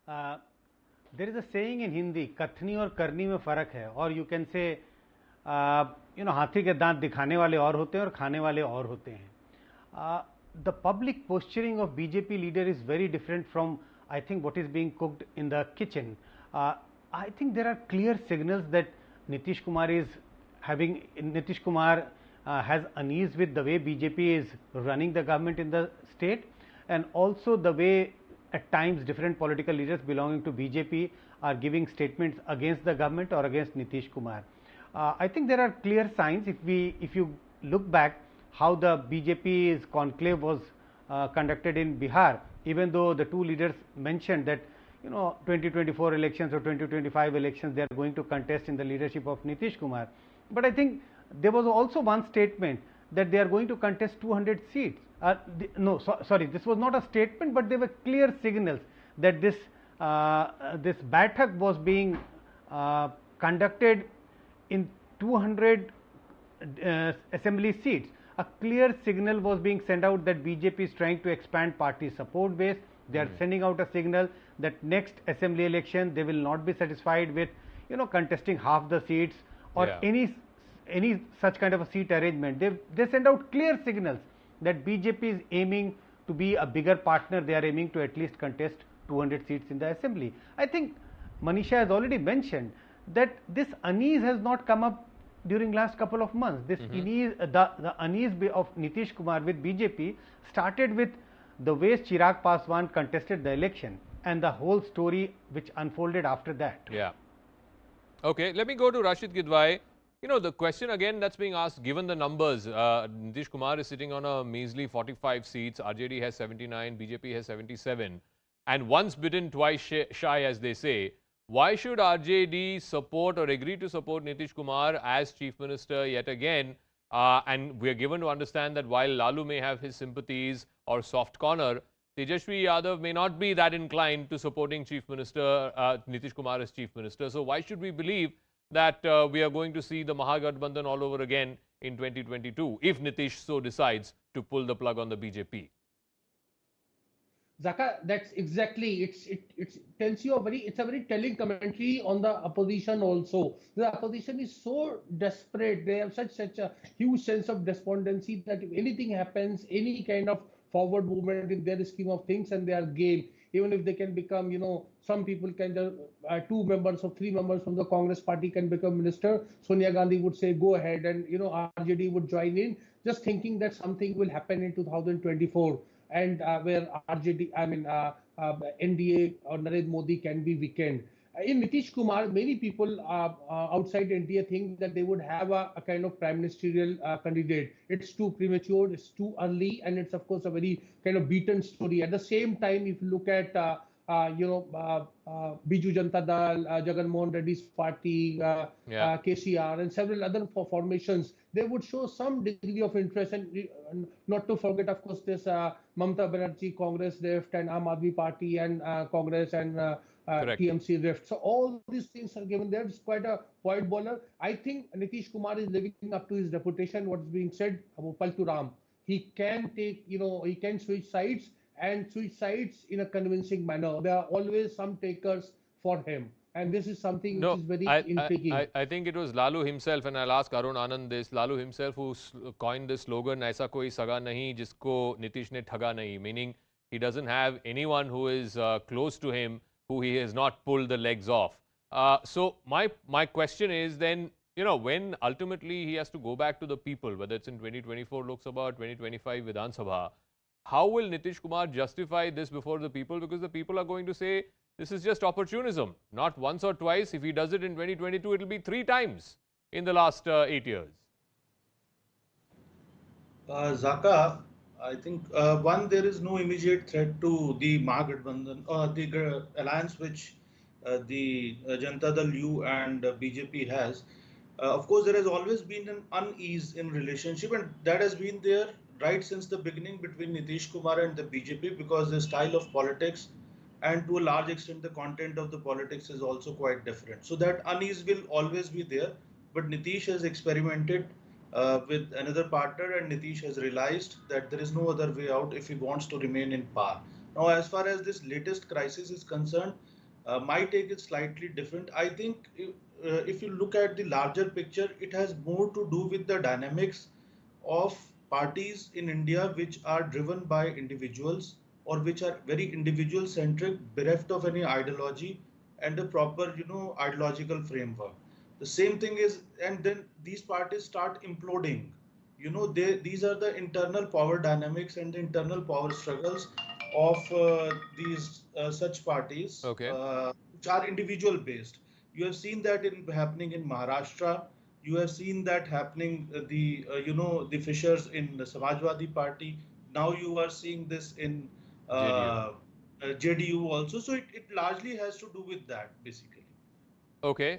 Uh, there is a saying in Hindi, कथनी और करनी में फर्क है, और you can say, हाथी के दांत दिखाने वाले और होते हैं और खाने वाले और होते हैं. The public posturing of BJP leader is very different from, I think, what is being cooked in the kitchen. I think there are clear signals that Nitish Kumar has unease with the way BJP is running the government in the state, and also the way at times different political leaders belonging to BJP are giving statements against the government or against Nitish Kumar. I think there are clear signs. If you look back how the BJP's conclave was conducted in Bihar, even though the two leaders mentioned that 2024 elections or 2025 elections they are going to contest in the leadership of Nitish Kumar, but I think there was also one statement that they are going to contest 200 seats. Sorry, this was not a statement, but there were clear signals that this Baithak was being conducted in 200 assembly seats. A clear signal was being sent out that BJP is trying to expand party support base. They are sending out a signal that next assembly election they will not be satisfied with contesting half the seats or any such kind of a seat arrangement. They send out clear signals that BJP is aiming to be a bigger partner. They are aiming to at least contest 200 seats in the assembly. I think Manisha has already mentioned that this unease has not come up during last couple of months. This unease, the unease of Nitish Kumar with BJP started with the way Chirag Paswan contested the election and the whole story which unfolded after that. Yeah. Okay, let me go to Rashid Gidwai. The question again that's being asked, given the numbers, Nitish Kumar is sitting on a measly 45 seats, RJD has 79, BJP has 77, and once bidden, twice shy, as they say. Why should RJD support or agree to support Nitish Kumar as Chief Minister yet again? And we are given to understand that while Lalu may have his sympathies or soft corner, Tejashwi Yadav may not be that inclined to supporting Chief Minister Nitish Kumar as Chief Minister. So why should we believe that we are going to see the Mahagathbandhan all over again in 2022 if Nitish so decides to pull the plug on the BJP? Zaka, that's exactly, it tells you it's a very telling commentary on the opposition also. The opposition is so desperate, they have such a huge sense of despondency that if anything happens, any kind of forward movement in their scheme of things, and they are game. Even if they can become, some people can just, 2 members or 3 members from the Congress party can become minister. Sonia Gandhi would say, go ahead, and, RJD would join in, just thinking that something will happen in 2024. And where RJD, NDA or Narendra Modi can be weakened. In Nitish Kumar, many people outside NDA think that they would have a kind of prime ministerial candidate. It's too premature, it's too early, and it's of course a very kind of beaten story. At the same time, if you look at Biju Janata Dal, Jagan Mohan Reddy's party, KCR, and several other formations, they would show some degree of interest. And not to forget, of course, this Mamata Banerjee Congress left, and Aam Aadmi Party and Congress and TMC left. So all these things are given there. It's quite a wide bowler. I think Nitish Kumar is living up to his reputation. What's being said about Paltu Ram, he can take, he can switch sides, and switch sides in a convincing manner. There are always some takers for him. And this is something which is very intriguing. I think it was Lalu himself, and I'll ask Arun Anand this, Lalu himself who coined this slogan, "Aisa koi saga nahi jisko Nitish ne thaga nahi," meaning he doesn't have anyone who is close to him who he has not pulled the legs off. So my question is then, when ultimately he has to go back to the people, whether it's in 2024 Lok Sabha or 2025 Vidhan Sabha, how will Nitish Kumar justify this before the people? Because the people are going to say, this is just opportunism. Not once or twice. If he does it in 2022, it will be 3 times in the last 8 years. Zaka, I think one, there is no immediate threat to the Mahagathbandhan or the alliance which the Janata Dal U and BJP has. Of course, there has always been an unease in relationship, and that has been there right since the beginning between Nitish Kumar and the BJP, because the style of politics and to a large extent the content of the politics is also quite different. So that unease will always be there. But Nitish has experimented with another partner, and Nitish has realized that there is no other way out if he wants to remain in power. Now, as far as this latest crisis is concerned, my take is slightly different. I think if you look at the larger picture, it has more to do with the dynamics of parties in India which are driven by individuals or which are very individual centric, bereft of any ideology and a proper, ideological framework. The same thing is, and then these parties start imploding. These are the internal power dynamics and the internal power struggles of these such parties, Okay. which are individual based. You have seen that in happening in Maharashtra. You have seen that happening, the fissures in the Samajwadi Party. Now you are seeing this in JDU. JDU also. So it largely has to do with that, basically. Okay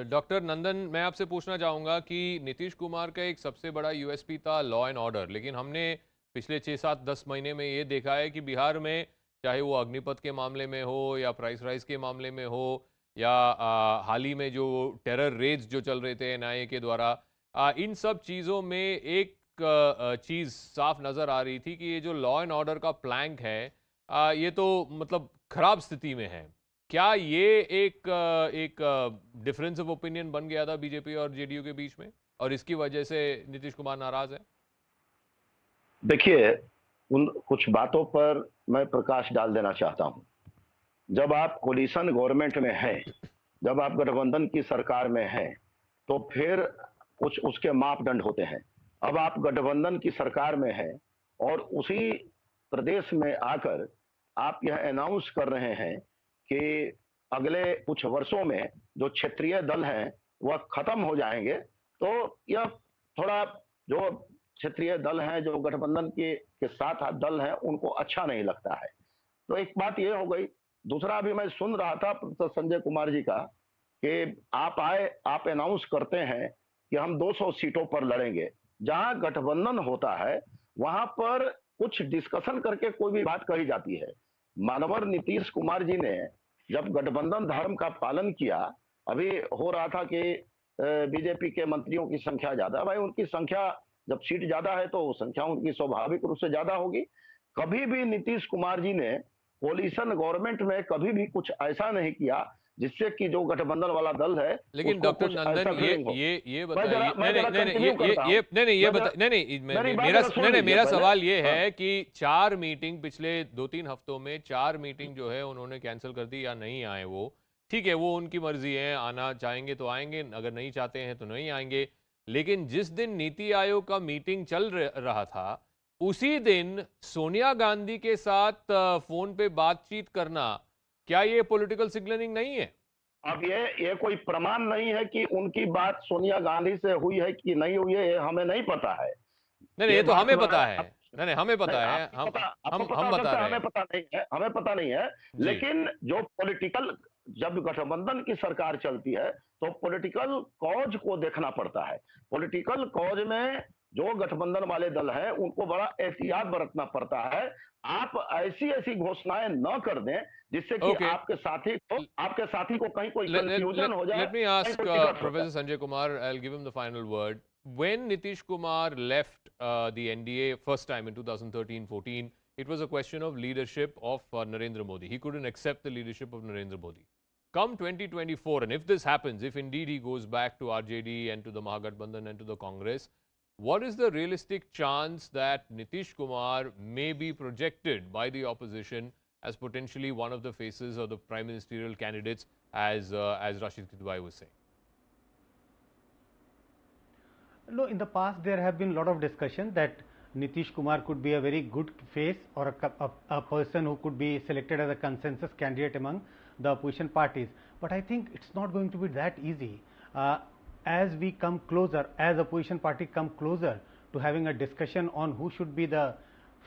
doctor Nandan, मैं आपसे पूछना चाहूँगा कि नीतीश कुमार का एक सबसे बड़ा USP था लॉ एंड ऑर्डर, लेकिन हमने पिछले 6-7-10 महीने में ये देखा है कि बिहार में चाहे वो अग्निपथ के मामले में हो या प्राइस राइज के मामले में हो या हाल ही में जो टेरर रेड्स जो चल रहे थे एनआईए के द्वारा, इन सब चीज़ों में एक चीज़ साफ नज़र आ रही थी कि ये जो लॉ एंड ऑर्डर का प्लैंक है, ये तो मतलब खराब स्थिति में है। क्या ये एक डिफरेंस ऑफ ओपिनियन बन गया था बीजेपी और जेडीयू के बीच में और इसकी वजह से नीतीश कुमार नाराज है? देखिए, उन कुछ बातों पर मैं प्रकाश डाल देना चाहता हूं। जब आप कोलिशन गवर्नमेंट में हैं, जब आप गठबंधन की सरकार में हैं, तो फिर कुछ उसके मापदंड होते हैं। अब आप गठबंधन की सरकार में हैं और उसी प्रदेश में आकर आप यह अनाउंस कर रहे हैं कि अगले कुछ वर्षों में जो क्षेत्रीय दल हैं वह खत्म हो जाएंगे, तो यह थोड़ा जो क्षेत्रीय दल हैं, जो गठबंधन के साथ दल हैं, उनको अच्छा नहीं लगता है। तो एक बात ये हो गई। दूसरा, अभी मैं सुन रहा था प्रोफेसर संजय कुमार जी का कि आप अनाउंस करते हैं कि हम 200 सीटों पर लड़ेंगे। जहां गठबंधन होता है वहां पर कुछ डिस्कशन करके कोई भी बात कही जाती है। मानवर नीतीश कुमार जी ने जब गठबंधन धर्म का पालन किया, अभी हो रहा था कि बीजेपी के मंत्रियों की संख्या ज्यादा, भाई उनकी संख्या जब सीट ज्यादा है तो संख्या उनकी स्वाभाविक रूप से ज्यादा होगी। कभी भी नीतीश कुमार जी ने कोलिशन गवर्नमेंट में कभी भी कुछ ऐसा नहीं किया जिससे कि जो गठबंधन वाला दल है, लेकिन डॉक्टर नंदन ये बताइए, मेरा सवाल ये है कि 4 मीटिंग पिछले 2-3 हफ्तों में 4 मीटिंग जो है उन्होंने कैंसिल कर दी या नहीं आए। वो ठीक है, वो उनकी मर्जी है, आना चाहेंगे तो आएंगे, अगर नहीं चाहते हैं तो नहीं आएंगे। लेकिन जिस दिन नीति आयोग का मीटिंग चल रहा था, उसी दिन सोनिया गांधी के साथ फोन पे बातचीत करना, क्या ये पॉलिटिकल सिग्नलिंग नहीं है? अब ये कोई प्रमाण नहीं है कि उनकी बात सोनिया गांधी से हुई है कि नहीं हुई है, हमें नहीं पता है। नहीं, ये तो हमें पता है। नहीं, हमें पता है। हम बता रहे हैं। हमें पता नहीं है। लेकिन जो पॉलिटिकल, जब गठबंधन की सरकार चलती है तो पॉलिटिकल कॉज को देखना पड़ता है। पॉलिटिकल कॉज में जो गठबंधन वाले दल हैं उनको बड़ा एहतियात बरतना पड़ता है। आप ऐसी घोषणाएं न कर दें जिससे कि आपके साथी को कहीं कोई कंफ्यूजन हो जाए। Let me ask Professor Sanjay Kumar, I'll give him the final word. When Nitish Kumar left the NDA first time in 2013-14, it was a question of leadership of Narendra Modi. He couldn't accept the leadership of Narendra Modi. Come 2024, and if this happens, if indeed he goes back to RJD and to the Mahagathbandhan and to the Congress, what is the realistic chance that Nitish Kumar may be projected by the opposition as potentially one of the faces of the prime ministerial candidates, as Rashid Kidwai was saying? No, in the past there have been a lot of discussion that Nitish Kumar could be a very good face or a person who could be selected as a consensus candidate among the opposition parties. But I think it's not going to be that easy. As we come closer, as opposition party come closer to having a discussion on who should be the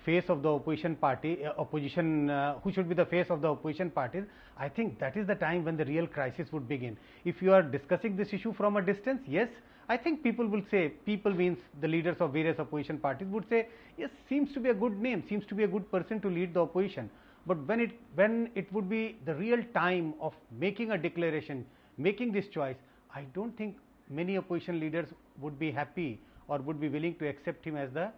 face of the opposition party, who should be the face of the opposition parties, I think that is the time when the real crisis would begin. If you are discussing this issue from a distance, yes, I think people will say, people means the leaders of various opposition parties would say, yes, seems to be a good name, seems to be a good person to lead the opposition. But when it would be the real time of making a declaration, making this choice, I don't think many opposition leaders would be happy or would be willing to accept him as the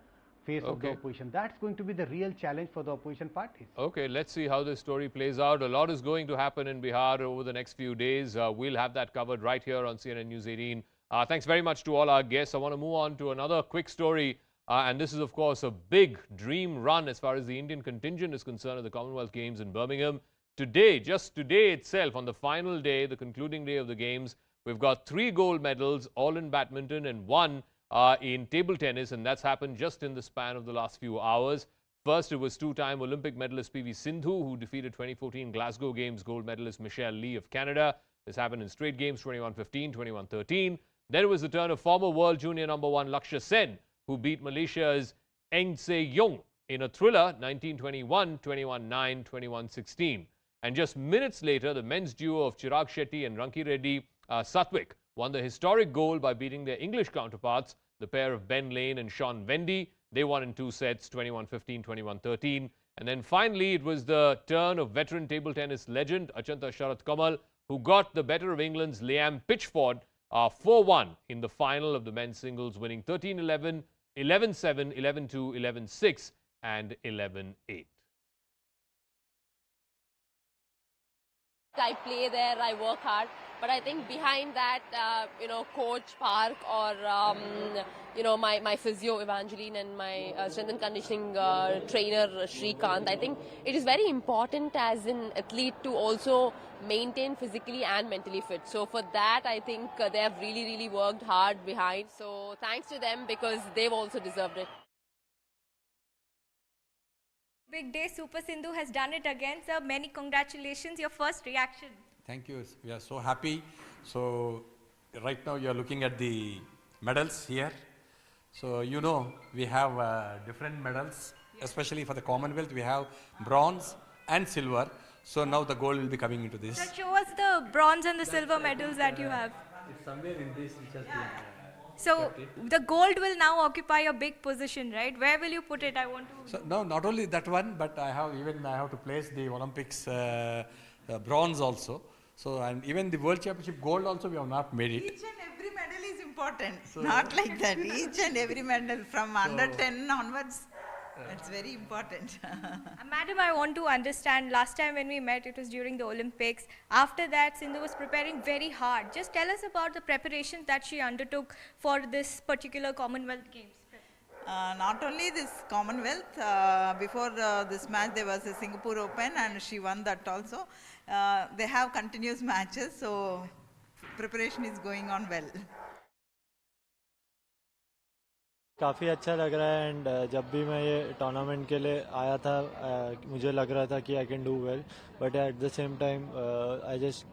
face of the opposition. That's going to be the real challenge for the opposition parties. Okay, let's see how this story plays out. A lot is going to happen in Bihar over the next few days. We'll have that covered right here on CNN News 18. Thanks very much to all our guests. I want to move on to another quick story. And this is, of course, a big dream run as far as the Indian contingent is concerned at the Commonwealth Games in Birmingham. Today, just today itself, on the final day, the concluding day of the Games, we've got 3 gold medals, all in badminton and 1 in table tennis, and that's happened just in the span of the last few hours. First, it was 2-time Olympic medalist PV Sindhu, who defeated 2014 Glasgow Games gold medalist Michelle Lee of Canada. This happened in straight games, 21-15, 21-13. Then it was the turn of former world junior #1 Lakhsya Sen, who beat Malaysia's Eng Se-yong in a thriller, 19-21, 21-9, 21-16. And just minutes later, the men's duo of Chirag Shetty and Ranki Reddy Satwik won the historic gold by beating their English counterparts, the pair of Ben Lane and Sean Vendy. They won in 2 sets, 21-15, 21-13. And then finally, it was the turn of veteran table tennis legend Achanta Sharat Kamal, who got the better of England's Liam Pitchford 4-1 in the final of the men's singles, winning 13-11, 11-7, 11-2, 11-6, and 11-8. I play there, I work hard, but I think behind that, coach Park or, my physio Evangeline and my strength and conditioning trainer Shrikant, I think it is very important as an athlete to also maintain physically and mentally fit. So for that, I think they have really, really worked hard behind. So thanks to them because they've also deserved it. Big day, Super Sindhu has done it again. Sir, many congratulations. Your first reaction? Thank you. We are so happy. So right now you are looking at the medals here. So we have different medals, especially for the Commonwealth. We have bronze and silver. So now the gold will be coming into this. Sir, show us the bronze and the silver medals that you have. It's somewhere in this which has been... So the gold will now occupy a big position, right? Where will you put it? I want to... So no, not only that one, but I have to place the Olympics bronze also. So and even the World Championship gold also we have not made it. Each and every medal is important. So not like that. Each and every medal from under 10 onwards. It's very important. Madam, I want to understand, last time when we met, it was during the Olympics. After that, Sindhu was preparing very hard. Just tell us about the preparations that she undertook for this particular Commonwealth Games. Not only this Commonwealth, before this match there was a Singapore Open and she won that also. They have continuous matches, so preparation is going on well. काफ़ी अच्छा लग रहा है and जब भी मैं ये tournament के लिए आया था मुझे लग रहा था कि I can do well but at the same time I just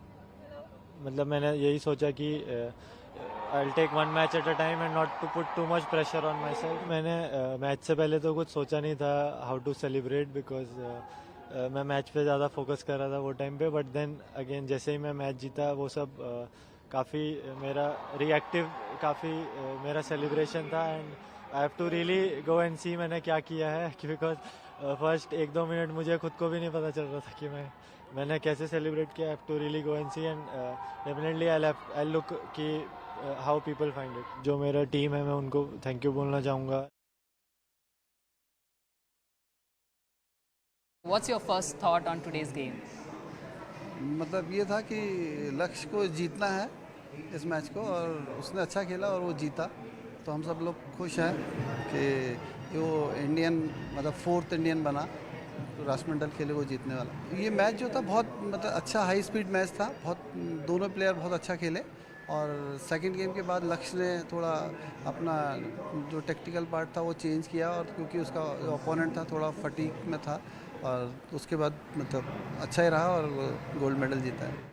मैंने यही सोचा कि I will take one match at a time and not to put too much pressure on myself. मैंने मैच से पहले तो कुछ सोचा नहीं था हाउ टू सेलिब्रेट बिकॉज मैं मैच पे ज़्यादा फोकस कर रहा था वो टाइम पे. बट देन अगेन जैसे ही मैं मैच जीता वो सब काफ़ी मेरा रिएक्टिव काफ़ी मेरा सेलिब्रेशन था and I have to really go and see मैंने क्या किया है बिकॉज फर्स्ट 1-2 मिनट मुझे खुद को भी नहीं पता चल रहा था कि मैंने कैसे सेलिब्रेट किया. I have to really go and see and definitely I look कि हाउ पीपल फाइंड इट. जो मेरा टीम है मैं उनको थैंक यू बोलना चाहूँगा. What's your first thought on today's game? मतलब ये था कि लक्ष्य को जीतना है इस मैच को और उसने अच्छा खेला और वो जीता तो हम सब लोग खुश हैं कि वो इंडियन मतलब 4th इंडियन बना तो राष्ट्रमंडल खेले वो जीतने वाला. ये मैच जो था बहुत मतलब अच्छा हाई स्पीड मैच था. बहुत दोनों प्लेयर बहुत अच्छा खेले और सेकंड गेम के बाद लक्ष्य ने थोड़ा अपना जो टेक्टिकल पार्ट था वो चेंज किया और क्योंकि उसका ओपोनेंट था थोड़ा फटीक में था और उसके बाद मतलब अच्छा ही रहा और गोल्ड मेडल जीता है.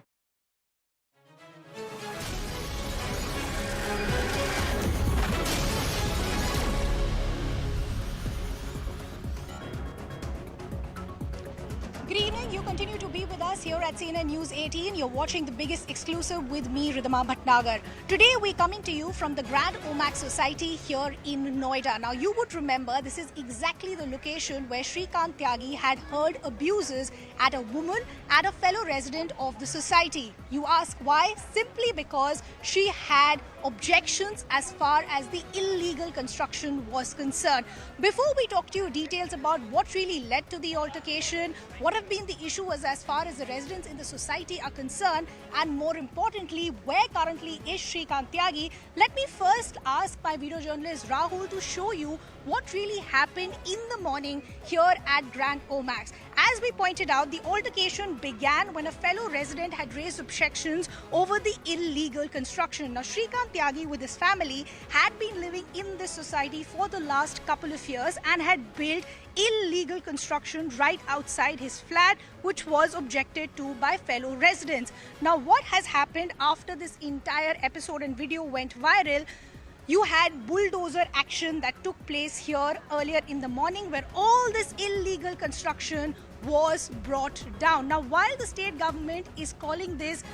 Good evening. You continue to be with us here at CNN News 18. You're watching the biggest exclusive with me, Ridhima Bhatnagar. Today, we're coming to you from the Grand Omex Society here in Noida. Now, you would remember this is exactly the location where Srikant Tyagi had heard abuses at a woman, at a fellow resident of the society. You ask why? Simply because she had objections as far as the illegal construction was concerned. Before we talk to you details about what really led to the altercation, what have been the issues as far as the residents in the society are concerned, and more importantly, where currently is Srikant Tyagi, let me first ask my video journalist Rahul to show you what really happened in the morning here at Grand Omex. As we pointed out, the altercation began when a fellow resident had raised objections over the illegal construction. Now, Srikant Tyagi with his family had been living in this society for the last couple of years and had built illegal construction right outside his flat, which was objected to by fellow residents. Now, what has happened after this entire episode and video went viral? You had bulldozer action that took place here earlier in the morning where all this illegal construction was brought down. Now, while the state government is calling this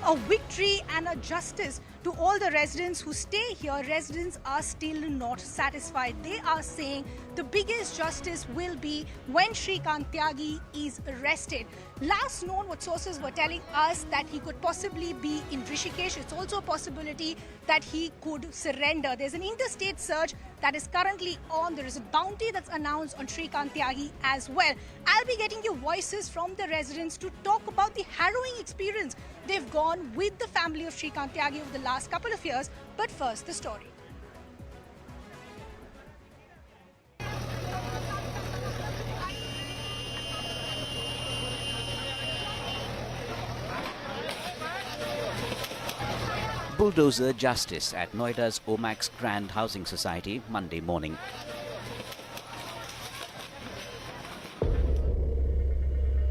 a victory and a justice to all the residents who stay here, residents are still not satisfied. They are saying the biggest justice will be when Srikant Tyagi is arrested. Last known, what sources were telling us that he could possibly be in Rishikesh. It's also a possibility that he could surrender. There's an interstate search that is currently on. There is a bounty that's announced on Srikant Tyagi as well. I'll be getting you voices from the residents to talk about the harrowing experience they've gone with the family of Srikant Tyagi over the last couple of years. But first, the story. Bulldozer justice at Noida's Omex Grand Housing Society Monday morning.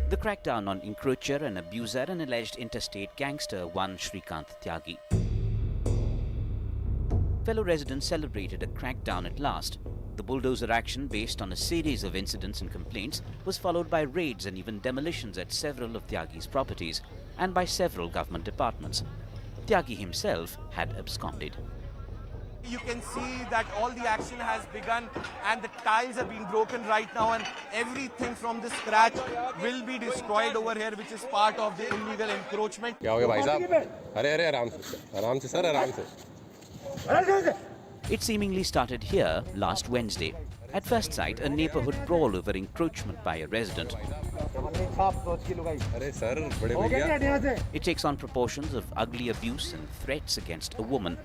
The crackdown on encroacher and abuser and alleged interstate gangster won Srikant Tyagi. Fellow residents celebrated a crackdown at last. The bulldozer action, based on a series of incidents and complaints, was followed by raids and even demolitions at several of Tyagi's properties and by several government departments. Tyagi himself had absconded. You can see that all the action has begun and the tiles are being broken right now, and everything from the scratch will be destroyed over here, which is part of the illegal encroachment. It seemingly started here last Wednesday. At first sight, a neighborhood brawl over encroachment by a resident. It takes on proportions of ugly abuse and threats against a woman.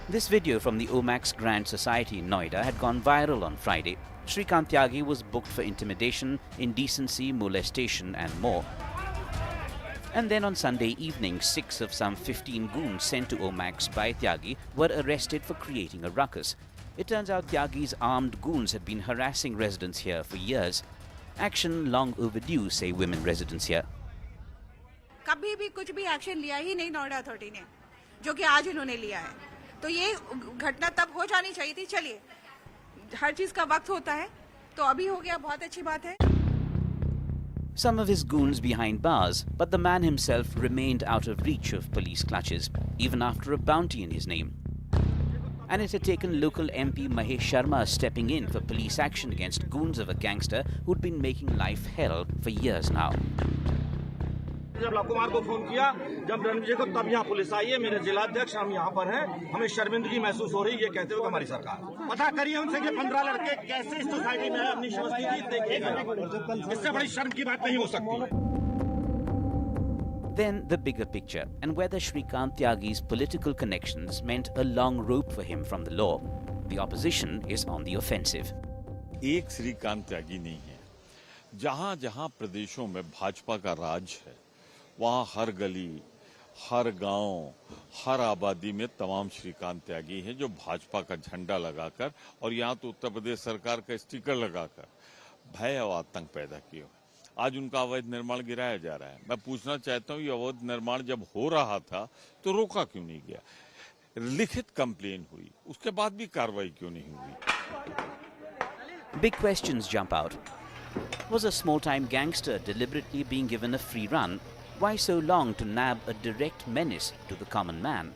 This video from the Omex Grand Society in Noida had gone viral on Friday. Srikant Tyagi was booked for intimidation, indecency, molestation and more. And then on Sunday evening, 6 of some 15 goons sent to Omex by Tyagi were arrested for creating a ruckus. It turns out Tyagi's armed goons had been harassing residents here for years. Action long overdue, say women residents here. कभी भी कुछ भी action लिया ही नहीं Noida authority ने, जो कि आज इन्होंने लिया है. तो ये घटना तब हो जानी चाहिए थी. चलिए, हर चीज का वक्त होता है, तो अभी हो गया, बहुत अच्छी बात है. Some of his goons behind bars, but the man himself remained out of reach of police clutches, even after a bounty in his name. And it had taken local MP Mahesh Sharma stepping in for police action against goons of a gangster who'd been making life hell for years now. जब लकुमार को phone किया, जब रणविजय को, तब यहाँ police आई है. मेरे जिलाध्यक्ष हम यहाँ पर हैं. हमें शर्मिंदगी महसूस हो रही है ये कहते हुए हमारी सरकार. पता करिए उनसे कि 15 लड़के कैसे इस सोसाइटी में अपनी शवस्थिति देखिएगा. इससे बड़ी शर्म की बात नहीं हो सकती. Then the bigger picture, and whether Srikant Tyagi's political connections meant a long rope for him from the law. The opposition is on the offensive. एक श्रीकांत त्यागी नहीं है. जहां जहां प्रदेशों में भाजपा का राज है, वहां हर गली, हर गांव, हर आबादी में तमाम श्रीकांत त्यागी हैं जो भाजपा का झंडा लगाकर और यहाँ तो उत्तर प्रदेश सरकार का स्टिकर लगाकर भय और आतंक पैदा किए. आज उनका अवैध निर्माण गिराया जा रहा है. मैं पूछना चाहता हूँ, ये अवैध निर्माण जब हो रहा था तो रोका क्यों नहीं गया? लिखित कंप्लेन हुई, उसके बाद भी कार्रवाई क्यों नहीं हुई? Big questions jump out. Was a small-time gangster deliberately being given a free run? Why so long to nab a direct menace to the common man?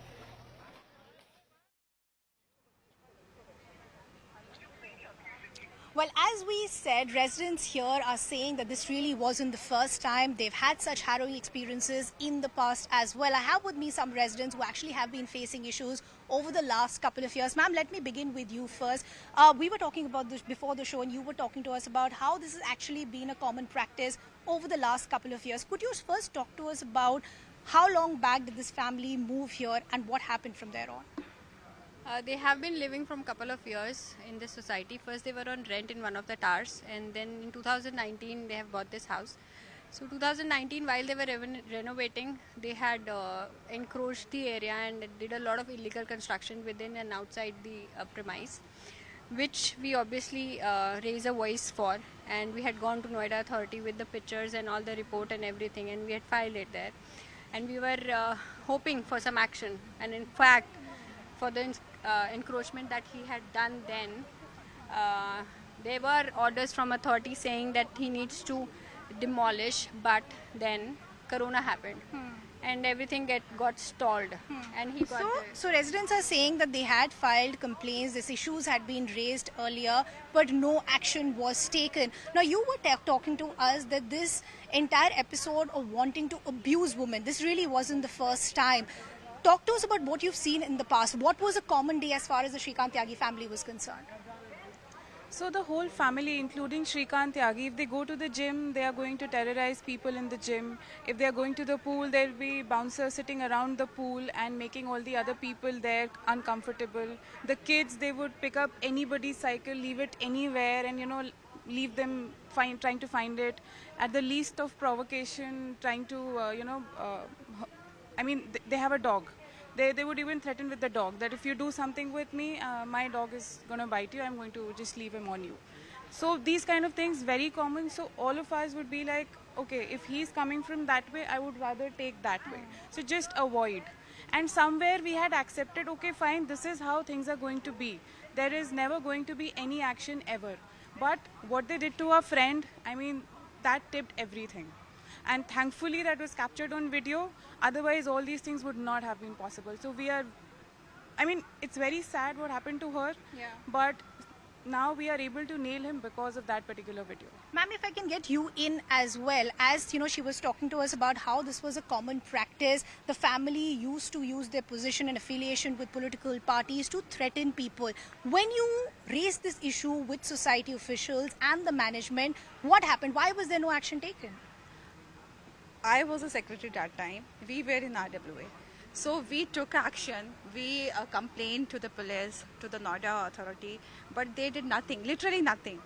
Well, as we said, residents here are saying that this really wasn't the first time. They've had such harrowing experiences in the past as well. I have with me some residents who actually have been facing issues over the last couple of years. Ma'am, let me begin with you first. We were talking about this before the show, and you were talking to us about how this has actually been a common practice over the last couple of years. Could you first talk to us about how long back did this family move here and what happened from there on? They have been living from a couple of years in this society. First they were on rent in one of the towers, and then in 2019 they have bought this house. So 2019, while they were renovating, they had encroached the area and did a lot of illegal construction within and outside the premise, which we obviously raised a voice for, and we had gone to Noida Authority with the pictures and all the report and everything, and we had filed it there. And we were hoping for some action, and in fact for the encroachment that he had done then, there were orders from authority saying that he needs to demolish, but then Corona happened and everything got stalled, and he got so residents are saying that they had filed complaints, these issues had been raised earlier, but no action was taken. Now you were talking to us that this entire episode of wanting to abuse women, this really wasn't the first time. Talk to us about what you've seen in the past. What was a common day as far as the Srikant Tyagi family was concerned? So the whole family, including Srikant Tyagi, if they go to the gym, they are going to terrorize people in the gym. If they are going to the pool, there will be bouncers sitting around the pool and making all the other people there uncomfortable. The kids, they would pick up anybody's cycle, leave it anywhere, and leave them trying to find it. At the least of provocation, trying to, they have a dog. They would even threaten with the dog that if you do something with me, my dog is going to bite you, I'm going to just leave him on you. So these kind of things, very common. So all of us would be like, okay, if he's coming from that way, I would rather take that way. So just avoid. And somewhere we had accepted, okay, fine, this is how things are going to be. There is never going to be any action ever. But what they did to our friend, that tipped everything. And thankfully that was captured on video. Otherwise all these things would not have been possible. So it's very sad what happened to her. Yeah. But now we are able to nail him because of that particular video. Ma'am, if I can get you in as well, as she was talking to us about how this was a common practice. The family used to use their position and affiliation with political parties to threaten people. When you raised this issue with society officials and the management, what happened? Why was there no action taken? I was a secretary that time. We were in RWA. So we took action. We complained to the police, to the Noida authority, but they did nothing, literally nothing.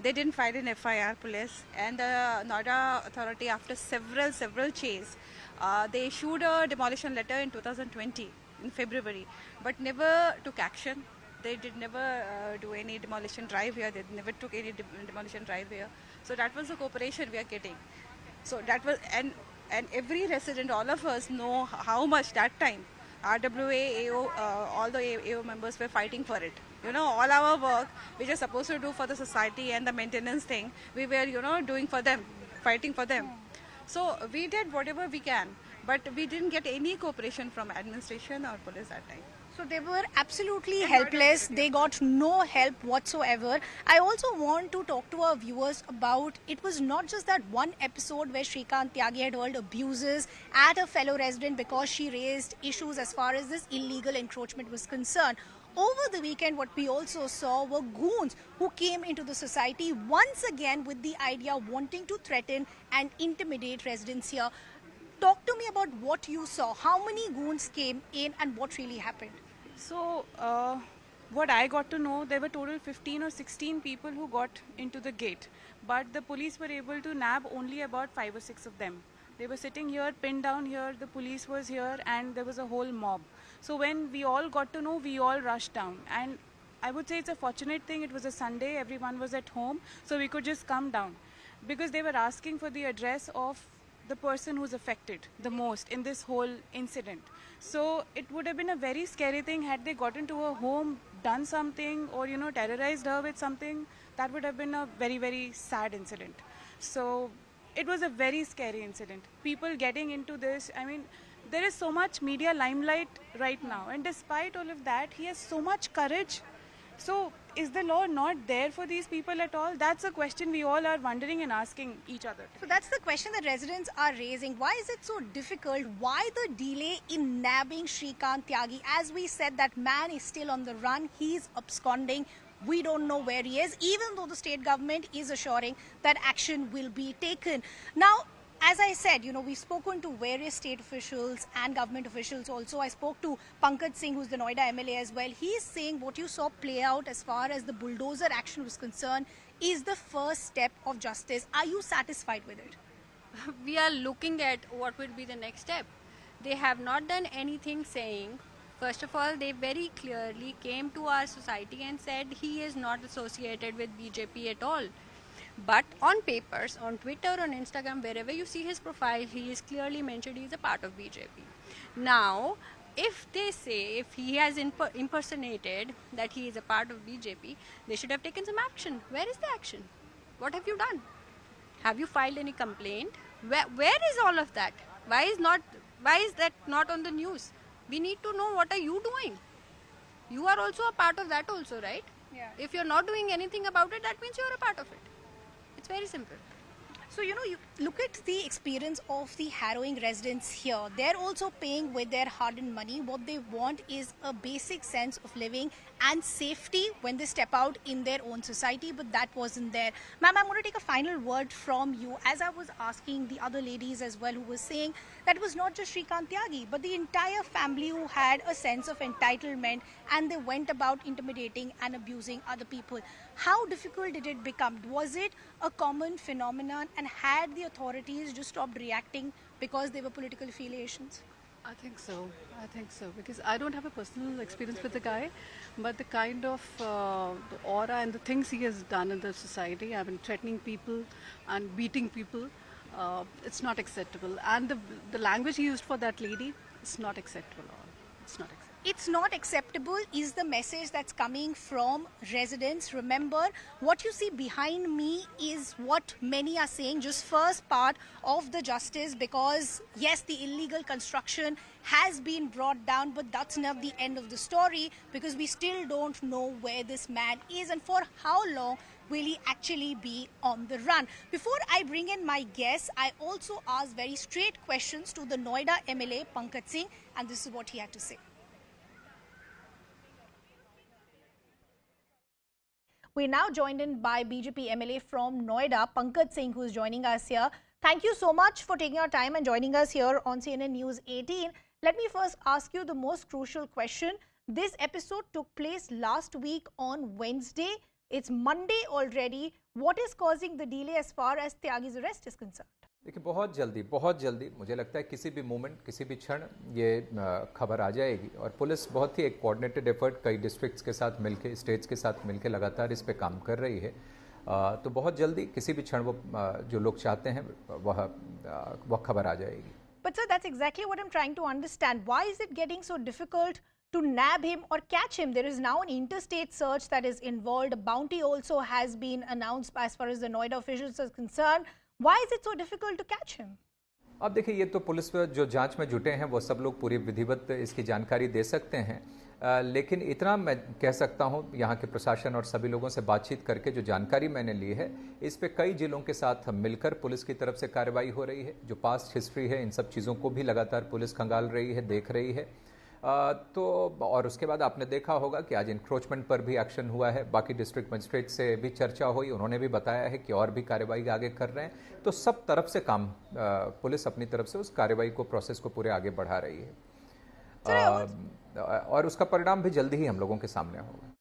They didn't file an FIR, police, and the Noida authority, after several chase, they issued a demolition letter in 2020, in February, but never took action. They did never do any demolition drive here. They never took any demolition drive here. So that was the cooperation we are getting. So that was, and every resident, all of us know how much that time RWA, AO, all the AO members were fighting for it. All our work which is supposed to do for the society and the maintenance thing, we were, doing for them, fighting for them. So we did whatever we can, but we didn't get any cooperation from administration or police that time. So they were absolutely helpless. They got no help whatsoever. I also want to talk to our viewers about, it was not just that one episode where Srikant Tyagi had hurled abuses at a fellow resident because she raised issues as far as this illegal encroachment was concerned. Over the weekend, what we also saw were goons who came into the society once again with the idea of wanting to threaten and intimidate residents here. Talk to me about what you saw. How many goons came in and what really happened? So, what I got to know, there were total 15 or 16 people who got into the gate. But the police were able to nab only about 5 or 6 of them. They were sitting here, pinned down here, the police was here, and there was a whole mob. So when we all got to know, we all rushed down. And I would say it's a fortunate thing, it was a Sunday, everyone was at home, so we could just come down. Because they were asking for the address of the person who's affected the most in this whole incident. So it would have been a very scary thing had they gotten to her home, done something, or terrorized her with something. That would have been a very, very sad incident. So it was a very scary incident. People getting into this, there is so much media limelight right now, and despite all of that, he has so much courage. So is the law not there for these people at all? That's a question we all are wondering and asking each other. So that's the question that residents are raising. Why is it so difficult? Why the delay in nabbing Shrikant Tyagi? As we said, that man is still on the run. He's absconding. We don't know where he is, even though the state government is assuring that action will be taken. Now, as I said, we've spoken to various state officials and government officials also. I spoke to Pankaj Singh, who's the Noida MLA as well. He's saying what you saw play out as far as the bulldozer action was concerned is the first step of justice. Are you satisfied with it? We are looking at what will be the next step. They have not done anything saying, first of all, they very clearly came to our society and said he is not associated with BJP at all. But on papers, on Twitter, on Instagram, wherever you see his profile, he is clearly mentioned he is a part of BJP. Now, if they say, if he has impersonated that he is a part of BJP, they should have taken some action. Where is the action? What have you done? Have you filed any complaint? Where is all of that? Why is that not on the news? We need to know, what are you doing? You are also a part of that also, right? Yeah. If you're not doing anything about it, that means you're a part of it. It's very simple. So, you look at the experience of the harrowing residents here. They're also paying with their hard-earned money. What they want is a basic sense of living and safety when they step out in their own society, but that wasn't there. Ma'am, I'm going to take a final word from you. As I was asking the other ladies as well, who were saying that it was not just Srikant Tyagi, but the entire family who had a sense of entitlement, and they went about intimidating and abusing other people. How difficult did it become? Was it a common phenomenon, and had the authorities just stopped reacting because they were political affiliations? I think so, because I don't have a personal experience with the guy, but the kind of the aura and the things he has done in the society, I mean, threatening people and beating people, it's not acceptable. And the language he used for that lady, it's not acceptable. It's not acceptable. It's not acceptable is the message that's coming from residents. Remember, what you see behind me is what many are saying, just first part of the justice, because yes, the illegal construction has been brought down, but that's not the end of the story, because we still don't know where this man is and for how long will he actually be on the run. Before I bring in my guests, I also asked very straight questions to the Noida MLA, Pankaj Singh, and this is what he had to say. We're now joined in by BJP MLA from Noida, Pankaj Singh, who is joining us here. Thank you so much for taking our time and joining us here on CNN News 18. Let me first ask you the most crucial question. This episode took place last week on Wednesday. It's Monday already. What is causing the delay as far as Tyagi's arrest is concerned? देखिए बहुत जल्दी मुझे लगता है किसी भी moment, किसी भी क्षण ये खबर आ जाएगी और पुलिस बहुत ही एक कोऑर्डिनेटेड एफर्ट कई डिस्ट्रिक्ट्स के साथ मिलके, स्टेट्स के साथ मिलके लगातार इस पे काम कर रही है। तो बहुत जल्दी किसी भी क्षण वो जो लोग चाहते हैं वह खबर आ जाएगी। But sir, that's exactly what I'm trying to understand. Why is it getting so difficult to nab him or catch him? There is now an interstate search that is involved. A bounty also has been announced as far as the Noida officials are concerned. Why is it so difficult to catch him? अब देखिए, ये तो police जो जांच में जुटे हैं वो सब लोग पूरी विधिवत इसकी जानकारी दे सकते हैं, लेकिन इतना मैं कह सकता हूं, यहाँ के प्रशासन और सभी लोगों से बातचीत करके जो जानकारी मैंने ली है, इस पे कई जिलों के साथ मिलकर पुलिस की तरफ से कार्रवाई हो रही है। जो पास्ट हिस्ट्री है, इन सब चीज़ों को भी लगातार पुलिस खंगाल रही है, देख रही है। तो और उसके बाद आपने देखा होगा कि आज इंक्रोचमेंट पर भी एक्शन हुआ है। बाकी डिस्ट्रिक्ट मजिस्ट्रेट से भी चर्चा हुई, उन्होंने भी बताया है कि और भी कार्रवाई आगे कर रहे हैं। तो सब तरफ से काम पुलिस अपनी तरफ से उस कार्रवाई को, प्रोसेस को पूरे आगे बढ़ा रही है और उसका परिणाम भी जल्दी ही हम लोगों के सामने होगा।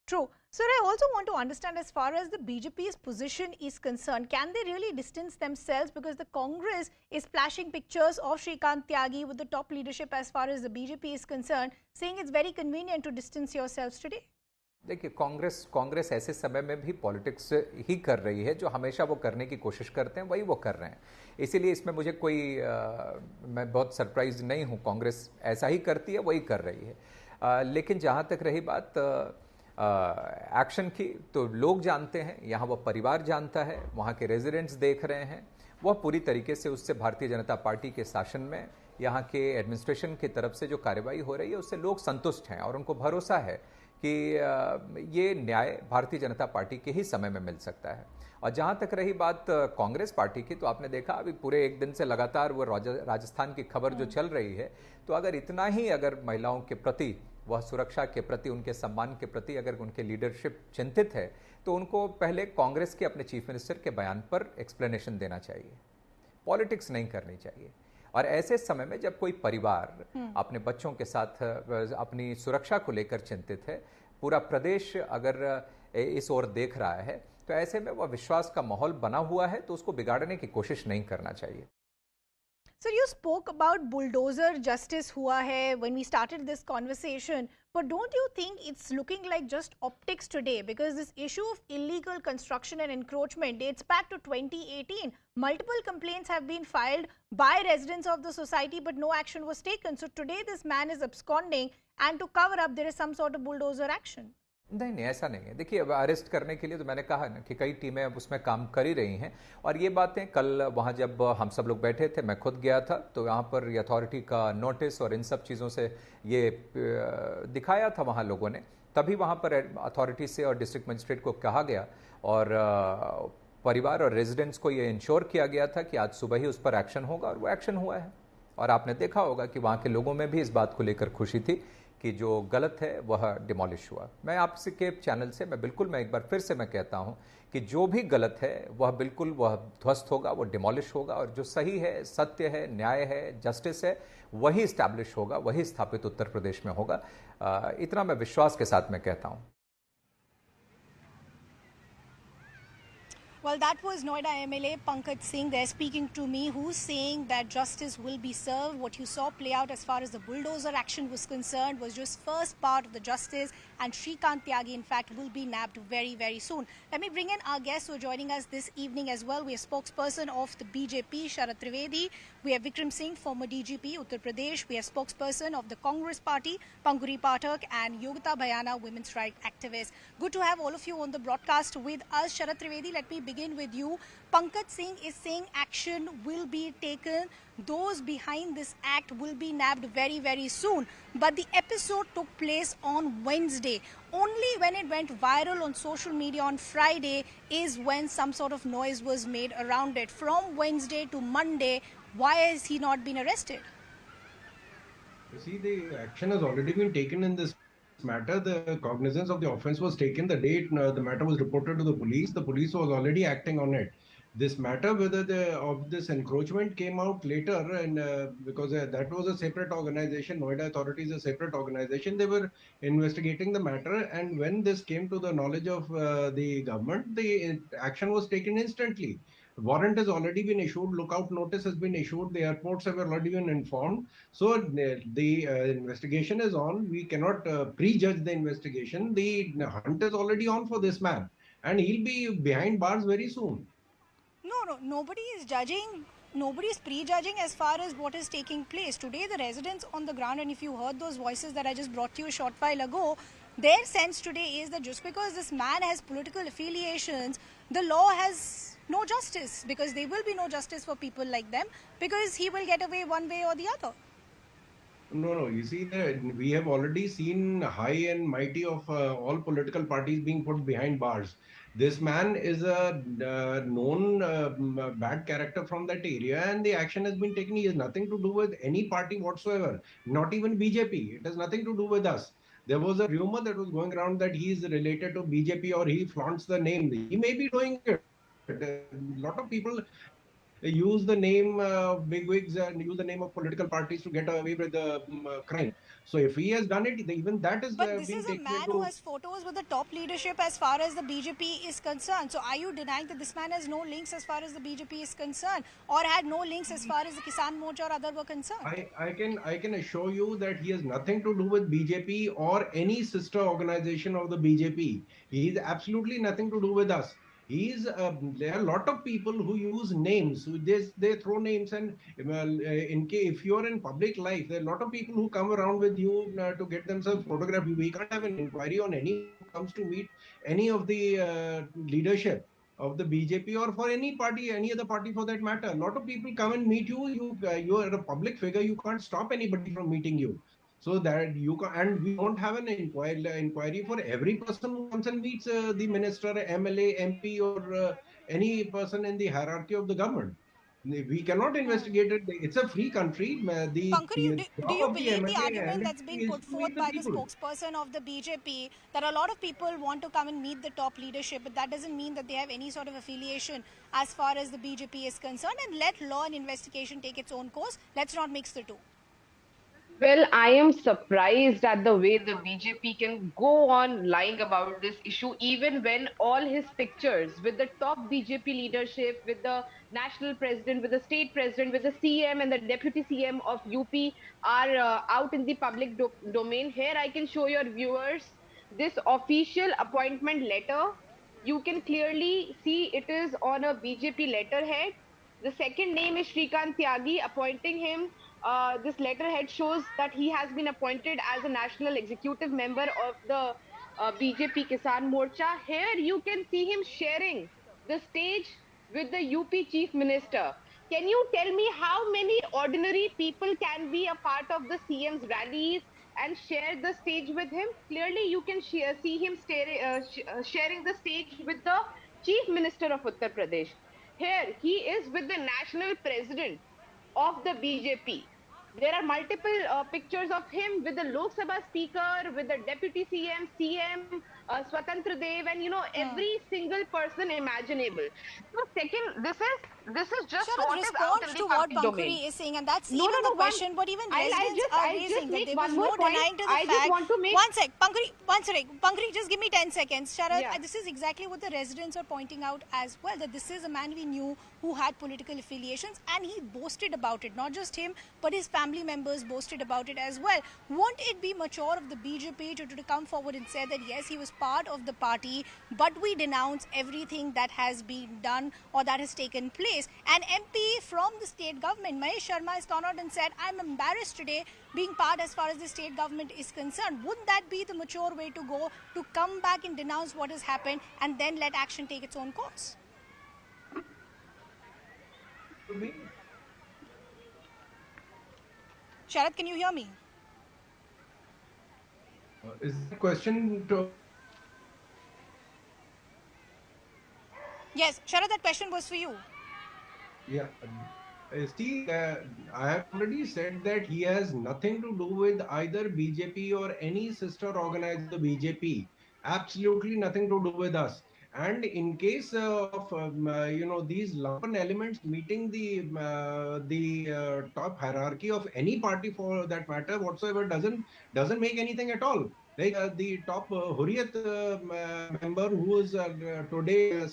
True. Sir, I also want to understand as far as the BJP's position is concerned, can they really distance themselves, because the Congress is splashing pictures of Srikant Tyagi with the top leadership as far as the BJP is concerned, saying it's very convenient to distance yourselves today? देखिए, कांग्रेस ऐसे समय में भी politics ही कर रही है, जो हमेशा वो करने की कोशिश करते हैं वही वो कर रहे हैं। इसीलिए इसमें मुझे कोई मैं बहुत सरप्राइज नहीं हूँ। कांग्रेस ऐसा ही करती है, वही कर रही है। लेकिन जहाँ तक रही बात एक्शन की, तो लोग जानते हैं, यहाँ वो परिवार जानता है, वहाँ के रेजिडेंट्स देख रहे हैं, वह पूरी तरीके से उससे भारतीय जनता पार्टी के शासन में, यहाँ के एडमिनिस्ट्रेशन की तरफ से जो कार्रवाई हो रही है उससे लोग संतुष्ट हैं और उनको भरोसा है कि ये न्याय भारतीय जनता पार्टी के ही समय में मिल सकता है। और जहां तक रही बात कांग्रेस पार्टी की, तो आपने देखा अभी पूरे एक दिन से लगातार वो राजस्थान की खबर जो चल रही है, तो अगर इतना ही अगर महिलाओं के प्रति, वह सुरक्षा के प्रति, उनके सम्मान के प्रति अगर उनके लीडरशिप चिंतित है, तो उनको पहले कांग्रेस के अपने चीफ मिनिस्टर के बयान पर एक्सप्लेनेशन देना चाहिए, पॉलिटिक्स नहीं करनी चाहिए। और ऐसे समय में जब कोई परिवार अपने बच्चों के साथ अपनी सुरक्षा को लेकर चिंतित है, पूरा प्रदेश अगर इस ओर देख रहा है, तो ऐसे में वह विश्वास का माहौल बना हुआ है, तो उसको बिगाड़ने की कोशिश नहीं करना चाहिए। Sir, you spoke about bulldozer justice hua hai when we started this conversation, but don't you think it's looking like just optics today? Because this issue of illegal construction and encroachment dates back to 2018. Multiple complaints have been filed by residents of the society, but no action was taken. So today this man is absconding, and to cover up, there is some sort of bulldozer action. नहीं नहीं, ऐसा नहीं है। देखिए, अब arrest करने के लिए तो मैंने कहा ना कि कई टीमें अब उसमें काम कर ही रही हैं, और ये बातें कल वहाँ जब हम सब लोग बैठे थे, मैं खुद गया था, तो यहाँ पर अथॉरिटी का नोटिस और इन सब चीज़ों से ये दिखाया था वहाँ लोगों ने, तभी वहाँ पर अथॉरिटी से और डिस्ट्रिक्ट मजिस्ट्रेट को कहा गया और परिवार और रेजिडेंट्स को ये इंश्योर किया गया था कि आज सुबह ही उस पर एक्शन होगा, और वो एक्शन हुआ है। और आपने देखा होगा कि वहाँ के लोगों में भी इस बात को लेकर खुशी थी कि जो गलत है वह डिमोलिश हुआ। मैं आपसे के चैनल से मैं एक बार फिर से मैं कहता हूं कि जो भी गलत है वह बिल्कुल वह ध्वस्त होगा, वो डिमोलिश होगा, और जो सही है, सत्य है, न्याय है, जस्टिस है, वही स्टैब्लिश होगा, वही स्थापित उत्तर प्रदेश में होगा। इतना मैं विश्वास के साथ मैं कहता हूं। Well, that was Noida MLA Pankaj Singh there speaking to me, who's saying that justice will be served. What you saw play out as far as the bulldozer action was concerned was just first part of the justice, and Shrikant Tyagi, in fact, will be nabbed very, very soon. Let me bring in our guests who are joining us this evening as well. We have spokesperson of the BJP, Sharad Trivedi. We have Vikram Singh, former DGP, Uttar Pradesh. We have spokesperson of the Congress Party, Panguri Pathak, and Yogita Bhayana, women's rights activist. Good to have all of you on the broadcast with us. Sharad Trivedi, let me begin with you. Pankaj Singh is saying action will be taken. Those behind this act will be nabbed very, very soon. But the episode took place on Wednesday. Only when it went viral on social media on Friday is when some sort of noise was made around it. From Wednesday to Monday, why has he not been arrested? You see, the action has already been taken in this matter. The cognizance of the offence was taken the day the matter was reported to the police. The police was already acting on it. This matter, whether of this encroachment came out later, and because that was a separate organization, Noida Authority is a separate organization, they were investigating the matter, and when this came to the knowledge of the government, the action was taken instantly. Warrant has already been issued, lookout notice has been issued, the airports have already been informed. So the investigation is on. We cannot prejudge the investigation. The hunt is already on for this man, and he'll be behind bars very soon. No, nobody is judging. Nobody is prejudging as far as what is taking place. Today, the residents on the ground, and if you heard those voices that I just brought to you a short while ago, their sense today is that just because this man has political affiliations, the law has no justice, because there will be no justice for people like them, because he will get away one way or the other. No, you see, we have already seen high and mighty of all political parties being put behind bars. This man is a known bad character from that area, and the action has been taken. He has nothing to do with any party whatsoever, not even BJP. It has nothing to do with us. There was a rumor that was going around that he is related to BJP or he flaunts the name. He may be doing it. A lot of people use the name bigwigs and use the name of political parties to get away with the crime. So if he has done it, even that is But this is a man who has photos with the top leadership as far as the BJP is concerned. So are you denying that this man has no links as far as the BJP is concerned, or had no links as far as the Kisan Morcha or other were concerned? I can assure you that he has nothing to do with BJP or any sister organization of the BJP. He has absolutely nothing to do with us. There are a lot of people who use names. They throw names, and if you're in public life, there are a lot of people who come around with you to get themselves photographed. We can't have an inquiry on any who comes to meet any of the leadership of the BJP or for any party, any other party for that matter. A lot of people come and meet you. You are a public figure. You can't stop anybody from meeting you. So that you can, and we don't have an inquiry for every person who comes and meets the minister, MLA, MP, or any person in the hierarchy of the government. We cannot investigate it. It's a free country. Pankaj, The do job you of the believe the MLA argument and that's MP being is put to meet forth the by the people. spokesperson of the BJP that a lot of people want to come and meet the top leadership, but that doesn't mean that they have any sort of affiliation as far as the BJP is concerned, and let law and investigation take its own course. Let's not mix the two. Well, I am surprised at the way the BJP can go on lying about this issue, even when all his pictures with the top BJP leadership, with the national president, with the state president, with the CM and the deputy CM of UP are out in the public domain. Here, I can show your viewers this official appointment letter. You can clearly see it is on a BJP letterhead. The second name is Srikant Tyagi, appointing him. This letterhead shows that he has been appointed as a national executive member of the BJP Kisan Morcha. Here you can see him sharing the stage with the UP Chief Minister. Can you tell me how many ordinary people can be a part of the CM's rallies and share the stage with him? Clearly, you can see him sharing the stage with the Chief Minister of Uttar Pradesh. Here, he is with the national president of the BJP. There are multiple pictures of him with the Lok Sabha speaker, with the deputy CM, Swatantra Dev, and every single person imaginable. So second, this is just Sharad what is out in responds the to what public domain. Pankuri is saying, and that's No, even no, the no. question. But even residents are I'll just raising that make there was one more no point. denying to the I just fact. want to make One sec, Pankuri, one sec. Pankuri, just give me 10 seconds. Sharad, Yeah. this is exactly what the residents are pointing out as well. That this is a man we knew who had political affiliations, and he boasted about it. Not just him, but his family members boasted about it as well. Won't it be mature of the BJP to come forward and say that yes, he was part of the party, but we denounce everything that has been done or that has taken place? An MP from the state government, Mahesh Sharma, has gone out and said, I'm embarrassed today being part as far as the state government is concerned. Wouldn't that be the mature way to go, to come back and denounce what has happened and then let action take its own course? Sharad, can you hear me? Is the question to... Yes, Sharad, that question was for you. Yeah. See, I have already said that he has nothing to do with either BJP or any sister organization of the BJP. Absolutely nothing to do with us. And in case of these lumpen elements meeting the top hierarchy of any party for that matter whatsoever doesn't make anything at all. Like the top Hurriyat member who is today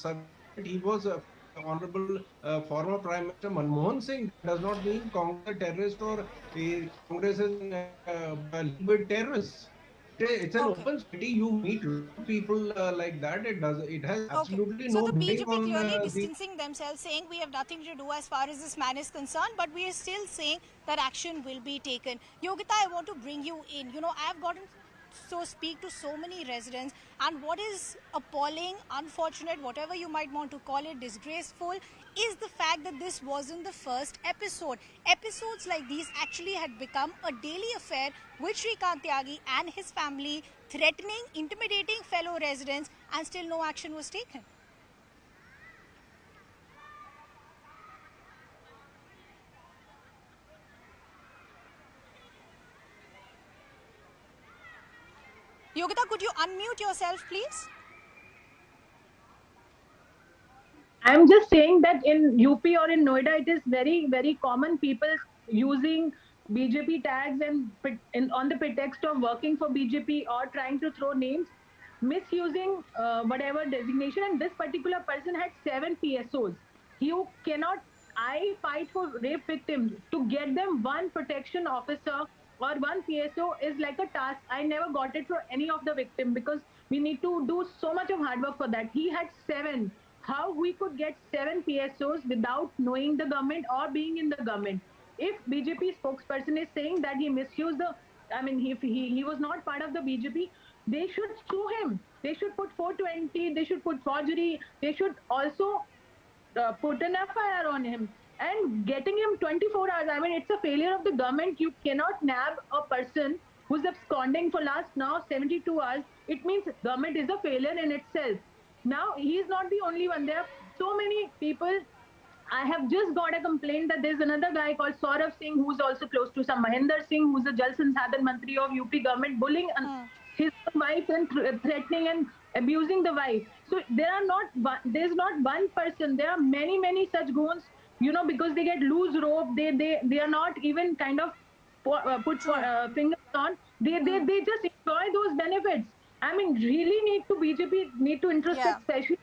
he was Honorable former Prime Minister Manmohan Singh. That does not mean Congress is a terrorist or Congress is a league with terrorists. It's an open society. You meet a lot of people like that. It has absolutely So no the bearing BJP on clearly the... distancing themselves, saying we have nothing to do as far as this man is concerned, but we are still saying that action will be taken. Yogita, I want to bring you in. I've gotten speak to so many residents, and what is appalling, unfortunate, whatever you might want to call it, disgraceful, is the fact that this wasn't the first episode. Episodes like these actually had become a daily affair with Srikant Tyagi and his family, threatening, intimidating fellow residents, and still no action was taken. Yogita, could you unmute yourself, please? I'm just saying that in UP or in Noida, it is very, very common people using BJP tags and on the pretext of working for BJP or trying to throw names, misusing whatever designation. And this particular person had 7 PSOs. You cannot, I fight for rape victims. To get them one protection officer or one PSO is like a task. I never got it for any of the victim because we need to do so much of hard work for that. He had 7. How we could get 7 PSOs without knowing the government or being in the government? If BJP spokesperson is saying that he misused he was not part of the BJP, they should sue him. They should put 420, they should put forgery, they should also put an FIR on him. And getting him 24 hours, it's a failure of the government. You cannot nab a person who's absconding for last now 72 hours, it means government is a failure in itself. Now, he is not the only one. There are so many people. I have just got a complaint that there's another guy called Saurav Singh, who's also close to some Mahinder Singh, who's the Jal Sansadhan Mantri of UP government, bullying his wife and threatening and abusing the wife. So there's not one person. There are many such goons. Because they get loose rope, they are not even kind of put fingers on. They just enjoy those benefits. I mean, really BJP need to introspect, especially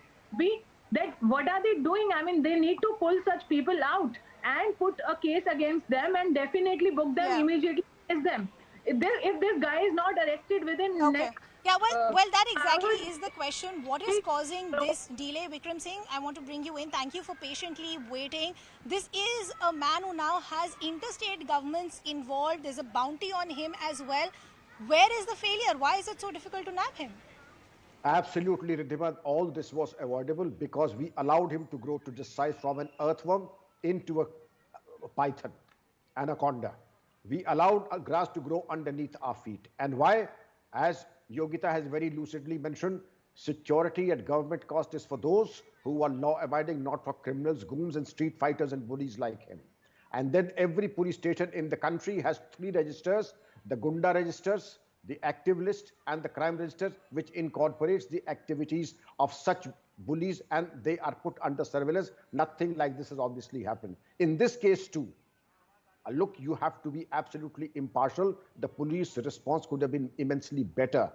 that what are they doing? I mean, they need to pull such people out and put a case against them and definitely book them immediately against them. If this guy is not arrested within next... Yeah, well, that exactly is the question. What is causing this delay? Vikram Singh, I want to bring you in. Thank you for patiently waiting. This is a man who now has interstate governments involved. There's a bounty on him as well. Where is the failure? Why is it so difficult to nab him? Absolutely, Riddhima. All this was avoidable because we allowed him to grow to this size from an earthworm into a python, anaconda. We allowed grass to grow underneath our feet. And why? As Yogita has very lucidly mentioned, security at government cost is for those who are law-abiding, not for criminals, goons and street fighters and bullies like him. And then every police station in the country has 3 registers, the Gunda registers, the active list and the crime register, which incorporates the activities of such bullies, and they are put under surveillance. Nothing like this has obviously happened. In this case too, look, you have to be absolutely impartial. The police response could have been immensely better.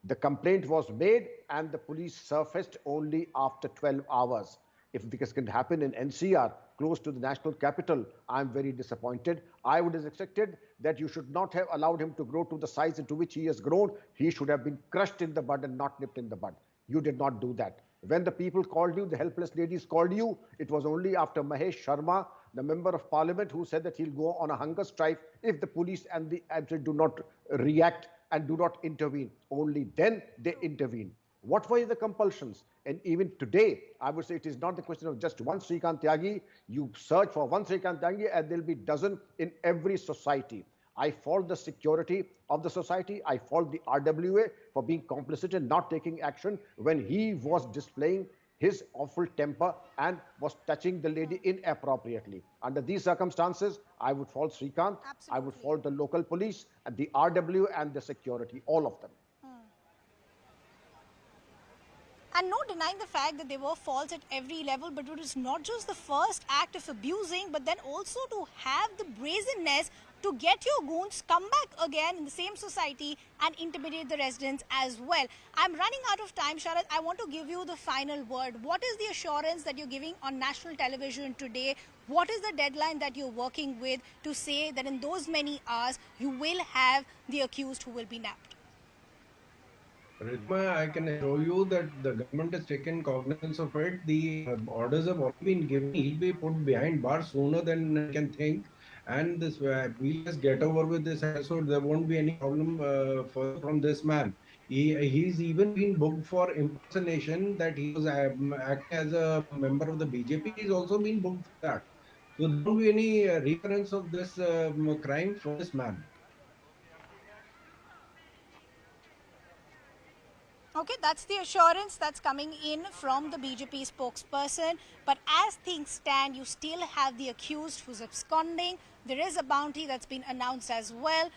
The complaint was made and the police surfaced only after 12 hours. If this can happen in NCR, close to the national capital, I'm very disappointed. I would have expected that you should not have allowed him to grow to the size into which he has grown. He should have been crushed in the bud and not nipped in the bud. You did not do that. When the people called you, the helpless ladies called you, it was only after Mahesh Sharma, the member of parliament, who said that he'll go on a hunger strike if the police and the ABSET do not react and do not intervene. Only then they intervene. What were the compulsions? And even today, I would say it is not the question of just one Srikant Tyagi. You search for one Srikant Tyagi and there'll be dozen in every society. I fault the security of the society. I fault the RWA for being complicit and not taking action when he was displaying his awful temper and was touching the lady inappropriately. Under these circumstances, I would fault Srikant. I would fault the local police and the RWA and the security, all of them. And no denying the fact that there were faults at every level, but it was not just the first act of abusing, but then also to have the brazenness to get your goons come back again in the same society and intimidate the residents as well. I'm running out of time, Sharad. I want to give you the final word. What is the assurance that you're giving on national television today? What is the deadline that you're working with to say that in those many hours you will have the accused who will be nabbed? Ritma, I can assure you that the government has taken cognizance of it. The orders have already been given. He'll be put behind bars sooner than I can think. And this we'll just get over with this episode. There won't be any problem from this man. He's even been booked for impersonation, that he was acting as a member of the BJP. He's also been booked for that. So there won't be any recurrence of this crime from this man. Okay, that's the assurance that's coming in from the BJP spokesperson. But as things stand, you still have the accused who's absconding. There is a bounty that's been announced as well.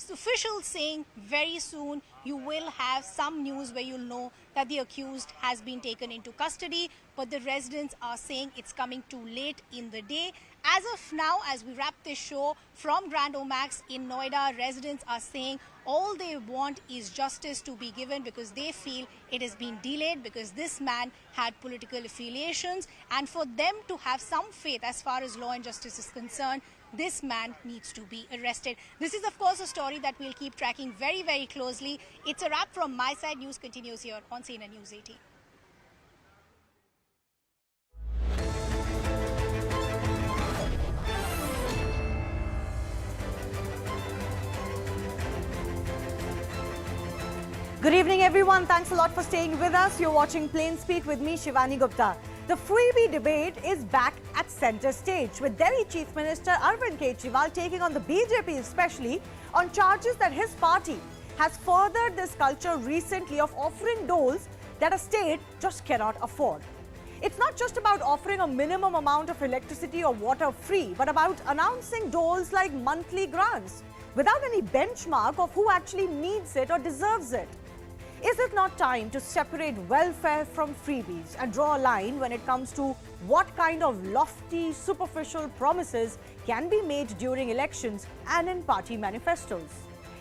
Officials saying very soon you will have some news where you'll know that the accused has been taken into custody. But the residents are saying it's coming too late in the day. As of now, as we wrap this show from Grand Omax in Noida, residents are saying all they want is justice to be given because they feel it has been delayed because this man had political affiliations. And for them to have some faith as far as law and justice is concerned, this man needs to be arrested. This is, of course, a story that we'll keep tracking very, very closely. It's a wrap from my side. News continues here on CNN News 18. Good evening, everyone. Thanks a lot for staying with us. You're watching Plain Speak with me, Shivani Gupta. The freebie debate is back at center stage, with Delhi Chief Minister Arvind Kejriwal taking on the BJP especially on charges that his party has furthered this culture recently of offering doles that a state just cannot afford. It's not just about offering a minimum amount of electricity or water free, but about announcing doles like monthly grants without any benchmark of who actually needs it or deserves it. Is it not time to separate welfare from freebies and draw a line when it comes to what kind of lofty, superficial promises can be made during elections and in party manifestos?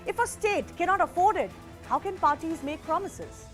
If a state cannot afford it, how can parties make promises?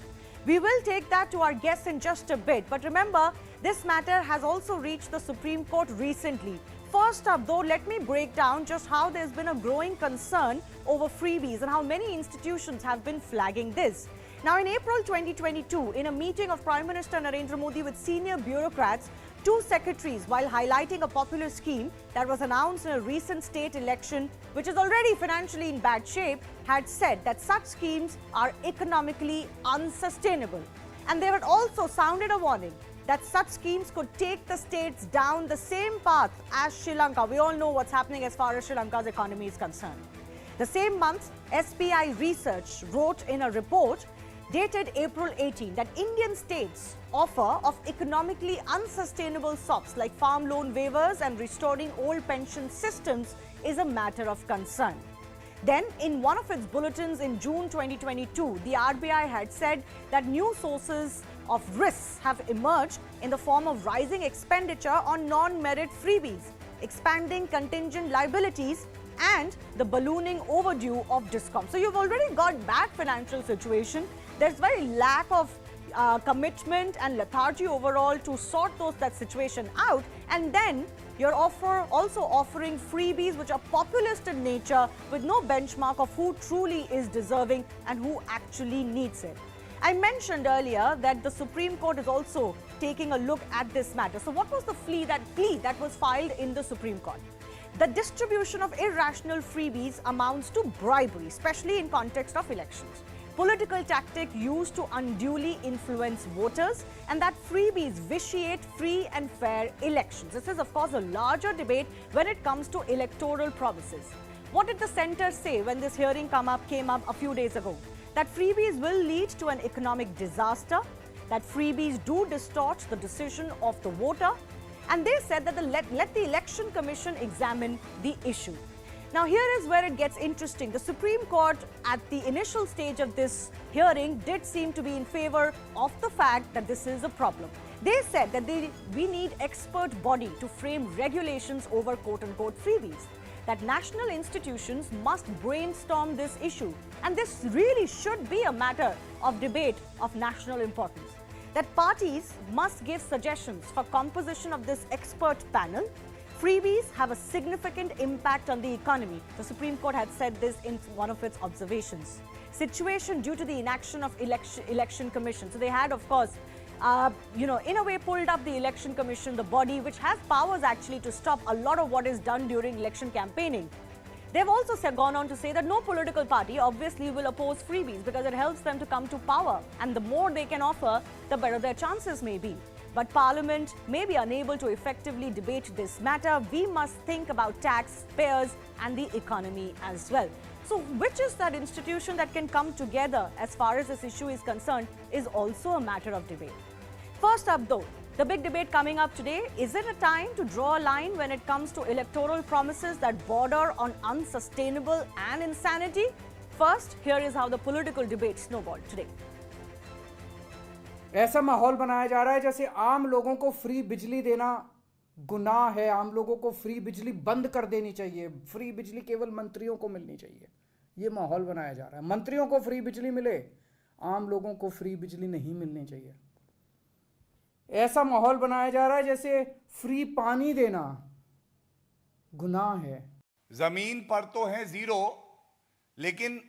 We will take that to our guests in just a bit, but remember, this matter has also reached the Supreme Court recently. First up though, let me break down just how there's been a growing concern over freebies and how many institutions have been flagging this. Now, in April 2022, in a meeting of Prime Minister Narendra Modi with senior bureaucrats, two secretaries, while highlighting a popular scheme that was announced in a recent state election, which is already financially in bad shape, had said that such schemes are economically unsustainable. And they had also sounded a warning that such schemes could take the states down the same path as Sri Lanka. We all know what's happening as far as Sri Lanka's economy is concerned. The same month, SPI Research wrote in a report dated April 18 that Indian states' offer of economically unsustainable SOPs like farm loan waivers and restoring old pension systems is a matter of concern. Then, in one of its bulletins in June 2022, the RBI had said that new sources of risks have emerged in the form of rising expenditure on non-merit freebies, expanding contingent liabilities, and the ballooning overdue of DISCOM. So you've already got bad financial situation. There's very lack of commitment and lethargy overall to sort that situation out, and then you're also offering freebies which are populist in nature with no benchmark of who truly is deserving and who actually needs it. I mentioned earlier that the Supreme Court is also taking a look at this matter. So what was the plea that was filed in the Supreme Court? The distribution of irrational freebies amounts to bribery, especially in context of elections. Political tactic used to unduly influence voters, and that freebies vitiate free and fair elections. This is, of course, a larger debate when it comes to electoral promises. What did the centre say when this hearing came up a few days ago? That freebies will lead to an economic disaster, that freebies do distort the decision of the voter, and they said that let the Election Commission examine the issue. Now, here is where it gets interesting. The Supreme Court, at the initial stage of this hearing, did seem to be in favor of the fact that this is a problem. They said that we need expert body to frame regulations over quote-unquote freebies, that national institutions must brainstorm this issue, and this really should be a matter of debate of national importance, that parties must give suggestions for composition of this expert panel. Freebies have a significant impact on the economy. The Supreme Court had said this in one of its observations. Situation due to the inaction of election commission. So they had, of course, in a way pulled up the election commission, the body which has powers actually to stop a lot of what is done during election campaigning. They've also gone on to say that no political party obviously will oppose freebies because it helps them to come to power, and the more they can offer, the better their chances may be. But Parliament may be unable to effectively debate this matter. We must think about taxpayers and the economy as well. So which is that institution that can come together as far as this issue is concerned is also a matter of debate. First up though, the big debate coming up today, is it a time to draw a line when it comes to electoral promises that border on unsustainable and insanity? First, here is how the political debate snowballed today. ऐसा माहौल बनाया जा रहा है जैसे आम लोगों को फ्री बिजली देना गुनाह है, आम लोगों को फ्री बिजली बंद कर देनी चाहिए, फ्री बिजली केवल मंत्रियों को मिलनी चाहिए। ये माहौल बनाया जा रहा है। मंत्रियों को फ्री बिजली मिले, आम लोगों को फ्री बिजली नहीं मिलनी चाहिए। ऐसा माहौल बनाया जा रहा है जैसे फ्री पानी देना गुनाह है। जमीन पर तो है जीरो, लेकिन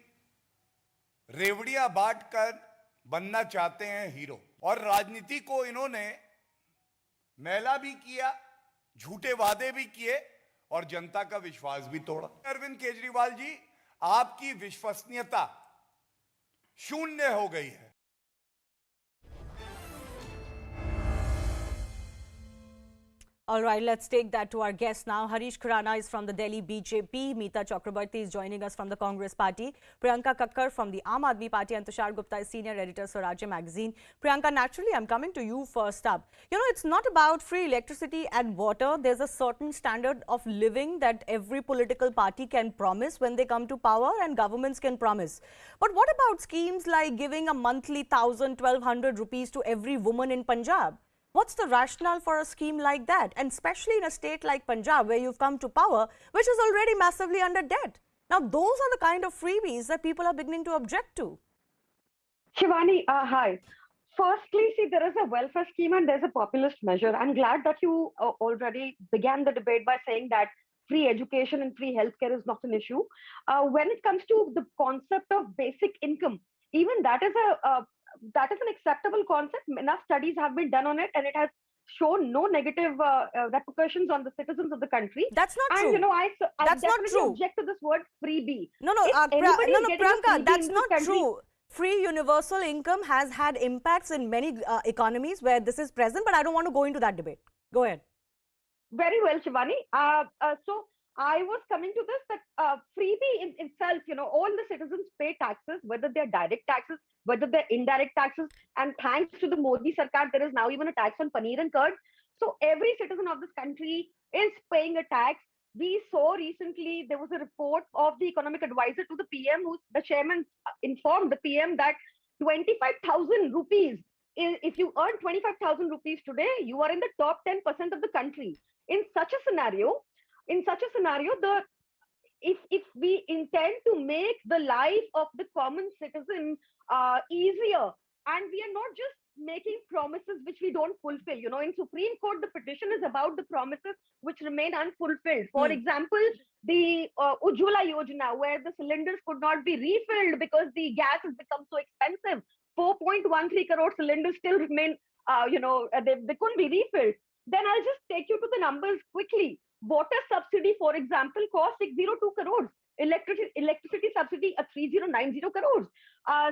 रेवड़ियां बांटकर बनना चाहते हैं हीरो। और राजनीति को इन्होंने मैला भी किया, झूठे वादे भी किए और जनता का विश्वास भी तोड़ा। अरविंद केजरीवाल जी, आपकी विश्वसनीयता शून्य हो गई है। All right, let's take that to our guest now. Harish Khurana is from the Delhi BJP. Meeta Chakrabarti is joining us from the Congress Party. Priyanka Kakkar from the Aam Aadmi Party, and Tushar Gupta is senior editor, Swarajya magazine. Priyanka, naturally, I'm coming to you first up. You know, it's not about free electricity and water. There's a certain standard of living that every political party can promise when they come to power, and governments can promise. But what about schemes like giving a monthly 1,000-1,200 rupees to every woman in Punjab? What's the rationale for a scheme like that? And especially in a state like Punjab, where you've come to power, which is already massively under debt. Now, those are the kind of freebies that people are beginning to object to. Shivani, hi. Firstly, see, there is a welfare scheme and there's a populist measure. I'm glad that you already began the debate by saying that free education and free healthcare is not an issue. When it comes to the concept of basic income, even that is an acceptable concept. Enough studies have been done on it, and it has shown no negative repercussions on the citizens of the country. That's not true. And you know, I That's not definitely true. object to this word freebie. No, Priyanka, that's not true. Free universal income has had impacts in many economies where this is present, but I don't want to go into that debate. Go ahead. Very well, Shivani. So I was coming to this that freebie in itself, you know, all the citizens pay taxes, whether they're direct taxes, whether they're indirect taxes. And thanks to the Modi Sarkar, there is now even a tax on paneer and curd. So every citizen of this country is paying a tax. We saw recently there was a report of the economic advisor to the PM, who's the chairman informed the PM that 25,000 rupees, if you earn 25,000 rupees today, you are in the top 10% of the country. In such a scenario, if we intend to make the life of the common citizen easier, and we are not just making promises which we don't fulfill. You know, in Supreme Court, the petition is about the promises which remain unfulfilled. For example, the Ujjwala Yojana, where the cylinders could not be refilled because the gas has become so expensive. 4.13 crore cylinders still remain, they couldn't be refilled. Then I'll just take you to the numbers quickly. Water subsidy, for example, cost 602 crores. Electricity subsidy, 3090 crores.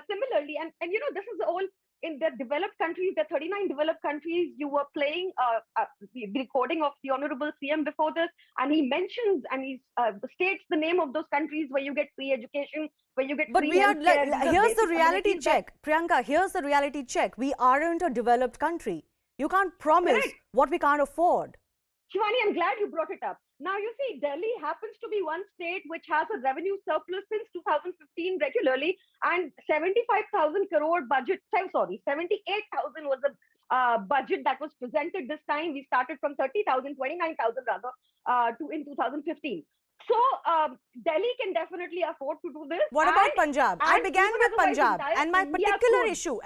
Similarly, and you know, this is all in the developed countries, the 39 developed countries. You were playing the recording of the Honorable CM before this, and he mentions and he states the name of those countries where you get free education, where you get but free we are healthcare. here's the reality check. Priyanka, here's the reality check. We aren't a developed country. You can't promise what we can't afford. Shivani, I'm glad you brought it up. Now, you see, Delhi happens to be one state which has a revenue surplus since 2015 regularly, and 75,000 crore budget, 78,000 was the budget that was presented this time. We started from 30,000, 29,000 rather, in 2015. So, Delhi can definitely afford to do this. What about Punjab? I began with Punjab, and my particular issue,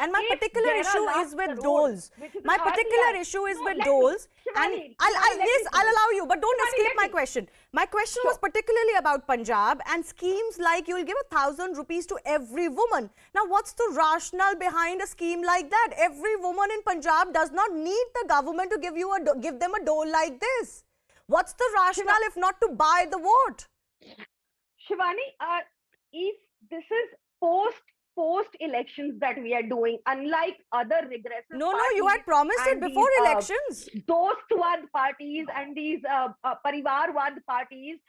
is with doles. My particular issue is with doles, and I'll allow you, but don't escape my question. My question was particularly about Punjab and schemes like you'll give 1,000 rupees to every woman. Now, what's the rationale behind a scheme like that? Every woman in Punjab does not need the government to give them a dole like this. What's the rationale if not to buy the vote? Shivani, if this is post elections that we are doing, unlike other regressive No, you had promised it before elections. Dostwad parties and these Parivarwad parties,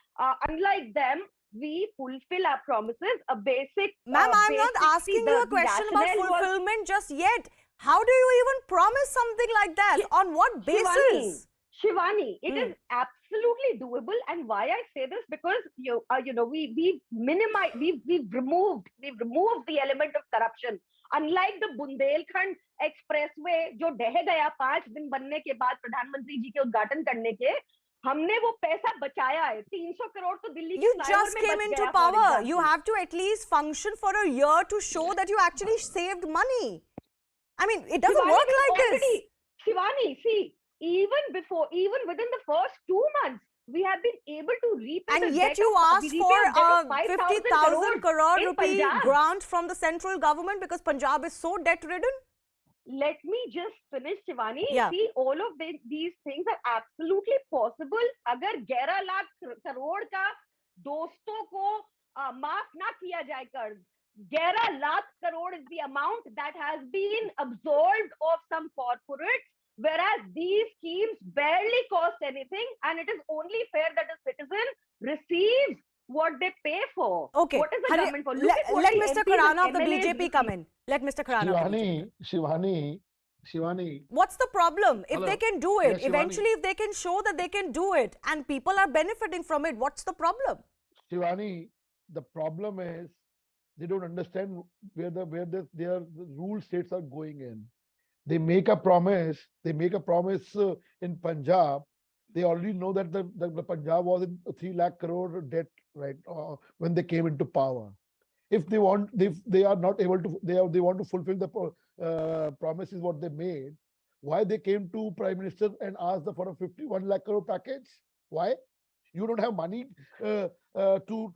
unlike them, we fulfill our promises. A basic. Ma'am, I'm not asking you a question about fulfillment just yet. How do you even promise something like that? On what basis? Shivani, it is absolutely doable, and why I say this, because we've removed the element of corruption. Unlike the Bundelkhand Expressway, जो ढह गया 5 दिन बनने के बाद प्रधानमंत्री जी के उद्घाटन करने के, हमने वो पैसा बचाया है. 300 crore तो दिल्ली के You just came into power. You have to at least function for a year to show that you actually saved money. I mean, it doesn't work like this. Shivani, see. Even within the first 2 months, we have been able to repay. And yet you asked for a 50,000 crore rupee grant from the central government because Punjab is so debt-ridden. Let me just finish, Shivani. Yeah. See, all of these things are absolutely possible. अगर 11 lakh crore का दोस्तों को माफ ना किया जाए कर्ज, 11 lakh crore is the amount that has been absorbed of some corporates whereas these schemes barely cost anything, and it is only fair that a citizen receives what they pay for. Okay. What is the government for? Look Let, at what let the Mr. MPs Khurana of and the MLAs BJP come in. Let Mr. Khurana of the BJP. Shivani. What's the problem? If Hello. they can do it, Yes, Shivani. eventually if they can show that they can do it and people are benefiting from it, what's the problem? Shivani, the problem is they don't understand where their rule states are going in. They make a promise. In Punjab. They already know that the Punjab was in 3 lakh crore debt, right, when they came into power. If they want, if they are not able to, they want to fulfill the promises what they made. Why they came to Prime Minister and asked for a 51 lakh crore package? Why? You don't have money to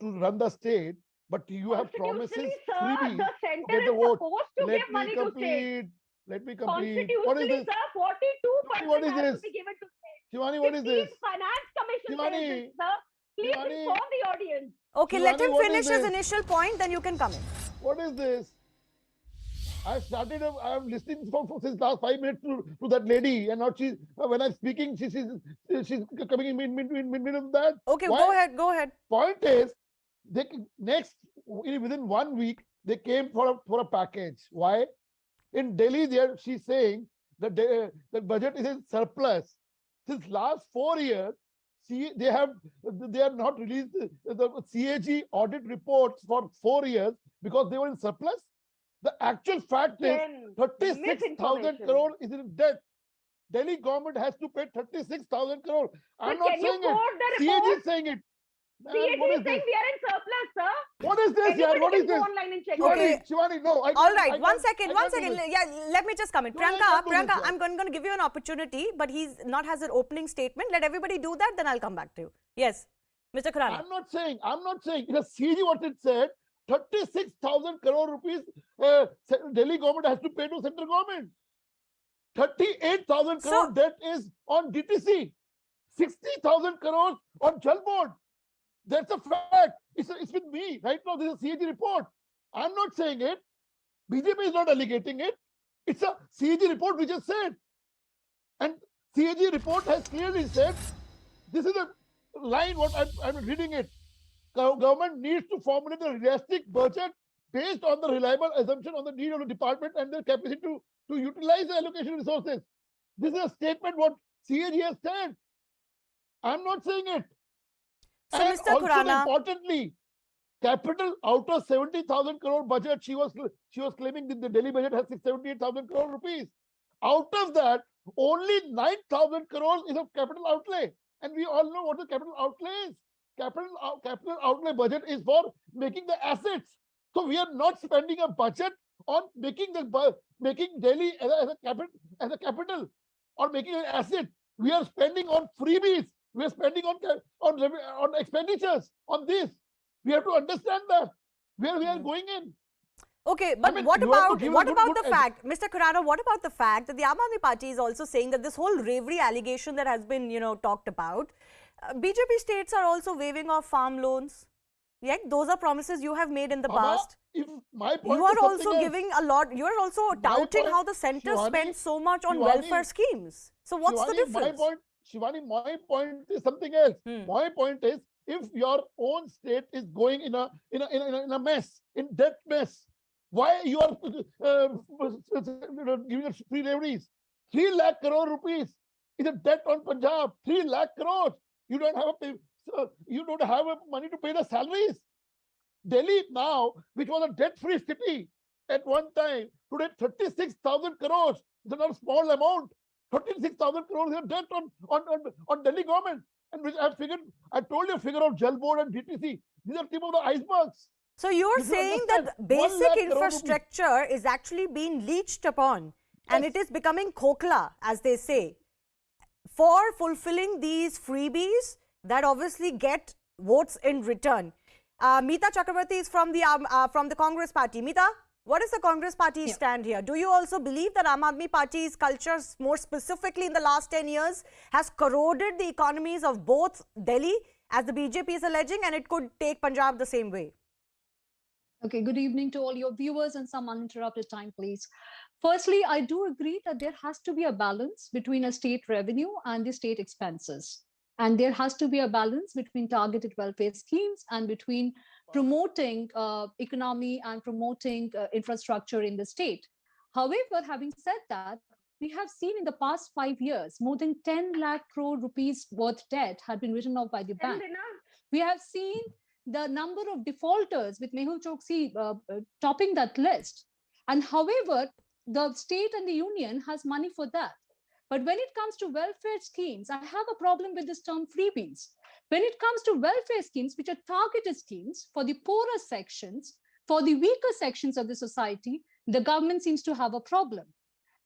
run the state, but you have promises. Freebie. The center get is the vote. supposed to Let give me money to complete. state. Let me complete. What is Constitutionally, this? sir, 42% What is has this? to be given to state. Shivani, what is this? Finance Commission Shivani, says this, sir. Please Shivani. inform the audience. Okay, let Shivani, him what is finish his this? initial point, then you can come in. What is this? I started. I'm listening since last 5 minutes to that lady, and now when I'm speaking, she's coming in middle of that. Okay, Why? go ahead. Point is, within 1 week they came for a package. Why? In Delhi, she's saying that the budget is in surplus. Since last 4 years, they are not released the CAG audit reports for 4 years because they were in surplus. The actual fact is 36,000 crore is in debt. Delhi government has to pay 36,000 crore. I'm not saying it. CAG is saying it. CAG is saying we are in surplus, sir. What is this, yaar? What is this? Online and check Shivani, no. All right, one second. Yeah, let me just come in. Priyanka, I'm going to give you an opportunity, but he's not has an opening statement. Let everybody do that, then I'll come back to you. Yes, Mr. Khurana. I'm not saying. In a CG what it said, 36,000 crore rupees Delhi government has to pay to central government. 38,000 crore debt is on DTC. 60,000 crores on Jal board. That's a fact. It's with me. Right now, this is a CAG report. I'm not saying it. BJP is not alleging it. It's a CAG report which is said. And CAG report has clearly said, this is a line what I'm reading it. Government needs to formulate a realistic budget based on the reliable assumption on the need of the department and their capacity to utilize the allocation resources. This is a statement what CAG has said. I'm not saying it. So, and Mr. also Khurana, importantly, capital out of 70,000 crore budget, she was claiming that the Delhi budget has 78,000 crore rupees. Out of that, only 9,000 crores is of capital outlay, and we all know what the capital outlay is. Capital outlay budget is for making the assets. So we are not spending a budget on making Delhi as a capital or making an asset. We are spending on freebies. We are spending on expenditures on this. We have to understand that where we are going in. Okay, but what about the fact, Mr. Khurana, what about the fact that the Aam Aadmi Party is also saying that this whole bravery allegation that has been, talked about, BJP states are also waiving off farm loans. Yeah, those are promises you have made in the past. If my point you are also giving a lot. You are also touting how the centre spends so much on welfare schemes. So what's the difference? Shivani, my point is something else. My point is, if your own state is going in a mess, in debt mess, why you are giving us free levies? 3 lakh crore rupees is a debt on Punjab. 3 lakh crores. You don't have money to pay the salaries. Delhi now, which was a debt-free city at one time, today 36,000 crores. It's not a small amount. 36,000 crores is a debt on Delhi government. And which I told you a figure of Jal board and DTC. These are tip of the icebergs. So you're saying that basic infrastructure is actually being leached upon, and it is becoming khokhla, as they say, for fulfilling these freebies that obviously get votes in return. Meeta Chakrabarti is from the Congress Party. Meeta, what is the Congress Party stand here? Do you also believe that Aam Aadmi Party's culture, more specifically in the last 10 years, has corroded the economies of both Delhi, as the BJP is alleging, and it could take Punjab the same way? Okay, good evening to all your viewers and some uninterrupted time, please. Firstly, I do agree that there has to be a balance between a state revenue and the state expenses. And there has to be a balance between targeted welfare schemes and between promoting economy and promoting infrastructure in the state. However, having said that, we have seen in the past 5 years, more than 10 lakh crore rupees worth debt had been written off by the bank. We have seen the number of defaulters with Mehul Choksi topping that list. And however, the state and the union has money for that. But when it comes to welfare schemes, I have a problem with this term freebies. When it comes to welfare schemes, which are targeted schemes for the poorer sections, for the weaker sections of the society, the government seems to have a problem.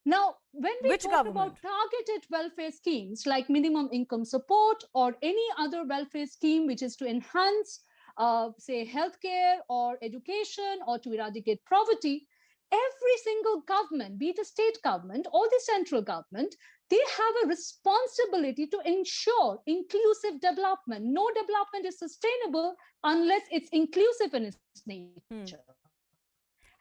Now, when we talk about targeted welfare schemes like minimum income support or any other welfare scheme which is to enhance say healthcare or education or to eradicate poverty, every single government, be it a state government or the central government, they have a responsibility to ensure inclusive development. No development is sustainable unless it's inclusive in its nature.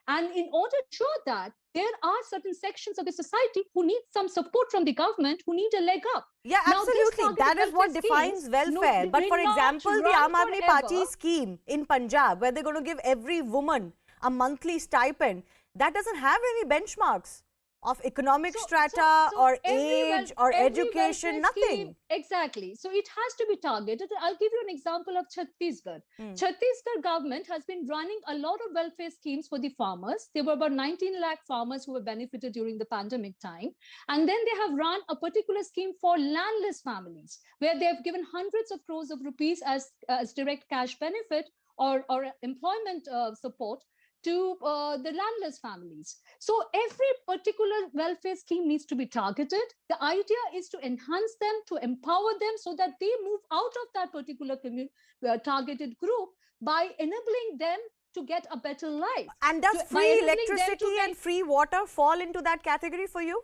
And in order to ensure that, there are certain sections of the society who need some support from the government, who need a leg up. Yeah, absolutely. That is what defines welfare. But for example, the Aam Aadmi Party scheme in Punjab, where they're going to give every woman a monthly stipend, that doesn't have any benchmarks of economic strata or age or education, nothing. Scheme, exactly. So it has to be targeted. I'll give you an example of Chhattisgarh. Chhattisgarh government has been running a lot of welfare schemes for the farmers. There were about 19 lakh farmers who were benefited during the pandemic time. And then they have run a particular scheme for landless families, where they have given hundreds of crores of rupees as direct cash benefit or employment support to the landless families. So every particular welfare scheme needs to be targeted. The idea is to enhance them, to empower them so that they move out of that particular targeted group by enabling them to get a better life. And does free electricity and free water fall into that category for you?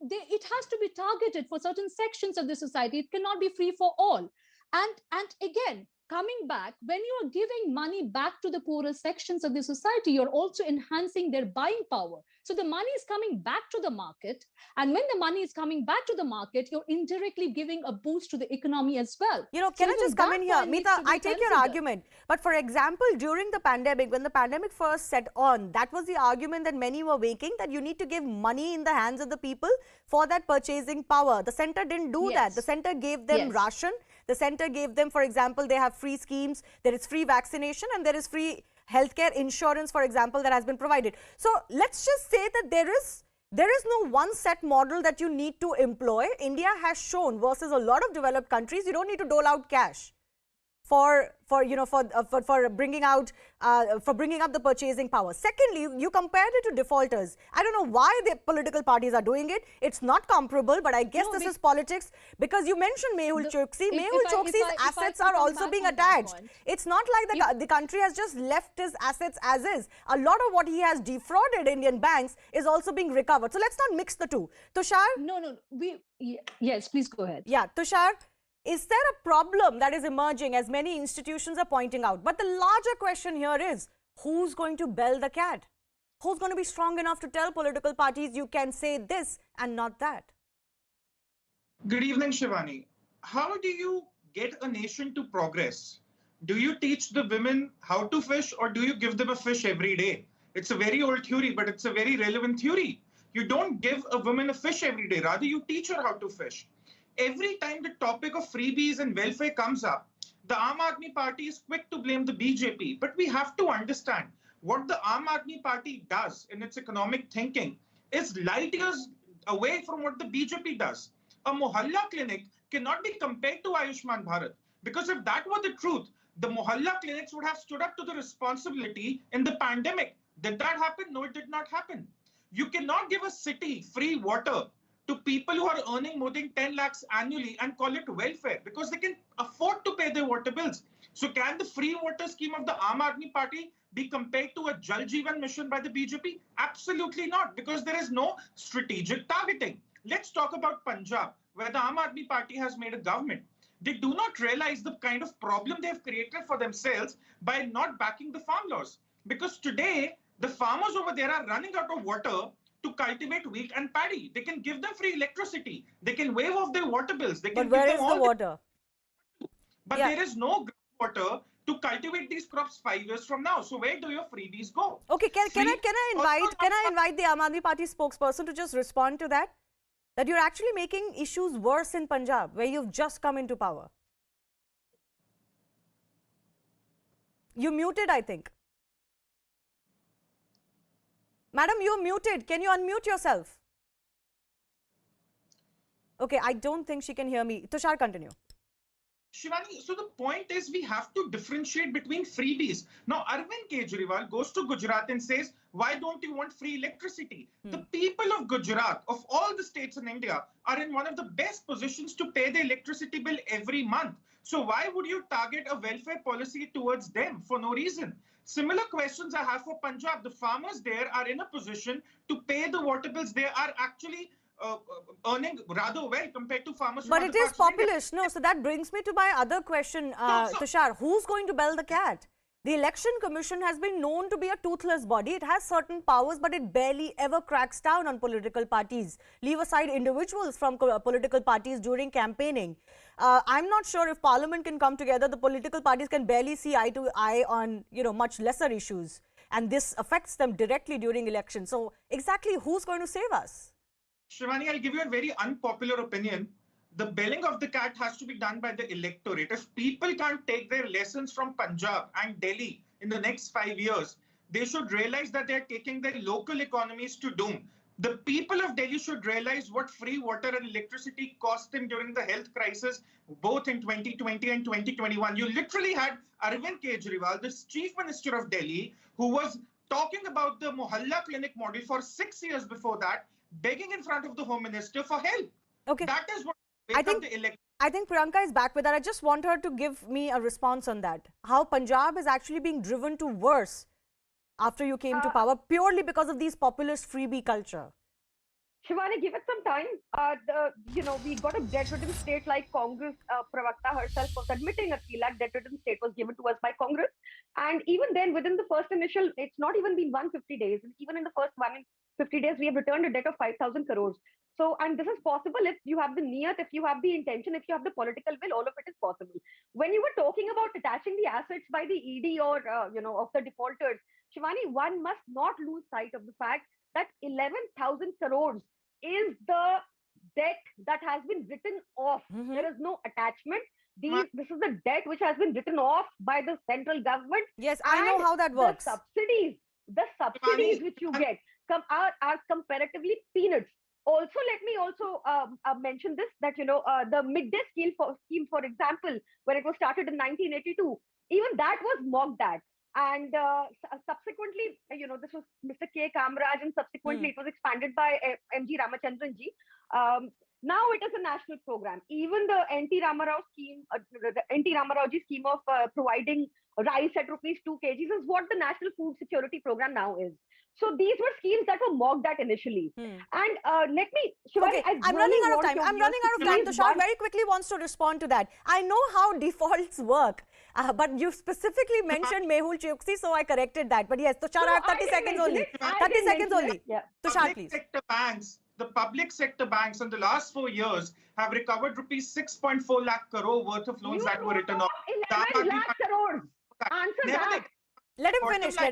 It has to be targeted for certain sections of the society. It cannot be free for all. And again, coming back, when you are giving money back to the poorer sections of the society, you're also enhancing their buying power. So the money is coming back to the market. And when the money is coming back to the market, you're indirectly giving a boost to the economy as well. You know, can I just come in here? Meeta, I take your argument. But for example, during the pandemic, when the pandemic first set on, that was the argument that many were making, that you need to give money in the hands of the people for that purchasing power. The center didn't do that. The center gave them ration. The center gave them, for example, they have free schemes, there is free vaccination and there is free healthcare insurance, for example, that has been provided. So let's just say that there is no one set model that you need to employ. India has shown versus a lot of developed countries, you don't need to dole out cash for bringing up the purchasing power. Secondly, you compared it to defaulters. I don't know why the political parties are doing it. It's not comparable, but I guess this is politics, because you mentioned Mehul Choksi. Mehul Choksi's assets are also being attached. It's not like the country has just left his assets as is. A lot of what he has defrauded Indian banks is also being recovered. So let's not mix the two. Tushar? No. Yes, please go ahead. Yeah, Tushar. Is there a problem that is emerging, as many institutions are pointing out? But the larger question here is, who's going to bell the cat? Who's going to be strong enough to tell political parties you can say this and not that? Good evening, Shivani. How do you get a nation to progress? Do you teach the women how to fish, or do you give them a fish every day? It's a very old theory, but it's a very relevant theory. You don't give a woman a fish every day. Rather, you teach her how to fish. Every time the topic of freebies and welfare comes up, the Aam Aadmi Party is quick to blame the BJP. But we have to understand what the Aam Aadmi Party does in its economic thinking is light years away from what the BJP does. A Mohalla clinic cannot be compared to Ayushman Bharat, because if that were the truth, the Mohalla clinics would have stood up to the responsibility in the pandemic. Did that happen? No, it did not happen. You cannot give a city free water to people who are earning more than 10 lakhs annually and call it welfare, because they can afford to pay their water bills. So can the free water scheme of the Aam Aadmi Party be compared to a Jal Jeevan mission by the BJP? Absolutely not, because there is no strategic targeting. Let's talk about Punjab, where the Aam Aadmi Party has made a government. They do not realize the kind of problem they have created for themselves by not backing the farm laws. Because today, the farmers over there are running out of water to cultivate wheat and paddy. They can give them free electricity. They can waive off their water bills. They can But where give is them the all water? but there is no groundwater to cultivate these crops 5 years from now. So where do your freebies go? Okay, can I invite the Aam Aadmi Party spokesperson to just respond to that? That you're actually making issues worse in Punjab, where you've just come into power. You muted, I think. Madam, you're muted. Can you unmute yourself? Okay, I don't think she can hear me. Tushar, continue. Shivani, so the point is we have to differentiate between freebies. Now, Arvind Kejriwal goes to Gujarat and says, why don't you want free electricity? The people of Gujarat, of all the states in India, are in one of the best positions to pay the electricity bill every month. So why would you target a welfare policy towards them for no reason? Similar questions I have for Punjab. The farmers there are in a position to pay the water bills. They are actually earning rather well compared to farmers. But it is populist. No, so that brings me to my other question, Tushar. Who's going to bell the cat? The Election Commission has been known to be a toothless body. It has certain powers, but it barely ever cracks down on political parties. Leave aside individuals from political parties during campaigning. I'm not sure if Parliament can come together. The political parties can barely see eye to eye on, much lesser issues. And this affects them directly during elections. So exactly who's going to save us? Shivani, I'll give you a very unpopular opinion. The belling of the cat has to be done by the electorate. If people can't take their lessons from Punjab and Delhi in the next 5 years, they should realize that they're taking their local economies to doom. The people of Delhi should realize what free water and electricity cost them during the health crisis, both in 2020 and 2021. You literally had Arvind Kejriwal, the chief minister of Delhi, who was talking about the Mohalla clinic model for 6 years before that, begging in front of the Home Minister for help. Okay. That is what I think Priyanka is back with that. I just want her to give me a response on that. How Punjab is actually being driven to worse after you came to power purely because of these populist freebie culture. Shivani, give it some time. We got a debt-ridden state like Congress. Pravakta herself was admitting a 3 lakh debt-ridden state was given to us by Congress. And even then, within the first initial, it's not even been 150 days. And even in the first 150 days, we have returned a debt of 5,000 crores. So, and this is possible if you have the niyat, if you have the intention, if you have the political will, all of it is possible. When you were talking about attaching the assets by the ED or, of the defaulters, Shivani, one must not lose sight of the fact that 11,000 crores is the debt that has been written off. There is no attachment. This is the debt which has been written off by the central government. Yes, I know how that works. The subsidies which you get are comparatively peanuts. Also, let me also mention this, that, the midday scheme, for example, when it was started in 1982, even that was mocked at. And subsequently, this was Mr. K. Kamraj, and subsequently it was expanded by M.G. Ramachandran ji. Now it is a national program. Even the N.T. Ramarao scheme, N.T. Ramarao ji scheme of providing rice at rupees 2 kgs is what the National Food Security Program now is. So these were schemes that were mocked at initially. And let me, Shivani, I'm running out of time. Tushar very quickly wants to respond to that. I know how defaults work, but you specifically mentioned Mehul Choksi, so I corrected that. But yes, Tushar, I have 30 seconds only. 30 seconds only. Yeah. Tushar, please. The public sector banks in the last 4 years have recovered rupees 6.4 lakh crore worth of loans that were written off. 11 lakh crores. Answer that. Let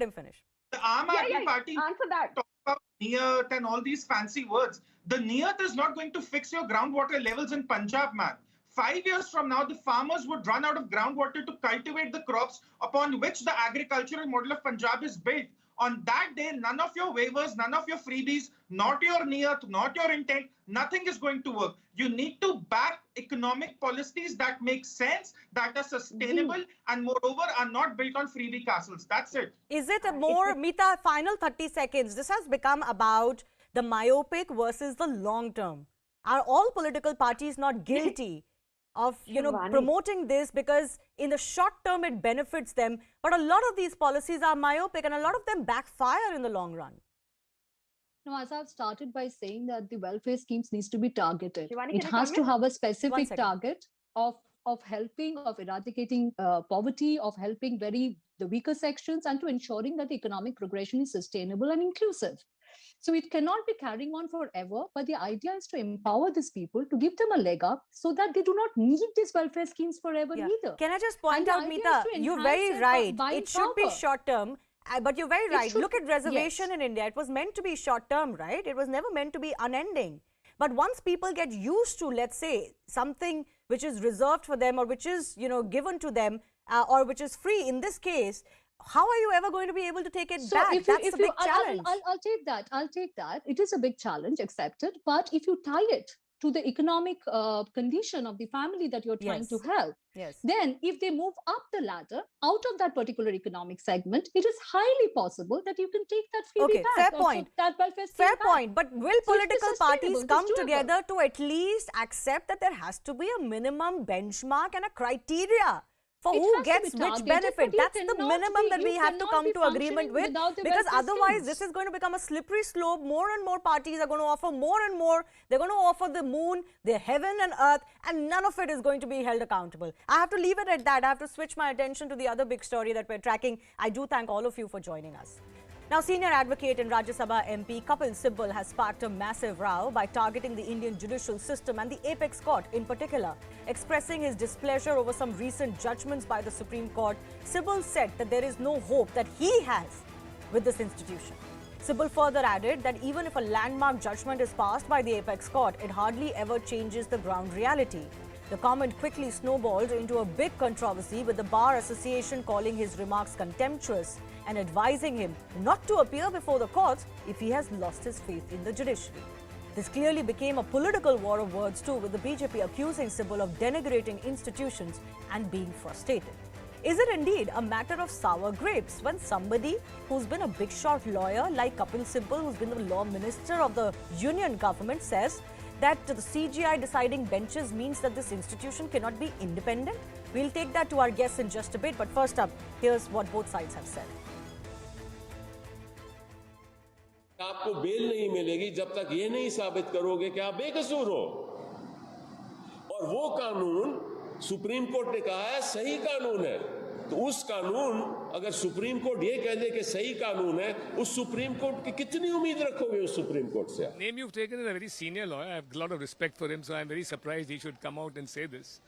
him finish. The Aam Aadmi Party answer that. Talk about niyat and all these fancy words. The niyat is not going to fix your groundwater levels in Punjab, man. 5 years from now, the farmers would run out of groundwater to cultivate the crops upon which the agricultural model of Punjab is built. On that day, none of your waivers, none of your freebies, not your niyat, not your intent, nothing is going to work. You need to back economic policies that make sense, that are sustainable, and moreover are not built on freebie castles. That's it. Is it a more, Meeta, final 30 seconds, this has become about the myopic versus the long term. Are all political parties not guilty of promoting this, because in the short term it benefits them, but a lot of these policies are myopic and a lot of them backfire in the long run? No, as I've started by saying that the welfare schemes needs to be targeted. Shivani, it has to have a specific target of helping, of eradicating poverty, of helping very the weaker sections and to ensuring that the economic progression is sustainable and inclusive. So it cannot be carrying on forever, but the idea is to empower these people, to give them a leg up so that they do not need these welfare schemes forever either. Can I just point out, Meeta, you're very right. It should be short term. But you're very right. Look at reservation in India. It was meant to be short term, right? It was never meant to be unending. But once people get used to, let's say, something which is reserved for them or which is, given to them or which is free in this case, how are you ever going to be able to take it back? That's the big challenge. I'll take that. I'll take that. It is a big challenge, accepted. But if you tie it to the economic condition of the family that you're trying to help, then if they move up the ladder out of that particular economic segment, it is highly possible that you can take that freebie back. Fair point. Fair point. But will political parties come together to at least accept that there has to be a minimum benchmark and a criteria for who gets which benefit? That's the minimum that we have to come to agreement with, because otherwise this is going to become a slippery slope. More and more parties are going to offer more and more. They're going to offer the moon, the heaven and earth, and none of it is going to be held accountable. I have to leave it at that. I have to switch my attention to the other big story that we're tracking. I do thank all of you for joining us. Now, senior advocate and Rajya Sabha MP Kapil Sibal has sparked a massive row by targeting the Indian judicial system and the Apex Court in particular. Expressing his displeasure over some recent judgments by the Supreme Court, Sibal said that there is no hope that he has with this institution. Sibal further added that even if a landmark judgment is passed by the Apex Court, it hardly ever changes the ground reality. The comment quickly snowballed into a big controversy, with the Bar Association calling his remarks contemptuous and advising him not to appear before the courts if he has lost his faith in the judiciary. This clearly became a political war of words too, with the BJP accusing Sibal of denigrating institutions and being frustrated. Is it indeed a matter of sour grapes when somebody who's been a big shot lawyer like Kapil Sibal, who's been the law minister of the union government, says that the CGI deciding benches means that this institution cannot be independent? We'll take that to our guests in just a bit, but first up, here's what both sides have said. आपको bell नहीं मिलेगी जब तक ये नहीं साबित करोगे कि आप बेकसूर हो, और वो कानून सुप्रीम कोर्ट ने कहा है सही कानून है, तो उस कानून अगर सुप्रीम कोर्ट ये कह दे कि सही कानून है, उस सुप्रीम कोर्ट की कितनी उम्मीद रखोगे उस सुप्रीम कोर्ट से? Name you've taken is a very senior lawyer. I have a lot of respect for him, so I'm very surprised he should come out and say this.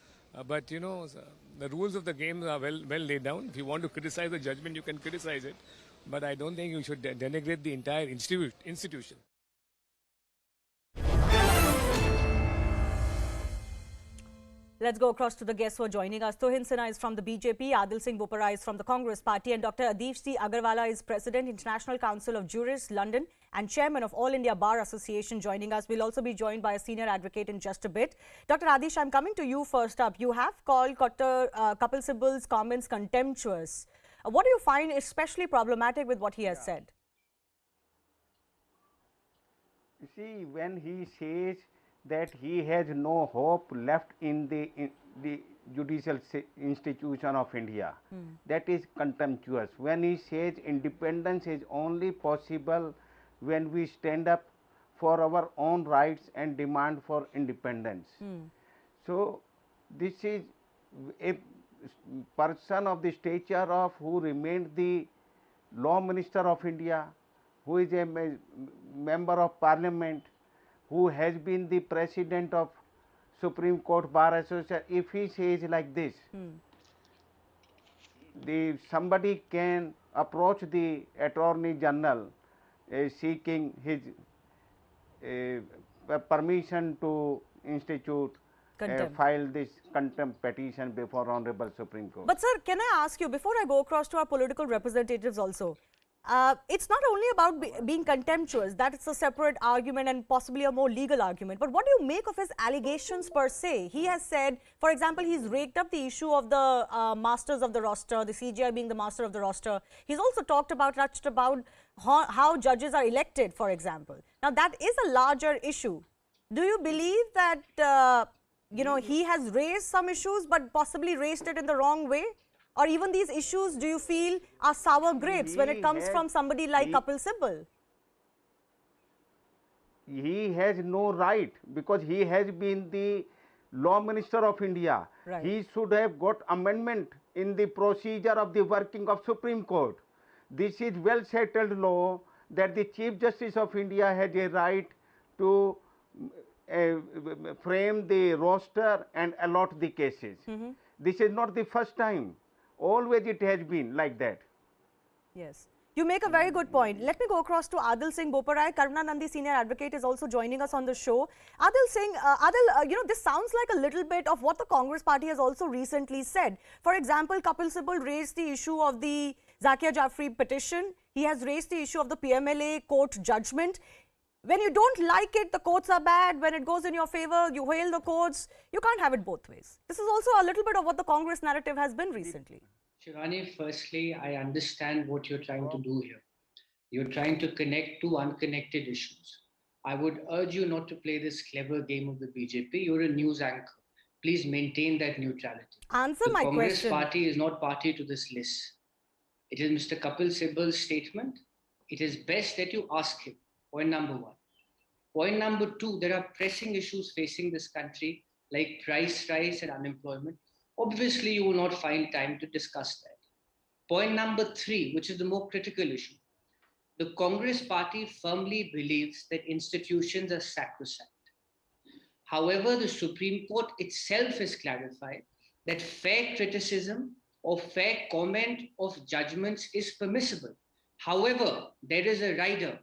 But you know, the rules of the game are well laid down. If you want to criticize the judgment, you can criticize it. But I don't think you should denigrate the entire institution. Let's go across to the guests who are joining us. Tuhin Sinha is from the BJP, Adil Singh Bopara is from the Congress Party, and Dr. Adish C. Agarwala is President, International Council of Jurists, London, and Chairman of All India Bar Association joining us. We'll also be joined by a senior advocate in just a bit. Dr. Adish, I'm coming to you first up. You have called Kapil Sibal's comments contemptuous. What do you find especially problematic with what he has said? You see, when he says that he has no hope left in the judicial institution of India, that is contemptuous. When he says independence is only possible when we stand up for our own rights and demand for independence. So, this is a person of the stature of who remained the law minister of India, who is a member of parliament, who has been the president of Supreme Court Bar Association. If he says like this, somebody can approach the Attorney General seeking his permission to institute file this contempt petition before Honorable Supreme Court. But sir, can I ask you, before I go across to our political representatives also, it's not only about being contemptuous, that it's a separate argument and possibly a more legal argument, but what do you make of his allegations per se? He has said, for example, he's raked up the issue of the masters of the roster, the CGI being the master of the roster. He's also touched about how judges are elected, for example. Now, that is a larger issue. Do you believe that he has raised some issues but possibly raised it in the wrong way? Or even these issues, do you feel are sour grapes when it comes from somebody like Kapil Sibal? He has no right, because he has been the law minister of India. He should have got amendment in the procedure of the working of Supreme Court. This is well settled law that the Chief Justice of India has a right to frame the roster and allot the cases. This is not the first time. Always it has been like that. Yes. You make a very good point. Let me go across to Adil Singh Boparai. Karuna Nandi, senior advocate, is also joining us on the show. Adil Singh, this sounds like a little bit of what the Congress party has also recently said. For example, Kapil Sibal raised the issue of the Zakia Jafri petition. He has raised the issue of the PMLA court judgment. When you don't like it, the courts are bad. When it goes in your favor, you hail the courts. You can't have it both ways. This is also a little bit of what the Congress narrative has been recently. Shivani, firstly, I understand what you're trying to do here. You're trying to connect two unconnected issues. I would urge you not to play this clever game of the BJP. You're a news anchor. Please maintain that neutrality. Answer my question. The Congress party is not party to this list. It is Mr. Kapil Sibal's statement. It is best that you ask him. Point number one. Point number two, there are pressing issues facing this country like price rise and unemployment. Obviously, you will not find time to discuss that. Point number three, which is the more critical issue. The Congress party firmly believes that institutions are sacrosanct. However, the Supreme Court itself has clarified that fair criticism or fair comment of judgments is permissible. However, there is a rider.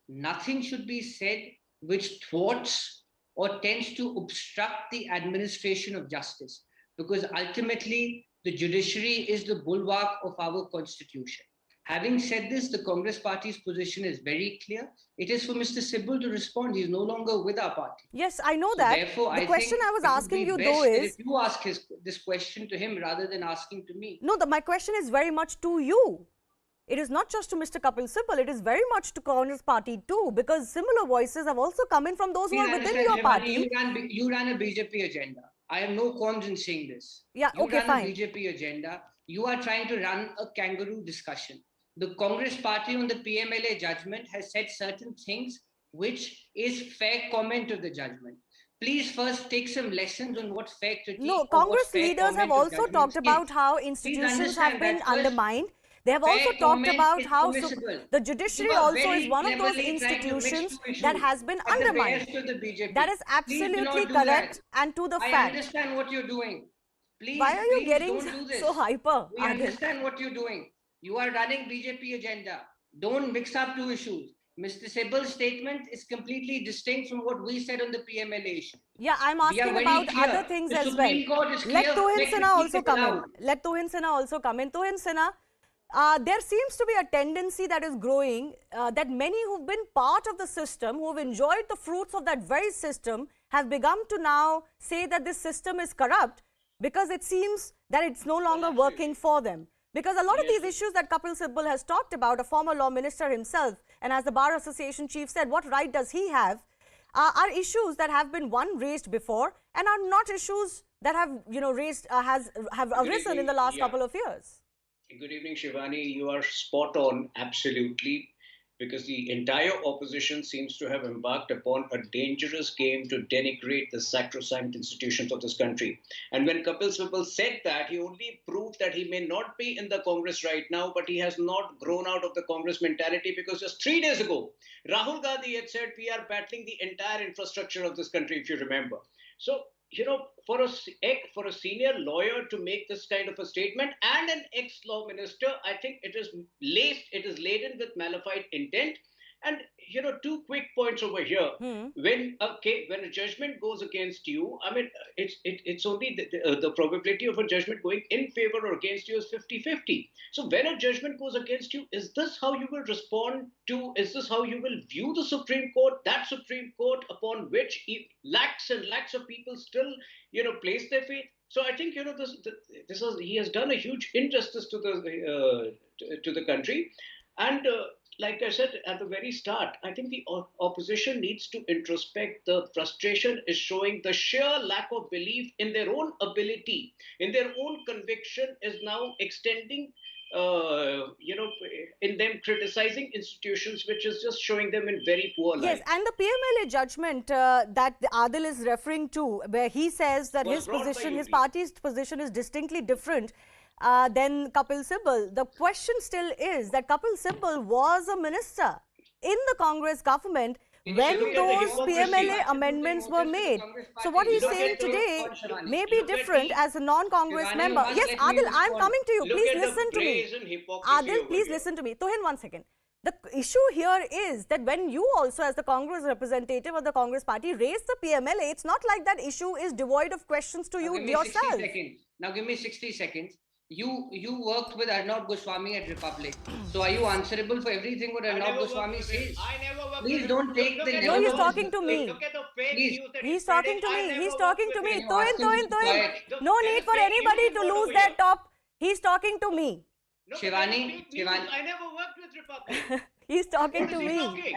Nothing should be said which thwarts or tends to obstruct the administration of justice, because ultimately the judiciary is the bulwark of our constitution. Having said this, the Congress party's position is very clear. It is for Mr. Sibal to respond. He is no longer with our party. Yes, I know that. Therefore, the question I was asking you though is... If you ask this question to him rather than asking to me. No, my question is very much to you. It is not just to Mr. Kapil Sibal, it is very much to Congress party too, because similar voices have also come in from those who are within your party. You ran a BJP agenda. I have no qualms in saying this. Yeah, you okay, fine. A BJP agenda. You are trying to run a kangaroo discussion. The Congress party on the PMLA judgment has said certain things which is fair comment of the judgment. Please first take some lessons on what fair critique. No, Congress leaders have also talked about how institutions have been undermined. They have also talked about how the judiciary also is one of those institutions that has been undermined. That is absolutely correct and to the fact. I understand what you're doing. Please, why are you getting so hyper? We understand what you're doing. You are running BJP agenda. Don't mix up two issues. Mr. Sibal's statement is completely distinct from what we said on the PMLA issue. Yeah, I'm asking about other things as well. Let Tuhin Sinha also come in. Let Tuhin Sinha also come in. Tuhin Sinha, there seems to be a tendency that is growing that many who've been part of the system, who've enjoyed the fruits of that very system, have begun to now say that this system is corrupt because it seems that it's no longer working for them. Because a lot of these issues that Kapil Sibal has talked about, a former law minister himself, and as the Bar Association chief said, what right does he have, are issues that have been raised before and are not issues that have have arisen in the last couple of years. Good evening, Shivani. You are spot on, absolutely, because the entire opposition seems to have embarked upon a dangerous game to denigrate the sacrosanct institutions of this country. And when Kapil Sibal said that, he only proved that he may not be in the Congress right now, but he has not grown out of the Congress mentality, because just 3 days ago, Rahul Gandhi had said, we are battling the entire infrastructure of this country, if you remember. So, you know, for a senior lawyer to make this kind of a statement, and an ex-law minister, I think it is laden with malified intent. And, you know, 2 quick points over here. When a judgment goes against you, I mean, it's only the probability of a judgment going in favor or against you is 50-50. So when a judgment goes against you, is this how you will respond to, is this how you will view the Supreme Court, that Supreme Court upon which lakhs and lakhs of people still, you know, place their faith? So I think, you know, he has done a huge injustice to the country. And like I said at the very start, I think the opposition needs to introspect. The frustration is showing. The sheer lack of belief in their own ability, in their own conviction, is now extending, you know, in them criticizing institutions, which is just showing them in very poor light. Yes, and the PMLA judgment that Adil is referring to, where he says that his party's position is distinctly different. than Kapil Sibal. The question still is that Kapil Sibal was a minister in the Congress government when those PMLA amendments were made. So what he's saying today may be different as a non-Congress member. Yes, Adil, I'm coming to you. Please listen to me. Adil, please listen to me. Tohin, 1 second. The issue here is that when you also, as the Congress representative of the Congress party, raise the PMLA, it's not like that issue is devoid of questions to you yourself. Now give me 60 seconds. You worked with Arnab Goswami at Republic. So are you answerable for everything what Arnab Goswami says? Please don't take the... No, he's talking to me. He's talking to me. He's talking to me. Tohin. No need for anybody to lose their top. He's talking to me. Shivani. I never worked with Republic. He's talking to me.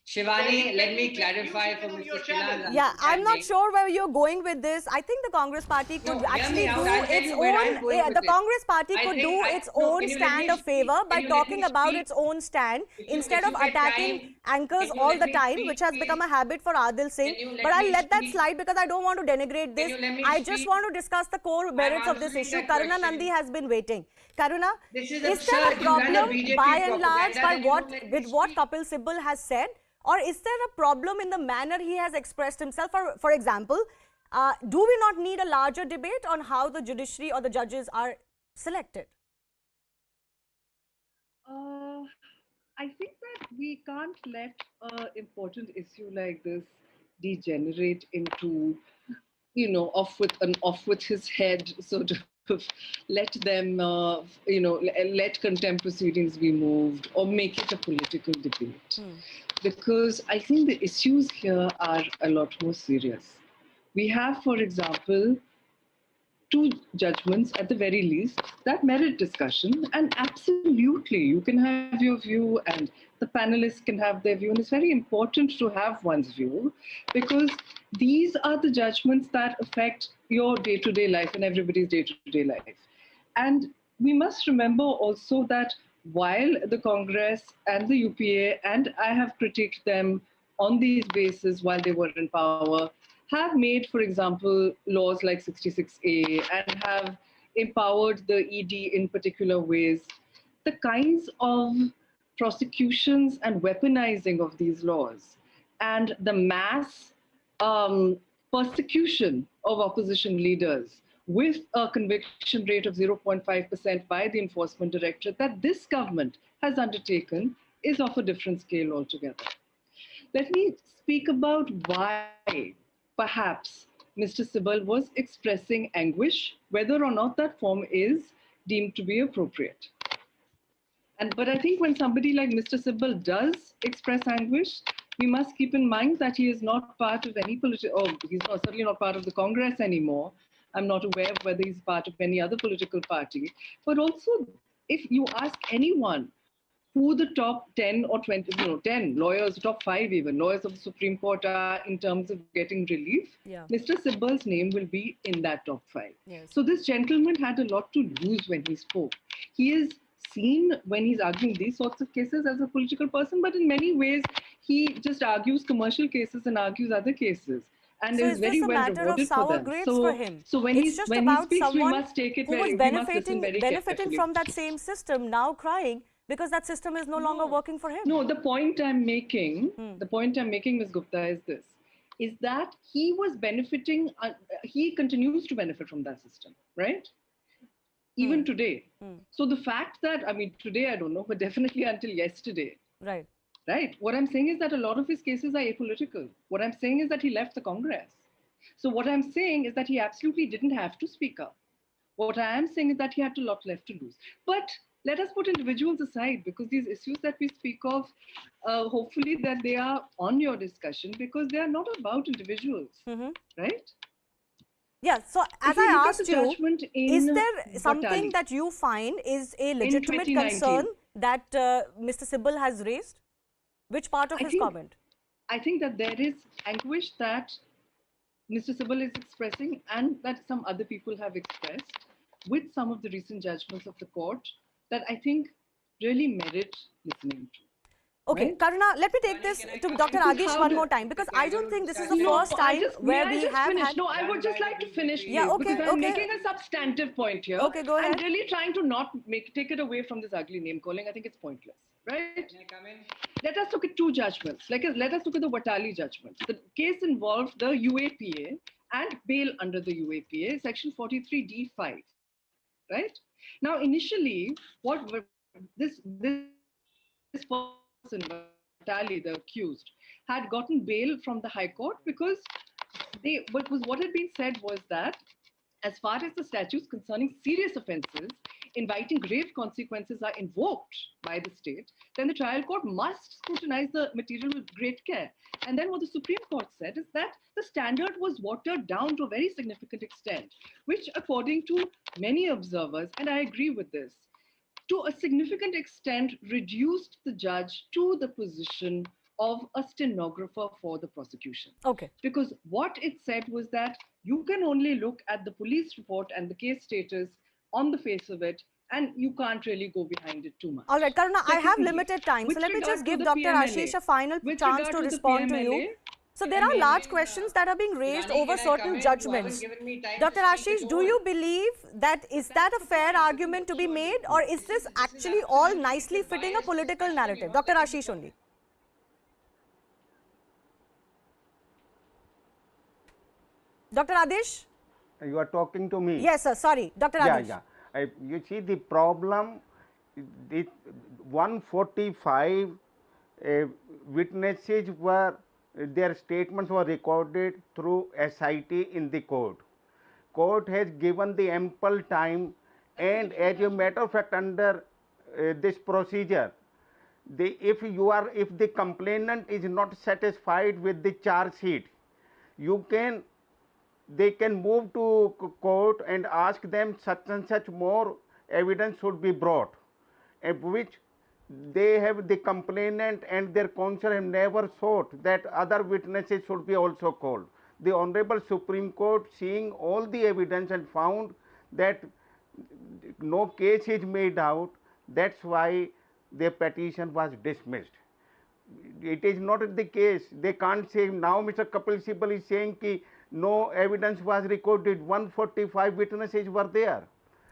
Shivani, let me clarify for Mr. Sinha. Yeah, I'm not sure where you're going with this. I think the Congress party could actually do its own. The Congress party could do its own stand of favor by talking about its own stand instead of attacking anchors all the time, which has become a habit for Adil Singh. But I'll let that slide because I don't want to denigrate this. I just want to discuss the core merits of this issue. Karuna Nandi has been waiting. Karuna, is there a problem by and large with what Kapil Sibal has said? Or is there a problem in the manner he has expressed himself? For example, do we not need a larger debate on how the judiciary or the judges are selected? I think that we can't let an important issue like this degenerate into, off with his head sort of. Let them, let contempt proceedings be moved or make it a political debate. Because I think the issues here are a lot more serious. We have, for example, 2 judgments at the very least that merit discussion, and absolutely you can have your view and the panelists can have their view, and it's very important to have one's view because these are the judgments that affect your day-to-day life and everybody's day-to-day life. And we must remember also that while the Congress and the UPA, and I have critiqued them on these bases while they were in power, have made, for example, laws like 66A and have empowered the ED in particular ways, the kinds of prosecutions and weaponizing of these laws and the mass persecution of opposition leaders with a conviction rate of 0.5% by the Enforcement Directorate that this government has undertaken is of a different scale altogether. Let me speak about why perhaps Mr. Sibal was expressing anguish, whether or not that form is deemed to be appropriate. But I think when somebody like Mr. Sibal does express anguish, we must keep in mind that he is not part of any he's certainly not part of the Congress anymore. I'm not aware of whether he's part of any other political party. But also, if you ask anyone who the top 10 or 20, 10 lawyers, top 5 even, lawyers of the Supreme Court are in terms of getting relief, Mr. Sibal's name will be in that top 5. Yes. So this gentleman had a lot to lose when he spoke. He is seen when he's arguing these sorts of cases as a political person, but in many ways, he just argues commercial cases and argues other cases. And so is very well rewarded for them. For him? So when he speaks, we must take it who very, was benefiting from that same system now crying because that system is no longer working for him. No, the point I'm making, Ms. Gupta, is this, is that he was benefiting, he continues to benefit from that system, right? Even today. So the fact that, today I don't know, but definitely until yesterday. Right. Right. What I'm saying is that a lot of his cases are apolitical. What I'm saying is that he left the Congress. So what I'm saying is that he absolutely didn't have to speak up. What I am saying is that he had a lot left to lose. But let us put individuals aside because these issues that we speak of, hopefully that they are on your discussion because they are not about individuals, right? Yeah, so as I asked you, is there something that you find is a legitimate concern that Mr. Sibal has raised? Which part of his comment? I think that there is anguish that Mr. Sibal is expressing and that some other people have expressed with some of the recent judgments of the court that I think really merit listening to. Okay, right? Karuna, let me take this to Dr. Adish one more time, because I don't think this is the first time where we have had... No, I would just like to finish, please, Yeah, okay, because I'm okay. making a substantive point here. Okay, go ahead. I'm really trying to not take it away from this ugly name calling. I think it's pointless, right? Let us look at two judgments. Let us look at the Watali judgment. The case involved the UAPA and bail under the UAPA, section 43D5, right? Now, initially, what this person, Watali, the accused, had gotten bail from the High Court because what had been said was that as far as the statutes concerning serious offences inviting grave consequences are invoked by the state, then the trial court must scrutinize the material with great care. And then what the Supreme Court said is that the standard was watered down to a very significant extent, which according to many observers, and I agree with this, to a significant extent reduced the judge to the position of a stenographer for the prosecution. Okay. Because what it said was that you can only look at the police report and the case status on the face of it, and you can't really go behind it too much. All right, Karuna, I have Secondly, limited time, so with let me regard just to give the Dr. PMLA, Ashish a final with chance regard to the respond to PMLA, you. So there are large questions that are being raised over certain judgments. Dr. Ashish, do you believe that is that a fair argument to be made, or is this actually all nicely fitting a political narrative? Dr. Ashish only. Dr. Adish? You are talking to me? Yes, sir. Sorry. Dr. Adish. Yeah. You see the problem, the 145 witnesses were, their statements were recorded through SIT in the court. Court has given the ample time, and as a matter of fact, under this procedure, if the complainant is not satisfied with the charge sheet, they can move to court and ask them such and such more evidence should be brought, which the complainant and their counsel have never sought that other witnesses should be also called. The Honorable Supreme Court, seeing all the evidence, and found that no case is made out. That's why the petition was dismissed. It is not the case. They can't say now. Mr. Kapil Sibal is saying that no evidence was recorded. 145 witnesses were there,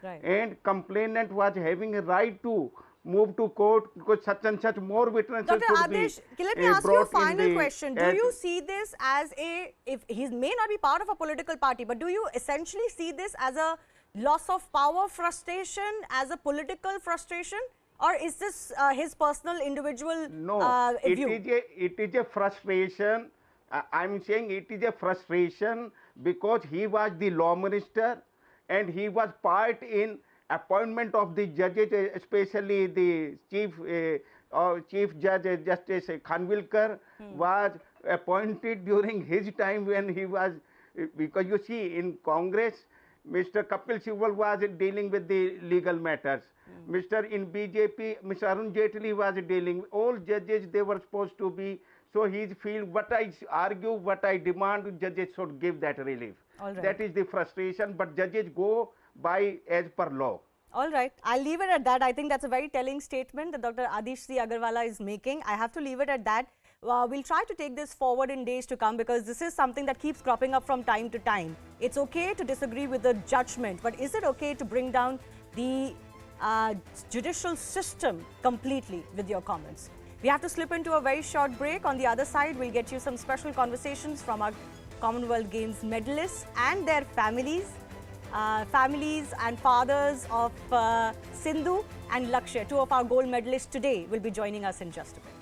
right, and complainant was having a right to move to court because such and such more witnesses Dr. should Adish, be let me ask you a brought in final the question. Do you see this as if he may not be part of a political party, but do you essentially see this as a loss of power frustration, as a political frustration, or is this his personal individual view? It is a frustration. I'm saying it is a frustration because he was the law minister and he was part in appointment of the judges, especially the Chief Judge Justice Khanwilkar was appointed during his time when he was, because you see in Congress, Mr. Kapil Sibal was dealing with the legal matters. In BJP, Mr. Arun Jaitley was dealing. All judges, they were supposed to be. So he feels what I argue, what I demand, judges should give that relief. All right. That is the frustration, but judges go by as per law. All right, I'll leave it at that. I think that's a very telling statement that Dr. Adish C. Agarwala is making. I have to leave it at that. We'll try to take this forward in days to come because this is something that keeps cropping up from time to time. It's okay to disagree with the judgment, but is it okay to bring down the judicial system completely with your comments? We have to slip into a very short break. On the other side, we'll get you some special conversations from our Commonwealth Games medalists and their families. Families and fathers of Sindhu and Lakhsya, two of our gold medalists today, will be joining us in just a bit.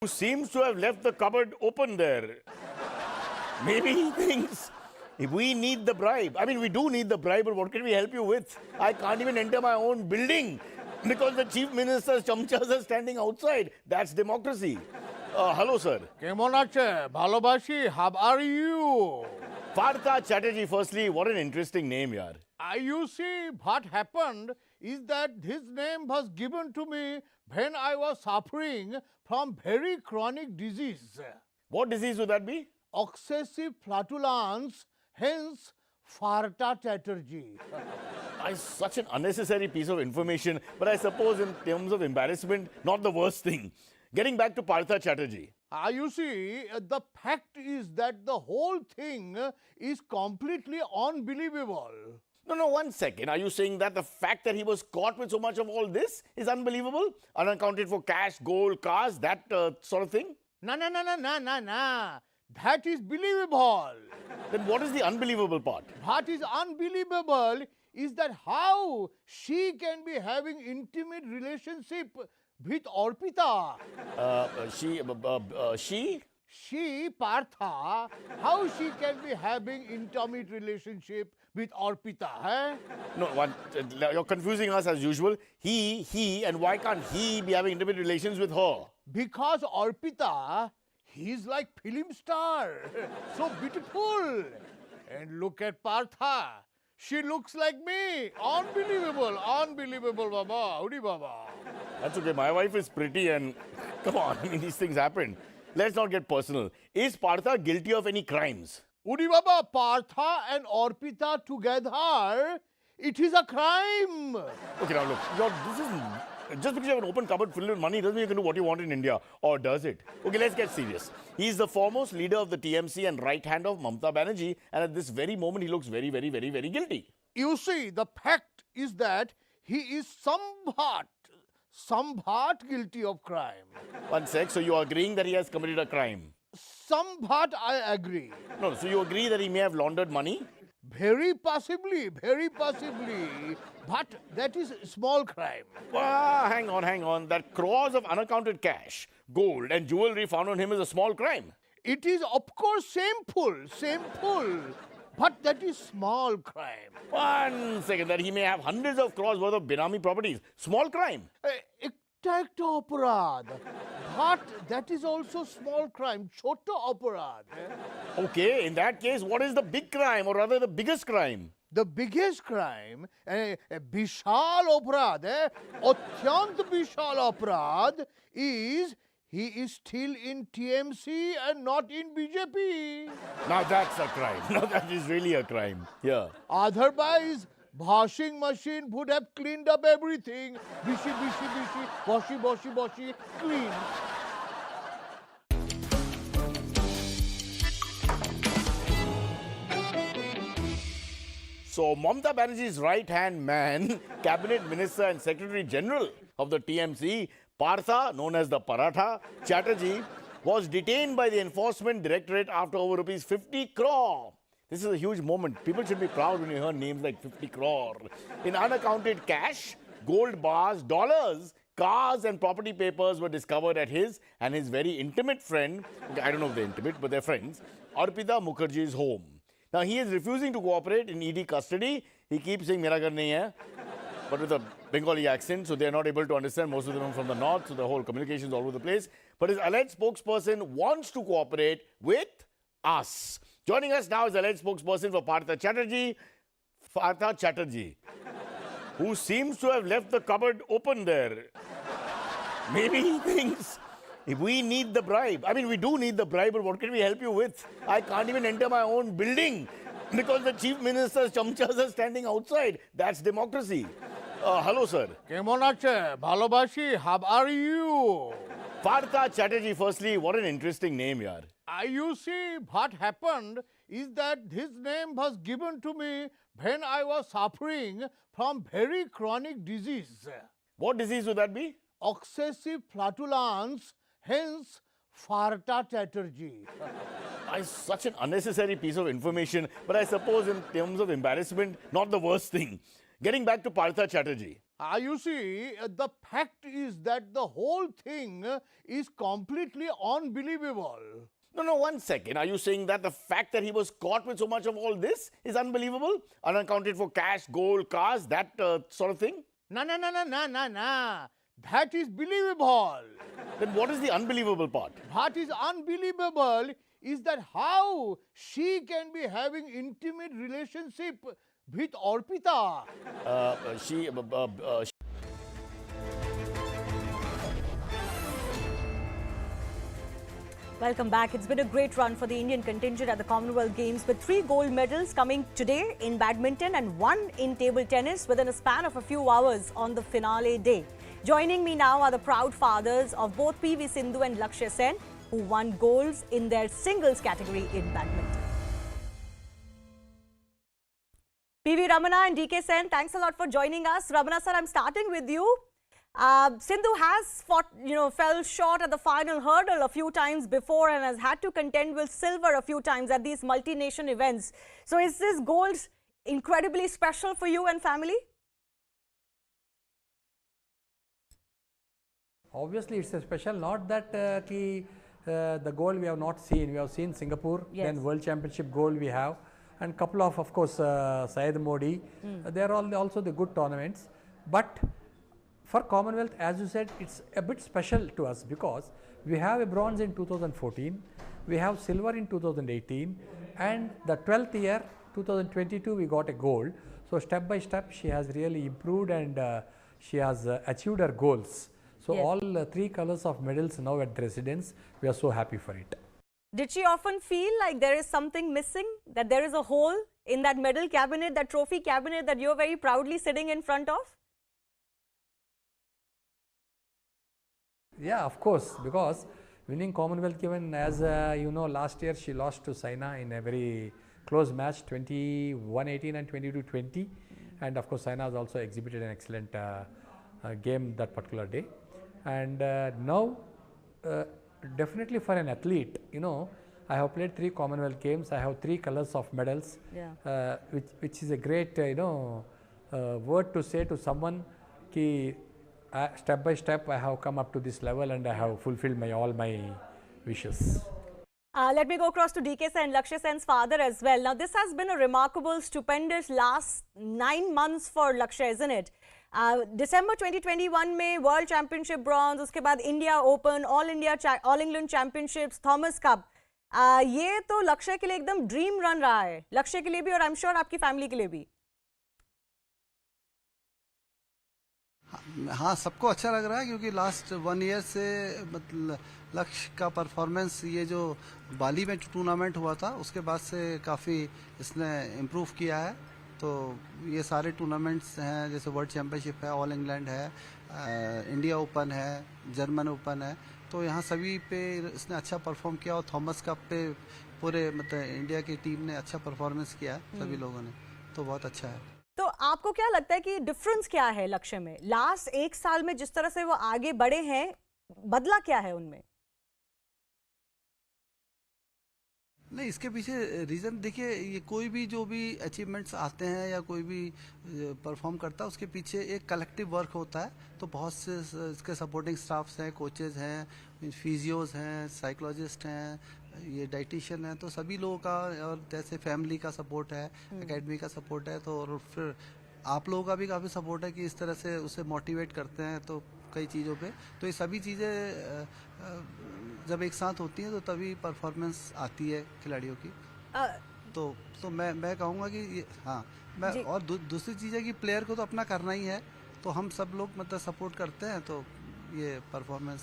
Who seems to have left the cupboard open there. Maybe he thinks we need the bribe. I mean, we do need the bribe, but what can we help you with? I can't even enter my own building because the chief minister's chamchas are standing outside. That's democracy. Hello, sir. Kemon ache? Bhalobashi, how are you? Partha Chatterjee, firstly, what an interesting name, yaar. You see, what happened is that his name was given to me when I was suffering from very chronic disease. What disease would that be? Excessive flatulence, hence Farta Chatterjee. Such an unnecessary piece of information, but I suppose in terms of embarrassment, not the worst thing. Getting back to Partha Chatterjee. You see, the fact is that the whole thing is completely unbelievable. No, 1 second. Are you saying that the fact that he was caught with so much of all this is unbelievable? Unaccounted for cash, gold, cars, that sort of thing? No. That is believable. Then what is the unbelievable part? What is unbelievable is that how she can be having intimate relationship with Arpita. She? She, Partha, how she can be having intimate relationship with Arpita, eh? No, you're confusing us as usual. He, and why can't he be having intimate relations with her? Because Arpita, he's like film star, so beautiful. And look at Partha, she looks like me. Unbelievable, Baba. Howdy, Baba. That's okay. My wife is pretty and come on, I mean, these things happen. Let's not get personal. Is Partha guilty of any crimes? Udi Baba, Partha and Arpita together, it is a crime. Okay, now look, this is just because you have an open cupboard filled with money doesn't mean you can do what you want in India. Or does it? Okay, let's get serious. He is the foremost leader of the TMC and right hand of Mamata Banerjee, and at this very moment he looks very guilty. You see, the fact is that he is somewhat guilty of crime. 1 sec, so you are agreeing that he has committed a crime? Somewhat I agree. No, so you agree that he may have laundered money? Very possibly. But that is small crime. Hang on. That crores of unaccounted cash, gold and jewelry found on him is a small crime. It is of course shameful. But that is small crime. 1 second, that he may have hundreds of crores worth of Binami properties. Small crime. Ekta aparad. But that is also small crime. Chota aparad. Okay, in that case, what is the big crime, or rather the biggest crime? The biggest crime, Bishal aparad, Atyant Bishal aparad, is he is still in TMC and not in BJP. Now that's a crime. Now that is really a crime. Yeah. Otherwise, washing machine would have cleaned up everything. Bishi, washi, clean. So Mamata Banerjee's right-hand man, Cabinet Minister and Secretary General of the TMC, Partha, known as the Paratha, Chatterjee, was detained by the Enforcement Directorate after over rupees 50 crore. This is a huge moment. People should be proud when you hear names like 50 crore. In unaccounted cash, gold bars, dollars, cars and property papers were discovered at his and his very intimate friend, I don't know if they're intimate, but they're friends, Arpita Mukherjee's home. Now he is refusing to cooperate in ED custody. He keeps saying, "Mera ghar nahi hai," but with a Bengali accent, so they're not able to understand. Most of them are from the north, so the whole communication is all over the place. But his alleged spokesperson wants to cooperate with us. Joining us now is alleged spokesperson for Partha Chatterjee, who seems to have left the cupboard open there. Maybe he thinks we need the bribe. I mean, we do need the bribe, but what can we help you with? I can't even enter my own building because the chief minister's chamchas are standing outside. That's democracy. Hello, sir. Kemon ache? Bhalobashi, how are you? Partha Chatterjee, firstly, what an interesting name, yaar. You see, what happened is that his name was given to me when I was suffering from very chronic disease. What disease would that be? Excessive flatulence, hence Partha Chatterjee. Such an unnecessary piece of information, but I suppose in terms of embarrassment, not the worst thing. Getting back to Partha Chatterjee. You see, the fact is that the whole thing is completely unbelievable. No, 1 second. Are you saying that the fact that he was caught with so much of all this is unbelievable? Unaccounted for cash, gold, cars, that sort of thing? No. That is believable. Then what is the unbelievable part? What is unbelievable is that how she can be having intimate relationship with Arpita. Welcome back. It's been a great run for the Indian contingent at the Commonwealth Games with 3 gold medals coming today in badminton and 1 in table tennis within a span of a few hours on the finale day. Joining me now are the proud fathers of both PV Sindhu and Lakhsya Sen, who won golds in their singles category in badminton. PV Ramana and DK Sen, thanks a lot for joining us. Ramana sir, I'm starting with you. Sindhu has fell short at the final hurdle a few times before and has had to contend with silver a few times at these multi-nation events. So is this gold incredibly special for you and family? Obviously, it's a special, not that the gold we have not seen. We have seen Singapore, yes. Then World Championship gold we have, and couple of course, Syed Modi. They are all also the good tournaments. But for Commonwealth, as you said, it's a bit special to us because we have a bronze in 2014, we have silver in 2018, and the 12th year, 2022, we got a gold. So step by step, she has really improved and she has achieved her goals. So yes. All 3 colors of medals now at residence, we are so happy for it. Did she often feel like there is something missing, that there is a hole in that medal cabinet, that trophy cabinet that you're very proudly sitting in front of? Yeah, of course, because winning Commonwealth, given as you know, last year she lost to Saina in a very close match, 21-18 and 22-20, and of course Saina has also exhibited an excellent game that particular day. And now, definitely for an athlete, you know, I have played 3 Commonwealth Games, I have 3 colors of medals, yeah. Which is a great, word to say to someone ki, step by step, I have come up to this level and I have fulfilled all my wishes. Let me go across to DK Sen, Lakhsya Sen's father as well. Now, this has been a remarkable, stupendous last 9 months for Lakhsya, isn't it? December 2021 में World Championship bronze, उसके बाद India Open, All England Championships, Thomas Cup. ये तो लक्ष्य के लिए एकदम dream run रहा है, लक्ष्य के लिए भी और आई एम श्योर आपकी फैमिली के लिए भी. हाँ, सबको अच्छा लग रहा है क्योंकि लास्ट 1 ईयर से मतलब लक्ष्य का परफॉर्मेंस, ये जो बाली में टूर्नामेंट हुआ था उसके बाद से काफ़ी इसने इम्प्रूव किया है. तो ये सारे टूर्नामेंट्स हैं, जैसे वर्ल्ड चैम्पियनशिप है, ऑल इंग्लैंड है, इंडिया ओपन है, जर्मन ओपन है, तो यहाँ सभी पे इसने अच्छा परफॉर्म किया. और थॉमस कप पे पूरे मतलब इंडिया की टीम ने अच्छा परफॉर्मेंस किया है सभी लोगों ने, तो बहुत अच्छा है. तो आपको क्या लगता है कि डिफरेंस क्या है लक्ष्य में? लास्ट 1 साल में जिस तरह से वो आगे बढ़े हैं, बदला क्या है उनमें? नहीं, इसके पीछे रीज़न देखिए, ये कोई भी जो भी अचीवमेंट्स आते हैं या कोई भी परफॉर्म करता है उसके पीछे एक कलेक्टिव वर्क होता है. तो बहुत से इसके सपोर्टिंग स्टाफ्स हैं, कोचेज़ हैं, फिजियोज़ हैं, साइकोलॉजिस्ट हैं, ये डाइटिशियन है, तो सभी लोगों का, और जैसे फैमिली का सपोर्ट है, एकेडमी का सपोर्ट है, तो और फिर आप लोगों का भी काफ़ी सपोर्ट है कि इस तरह से उसे मोटिवेट करते हैं तो कई चीज़ों पे. तो ये सभी चीज़ें जब एक साथ होती हैं तो तभी परफॉर्मेंस आती है खिलाड़ियों की. तो मैं कहूँगा कि ये, हाँ, मैं और दूसरी चीज़ है कि प्लेयर को तो अपना करना ही है, तो हम सब लोग मतलब सपोर्ट करते हैं तो ये परफॉर्मेंस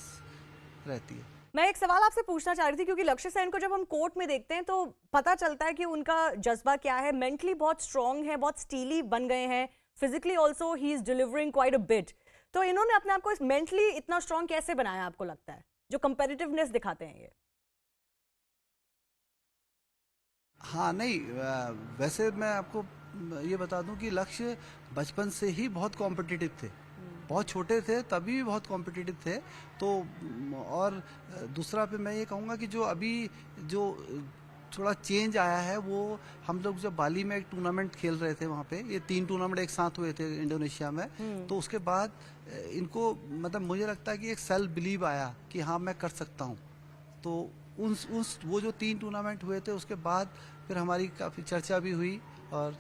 रहती है. मैं एक सवाल आपसे पूछना चाह रही थी क्योंकि लक्ष्य सेन को जब हम कोर्ट में देखते हैं तो पता चलता है कि उनका जज्बा क्या है. मेंटली बहुत स्ट्रांग है, बहुत स्टीली बन गए हैं, physically also he is delivering quite a bit. तो इन्होंने अपने आप को मेंटली इतना स्ट्रांग कैसे बनाया, आपको लगता है, जो कंपेटिटिवनेस दिखाते हैं ये? हाँ, नहीं, वैसे मैं आपको ये बता दूं कि लक्ष्य बचपन से ही बहुत कॉम्पिटिटिव थे. बहुत छोटे थे तभी भी बहुत कॉम्पिटिटिव थे. तो और दूसरा पे मैं ये कहूँगा कि जो अभी जो थोड़ा चेंज आया है, वो हम लोग जब बाली में एक टूर्नामेंट खेल रहे थे, वहाँ पे ये 3 टूर्नामेंट एक साथ हुए थे इंडोनेशिया में, तो उसके बाद इनको मतलब मुझे लगता है कि एक सेल्फ बिलीव आया कि हाँ मैं कर सकता हूँ. तो वो जो 3 टूर्नामेंट हुए थे उसके बाद फिर हमारी काफ़ी चर्चा भी हुई, और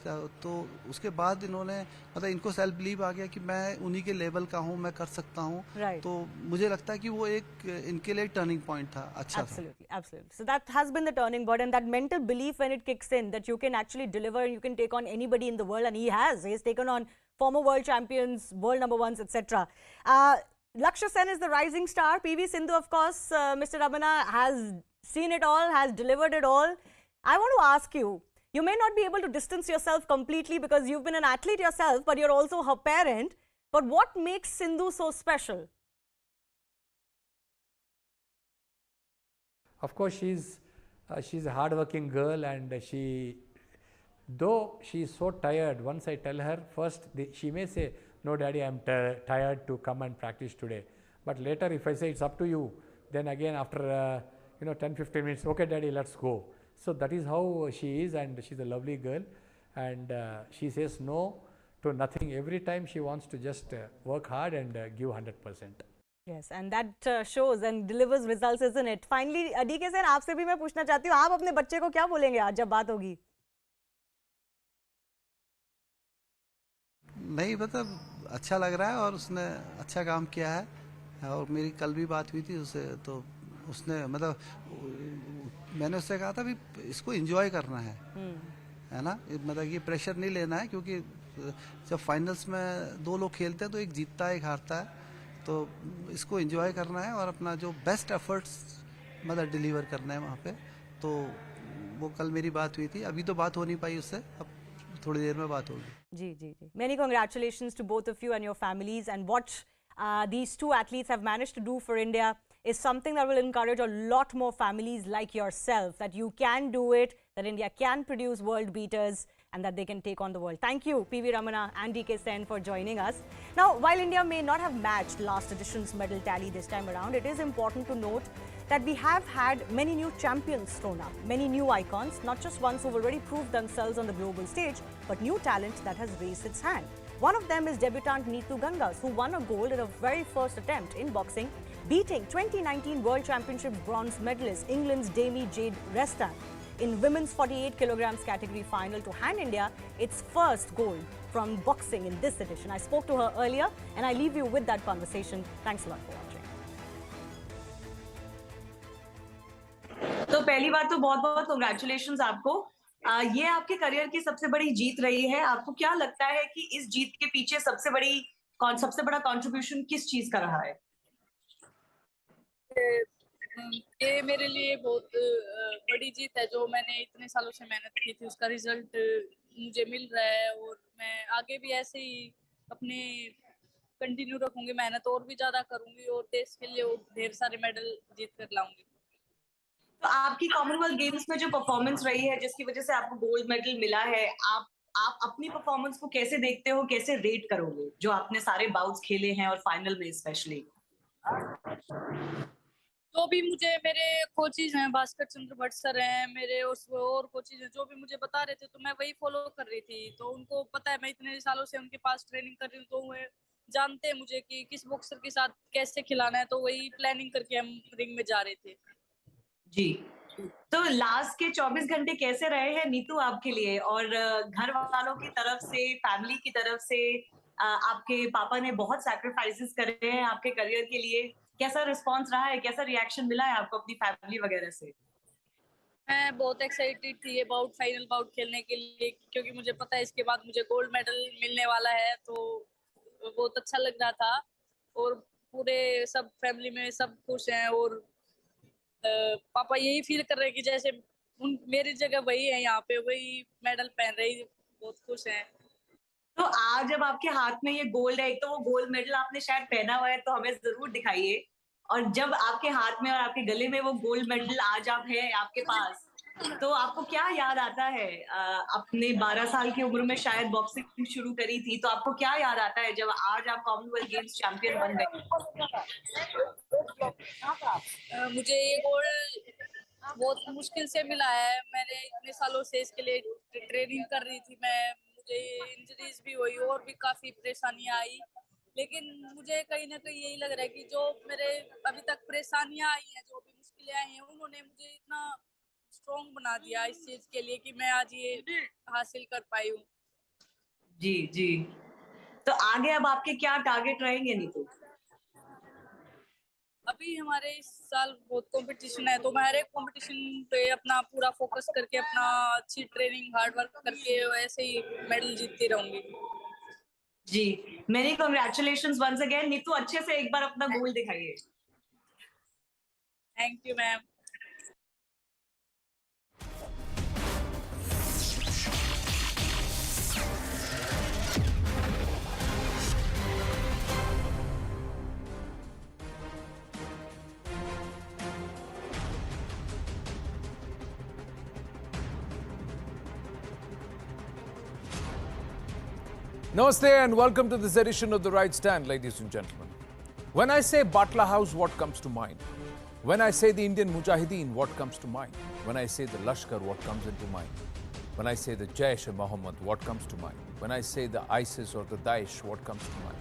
तो उसके बाद इन्होंने मतलब इनको सेल्फ बिलीव आ गया कि मैं उन्हीं के लेवल का हूँ, मैं कर सकता हूँ. तो मुझे लगता है कि वो एक इनके लिए टर्निंग पॉइंट था. अच्छा, absolutely. So that has been the turning point, and that mental belief when it kicks in that you can actually deliver, you can take on anybody in the world, and he has taken on former world champions, world number ones, etc. Lakhsya Sen is the rising star. PV Sindhu, of course, Mr. Ramana has seen it all, has delivered it all. I want to ask you, you may not be able to distance yourself completely because you've been an athlete yourself, but you're also her parent. But what makes Sindhu so special? Of course, she's a hardworking girl, and though she is so tired, once I tell her, first she may say, "No, Daddy, I'm tired to come and practice today." But later, if I say it's up to you, then again after 10-15 minutes, "Okay, Daddy, let's go." So that is how she is, and she's a lovely girl, and she says no to nothing. Every time she wants to just work hard and give 100%. Yes, and that shows and delivers results, isn't it? Finally, DK Sen, आपसे भी मैं पूछना चाहती हूँ, आप अपने बच्चे को क्या बोलेंगे आज जब बात होगी? नहीं, मतलब अच्छा लग रहा है और उसने अच्छा काम किया है। और मेरी कल भी बात हुई थी उससे, तो उसने मतलब मैंने उससे कहा था भी इसको एंजॉय करना है ना, मतलब ये प्रेशर नहीं लेना है, क्योंकि जब फाइनल्स में दो लोग खेलते हैं तो एक जीतता है एक हारता है, तो इसको एंजॉय करना है और अपना जो बेस्ट एफर्ट्स मतलब डिलीवर करना है वहाँ पे। तो वो कल मेरी बात हुई थी, अभी तो बात हो नहीं पाई उससे, अब थोड़ी देर में बात होगी। जी जी जी, many congratulations to both of you and your families, and what these two athletes have managed to do for India is something that will encourage a lot more families like yourself, that you can do it, that India can produce world beaters, and that they can take on the world. Thank you, PV Ramana and DK Sen, for joining us. Now, while India may not have matched last edition's medal tally this time around, it is important to note that we have had many new champions thrown up, many new icons, not just ones who've already proved themselves on the global stage, but new talent that has raised its hand. One of them is debutant Neetu Gangas, who won a gold in her very first attempt in boxing, beating 2019 World Championship bronze medalist England's Demi Jade Restan in women's 48 kilograms category final to hand India its first gold from boxing in this edition. I spoke to her earlier, and I leave you with that conversation. Thanks a lot for watching. तो पहली बात तो बहुत-बहुत congratulations आपको। ये आपके career की सबसे बड़ी जीत रही है। आपको क्या लगता है कि इस जीत के पीछे सबसे बड़ा कंट्रीब्यूशन किस चीज का रहा है? ये मेरे लिए बहुत बड़ी जीत है। जो मैंने इतने सालों से मेहनत की थी, उसका रिजल्ट मुझे मिल रहा है, और मैं आगे भी ऐसे ही अपने कंटिन्यू रखूंगी, मेहनत और भी ज्यादा करूंगी और देश के लिए ढेर सारे मेडल जीत कर लाऊंगी। तो आपकी कॉमनवेल्थ गेम्स में जो परफॉर्मेंस रही है, जिसकी वजह से आपको गोल्ड मेडल मिला है, आप अपनी परफॉर्मेंस को कैसे देखते हो, कैसे रेट करोगे, जो आपने सारे बाउट्स खेले हैं और फाइनल में स्पेशली? जो भी मुझे मेरे कोचेज हैं, भास्कर चंद्र भट्ट सर हैं मेरे, और कोचेज हैं, जो भी मुझे बता रहे थे तो मैं वही फॉलो कर रही थी। तो उनको पता है मैं इतने सालों से उनके पास ट्रेनिंग कर रही हूँ, तो वो जानते हैं मुझे कि किस बॉक्सर के साथ कैसे खिलाना है, तो वही प्लानिंग करके हम रिंग में जा रहे थे। जी, तो लास्ट के 24 घंटे कैसे रहे हैं नीतू आपके लिए, और घर वालों की तरफ से, फैमिली की तरफ से? आपके पापा ने बहुत सैक्रिफाइसेस करे हैं आपके करियर के लिए। कैसा रिस्पांस रहा है, कैसा रिएक्शन मिला है आपको अपनी फैमिली वगैरह से? मैं बहुत एक्साइटेड थी ये फाइनल बाउट खेलने के लिए, क्योंकि मुझे पता है इसके बाद मुझे गोल्ड मेडल मिलने वाला है, तो बहुत अच्छा लग रहा था। और पूरे सब फैमिली में सब खुश हैं, और पापा यही फील कर रहे हैं कि जैसे मेरी जगह वही है यहाँ पे, वही मेडल पहन रही, बहुत खुश हैं। तो आज जब आपके हाथ में ये गोल्ड है, एक तो वो गोल्ड मेडल आपने शायद पहना हुआ है, तो हमें जरूर दिखाइए। और जब आपके हाथ में और आपके गले में वो गोल्ड मेडल आज आप है आपके पास, तो आपको क्या याद आता है? अपने 12 साल की उम्र में शायद बॉक्सिंग शुरू करी थी, तो आपको क्या याद आता है जब आज आप कॉमनवेल्थ गेम्स चैंपियन बन गए? मुझे ये गोल्ड बहुत मुश्किल से मिला है। मैंने इतने सालों से इसके लिए ट्रेनिंग कर रही थी। मुझे इंजरीज भी हुई और भी काफी परेशानियां आई, लेकिन मुझे कहीं ना कहीं यही लग रहा है कि जो मेरे अभी तक परेशानियां आई हैं, जो भी मुश्किलें आई हैं, उन्होंने मुझे इतना स्ट्रॉन्ग बना दिया इस चीज के लिए कि मैं आज ये हासिल कर पाई हूँ। जी जी, तो आगे अब आपके क्या टारगेट रहेंगे नीतू? अभी हमारे इस साल बहुत कंपटीशन है, तो मैं हर एक कंपटीशन पे अपना पूरा फोकस करके, अपना अच्छी ट्रेनिंग, हार्ड वर्क करके ऐसे ही मेडल जीतती रहूंगी। जी, many congratulations once again Neetu. अच्छे से एक बार अपना गोल दिखाइए। Thank you ma'am. Namaste and welcome to this edition of The Right Stand, ladies and gentlemen. When I say Batla House, what comes to mind? When I say the Indian Mujahideen, what comes to mind? When I say the Lashkar, what comes into mind? When I say the Jaish-e-Mohammed, what comes to mind? When I say the ISIS or the Daesh, what comes to mind?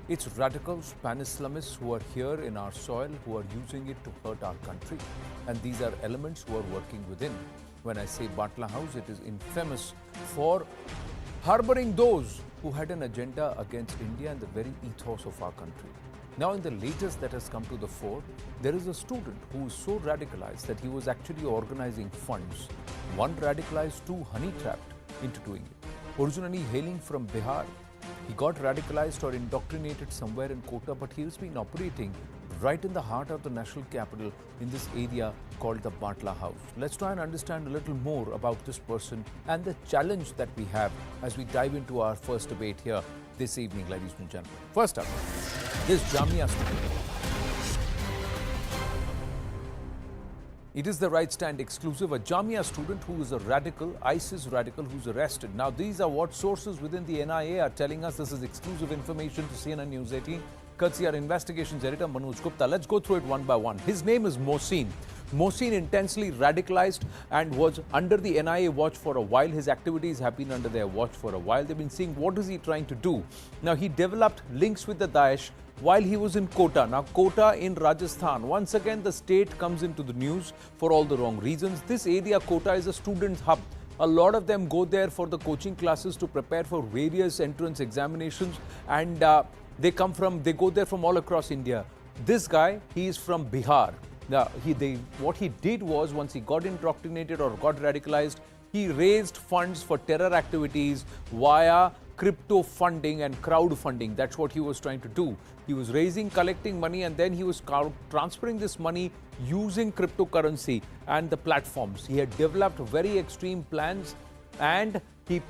It's radicals, pan-Islamists who are here in our soil, who are using it to hurt our country. And these are elements who are working within. When I say Batla House, it is infamous for harboring those who had an agenda against India and the very ethos of our country. Now, in the latest that has come to the fore, there is a student who is so radicalized that he was actually organizing funds. One radicalized, two honey-trapped into doing it. Originally hailing from Bihar, he got radicalized or indoctrinated somewhere in Kota, but he has been operating right in the heart of the national capital in this area called the Batla House. Let's try and understand a little more about this person and the challenge that we have as we dive into our first debate here this evening, ladies and gentlemen. First up, this Jamia student. It is the Right Stand exclusive, a Jamia student who is a radical, ISIS radical who's arrested. Now, these are what sources within the NIA are telling us. This is exclusive information to CNN News 18. Courtesy our investigations editor, Manoj Gupta. Let's go through it one by one. His name is Mohsin. Mohsin intensely radicalized and was under the NIA watch for a while. His activities have been under their watch for a while. They've been seeing what is he trying to do. Now, he developed links with the Daesh while he was in Kota. Now, Kota in Rajasthan. Once again, the state comes into the news for all the wrong reasons. This area, Kota, is a student hub. A lot of them go there for the coaching classes to prepare for various entrance examinations, and they go there from all across India. This guy, he is from Bihar. Now, what he did was, once he got indoctrinated or got radicalized, he raised funds for terror activities via crypto funding and crowdfunding. That's what he was trying to do. He was collecting money, and then he was transferring this money using cryptocurrency and the platforms. He had developed very extreme plans, and he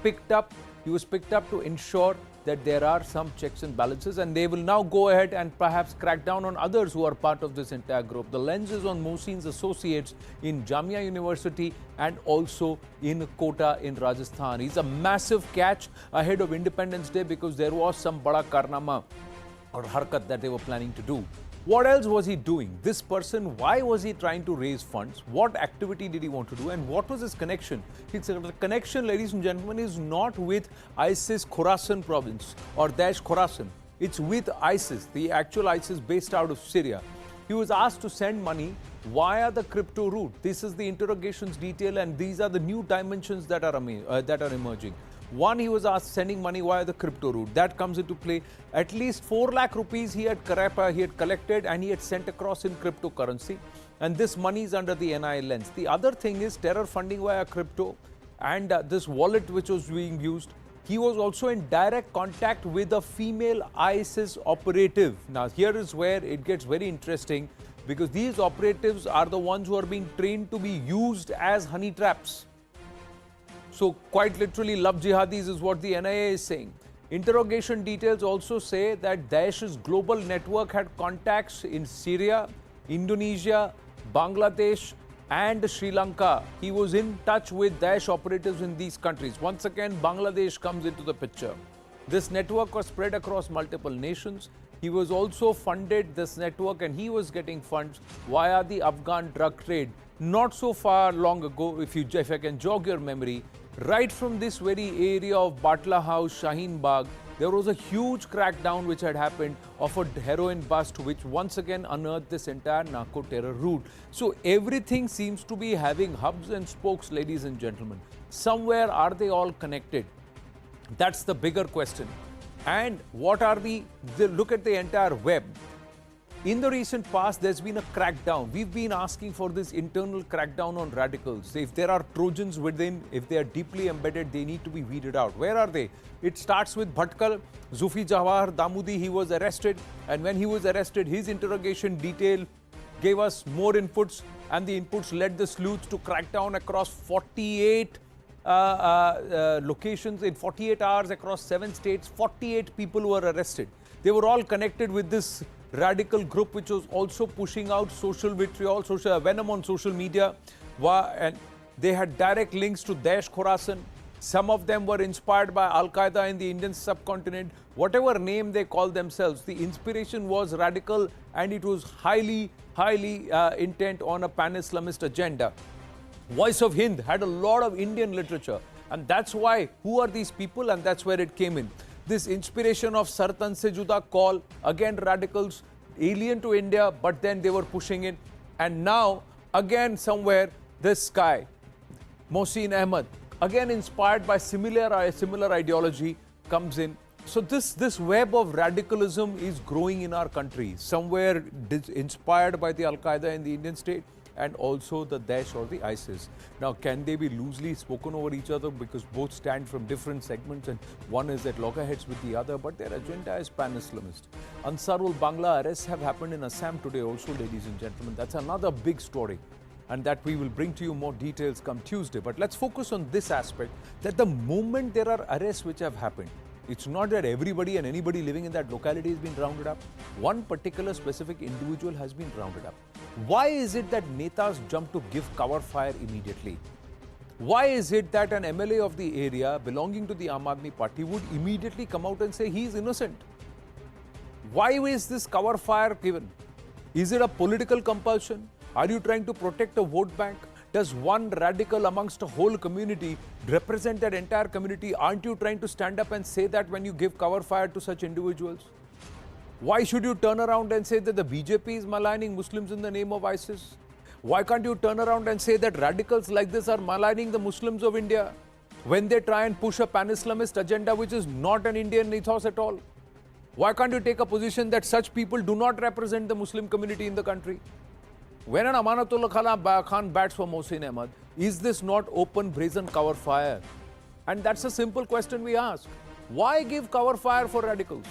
was picked up to ensure that there are some checks and balances, and they will now go ahead and perhaps crack down on others who are part of this entire group. The lens is on Mohsin's associates in Jamia University and also in Kota in Rajasthan. He's a massive catch ahead of Independence Day because there was some bada karnama or harkat that they were planning to do. What else was he doing? This person, why was he trying to raise funds? What activity did he want to do? And what was his connection? The connection, ladies and gentlemen, is not with ISIS Khorasan province or Daesh Khorasan. It's with ISIS, the actual ISIS based out of Syria. He was asked to send money via the crypto route. This is the interrogations detail, and these are the new dimensions that are emerging. One, he was asked sending money via the crypto route. That comes into play. At least 4 lakh rupees he had collected and he had sent across in cryptocurrency. And this money is under the NIA lens. The other thing is terror funding via crypto and this wallet which was being used. He was also in direct contact with a female ISIS operative. Now, here is where it gets very interesting because these operatives are the ones who are being trained to be used as honey traps. So, quite literally, love jihadis is what the NIA is saying. Interrogation details also say that Daesh's global network had contacts in Syria, Indonesia, Bangladesh and Sri Lanka. He was in touch with Daesh operatives in these countries. Once again, Bangladesh comes into the picture. This network was spread across multiple nations. He was also funded this network and he was getting funds via the Afghan drug trade. Not so far long ago, if I can jog your memory, right from this very area of Batla House, Shaheen Bagh, there was a huge crackdown which had happened of a heroin bust which once again unearthed this entire narco-terror route. So everything seems to be having hubs and spokes, ladies and gentlemen. Somewhere are they all connected? That's the bigger question. And what are look at the entire web. In the recent past, there's been a crackdown. We've been asking for this internal crackdown on radicals. If there are Trojans within, if they are deeply embedded, they need to be weeded out. Where are they? It starts with Bhatkal, Zufi Jawahar Damudi. He was arrested. And when he was arrested, his interrogation detail gave us more inputs. And the inputs led the sleuths to crack down across 48 locations in 48 hours across 7 states. 48 people were arrested. They were all connected with this radical group which was also pushing out social vitriol, social venom on social media, and they had direct links to Daesh Khorasan. Some of them were inspired by Al-Qaeda in the Indian subcontinent. Whatever name they call themselves, the inspiration was radical and it was highly intent on a pan-Islamist agenda. Voice of Hind had a lot of Indian literature, and that's why, who are these people, and that's where it came in. This inspiration of Sartan Se Juda call, again radicals, alien to India, but then they were pushing it. And now, again somewhere, this guy, Mohsin Ahmed, again inspired by similar ideology, comes in. So this web of radicalism is growing in our country, somewhere inspired by the Al-Qaeda in the Indian state, and also the Daesh or the ISIS. Now, can they be loosely spoken over each other because both stand from different segments and one is at loggerheads with the other, but their agenda is pan-Islamist. Ansarul Bangla arrests have happened in Assam today also, ladies and gentlemen. That's another big story, and that we will bring to you more details come Tuesday. But let's focus on this aspect, that the moment there are arrests which have happened, it's not that everybody and anybody living in that locality has been rounded up. One particular specific individual has been rounded up. Why is it that Netas jump to give cover fire immediately? Why is it that an MLA of the area belonging to the Aam Aadmi Party would immediately come out and say he is innocent? Why is this cover fire given? Is it a political compulsion? Are you trying to protect a vote bank? Does one radical amongst a whole community represent that entire community? Aren't you trying to stand up and say that when you give cover fire to such individuals? Why should you turn around and say that the BJP is maligning Muslims in the name of ISIS? Why can't you turn around and say that radicals like this are maligning the Muslims of India when they try and push a pan-Islamist agenda which is not an Indian ethos at all? Why can't you take a position that such people do not represent the Muslim community in the country? When an Amanatullah Khan bats for Mohsin Ahmed, is this not open brazen cover fire? And that's a simple question we ask. Why give cover fire for radicals?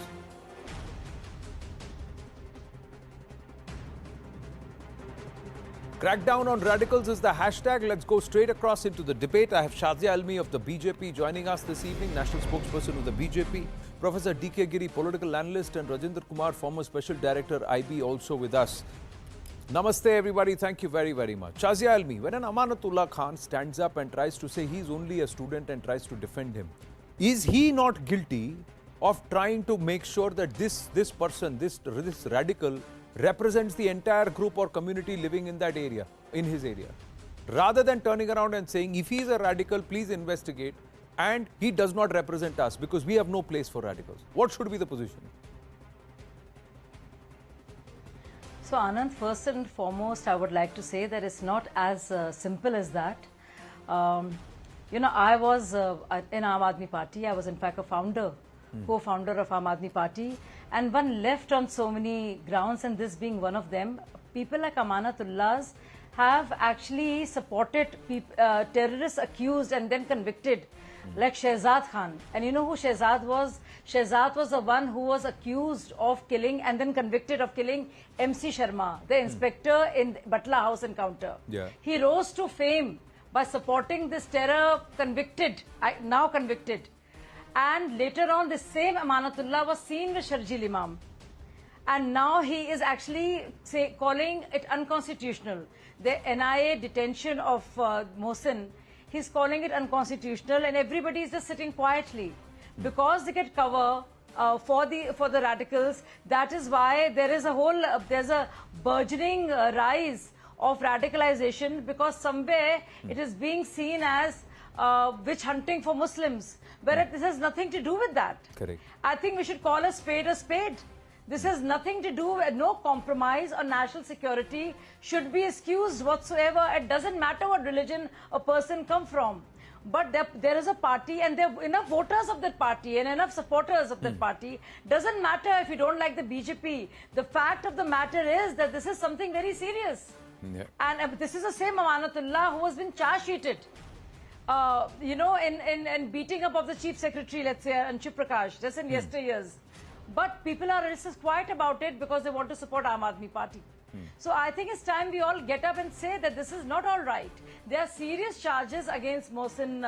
Crackdown on radicals is the hashtag. Let's go straight across into the debate. I have Shazia Almi of the BJP joining us this evening, national spokesperson of the BJP. Professor D.K. Giri, political analyst, and Rajinder Kumar, former special director, IB, also with us. Namaste everybody, thank you very much. Shazia Almi, when an Amanatullah Khan stands up and tries to say he's only a student and tries to defend him, is he not guilty of trying to make sure that this person, this radical, represents the entire group or community living in that area, in his area? Rather than turning around and saying, if he's a radical, please investigate, and he does not represent us because we have no place for radicals. What should be the position? So Anand, first and foremost, I would like to say that it's not as simple as that. I was in Aam Aadmi Party. I was in fact a founder, co-founder of Aam Aadmi Party, and one left on so many grounds, and this being one of them. People like Amanatullahs have actually supported terrorists accused and then convicted, like Shehzad Khan. And you know who Shehzad was? Shehzad was the one who was accused of killing and then convicted of killing MC Sharma, the inspector in Batla House encounter. Yeah. He rose to fame by supporting this terror, now convicted. And later on, the same Amanatullah was seen with Sharjeel Imam. And now he is actually calling it unconstitutional. The NIA detention of Mohsin, he's calling it unconstitutional, and everybody is just sitting quietly because they get cover for the radicals. That is why there is there's a burgeoning rise of radicalization, because somewhere it is being seen as witch hunting for Muslims, whereas this has nothing to do with that. Correct. I think we should call a spade a spade. This has nothing to do with, no compromise on national security should be excused whatsoever. It doesn't matter what religion a person comes from. But there is a party, and there are enough voters of that party and enough supporters of that party. Doesn't matter if you don't like the BJP. The fact of the matter is that this is something very serious. Yeah. And this is the same Amanatullah who has been charge sheeted. In beating up of the chief secretary, let's say, Anshu Prakash, just in yesteryears. But people are just quiet about it because they want to support Aam Aadmi Party. So I think it's time we all get up and say that this is not all right. There are serious charges against Mohsin,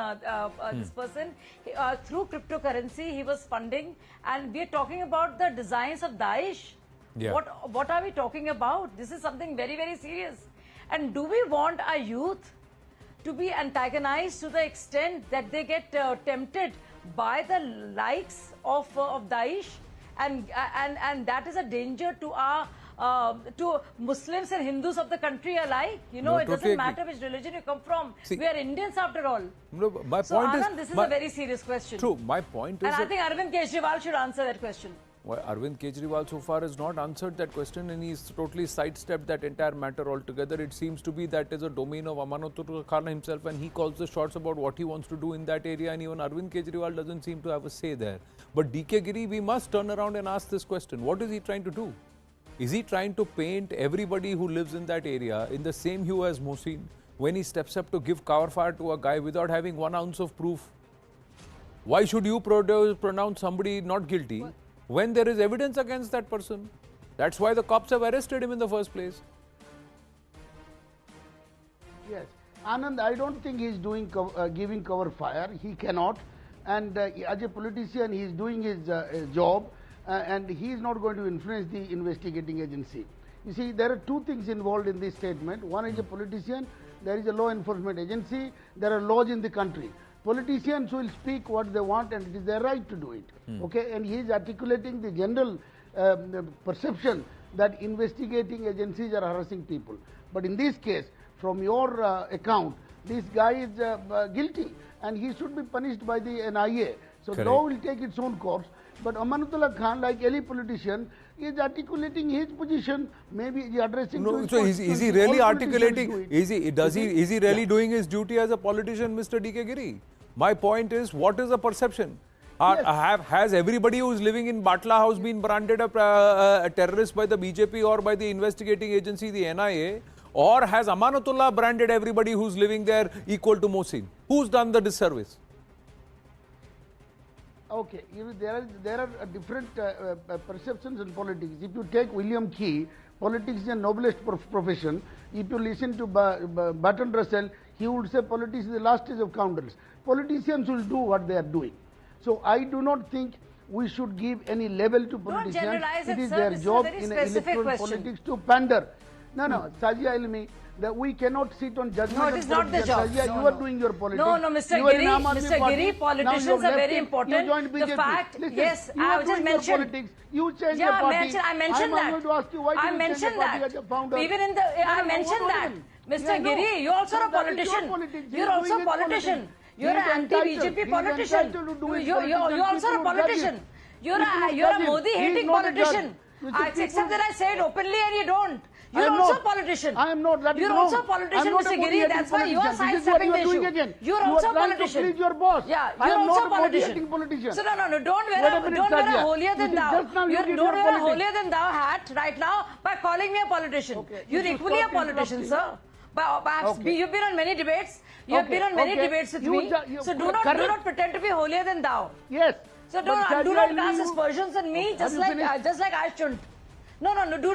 this person. Through cryptocurrency, he was funding. And we are talking about the designs of Daesh. Yeah. What are we talking about? This is something very, very serious. And do we want our youth to be antagonized to the extent that they get tempted by the likes of Daesh, and that is a danger to our to Muslims and Hindus of the country alike. You know, No, it totally doesn't matter which religion you come from. See, we are Indians after all. No, my So point Anand, is, this is a very serious question. True, my point is And I that think Arvind Kejriwal should answer that question. well, Arvind Kejriwal so far has not answered that question, and he's totally sidestepped that entire matter altogether. It seems to be that is a domain of Amanatul Khan himself, and he calls the shots about what he wants to do in that area, and even Arvind Kejriwal doesn't seem to have a say there. But DK Giri, we must turn around and ask this question. What is he trying to do? Is he trying to paint everybody who lives in that area in the same hue as Mohsin when he steps up to give cover fire to a guy without having 1 ounce of proof? Why should you pronounce somebody not guilty when there is evidence against that person? That's why the cops have arrested him in the first place. Yes, Anand, I don't think he's doing giving cover fire. He cannot, and as a politician, he's doing his job, and he is not going to influence the investigating agency. You see, there are two things involved in this statement. One is a politician, there is a law enforcement agency, there are laws in the country. Politicians will speak what they want, and it is their right to do it. Okay, and he is articulating the general perception that investigating agencies are harassing people. But in this case, from your account, this guy is guilty, and he should be punished by the NIA. So the law will take its own course. But Amanatullah Khan, like any politician, is articulating his position. Maybe he is addressing. No, so is he really articulating? Is he really doing his duty as a politician, Mr. DK Giri? My point is, what is the perception? Has everybody who is living in Batla House been branded a terrorist by the BJP or by the investigating agency, the NIA? Or has Amanatullah branded everybody who's living there equal to Mohsin? Who's done the disservice? Okay, there are different perceptions in politics. If you take William Key, politics is a noblest profession. If you listen to Bertrand Russell, he would say politics is the last stage of scoundrels. Politicians will do what they are doing. So I do not think we should give any label to politicians. It is their job in electoral politics to pander. No, Sajia Ilmi, that we cannot sit on judgment. No, it is not the job. Sajia, you are doing your politics. No, Mr. Giri, politicians are very important. The fact, listen, yes, I just mentioned. You changed your party. I mentioned that. I'm going to ask you, why did you change your party as a founder? Even in the, I mentioned that. Mr. Giri, you're also a politician. You're also a politician. You're an anti-BJP politician. You're also a politician. You're a Modi-hating politician. Except that I say it openly and you don't. You're also a politician. I am not. That You're also a politician, Mr. Giri. That's why you are sidestepping the issue. You're also a politician. Please your boss. Yeah, you're also a politician. So no, don't wear a holier than thou. Don't wear a holier than thou hat right now by calling me a politician. You're equally a politician, sir. You've been on many debates. You've been on many debates with me. So do not pretend to be holier than thou. Yes. So do not cast aspersions on me just like I shouldn't. No, do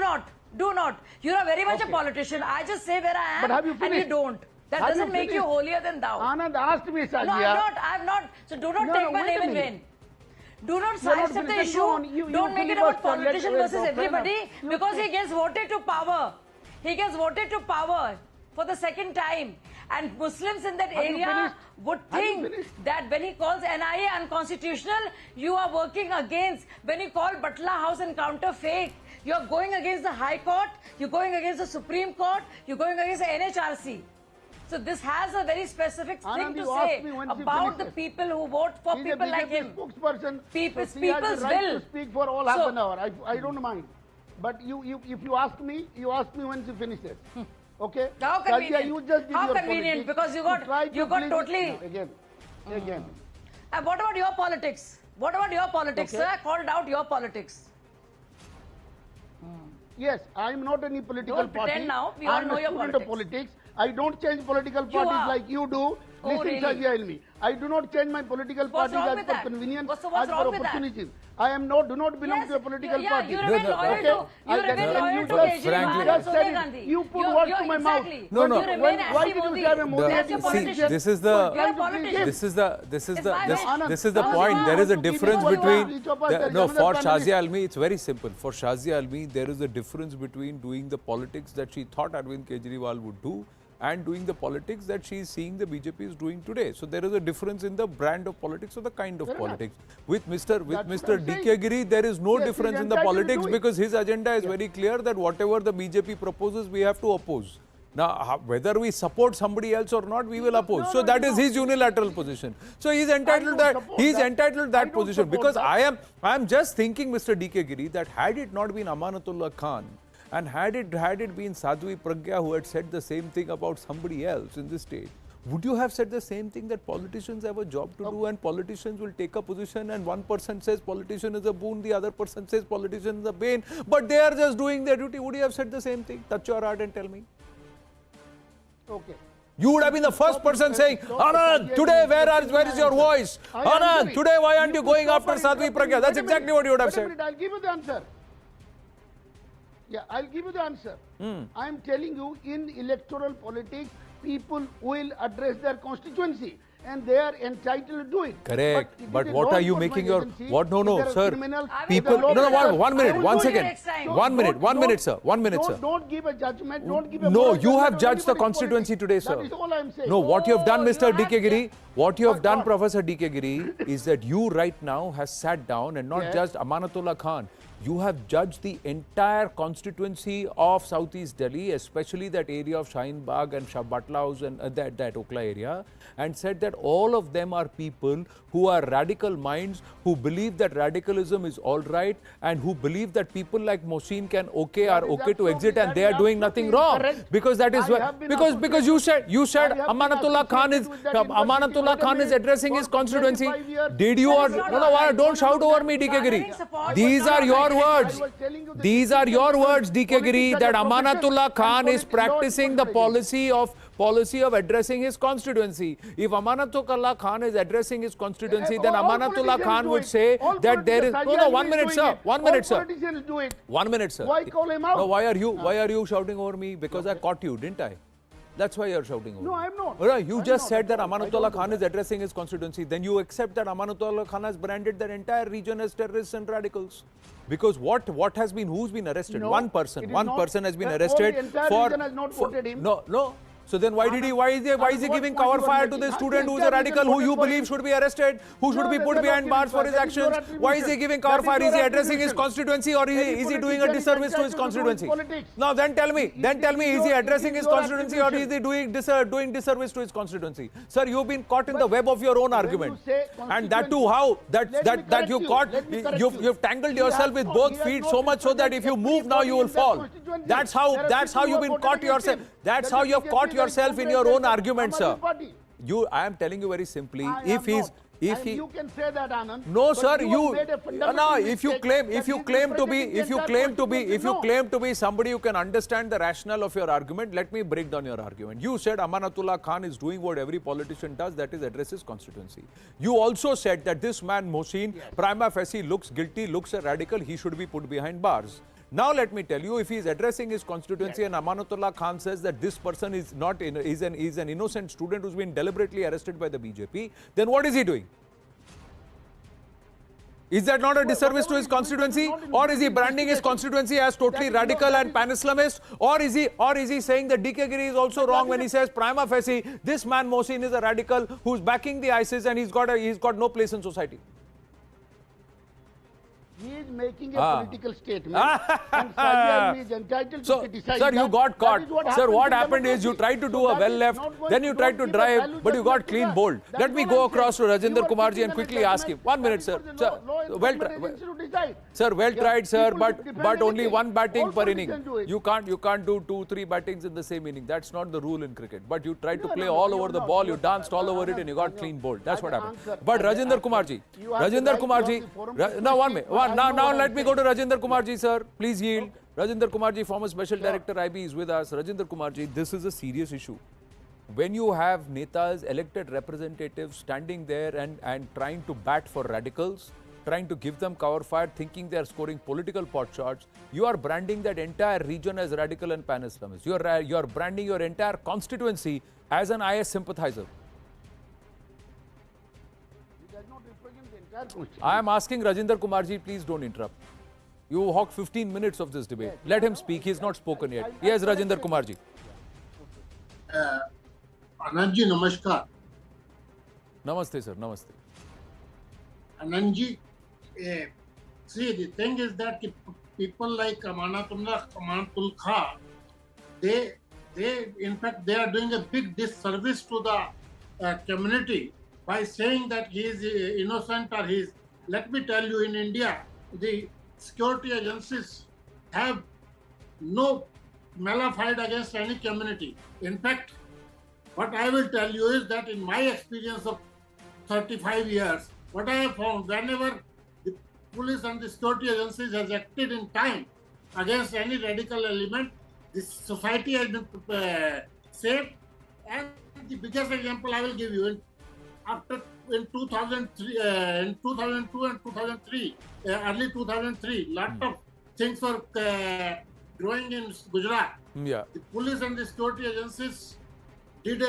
not. You're very much a politician. I just say where I am and you don't. That doesn't make you holier than thou. Anand asked me, Sajia. No, I'm not. So do not take my name in vain. Do not sidestep the issue. Don't make it about politician versus everybody because he gets voted to power. He gets voted to power for the second time. And Muslims in that area would think that when he calls NIA unconstitutional, you are working against. When you call Batla House encounter fake, you are going against the High Court, you're going against the Supreme Court, you're going against the NHRC. So this has a very specific thing to say about the people who vote for people like him. People's will. To speak for all half an hour. I don't mind. But if you ask me when she finishes. Okay? How convenient? You just How convenient? Because you got totally... Again. And what about your politics? What about your politics, sir? I called out your politics. Yes, I am not any political party. Don't pretend now. We all know your politics. I don't change political parties like you do. Listen, Sajia Ilmi. I do not change my political parties as per convenience, as per opportunities. I am do not belong to a political party. You remain loyal to Kejriwal and Sonia Gandhi. You put words to my mouth. No. Why did you say I'm a Modi? See, this is the point. There is a difference between for Shazia Almi, it's very simple. For Shazia Almi, there is a difference between doing the politics that she thought Arvind Kejriwal would do and doing the politics that she is seeing the BJP is doing today. So there is a difference in the brand of politics or the kind of politics. With Mr. DK Giri, there is no difference in the politics because his agenda is very clear that whatever the BJP proposes, we have to oppose. Now, whether we support somebody else or not, we will oppose. So that is his unilateral position. So he is entitled that position because I am just thinking, Mr. DK Giri, that had it not been Amanatullah Khan, and had it been Sadhvi Pragya who had said the same thing about somebody else in this state, would you have said the same thing that politicians have a job to do and politicians will take a position and one person says politician is a boon, the other person says politician is a bane, but they are just doing their duty? Would you have said the same thing? Touch your heart and tell me. Okay. You would have been the first person saying, Anand, today where is your voice? Anand, today why aren't you going after Sadhvi Pragya? That's exactly what you would have said. I'll give you the answer. Yeah, I'll give you the answer. I'm telling you, in electoral politics, people will address their constituency and they are entitled to do it. Correct. But what are you making your... What? No, sir. People... No, 1 minute, 1 second. 1 minute, sir. 1 minute, sir. Don't give a judgment, don't give a... No, you have judged the constituency today, sir. That is all I'm saying. No, what you have done, Mr. DK Giri, what you have done, Professor DK Giri, is that you right now have sat down and not judged Amanatullah Khan. You have judged the entire constituency of Southeast Delhi, especially that area of Shaheen Bagh and Batla House and that Okla area, and said that all of them are people who are radical minds, who believe that radicalism is all right, and who believe that people like Mohsin are okay to exit, and they are doing nothing wrong. Because that is because you said Amanatullah Khan is addressing his constituency. Did you or no? Don't shout over me, DK Giri. These are your words. These are your words, DK Giri, that Amanatullah Khan is practicing the policy of addressing his constituency. If Amanatullah Khan is addressing his constituency, then Amanatullah Khan would say that there is... No, 1 minute, sir. 1 minute, sir. 1 minute, sir. Why call him out? No, why are you shouting over me? Because I caught you, didn't I? That's why you're shouting over. No, I'm not. Right, you just said that Amanatullah Khan is addressing his constituency. Then you accept that Amanatullah Khan has branded that entire region as terrorists and radicals. Because who's been arrested? No, one person has been arrested the entire region has not voted him. No. So then why is he giving cover fire to the student who is a radical, who you believe should be arrested, who should be put behind bars for his actions? Why is he giving cover fire? Is he addressing his constituency or is he doing a disservice to his constituency? Now then tell me, is he addressing his constituency or is he doing disservice to his constituency? Sir, you've been caught in the web of your own argument. And that too, how? That you've tangled yourself with both feet so much so that if you move now you will fall. That's how you've been caught yourself. That's how you have caught yourself in your own argument, sir. I am telling you very simply, if he you can say that, Anand. No, sir. If you claim to be somebody who can understand the rationale of your argument, let me break down your argument. You said Amanatullah Khan is doing what every politician does, that is address his constituency. You also said that this man Mohsin prima facie looks guilty, looks a radical, he should be put behind bars. Now let me tell you, if he is addressing his constituency and Amanatullah Khan says that this person is an innocent student who's been deliberately arrested by the BJP, then what is he doing? Is that not a disservice to his constituency? Or is he branding his constituency as totally radical and pan-Islamist? Or is he saying that DK Giri is also wrong when he says prima facie this man Mohsin is a radical who's backing the ISIS and he's got no place in society? He is making a political statement and Sadia is entitled to criticize. Sir, you got caught. Sir, what happened is you tried to do a well left, then you tried to drive, but you got clean bowled. Let me go across to Rajinder Kumarji and quickly ask him. 1 minute, sir. Well tried, sir, but only one batting per inning. You can't do 2-3 battings in the same inning. That's not the rule in cricket. But you tried to play all over the ball, you danced all over it and you got clean bowled. That's what happened. But Rajinder Kumarji, now 1 minute. Now let me go to Rajinder Kumarji, sir. Please yield. Rajinder Kumarji, former Special Director IB, is with us. Rajinder Kumarji, this is a serious issue. When you have netas, elected representatives standing there and trying to bat for radicals, trying to give them cover fire, thinking they are scoring political pot shots, you are branding that entire region as radical and pan-Islamist. You are branding your entire constituency as an IS sympathizer. I am asking Rajinder Kumarji, please don't interrupt. You hawk 15 minutes of this debate. Let him speak. He has not spoken yet. Yes, Rajinder Kumarji. Anand ji, namaskar. Namaste, sir. Namaste. Anand ji, see, the thing is that people like Amanatul Khan, they in fact, they are doing a big disservice to the community by saying that he is innocent or he is. Let me tell you, in India, the security agencies have no malafide against any community. In fact, what I will tell you is that in my experience of 35 years, what I have found, whenever the police and the security agencies has acted in time against any radical element, the society has been saved. And the biggest example I will give you, in 2003, in 2002 and 2003, early 2003, lot of things were growing in Gujarat. Yeah. The police and the security agencies did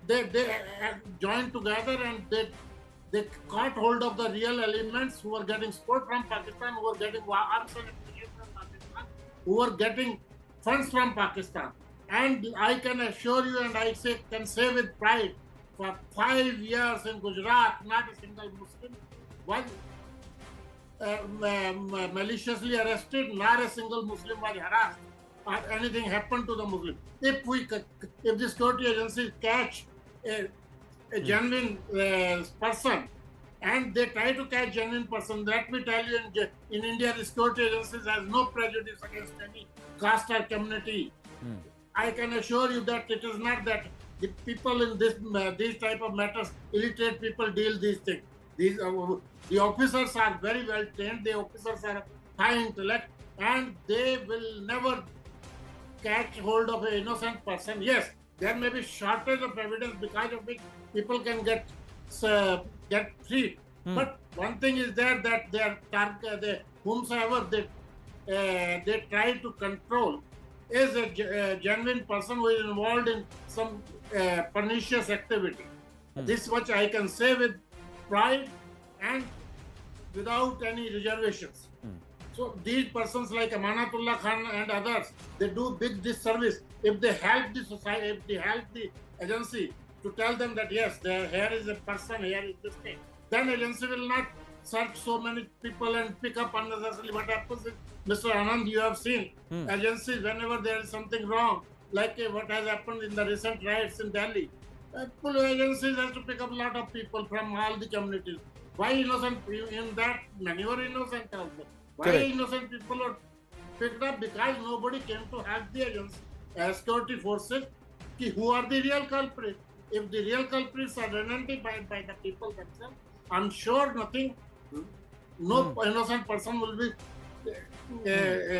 they joined together and they caught hold of the real elements who were getting support from Pakistan, who were getting arms and ammunition from Pakistan, who were getting funds from Pakistan. And I can assure you, and can say with pride, for 5 years in Gujarat, not a single Muslim was maliciously arrested, not a single Muslim was harassed, or anything happened to the Muslim. If the security agencies catch a genuine person, and they try to catch genuine person, let me tell you, in India, the security agencies has no prejudice against any caste or community. I can assure you that it is not that the people in these type of matters, illiterate people deal these things. The officers are very well trained, the officers are of high intellect, and they will never catch hold of an innocent person. Yes, there may be shortage of evidence because of which people can get freed. But one thing is there that whomsoever they try to control is a genuine person who is involved in some pernicious activity. This much I can say with pride and without any reservations. So these persons like Amanatullah Khan and others, they do big disservice. If they help the society, if they help the agency to tell them that yes, here is a person, here is this thing, then agency will not search so many people and pick up unnecessarily. What happens is, Mr. Anand, you have seen agencies, whenever there is something wrong, like what has happened in the recent riots in Delhi, police agencies have to pick up a lot of people from all the communities. Why innocent? In that, many were innocent also. Why innocent people are picked up? Because nobody came to help the agency, security forces. Who are the real culprits? If the real culprits are identified by the people themselves, I'm sure no innocent person will be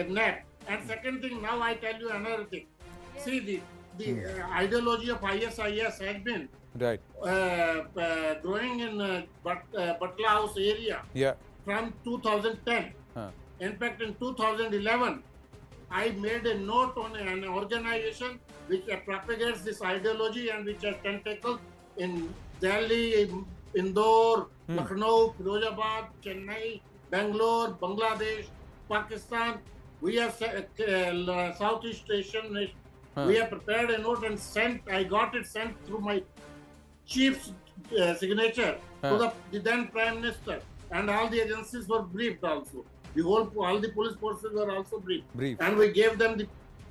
nabbed. And second thing, now I tell you another thing. See, the ideology of ISIS has been growing in Batla House area from 2010. In fact, in 2011, I made a note on an organization which propagates this ideology and which has tentacles in Delhi, Indore, Lucknow, Firozabad, Chennai, Bangalore, Bangladesh, Pakistan. We have Southeast Asian nation. We have prepared a note and sent. I got it sent through my chief's signature to the then Prime Minister, and all the agencies were briefed also. All the police forces were also briefed. And we gave them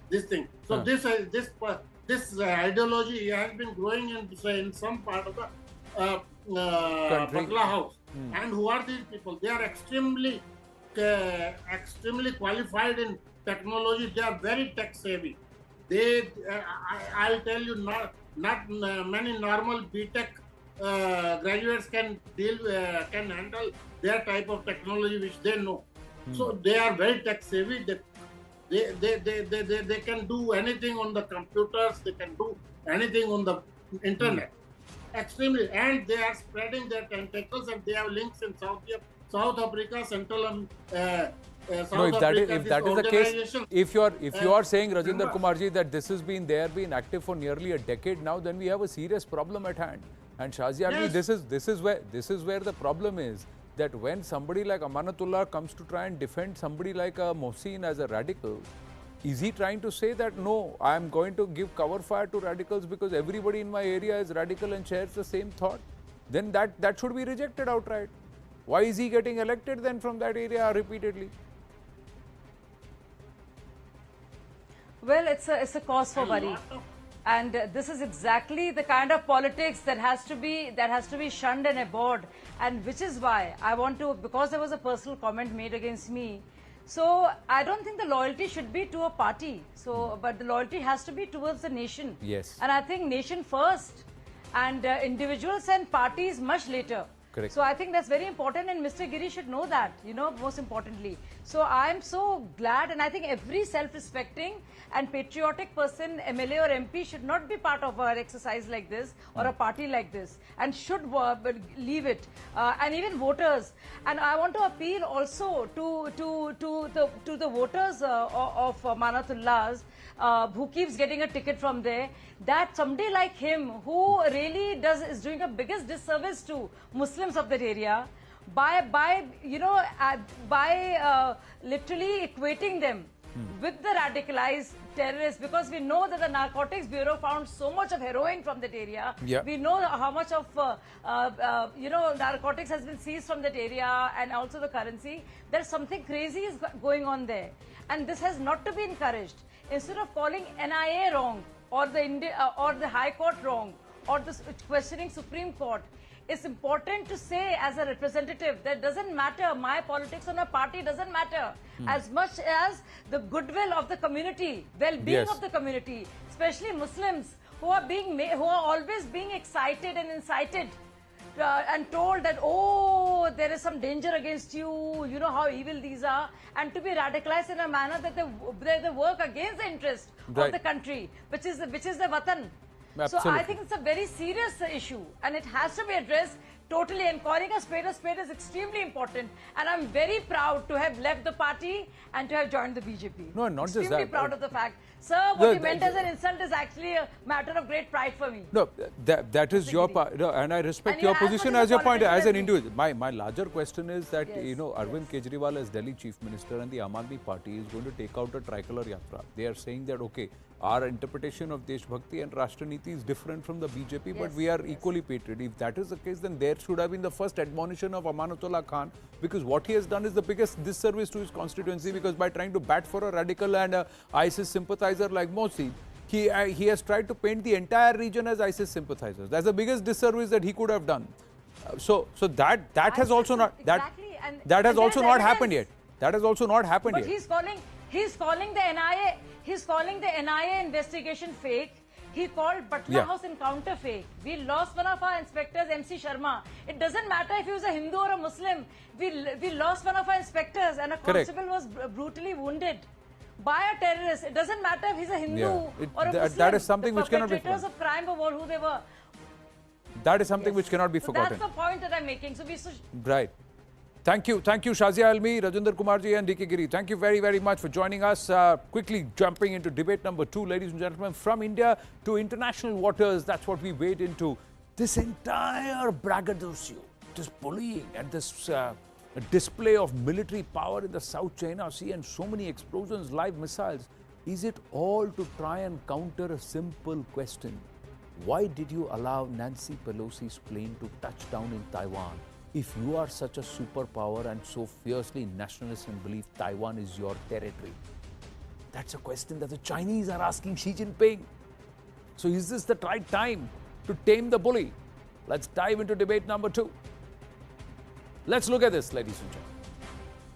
this thing. So this ideology has been growing in some part of the Batla House. And who are these people? They are extremely qualified in technology. They are very tech savvy. I'll tell you, not many normal BTech graduates can handle their type of technology which they know. So they are very tech savvy. They can do anything on the computers. They can do anything on the internet. Extremely, and they are spreading their tentacles, and they have links in South Africa, Central if that is the case, if you are saying, Rajinder Kumarji, that they have been active for nearly a decade now, then we have a serious problem at hand. And Shahziad, this is where the problem is, that when somebody like Amanatullah comes to try and defend somebody like Mohsin as a radical, is he trying to say that no, I am going to give cover fire to radicals because everybody in my area is radical and shares the same thought? Then that should be rejected outright. Why is he getting elected then from that area repeatedly? Well, it's a cause for worry. And this is exactly the kind of politics that has to be shunned and abhorred, and which is why I want to, because there was a personal comment made against me. So I don't think the loyalty should be to a party. So, but the loyalty has to be towards the nation. Yes. And I think nation first, and individuals and parties much later. Correct. So I think that's very important, and Mr. Giri should know that, most importantly. So I'm so glad, and I think every self-respecting and patriotic person, MLA or MP, should not be part of an exercise like this or a party like this, and should leave it. And even voters. And I want to appeal also to the voters of Manatullah's, who keeps getting a ticket from there, that somebody like him, who really is doing a biggest disservice to Muslims of that area by literally equating them with the radicalized terrorists, because we know that the Narcotics Bureau found so much of heroin from that area. Yeah. We know how much of narcotics has been seized from that area, and also the currency. There's something crazy is going on there, and this has not to be encouraged. Instead of calling NIA wrong, or the High Court wrong, or the questioning Supreme Court, it's important to say as a representative that doesn't matter, my politics or my party doesn't matter, as much as the goodwill of the community, well-being of the community, especially Muslims who are always being excited and incited and told that, oh, there is some danger against you, you know how evil these are, and to be radicalized in a manner that they work against the interest of the country, which is the Watan. Absolutely. So I think it's a very serious issue, and it has to be addressed totally, and calling a spade is extremely important. And I'm very proud to have left the party and to have joined the BJP. No, not just that. Extremely proud of the fact. Sir, what you meant as an insult is actually a matter of great pride for me. No, that is your part, and I respect your position as your point, as an individual. My larger question is that, Arvind Kejriwal as Delhi Chief Minister and the Aam Aadmi Party is going to take out a tricolor yatra. They are saying that, okay, our interpretation of Desh Bhakti and Rashtra Niti is different from the BJP, but we are equally patriot. If that is the case, then there should have been the first admonition of Amanatullah Khan, because what he has done is the biggest disservice to his constituency, because by trying to bat for a radical and a ISIS sympathizer like Mosi, he has tried to paint the entire region as ISIS sympathizers. That's the biggest disservice that he could have done. So that has also not that has also not happened yet. That has also not happened yet. But he's calling the NIA. He's calling the NIA investigation fake. He called Butler House encounter fake. We lost one of our inspectors, MC Sharma. It doesn't matter if he was a Hindu or a Muslim. We lost one of our inspectors, and a constable was brutally wounded by a terrorist. It doesn't matter if he's a Hindu or a Muslim. That is something which cannot be forgotten. The perpetrators of crime were who they were. That is something which cannot be forgotten. That's the point that I'm making. So right. Thank you, Shazia Almi, Rajinder Kumarji and DK Giri. Thank you very, very much for joining us. Quickly jumping into debate number 2, ladies and gentlemen, from India to international waters. That's what we wade into. This entire braggadocio, this bullying and this display of military power in the South China Sea and so many explosions, live missiles. Is it all to try and counter a simple question? Why did you allow Nancy Pelosi's plane to touch down in Taiwan? If you are such a superpower and so fiercely nationalist and believe Taiwan is your territory, that's a question that the Chinese are asking Xi Jinping. So is this the right time to tame the bully? Let's dive into debate number 2. Let's look at this, ladies and gentlemen.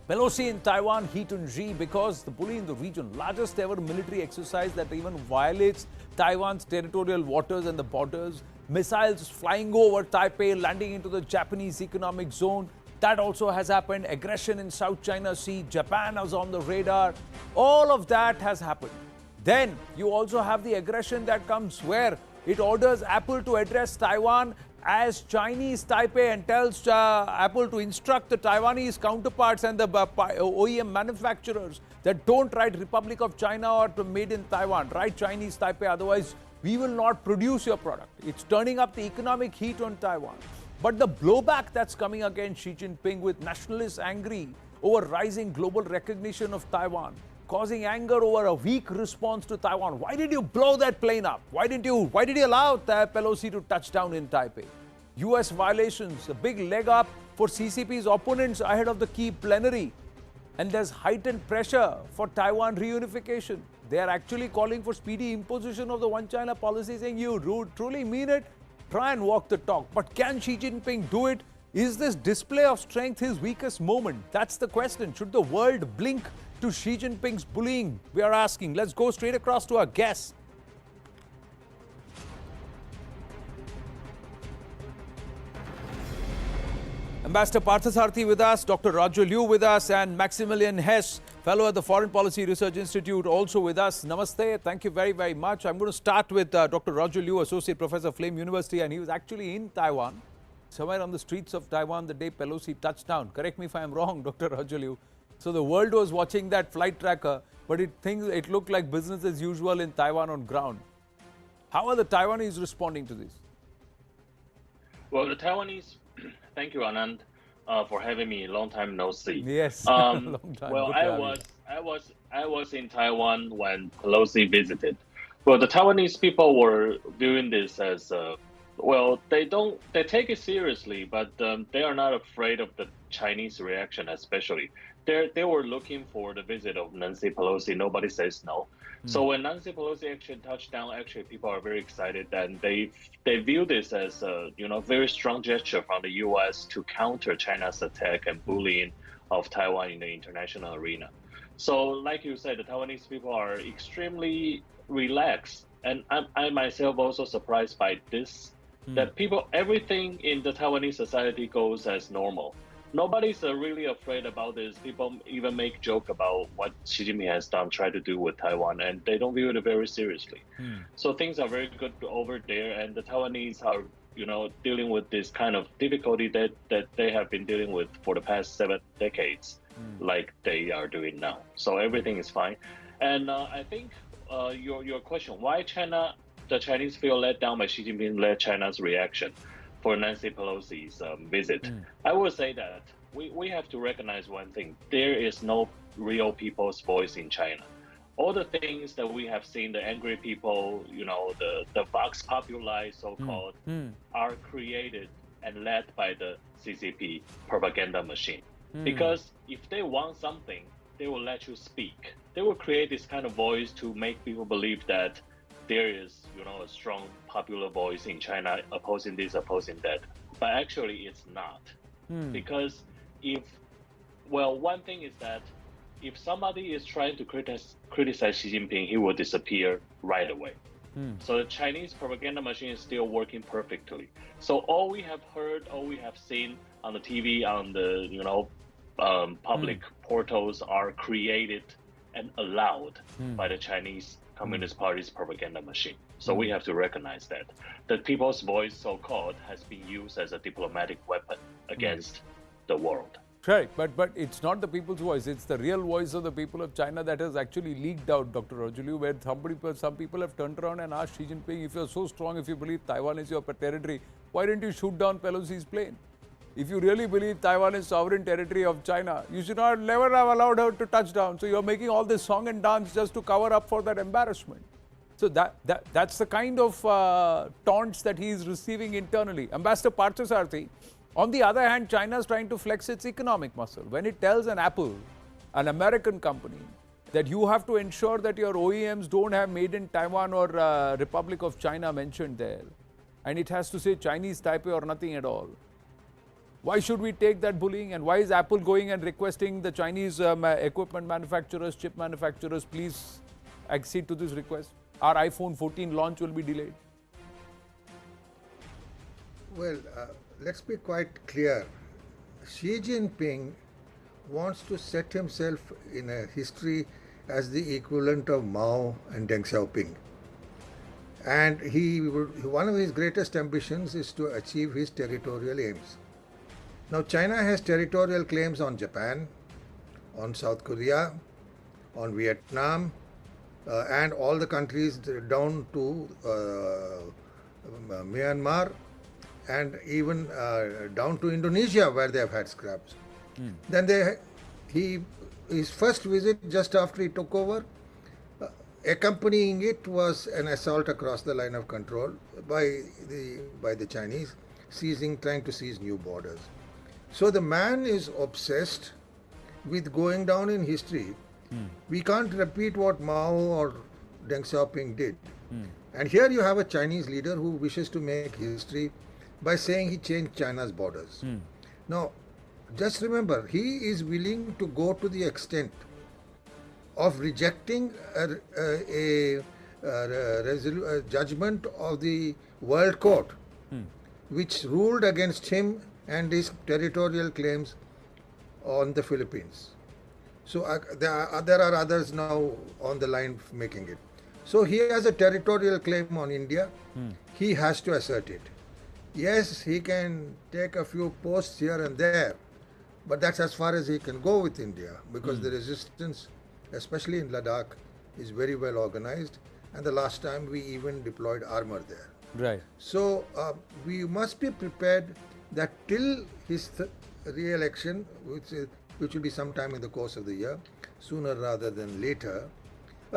Pelosi in Taiwan heat on Xi because the bully in the region, largest ever military exercise that even violates Taiwan's territorial waters and the borders. Missiles flying over Taipei, landing into the Japanese economic zone. That also has happened. Aggression in South China Sea. Japan was on the radar. All of that has happened. Then you also have the aggression that comes where it orders Apple to address Taiwan as Chinese Taipei and tells Apple to instruct the Taiwanese counterparts and the OEM manufacturers that don't write Republic of China or made in Taiwan. Write Chinese Taipei, otherwise we will not produce your product. It's turning up the economic heat on Taiwan. But the blowback that's coming against Xi Jinping with nationalists angry over rising global recognition of Taiwan. causing anger over a weak response to Taiwan. Why did you blow that plane up? Why did you allow Pelosi to touch down in Taipei? US violations, a big leg up for CCP's opponents ahead of the key plenary. And there's heightened pressure for Taiwan reunification. They are actually calling for speedy imposition of the One China policy, saying you truly mean it, try and walk the talk. But can Xi Jinping do it? Is this display of strength his weakest moment? That's the question. Should the world blink to Xi Jinping's bullying? We are asking. Let's go straight across to our guest. Ambassador Parthasarathi with us, Dr. Roger Liu with us, and Maximilian Hess, fellow at the Foreign Policy Research Institute, also with us. Namaste. Thank you very, very much. I'm going to start with Dr. Roger Liu, Associate Professor, Flame University, and he was actually in Taiwan, somewhere on the streets of Taiwan the day Pelosi touched down. Correct me if I'm wrong, Dr. Roger Liu. So the world was watching that flight tracker, but it looked like business as usual in Taiwan on ground. How are the Taiwanese responding to this? Well, the Taiwanese, thank you, Anand, for having me. Long time no see. Yes, long time. Well, I was in Taiwan when Pelosi visited. Well, the Taiwanese people were viewing this as well. They take it seriously, but they are not afraid of the Chinese reaction, especially. They were looking for the visit of Nancy Pelosi. Nobody says no. So when Nancy Pelosi actually touched down, actually people are very excited, and they view this as a very strong gesture from the U.S. to counter China's attack and bullying of Taiwan in the international arena. So, like you said, the Taiwanese people are extremely relaxed, and I myself also surprised by this. That everything in the Taiwanese society goes as normal. Nobody's really afraid about this. People even make joke about what Xi Jinping has done, try to do with Taiwan, and they don't view it very seriously. So things are very good over there, and the Taiwanese are, dealing with this kind of difficulty that they have been dealing with for the past 7 decades, like they are doing now. So everything is fine. And I think your question, why the Chinese feel let down by Xi Jinping led China's reaction for Nancy Pelosi's visit. I would say that we have to recognize one thing. There is no real people's voice in China. All the things that we have seen, the angry people, the Vox Populi, so-called, are created and led by the CCP propaganda machine. Because if they want something, they will let you speak. They will create this kind of voice to make people believe that there is, a strong popular voice in China opposing this, opposing that. But actually, it's not. Because one thing is that if somebody is trying to criticize Xi Jinping, he will disappear right away. So the Chinese propaganda machine is still working perfectly. So all we have heard, all we have seen on the TV, on the, public portals are created and allowed by the Chinese Communist Party's propaganda machine. So we have to recognize that. The people's voice, so-called, has been used as a diplomatic weapon against the world. Right, but it's not the people's voice. It's the real voice of the people of China that has actually leaked out, Dr. Roger Liu, where some people have turned around and asked Xi Jinping, if you're so strong, if you believe Taiwan is your territory, why didn't you shoot down Pelosi's plane? If you really believe Taiwan is sovereign territory of China, you should never have allowed her to touch down. So you're making all this song and dance just to cover up for that embarrassment. So that's the kind of taunts that he is receiving internally. Ambassador Parthasarathi, on the other hand, China is trying to flex its economic muscle. When it tells an Apple, an American company, that you have to ensure that your OEMs don't have made in Taiwan or Republic of China mentioned there, and it has to say Chinese Taipei or nothing at all. Why should we take that bullying, and why is Apple going and requesting the Chinese equipment manufacturers, chip manufacturers, please accede to this request? Our iPhone 14 launch will be delayed. Well, let's be quite clear. Xi Jinping wants to set himself in a history as the equivalent of Mao and Deng Xiaoping. And one of his greatest ambitions is to achieve his territorial aims. Now, China has territorial claims on Japan, on South Korea, on Vietnam, and all the countries down to Myanmar, and even down to Indonesia, where they have had scraps. Then he his first visit just after he took over, accompanying it was an assault across the line of control by the Chinese, trying to seize new borders. So the man is obsessed with going down in history. We can't repeat what Mao or Deng Xiaoping did. And here you have a Chinese leader who wishes to make history by saying he changed China's borders. Now, just remember, he is willing to go to the extent of rejecting a judgment of the World Court, which ruled against him and his territorial claims on the Philippines. So there are others now on the line making it. So he has a territorial claim on India. He has to assert it. Yes, he can take a few posts here and there, but that's as far as he can go with India, because the resistance, especially in Ladakh, is very well organized, and the last time we even deployed armor there. Right. So we must be prepared that till his re-election, which will be sometime in the course of the year, sooner rather than later,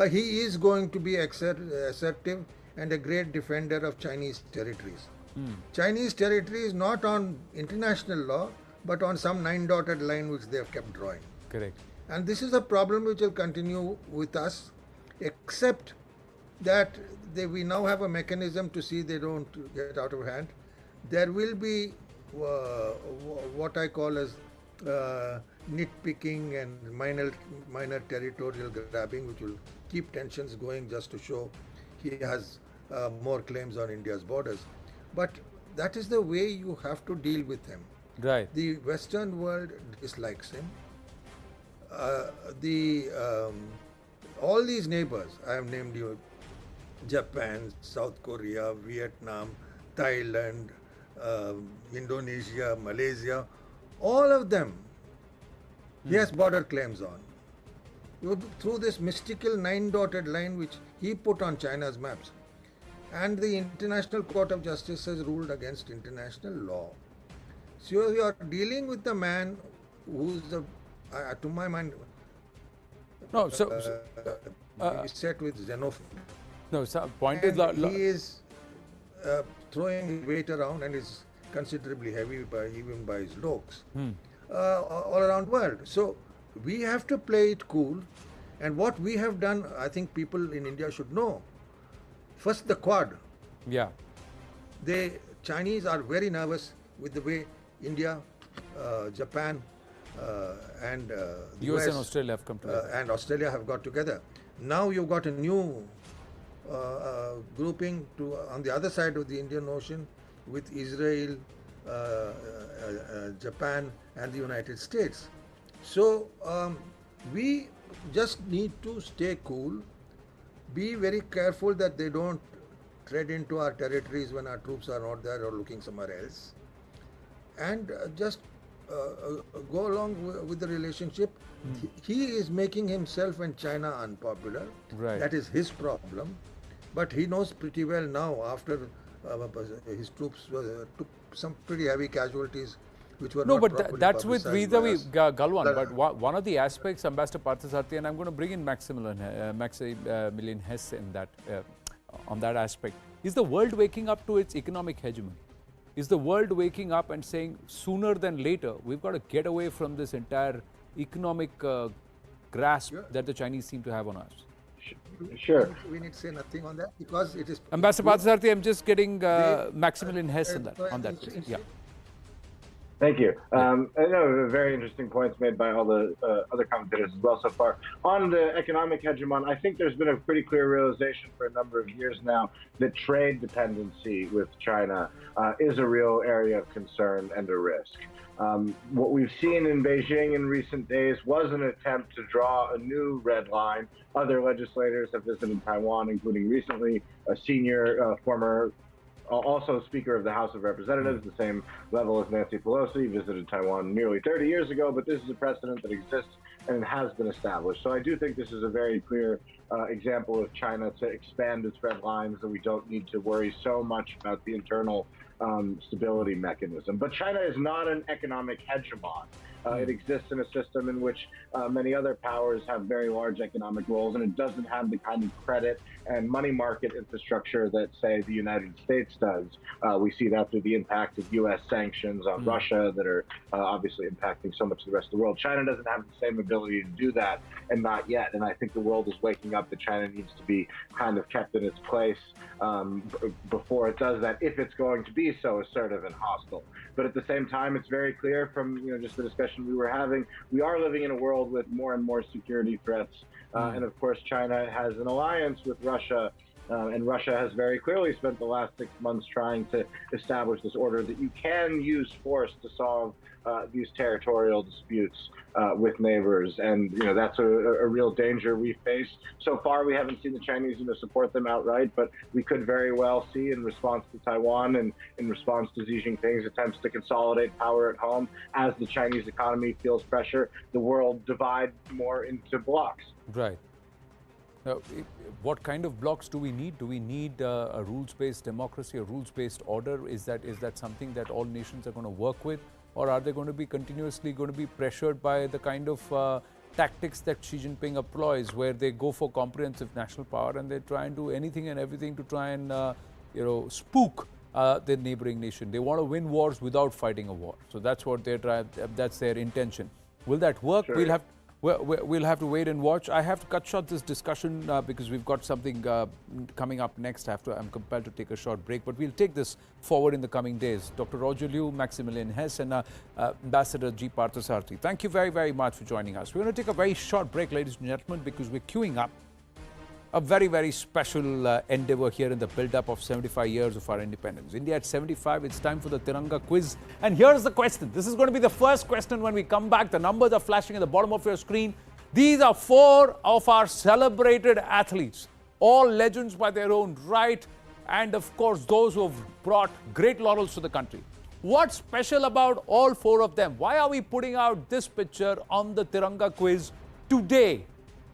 he is going to be assertive and a great defender of Chinese territories. Chinese territories not on international law, but on some 9-dotted line which they have kept drawing. Correct. And this is a problem which will continue with us, except that we now have a mechanism to see they don't get out of hand. There will be what I call as nitpicking and minor territorial grabbing, which will keep tensions going just to show he has more claims on India's borders. But that is the way you have to deal with him. Right. The Western world dislikes him. All these neighbors, I have named you, Japan, South Korea, Vietnam, Thailand, Indonesia, Malaysia, all of them, he has border claims on. Through this mystical 9-dotted line which he put on China's maps. And the International Court of Justice has ruled against international law. So you are dealing with the man who's to my mind, no, set with xenophobia. No, so point is he is throwing weight around and is considerably heavy even by his looks all around the world. So we have to play it cool, and what we have done, I think people in India should know. First, the Quad. Yeah. The Chinese are very nervous with the way India, Japan, and the US and Australia have come together. And Australia have got together. Now you've got a new grouping on the other side of the Indian Ocean with Israel, Japan, and the United States. So we just need to stay cool. Be very careful that they don't tread into our territories when our troops are not there or looking somewhere else. And just go along with the relationship. He is making himself and China unpopular. Right. That is his problem. But he knows pretty well now, after his troops took some pretty heavy casualties, which were no, not but that's with publicized vis-a-vis Galwan. But one of the aspects, Ambassador Parthasarathi, and I'm going to bring in Maximilian Hess in that, on that aspect, is the world waking up to its economic hegemony? Is the world waking up and saying sooner than later, we've got to get away from this entire economic grasp that the Chinese seem to have on us? Sure. We need to say nothing on that because it is... Ambassador Parthasarathi, I'm just getting Maximilian Hess on that. Yeah. Thank you. I know very interesting points made by all the other commentators as well so far. On the economic hegemon, I think there's been a pretty clear realization for a number of years now that trade dependency with China is a real area of concern and a risk. What we've seen in Beijing in recent days was an attempt to draw a new red line. Other legislators have visited Taiwan, including recently a senior former also Speaker of the House of Representatives, the same level as Nancy Pelosi, visited Taiwan nearly 30 years ago, but this is a precedent that exists and it has been established. So I do think this is a very clear example of China to expand its red lines, and we don't need to worry so much about the internal stability mechanism. But China is not an economic hegemon. It exists in a system in which many other powers have very large economic roles, and it doesn't have the kind of credit and money market infrastructure that, say, the United States does. We see that through the impact of U.S. sanctions on Russia that are obviously impacting so much of the rest of the world. China doesn't have the same ability to do that, and not yet. And I think the world is waking up that China needs to be kind of kept in its place before it does that, if it's going to be so assertive and hostile. But at the same time, it's very clear from just the discussion we were having, we are living in a world with more and more security threats. And of course, China has an alliance with Russia, and Russia has very clearly spent the last 6 months trying to establish this order that you can use force to solve these territorial disputes with neighbors. And, that's a real danger we face. So far, we haven't seen the Chinese, support them outright, but we could very well see, in response to Taiwan and in response to Xi Jinping's attempts to consolidate power at home, as the Chinese economy feels pressure, the world divide more into blocks. Right. Now, what kind of blocks do we need? Do we need a rules-based democracy, a rules-based order? Is that something that all nations are going to work with? Or are they going to be continuously pressured by the kind of tactics that Xi Jinping employs, where they go for comprehensive national power and they try and do anything and everything to try and spook their neighboring nation? They want to win wars without fighting a war. So that's what they're trying. That's their intention. Will that work? Sure. We'll have to wait and watch. I have to cut short this discussion because we've got something coming up next. I'm compelled to take a short break, but we'll take this forward in the coming days. Dr. Roger Liu, Maximilian Hess, and Ambassador G. Parthasarathy, thank you very, very much for joining us. We're going to take a very short break, ladies and gentlemen, because we're queuing up a very, very special endeavor here in the build-up of 75 years of our independence. India at 75, it's time for the Tiranga quiz. And here's the question. This is going to be the first question when we come back. The numbers are flashing at the bottom of your screen. These are 4 of our celebrated athletes, all legends by their own right, and of course, those who have brought great laurels to the country. What's special about all 4 of them? Why are we putting out this picture on the Tiranga quiz today?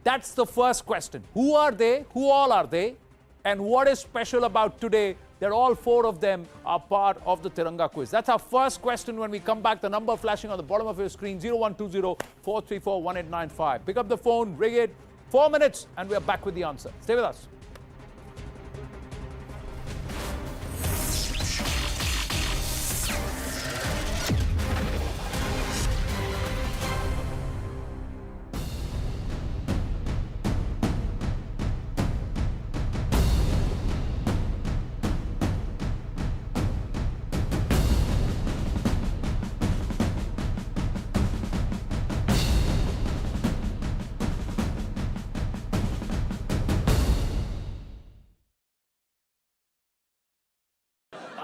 That's the first question. Who are they? Who all are they? And what is special about today that all 4 of them are part of the Tiranga quiz? That's our first question when we come back. The number flashing on the bottom of your screen, 0120-434-1895. Pick up the phone, ring it. 4 minutes, and we're back with the answer. Stay with us.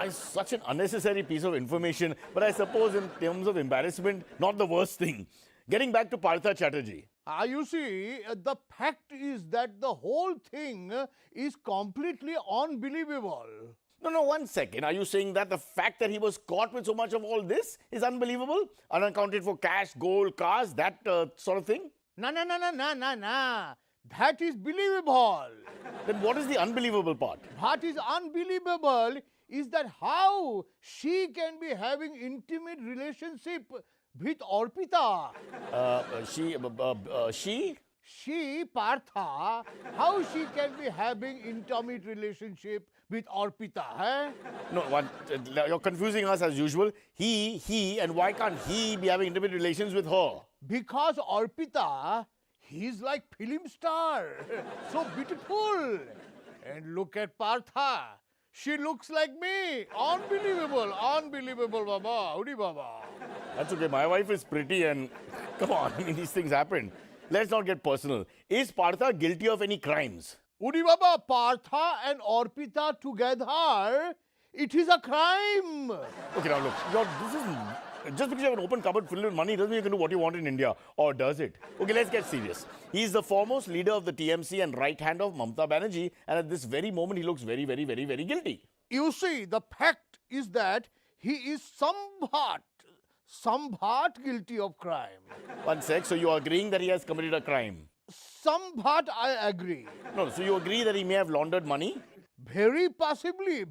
Such an unnecessary piece of information, but I suppose in terms of embarrassment, not the worst thing. Getting back to Partha Chatterjee. You see, the fact is that the whole thing is completely unbelievable. No, 1 second. Are you saying that the fact that he was caught with so much of all this is unbelievable? Unaccounted for cash, gold, cars, that sort of thing? No. That is believable. Then what is the unbelievable part? What is unbelievable is that how she can be having intimate relationship with Arpita. She? She, Partha, how she can be having intimate relationship with Arpita, eh? No, you're confusing us as usual. He, and why can't he be having intimate relations with her? Because Arpita, he's like film star, so beautiful. And look at Partha. She looks like me. Unbelievable, Baba. Howdy, Baba. That's okay. My wife is pretty and come on, these things happen. Let's not get personal. Is Partha guilty of any crimes? Howdy, Baba. Partha and Arpita together, it is a crime. Okay, now look, this is just because you have an open cupboard filled with money doesn't mean you can do what you want in India. Or does it? Okay, let's get serious. He is the foremost leader of the TMC and right hand of Mamata Banerjee. And at this very moment, he looks very, very, very, very guilty. You see, the fact is that he is somewhat guilty of crime. 1 sec, so you are agreeing that he has committed a crime? Somewhat I agree. No, so you agree that he may have laundered money? very possibly,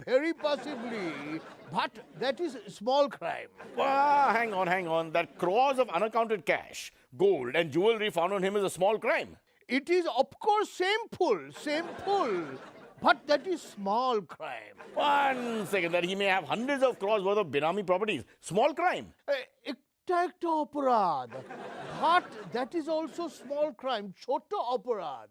but that is small crime. Hang on. That crores of unaccounted cash, gold and jewelry found on him is a small crime. It is, of course, shameful, but that is small crime. 1 second, that he may have hundreds of crores worth of Benami properties. Small crime. Ekta aparad. But that is also small crime. Chota aparad.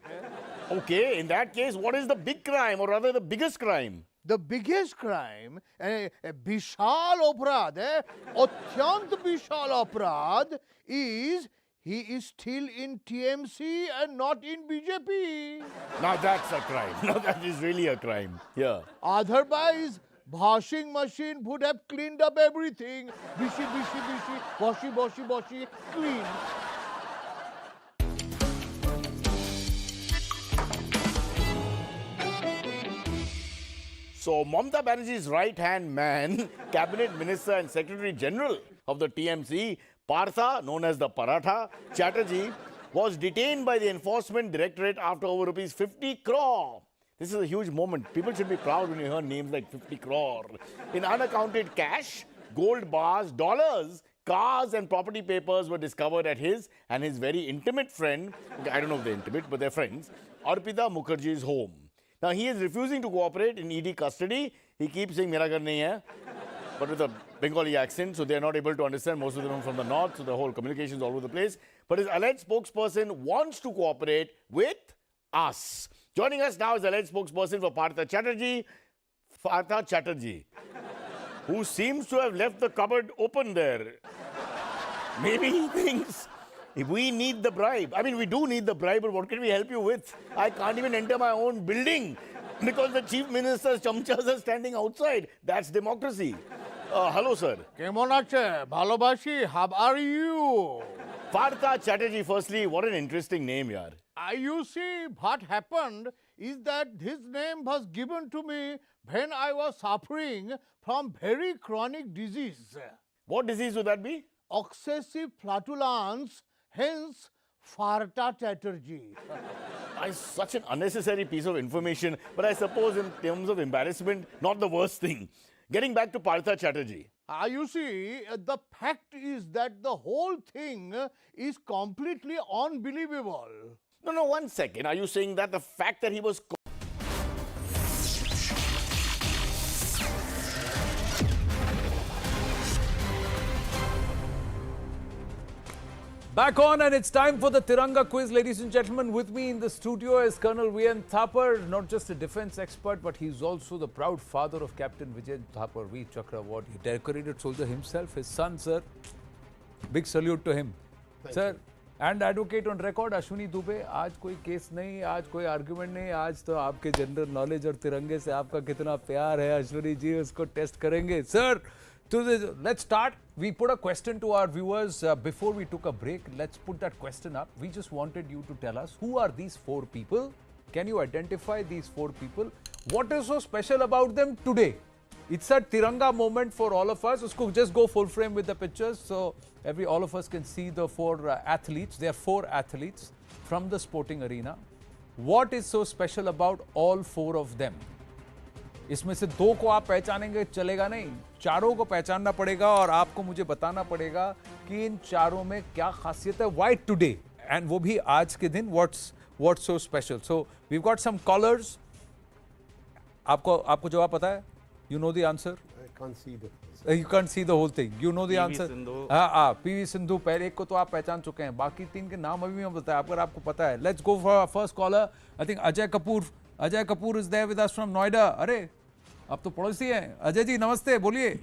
Okay, in that case, what is the big crime, or rather the biggest crime? The biggest crime, Bishal aparad, Atyant Bishal aparad, is he is still in TMC and not in BJP. Now that's a crime. Now that is really a crime. Yeah. Otherwise, washing machine would have cleaned up everything. Bishi, washi, clean. So, Mamata Banerjee's right-hand man, Cabinet Minister and Secretary General of the TMC, Partha, known as the Paratha, Chatterjee, was detained by the Enforcement Directorate after over rupees 50 crore. This is a huge moment. People should be proud when you hear names like 50 crore. In unaccounted cash, gold bars, dollars, cars and property papers were discovered at his and his very intimate friend, I don't know if they're intimate, but they're friends, Arpita Mukherjee's home. Now, he is refusing to cooperate in ED custody. He keeps saying, "Mera ghar nahi hai," but with a Bengali accent, so they're not able to understand. Most of them are from the north, so the whole communication is all over the place. But his alleged spokesperson wants to cooperate with us. Joining us now is alleged spokesperson for Partha Chatterjee, who seems to have left the cupboard open there. Maybe he thinks we need the bribe. I mean, we do need the bribe, but what can we help you with? I can't even enter my own building because the chief minister's chamchas are standing outside. That's democracy. Hello, sir. Kemon ache? Bhalobashi, how are you? Partha Chatterjee, firstly, what an interesting name, yaar. You see, what happened is that his name was given to me when I was suffering from very chronic disease. What disease would that be? Excessive flatulence, hence Partha Chatterjee. Such an unnecessary piece of information, but I suppose in terms of embarrassment, not the worst thing. Getting back to Partha Chatterjee. You see, the fact is that the whole thing is completely unbelievable. No, 1 second. Are you saying that the fact that he was... Back on, and it's time for the Tiranga quiz, ladies and gentlemen. With me in the studio is Colonel V.N. Thapar, not just a defense expert, but he's also the proud father of Captain Vijay Thapar, V. Chakra Award. He decorated soldier himself, his son, sir. Big salute to him. Sir, and advocate on record, Ashwini Dubey. आज कोई case नहीं, आज कोई argument नहीं, आज तो आपके general knowledge और तिरंगे से आपका कितना प्यार है, अश्विनी जी, उसको टेस्ट करेंगे. Sir, let's start. We put a question to our viewers before we took a break. Let's put that question up. We just wanted you to tell us, who are these 4 people? Can you identify these 4 people? What is so special about them today? It's a Tiranga moment for all of us. Usko just go full frame with the pictures so all of us can see the 4 athletes. There are 4 athletes from the sporting arena. What is so special about all 4 of them? इसमें से 2 को आप पहचानेंगे चलेगा नहीं, 4 को पहचानना पड़ेगा और आपको मुझे बताना पड़ेगा कि इन 4 में क्या खासियत है. Why today? And वो भी आज के दिन. What's so special? So we've got some callers. आपको जवाब पता है? You know the answer? I can't see the. You can't see the whole thing. You know the answer? हाँ, PV Sindhu. पहले एक को तो आप पहचान चुके हैं. बाकी 3 के नाम अभी मैं बताया. अगर आपको पता है. Let's go for our first caller. I think Ajay Kapoor. Ajay Kapoor is there with us from Noida. अरे, आप तो पड़ोसी हैं. अजय जी, नमस्ते. बोलिए.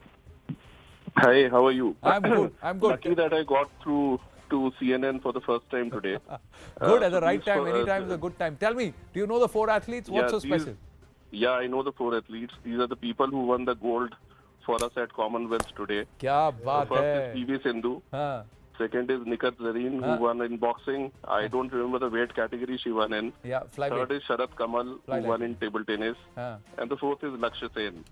Hi, how are you? I'm good. I'm good. Lucky that I got through to CNN for the first time today. Good, at the right time. Any time is a good time. Tell me, do you know the 4 athletes? What's so special? Yeah, I know the 4 athletes. These are the people who won the gold for us at Commonwealth today. क्या बात है. First is PV Sindhu. Second is Nikat Zareen, who won in boxing. I don't remember the weight category she won in. Yeah, flyweight. Third is Sharat Kamal, who won in table tennis. And the 4th is Lakhsya Sen,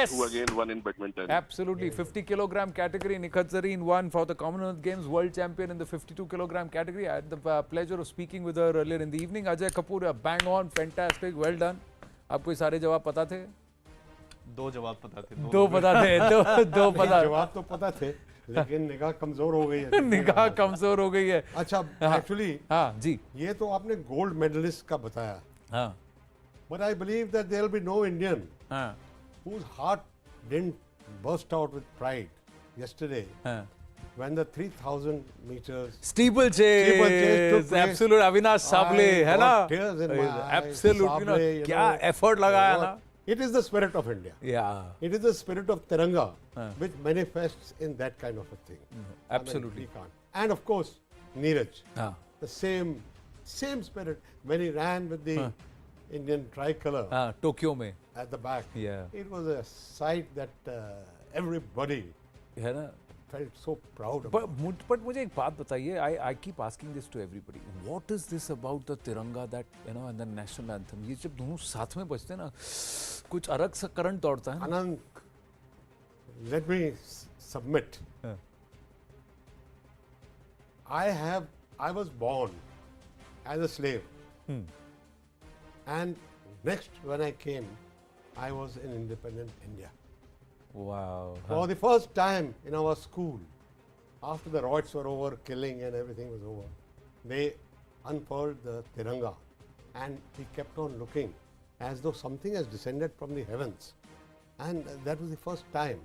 who again won in badminton. Absolutely. 50 kilogram category, Nikat Zareen won for the Commonwealth Games, world champion in the 52 kilogram category. I had the pleasure of speaking with her earlier in the evening. Ajay Kapoor, bang on, fantastic, well done. आपको ये सारे जवाब पता थे? दो जवाब पता थे। दो पता थे, दो पता। जवाब तो पता थे, लेकिन निगाह कमजोर हो गई है। निगाह कमजोर हो गई है। अच्छा, एक्चुअली हाँ जी, ये तो आपने गोल्ड मेडलिस्ट का बताया। हाँ, but I believe that there will be no Indian whose heart didn't burst out with pride yesterday when the 3,000 meters steeplechase took place. Absolute Avinash Sable, है ना? Tears in my eyes. Absolute, Sable, क्या effort लगाया ना? It is the spirit of India. Yeah. It is the spirit of Tiranga, which manifests in that kind of a thing. Absolutely. I mean, we can't. And of course, Neeraj, the same spirit when he ran with the Indian tricolor. Tokyo में. At the back. Yeah. It was a sight that everybody है ना? felt so proud about. But मुझे एक बात बताइए, I keep asking this to everybody. What is this about the Tiranga that, you know, and the national anthem? ये जब दोनों साथ में बजते हैं ना, कुछ अलग सा करंट दौड़ता है। Anand, let me submit. I was born as a slave. And next when I came, I was in independent India. Wow. For the first time in our school, after the riots were over, killing and everything was over, they unfurled the Tiranga and we kept on looking as though something has descended from the heavens. And that was the first time.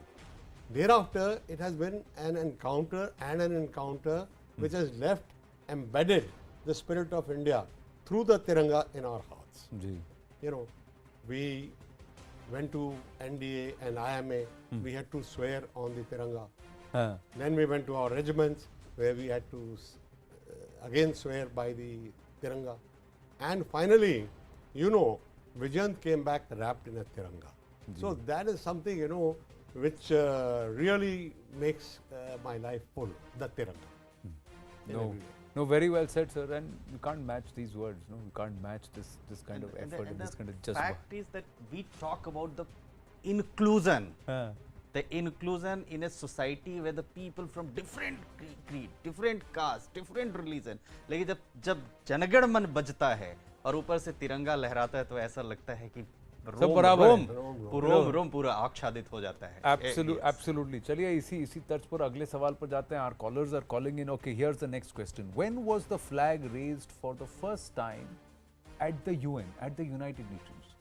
Thereafter, it has been an encounter which has left embedded the spirit of India through the Tiranga in our hearts. You know, we went to NDA and IMA, we had to swear on the Tiranga. Then we went to our regiments where we had to again swear by the Tiranga. And finally, you know, Vijayant came back wrapped in a Tiranga. So that is something, you know, which really makes my life full, the Tiranga. No, very well said, sir. And you can't match these words. No, you can't match this kind of effort and this kind of just. The fact is that we talk about the inclusion. The inclusion in a society where the people from different creed, different caste, different religion. लेकिन जब जनगण मन बजता है और ऊपर से तिरंगा लहराता है तो ऐसा लगता है कि रोम पूरा आच्छादित हो जाता है। Absolutely. चलिए इसी तर्ज पर अगले सवाल पर जाते हैं। Our callers are calling in. Okay, here's the next question. When was the flag raised for the first time at the UN, at the United Nations?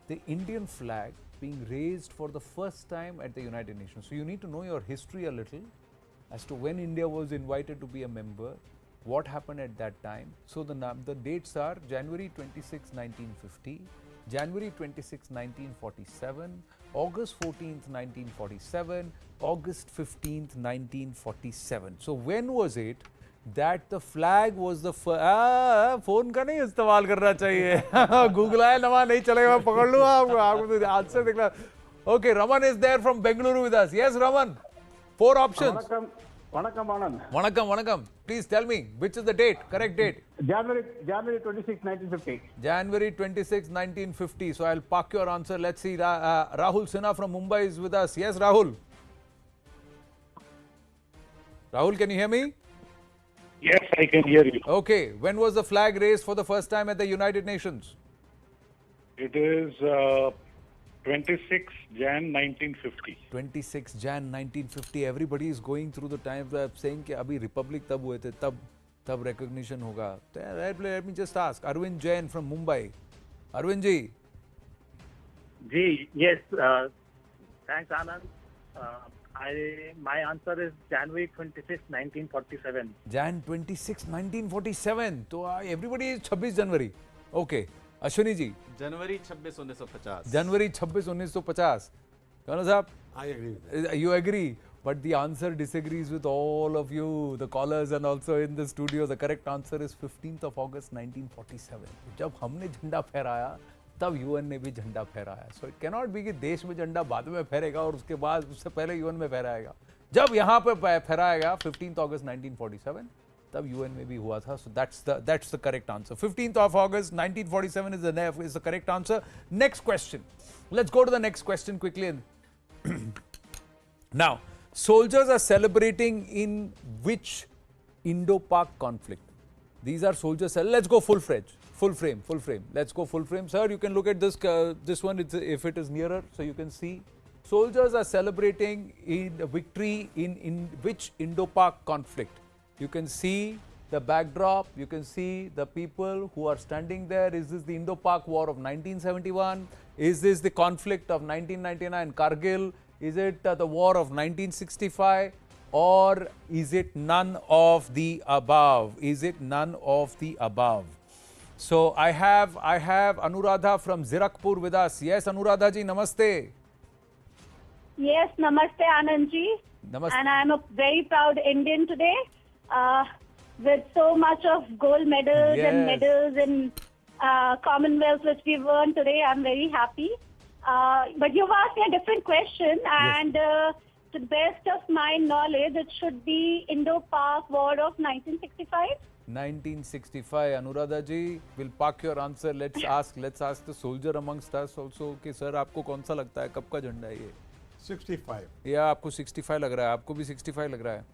The Indian flag being raised for the first time at the United Nations. So you need to know your history a little as to when India was invited to be a member, what happened at that time. So the dates are January 26, 1950. January 26, 1947, August 14th, 1947, August 15th, 1947. So when was it that the flag was the first? phone का नहीं इस्तेमाल करना चाहिए. Google आया नवा नहीं चलेगा, पकड़ लो आपको तो आंसर दिखला. Okay, Raman is there from Bengaluru with us. Yes, Raman. 4 options. Vanakkam Anand. Vanakkam. Please tell me, which is the date, correct date? January 26, 1950. January 26, 1950. So I'll park your answer. Let's see. Rahul Sinha from Mumbai is with us. Yes, Rahul. Rahul, can you hear me? Yes, I can hear you. Okay. When was the flag raised for the first time at the United Nations? It is 26 Jan 1950. 26 Jan 1950. Everybody is going through the time of saying कि अभी Republic तब हुए थे, तब recognition होगा. Let me just ask Arvind Jain from Mumbai. Arvind ji. Yes. Thanks, Anand. My answer is January 26, 1947. Jan 26, 1947. So everybody is 26 January. Okay. Ashwini ji. January 26, 1950. January 26, 1950. Kano sahab? I agree with that. You agree, but the answer disagrees with all of you, the callers and also in the studio. The correct answer is 15th of August 1947. जब हमने झंडा फहराया, तब UN ने भी झंडा फहराया. So it cannot be कि देश में झंडा बाद में फहरेगा और उसके बाद उससे पहले UN में फहराएगा. जब यहाँ पे फहराएगा 15th August 1947. तब UN में भी हुआ था. So that's the correct answer. 15th of August 1947 is the correct answer. Next question. Let's go to the next question quickly. Now, soldiers are celebrating in which Indo-Pak conflict? These are soldiers. Let's go full-fledged. full frame, full frame. Let's go full frame. Sir, you can look at this, this one if it is nearer, so you can see. Soldiers are celebrating in a victory in which Indo-Pak conflict? You can see the backdrop, you can see the people who are standing there. Is this the Indo-Pak War of 1971? Is this the conflict of 1999 Kargil? Is it the war of 1965? Or is it none of the above? Is it none of the above? So I have Anuradha from Zirakpur with us. Yes, Anuradha ji, namaste. Yes, namaste Anandji. Namaste. And I'm a very proud Indian today. With so much of gold medals and medals in Commonwealth which we've earned today, I'm very happy. But you've asked me a different question, and to the best of my knowledge, it should be Indo-Pak War of 1965. 1965, Anuradha ji, will park your answer. Let's ask the soldier amongst us also कि sir आपको कौन सा लगता है, कब का झंडा है ये? 65. या आपको 65 लग रहा है, आपको भी 65 लग रहा है.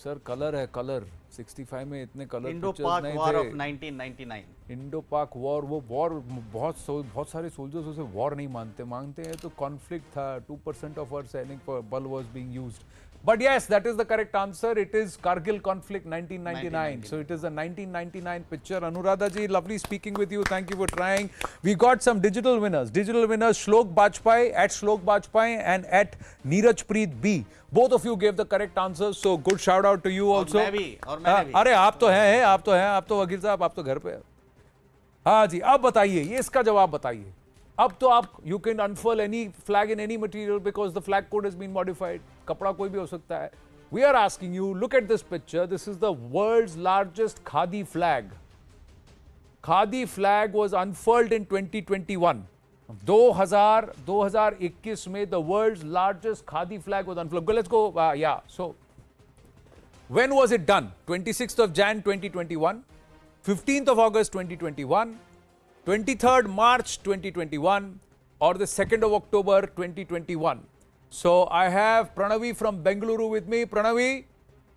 सर कलर है, कलर 65 में इतने कलर इंडो-पाक वॉर ऑफ 1999. इंडो-पाक वॉर, वो वॉर बहुत सारे सोल्जर्स उसे वॉर नहीं मानते हैं तो कॉन्फ्लिक्ट था. 2% ऑफ आवर सैनिक बल was being used. But yes, that is the correct answer. It is Kargil conflict 1999. So it is a 1999 picture. Anuradha ji, lovely speaking with you. Thank you for trying. We got some digital winners. Digital winners Shlok Bajpai at Shlok Bajpai and at Neeraj Preet B. Both of you gave the correct answers. So good shout out to you also. और मैं भी. अरे आप तो हैं, आप तो वकील साहब, आप तो घर पे. हाँ जी, अब बताइए, ये इसका जवाब बताइए. अब तो आप you can unfurl any flag in any material because the flag code has been modified. कपड़ा कोई भी हो सकता है. We are asking you, look at this picture. This is the world's largest khadi flag. Khadi flag was unfurled in 2021. 2021 में the world's largest khadi flag was unfurled. Let's go. Yeah. So when was it done? 26th of Jan 2021, 15th of August 2021. 23rd March 2021 or the 2nd of October 2021. So I have Pranavi from Bengaluru with me. Pranavi,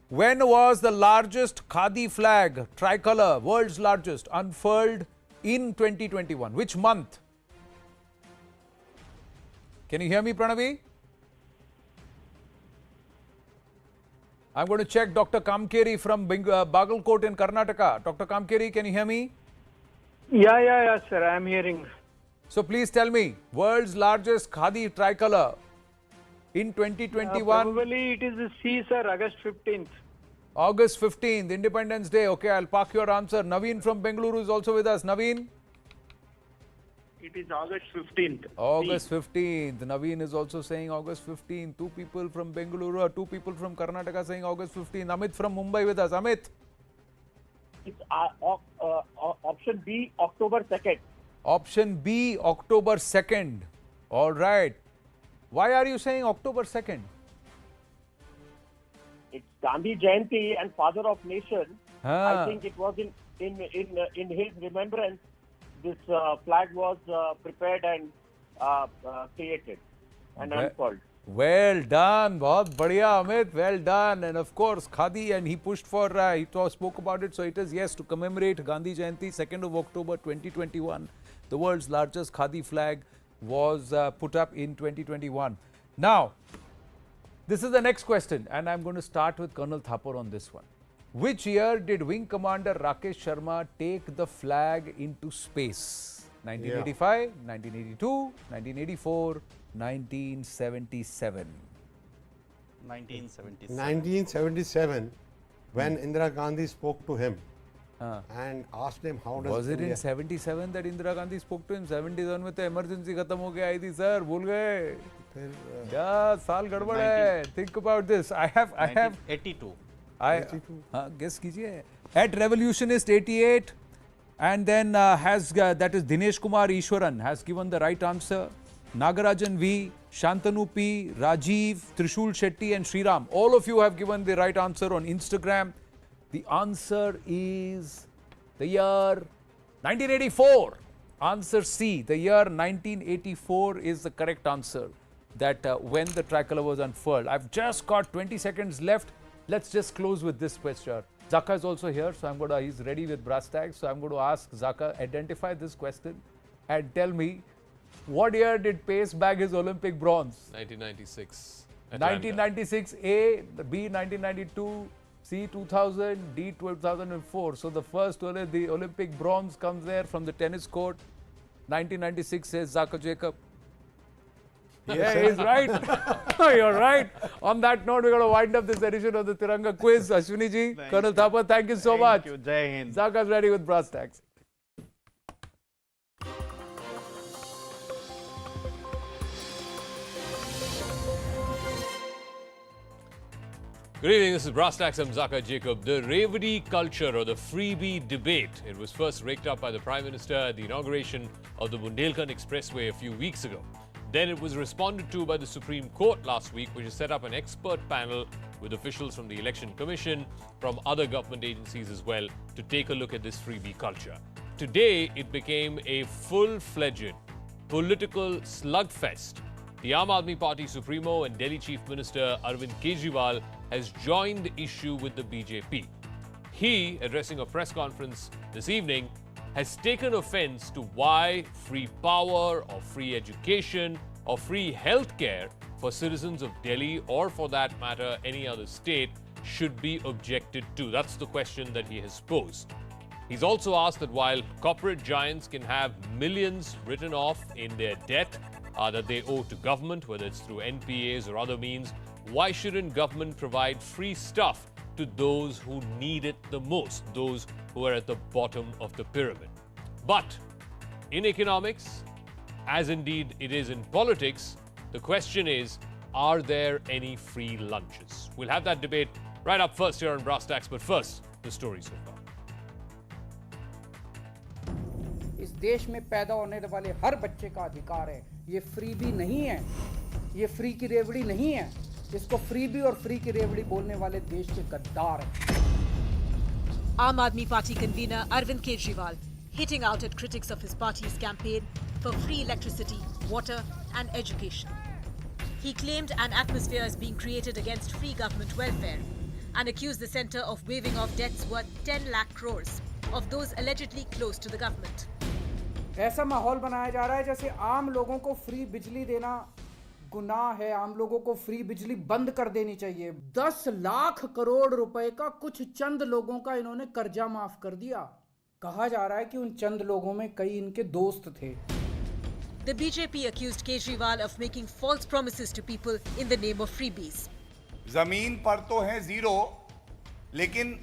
when was the largest khadi flag, tricolor, world's largest, unfurled in 2021? Which month? Can you hear me, Pranavi? I'm going to check Dr. Kamkeri from Bagalkot in Karnataka. Dr. Kamkeri, can you hear me? Yeah, sir, I am hearing. So please tell me, world's largest khadi tricolor in 2021? Probably it is C, sir, August 15th. August 15th, Independence Day. Okay, I'll park your answer. Naveen from Bengaluru is also with us. Naveen? It is August 15th. August 15th. Naveen is also saying August 15th. Two people from Bengaluru, two people from Karnataka saying August 15th. Amit from Mumbai with us. Amit? It's option B, October 2nd. Option B, October 2nd. All right. Why are you saying October 2nd? It's Gandhi Jayanti and Father of Nation. I think it was in his remembrance this flag was prepared and created and unfurled. Well done, बहुत बढ़िया Amit, well done. And of course khadi, and he pushed for, he spoke about it, so it is yes to commemorate Gandhi Jayanti, 2nd of October 2021. The world's largest khadi flag was put up in 2021. Now, this is the next question, and I'm going to start with Colonel Thapar on this one. Which year did Wing Commander Rakesh Sharma take the flag into space? 1985, 1982, 1984, 1977. 1977, when Indira Gandhi spoke to him and asked him how does was it in 77 that Indira Gandhi spoke to him? 77 में तो emergency खत्म हो गया आई थी sir, भूल गए क्या साल गड़बड़ है. Think about this. I have 82. Guess कीजिए. At Revolutionist 88, and then that is Dinesh Kumar Ishwaran has given the right answer. Nagarajan V, Shantanu P, Rajiv, Trishul Shetty and Sriram. All of you have given the right answer on Instagram. The answer is the year 1984. Answer C, the year 1984 is the correct answer. That when the tricolor was unfurled. I've just got 20 seconds left. let's just close with this question. Zaka is also here, so he's ready with brass tacks. So I'm going to ask Zaka, identify this question and tell me, what year did Pace bag his Olympic bronze? 1996. 1996, A, B 1992, C 2000, D 2004. So the first the Olympic bronze comes there from the tennis court. 1996 says Zaka Jacob. Yeah, he's right. You're right. On that note, we're going to wind up this edition of the Tiranga Quiz. Ashwini ji, Colonel Thapa, thank you so much. Thank you. Jai Hind. Zaka's ready with brass tacks. Good evening, this is Brass Tacks. I'm Zaka Jacob. The Revdi culture or the freebie debate. It was first raked up by the Prime Minister at the inauguration of the Bundelkhand Expressway a few weeks ago. Then it was responded to by the Supreme Court last week, which has set up an expert panel with officials from the Election Commission, from other government agencies as well, to take a look at this freebie culture. Today, it became a full-fledged political slugfest. The Aam Aadmi Party Supremo and Delhi Chief Minister Arvind Kejriwal has joined the issue with the BJP. He, addressing a press conference this evening, has taken offense to why free power or free education or free healthcare for citizens of Delhi or, for that matter, any other state should be objected to. That's the question that he has posed. He's also asked that while corporate giants can have millions written off in their debt that they owe to government, whether it's through NPAs or other means, why shouldn't government provide free stuff to those who need it the most, those who are at the bottom of the pyramid? But in economics, as indeed it is in politics, the question is, are there any free lunches? We'll have that debate right up first here on Brass Tacks, but first, the story so far. इस देश में पैदा होने वाले हर बच्चे का अधिकार है। ये फ्रीबी नहीं है, ये फ्री की रेवड़ी नहीं है। इसको फ्रीबी और फ्री की रेवड़ी बोलने वाले देश के गद्दार हैं। Aam Aadmi Party convener Arvind Kejriwal hitting out at critics of his party's campaign for free electricity, water and education. He claimed an atmosphere is being created against free government welfare and accused the centre of waiving off debts worth 10 lakh crores of those allegedly close to the government. ऐसा माहौल बनाया जा रहा है जैसे आम लोगों को फ्री बिजली देना गुनाह है, आम लोगों को फ्री बिजली बंद कर देनी चाहिए। 10 लाख करोड़ रुपए का कुछ चंद लोगों का इन्होंने कर्जा माफ कर दिया। कहा जा रहा है कि उन चंद लोगों में कई इनके दोस्त थे। The BJP accused Kejriwal of making false promises to people in the name of freebies. जमीन पर तो है जीरो, लेकिन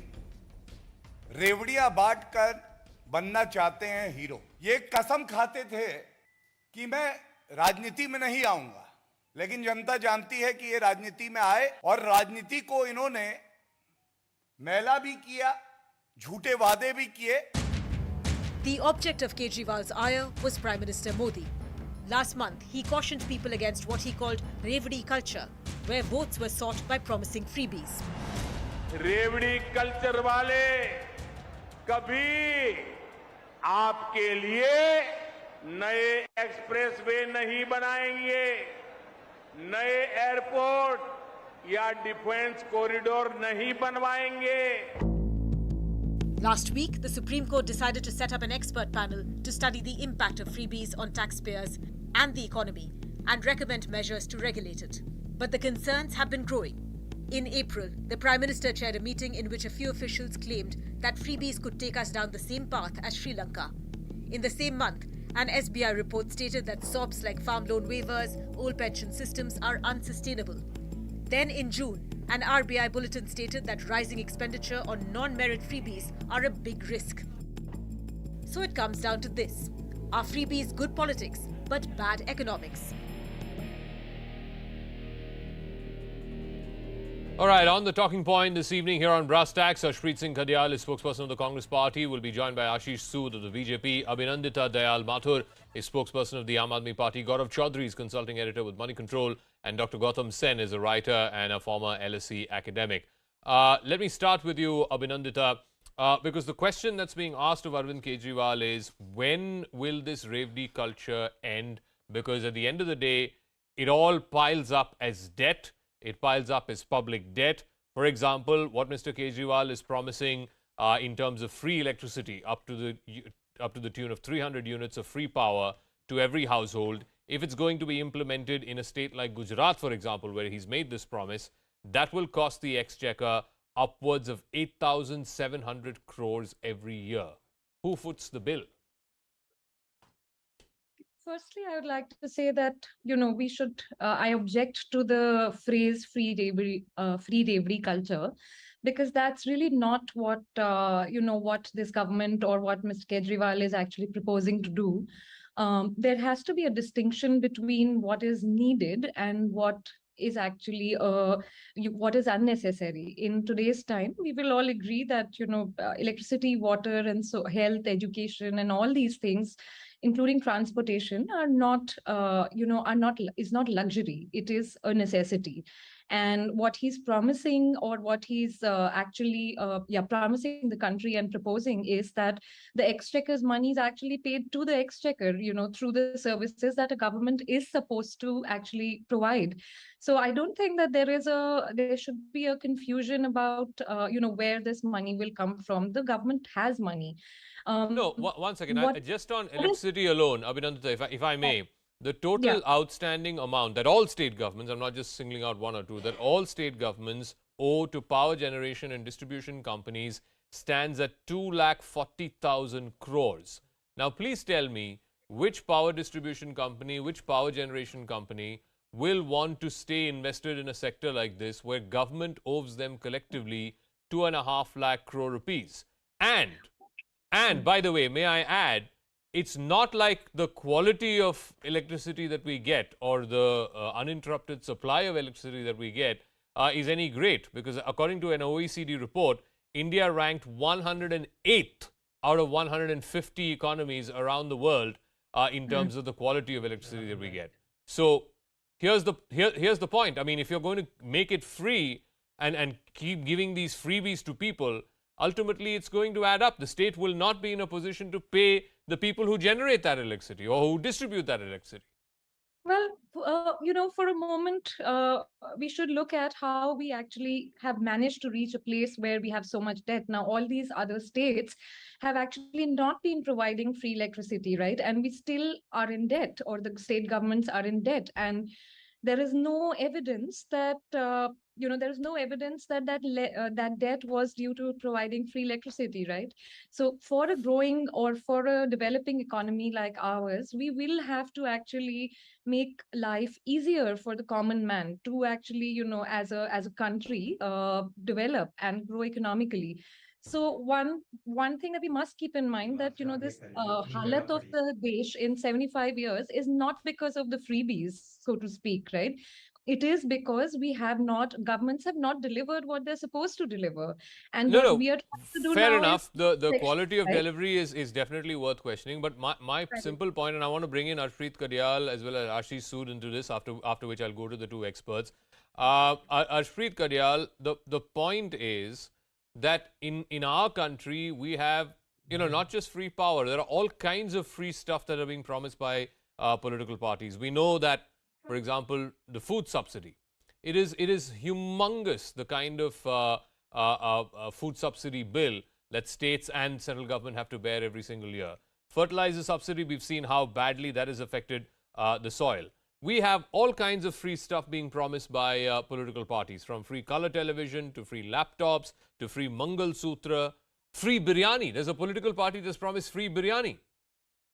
रेवड़ियां बांटकर बनना चाहते हैं हीरो। ये कसम खाते थे कि मैं राजनीति में नहीं आऊंगा, लेकिन जनता जानती है कि ये राजनीति में आए और राजनीति को इन्होंने मैला भी किया, झूठे वादे भी किए। The object of Kejriwal's ire was Prime Minister Modi. Last month, he cautioned people against what he called Revdi culture, where votes were sought by promising freebies. रेवड़ी कल्चर वाले कभी आपके लिए नए एक्सप्रेसवे नहीं बनाएंगे, नए एयरपोर्ट या डिफेंस कॉरिडोर नहीं बनवाएंगे। Last week, the Supreme Court decided to set up an expert panel to study the impact of freebies on taxpayers and the economy and recommend measures to regulate it. But the concerns have been growing. In April, the Prime Minister chaired a meeting in which a few officials claimed that freebies could take us down the same path as Sri Lanka. In the same month, an SBI report stated that SOPs like farm loan waivers, old pension systems are unsustainable. Then in June, an RBI bulletin stated that rising expenditure on non-merit freebies are a big risk. So it comes down to this. Are freebies good politics but bad economics? All right, on the talking point this evening here on Brass Tacks, Ashpreet Singh Khadial is spokesperson of the Congress Party, will be joined by Ashish Sood of the BJP, Abhinandita Dayal Mathur is spokesperson of the Aam Aadmi Party, Gaurav Chaudhary is consulting editor with Money Control, and Dr. Gautam Sen is a writer and a former LSE academic. Let me start with you, Abhinandita, because the question that's being asked of Arvind Kejriwal is, when will this Revdi culture end? Because at the end of the day, it all piles up as debt. It piles up as public debt For example, what Mr. Kejriwal is promising in terms of free electricity up to the tune of 300 units of free power to every household. If it's going to be implemented in a state like Gujarat, for example, where he's made this promise, that will cost the exchequer upwards of 8,700 crores every year. Who foots the bill? Firstly, I would like to say that, we should, I object to the phrase free bravery culture, because that's really not what, what this government or what Mr. Kejriwal is actually proposing to do. There has to be a distinction between what is needed and what is actually what is unnecessary. In today's time, we will all agree that, electricity, water, and so health, education, and all these things, including transportation, are not, is not luxury. It is a necessity. And what he's promising, or what he's actually, promising the country and proposing, is that the exchequer's money is actually paid to the exchequer, through the services that a government is supposed to actually provide. So I don't think that there should be a confusion about, where this money will come from. The government has money. No, one second. Just on electricity alone, Abhinandan, if I may, the total outstanding amount that all state governments, I'm not just singling out one or two, that all state governments owe to power generation and distribution companies stands at 2,40,000 crores. Now, please tell me which power distribution company, which power generation company will want to stay invested in a sector like this where government owes them collectively 2.5 lakh crore rupees. And by the way, may I add, it's not like the quality of electricity that we get or the uninterrupted supply of electricity that we get is any great, because according to an OECD report, India ranked 108th out of 150 economies around the world in terms of the quality of electricity that we get. So here's the point. I mean, if you're going to make it free and keep giving these freebies to people, ultimately it's going to add up. The state will not be in a position to pay the people who generate that electricity or who distribute that electricity. Well, for a moment, we should look at how we actually have managed to reach a place where we have so much debt. Now, all these other states have actually not been providing free electricity, right? And we still are in debt, or the state governments are in debt. And there is no evidence that that debt was due to providing free electricity, right? So for a growing or for a developing economy like ours, we will have to actually make life easier for the common man to actually, as a country, develop and grow economically. So one thing that we must keep in mind, that this halat of the desh in 75 years is not because of the freebies, so to speak, right? It is because governments have not delivered what they're supposed to deliver. And what we are trying to do fair now enough. is The quality of right? delivery is definitely worth questioning. But my simple point, and I want to bring in Arshpreet Kadyal as well as Ashish Sood into this, after which I'll go to the two experts. Arshpreet Kadyal, the point is that in our country, we have, not just free power. There are all kinds of free stuff that are being promised by political parties. We know that, for example, the food subsidy. It is humongous, the kind of food subsidy bill that states and central government have to bear every single year. Fertilizer subsidy, we've seen how badly that has affected the soil. We have all kinds of free stuff being promised by political parties, from free color television to free laptops to free Mangal Sutra, free biryani. There's a political party that's promised free biryani.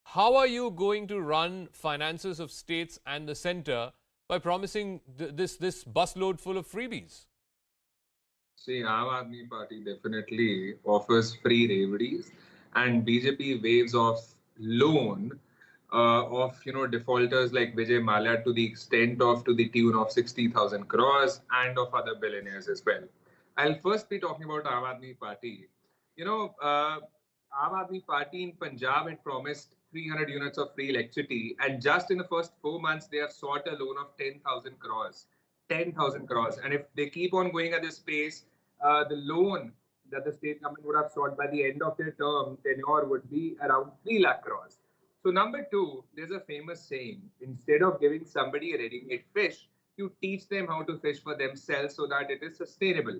How are you going to run finances of states and the center by promising this busload full of freebies? See, Aam Aadmi Party definitely offers free reveries, and BJP waves off loan of defaulters like Vijay Mallya to the tune of 60,000 crores, and of other billionaires as well. I'll first be talking about Aam Aadmi Party. Aam Aadmi Party in Punjab had promised 300 units of free electricity, and just in the first 4 months, they have sought a loan of 10,000 crores. 10,000 crores. And if they keep on going at this pace, the loan that the state government would have sought by the end of their term tenure would be around 3 lakh crores. So number two, there's a famous saying: instead of giving somebody a ready-made fish, you teach them how to fish for themselves so that it is sustainable.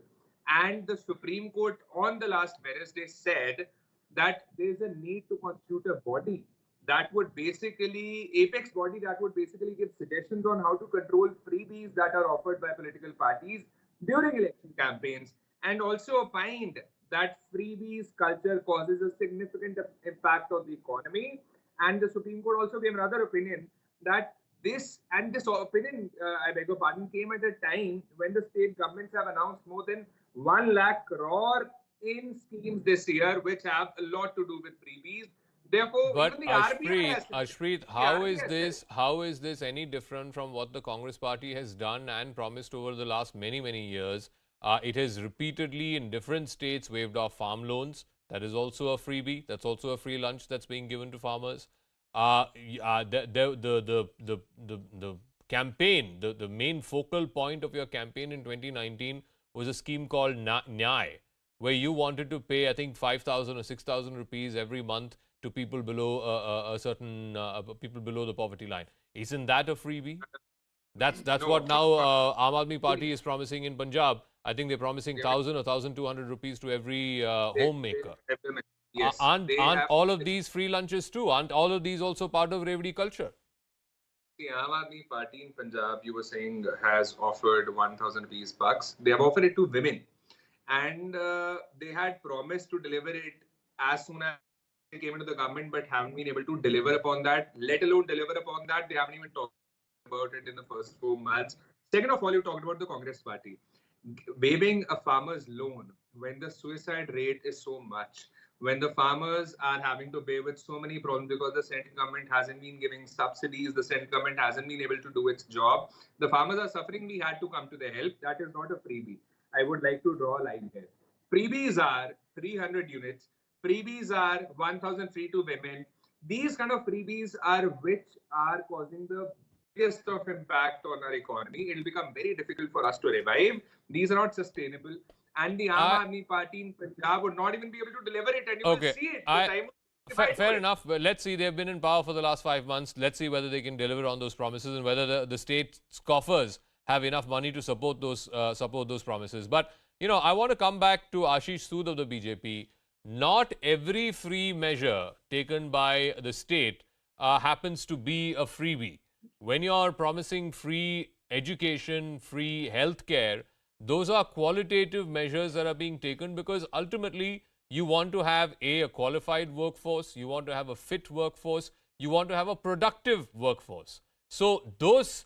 And the Supreme Court on the last Wednesday said that there's a need to constitute a body that would basically, apex body that would basically give suggestions on how to control freebies that are offered by political parties during election campaigns, and also opined that freebies culture causes a significant impact on the economy. And the Supreme Court also gave another opinion that this opinion, I beg your pardon, came at a time when the state governments have announced more than 1 lakh crore in schemes this year, which have a lot to do with freebies. Therefore, But even the RBI has Ashpreet, how is this any different from what the Congress party has done and promised over the last many years? It has repeatedly in different states waived off farm loans. That is also a freebie. That's also a free lunch that's being given to farmers. The campaign, the main focal point of your campaign in 2019 was a scheme called Nyay, where you wanted to pay, I think, 5,000 or 6,000 rupees every month to people below people below the poverty line. Isn't that a freebie? That's No, what now Aam Aadmi Party is promising in Punjab. I think they're promising 1,000 or 1,200 rupees to every homemaker. Yes, Aren't they have, all of these free lunches too? Aren't all of these also part of Revdi culture? the Aam Aadmi Party in Punjab, you were saying, has offered 1,000 rupees bucks. They have offered it to women. And they had promised to deliver it as soon as they came into the government, but haven't been able to deliver upon that, let alone deliver upon that. They haven't even talked about it in the first 4 months. Second of all, you talked about the Congress party. Waiving a farmer's loan when the suicide rate is so much, when the farmers are having to bear with so many problems because the central government hasn't been giving subsidies, the central government hasn't been able to do its job. The farmers are suffering. We had to come to their help. That is not a freebie. I would like to draw a line here. Freebies are 300 units. Freebies are 1,000 free to women. These kind of freebies are which are causing the biggest of impact on our economy. It will become very difficult for us to revive. These are not sustainable. And the Aam Aadmi Party in Punjab would not even be able to deliver it. And you will see it. Fair enough. But let's see. They've been in power for the last 5 months. Let's see whether they can deliver on those promises and whether the state's coffers have enough money to support those promises. But, you know, I want to come back to Ashish Sood of the BJP. Not every free measure taken by the state happens to be a freebie. When you're promising free education, free healthcare, those are qualitative measures that are being taken because ultimately you want to have a qualified workforce, you want to have a fit workforce, you want to have a productive workforce. So those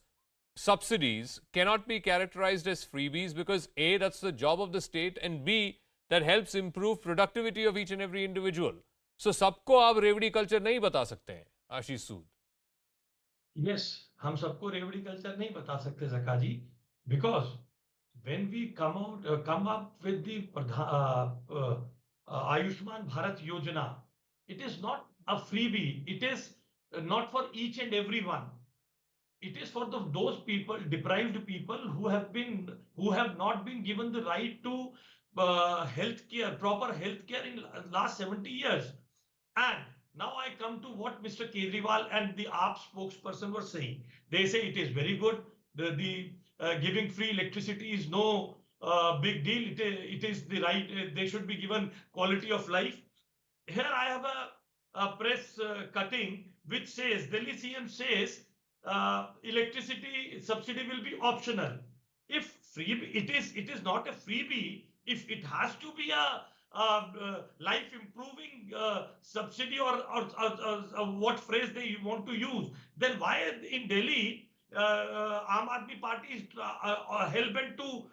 subsidies cannot be characterized as freebies because A, that's the job of the state, and B, that helps improve productivity of each and every individual. So सबको आप रेवड़ी culture नहीं बता सकते हैं, आशीष सूद. Yes, हम सबको रेवड़ी कल्चर नहीं बता सकते जका जी, because when we come up with the Ayushman Bharat Yojana, it is not a freebie. It is not for each and every one. It is for those people, deprived people who have not been given the right to proper health care in last 70 years. And now I come to what Mr. Kejriwal and the AAP spokesperson were saying. They say it is very good. The giving free electricity is no big deal. It is the right. They should be given quality of life. Here I have a press cutting which says, Delhi CM says, electricity subsidy will be optional. If free, it is not a freebie. If it has to be a life improving subsidy or what phrase they want to use, then why in Delhi Aam Aadmi Party is hell-bent to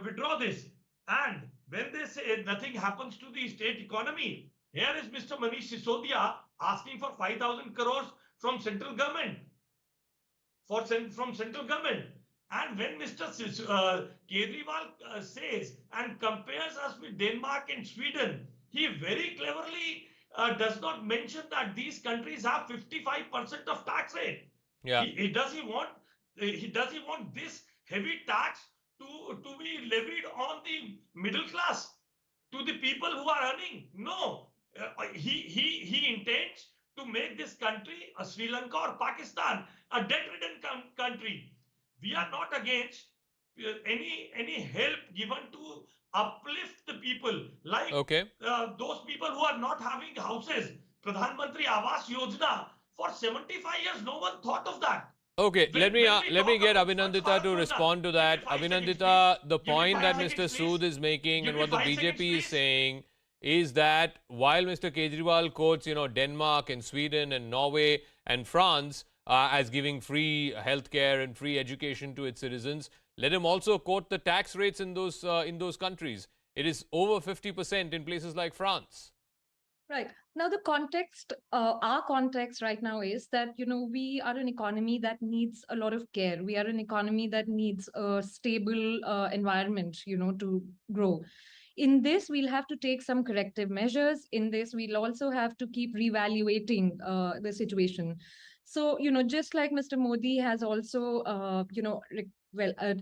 withdraw this? And when they say nothing happens to the state economy, here is Mr. Manish Sisodia asking for 5,000 crores from central government. From central government. And when Mr. Kejriwal says and compares us with Denmark and Sweden, he very cleverly does not mention that these countries have 55% of tax rate. Yeah. He doesn't want this heavy tax to be levied on the middle class, to the people who are earning. No, he intends to make this country, Sri Lanka or Pakistan, a debt-ridden country. We are not against any help given to uplift the people, like those people who are not having houses. Pradhan Mantri Awas Yojana, for 75 years, no one thought of that. Okay, let me get Abhinandita to respond to that. Abhinandita, the point that Mr. Sood is making and what the BJP is saying is that while Mr. Kejriwal quotes, Denmark and Sweden and Norway and France as giving free healthcare and free education to its citizens, let him also quote the tax rates in those countries. It is over 50% in places like France. Right. Now, the context, our context right now is that, we are an economy that needs a lot of care. We are an economy that needs a stable environment, to grow. In this, we'll have to take some corrective measures. In this, we'll also have to keep reevaluating the situation. So, just like Mr. Modi has also,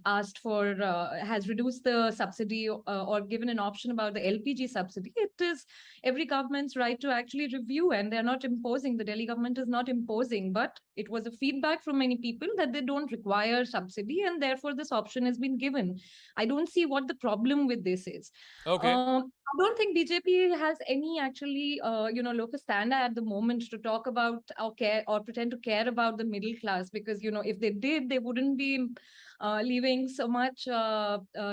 asked for, has reduced the subsidy or given an option about the LPG subsidy, it is every government's right to actually review, and they're not imposing. The Delhi government is not imposing, but it was a feedback from many people that they don't require subsidy, and therefore this option has been given. I don't see what the problem with this is. Okay. I don't think BJP has any actually, locus standi at the moment to talk about or care or pretend to care about the middle class, because, if they did, they wouldn't be leaving so much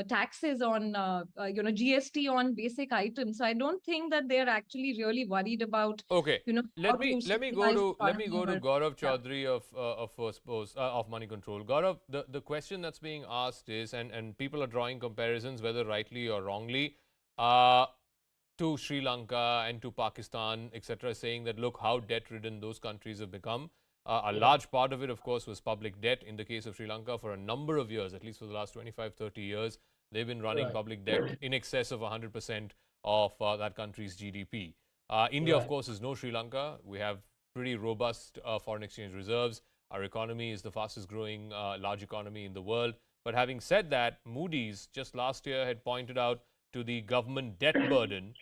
taxes on, GST on basic items. So I don't think that they're actually really worried about. Okay. Let me go to Gaurav Chaudhary of Money Control. Gaurav, the question that's being asked is, and people are drawing comparisons, whether rightly or wrongly, to Sri Lanka and to Pakistan, etc., saying that, look, how debt-ridden those countries have become. A large part of it, of course, was public debt. In the case of Sri Lanka, for a number of years, at least for the last 25, 30 years, they've been running public debt in excess of 100% of that country's GDP. India, of course, is no Sri Lanka. We have pretty robust foreign exchange reserves. Our economy is the fastest growing large economy in the world. But having said that, Moody's just last year had pointed out to the government debt burden,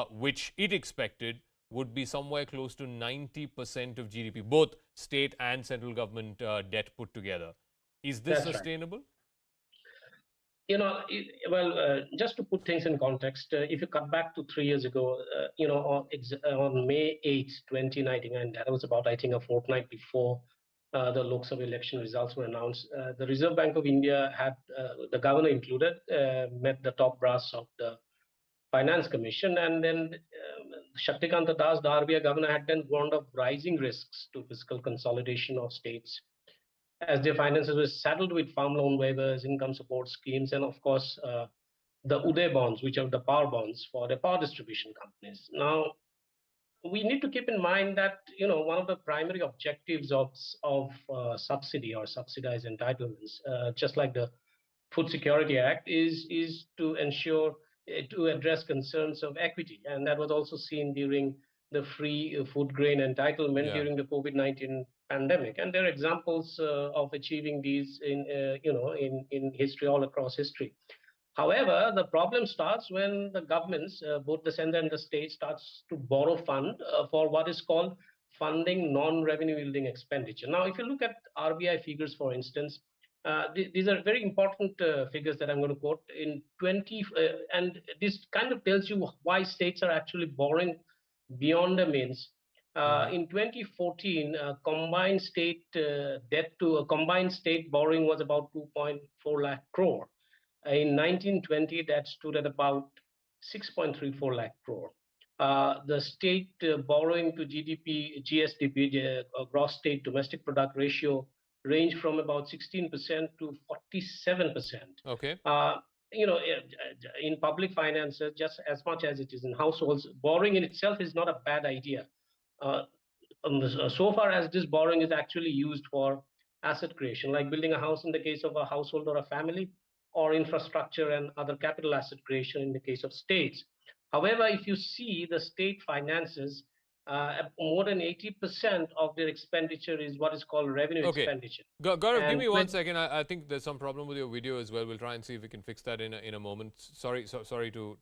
which it expected would be somewhere close to 90% of GDP, both state and central government debt put together. Is this sustainable? Just to put things in context, if you cut back to 3 years ago, on May 8, 2019, and that was about, I think, a fortnight before the Lok Sabha election results were announced, the Reserve Bank of India had, the governor included, met the top brass of the Finance Commission, and then Shrikant Tyagi, the RBI governor, had then warned of rising risks to fiscal consolidation of states as their finances were saddled with farm loan waivers, income support schemes, and of course, the Uday bonds, which are the power bonds for the power distribution companies. Now, we need to keep in mind that one of the primary objectives of subsidy or subsidized entitlements, just like the Food Security Act, is to ensure to address concerns of equity, and that was also seen during the free food grain entitlement during the COVID-19 pandemic. And there are examples of achieving these in history, all across history. However, the problem starts when the governments, both the center and the state, starts to borrow fund for what is called funding non-revenue yielding expenditure. Now, if you look at RBI figures, for instance, these are very important figures that I'm going to quote. And this kind of tells you why states are actually borrowing beyond the means. In 2014, combined state debt to combined state borrowing was about 2.4 lakh crore. In 1920, that stood at about 6.34 lakh crore. The state borrowing to GDP, GSDP, gross state domestic product ratio, range from about 16% to 47%. Okay. In public finances, just as much as it is in households, borrowing in itself is not a bad idea. So far as this borrowing is actually used for asset creation, like building a house in the case of a household or a family, or infrastructure and other capital asset creation in the case of states. However, if you see the state finances, more than 80% of their expenditure is what is called revenue expenditure. Gaurav, give me 1 second. I think there's some problem with your video as well. We'll try and see if we can fix that in a moment. Sorry to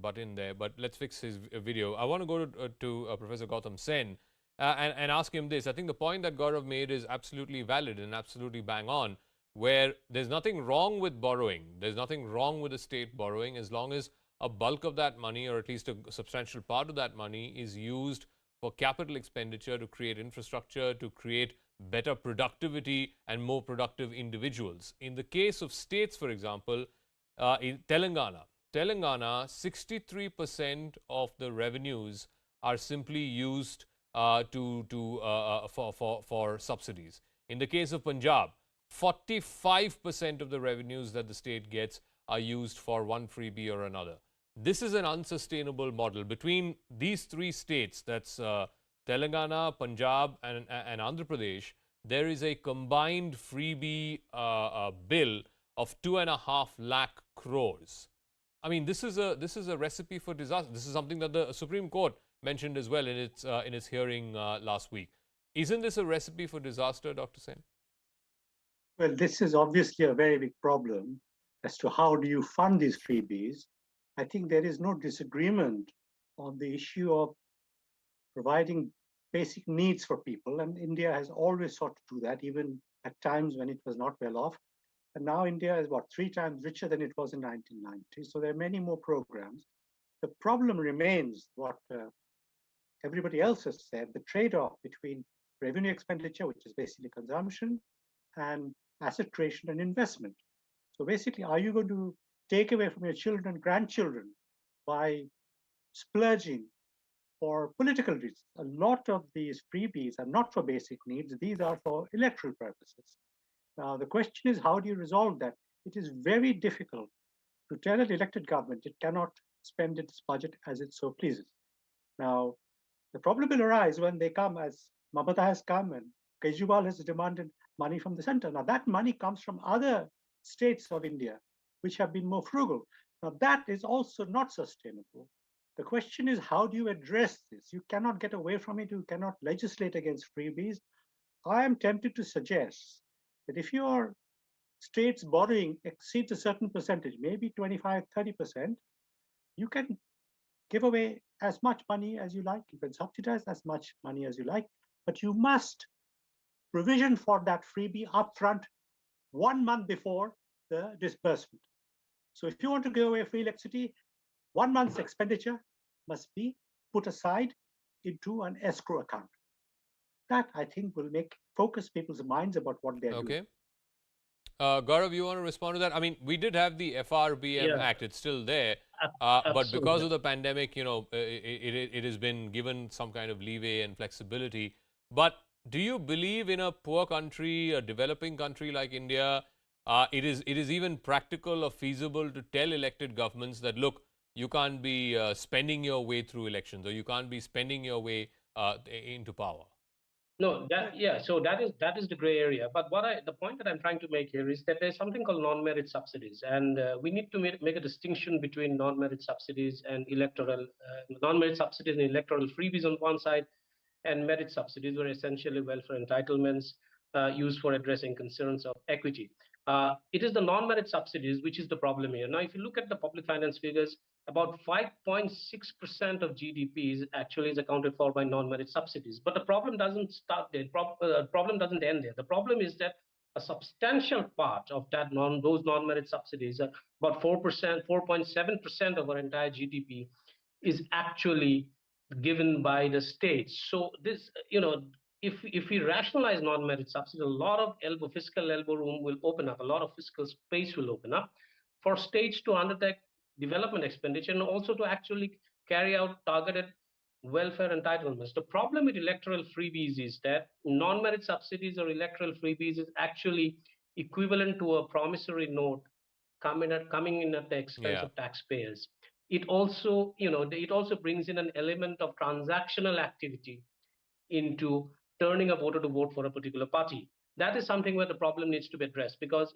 butt in there, but let's fix his video. I want to go to Professor Gautam Sen and ask him this. I think the point that Gaurav made is absolutely valid and absolutely bang on. where there's nothing wrong with borrowing. There's nothing wrong with the state borrowing as long as a bulk of that money, or at least a substantial part of that money, is used for capital expenditure to create infrastructure, to create better productivity and more productive individuals. In the case of states, for example, in Telangana, 63% of the revenues are simply used for subsidies. In the case of Punjab, 45% of the revenues that the state gets are used for one freebie or another. This is an unsustainable model. Between these three states, that's Telangana, Punjab and Andhra Pradesh, there is a combined freebie bill of 2.5 lakh crores. I mean, this is a recipe for disaster. This is something that the Supreme Court mentioned as well in its hearing last week. Isn't this a recipe for disaster, Dr. Sen? Well, this is obviously a very big problem as to how do you fund these freebies. I think there is no disagreement on the issue of providing basic needs for people, and India has always sought to do that, even at times when it was not well off. And now India is, 3 times richer than it was in 1990. So there are many more programs. The problem remains what everybody else has said, the trade-off between revenue expenditure, which is basically consumption, and asset creation and investment. So basically, are you going to take away from your children and grandchildren by splurging for political reasons? A lot of these freebies are not for basic needs. These are for electoral purposes. Now, the question is, how do you resolve that? It is very difficult to tell an elected government it cannot spend its budget as it so pleases. Now, the problem will arise when they come, as Mamata has come and Kejriwal has demanded money from the center. Now, that money comes from other states of India, which have been more frugal. Now, that is also not sustainable. The question is, how do you address this? You cannot get away from it. You cannot legislate against freebies. I am tempted to suggest that if your state's borrowing exceeds a certain percentage, maybe 25, 30%, you can give away as much money as you like. You can subsidize as much money as you like, but you must provision for that freebie upfront 1 month before the disbursement. So if you want to give away free electricity, 1 month's expenditure must be put aside into an escrow account. That, I think, will focus people's minds about what they're doing. Gaurav, you want to respond to that? I mean, we did have the FRBM Act. It's still there. But because of the pandemic, you know, it has been given some kind of leeway and flexibility. But do you believe in a poor country, a developing country like India, it is even practical or feasible to tell elected governments that, look, you can't be spending your way through elections, or you can't be spending your way into power? No, so that is the gray area. But the point that I'm trying to make here is that there's something called non-merit subsidies, and we need to make a distinction between non-merit subsidies and electoral non-merit subsidies and electoral freebies on one side, and merit subsidies were essentially welfare entitlements used for addressing concerns of equity. It is the non-merit subsidies which is the problem here. Now, if you look at the public finance figures, about 5.6% of GDP is actually accounted for by non-merit subsidies. But the problem doesn't start there. The problem doesn't end there. The problem is that a substantial part of those non-merit subsidies, about 4.7% of our entire GDP, is actually given by the states. So this, if we rationalize non-merit subsidies, a lot of fiscal elbow room will open up, a lot of fiscal space will open up for states to undertake development expenditure and also to actually carry out targeted welfare entitlements. The problem with electoral freebies is that non-merit subsidies or electoral freebies is actually equivalent to a promissory note coming in at the expense of taxpayers. It also, it also brings in an element of transactional activity into turning a voter to vote for a particular party. That is something where the problem needs to be addressed, because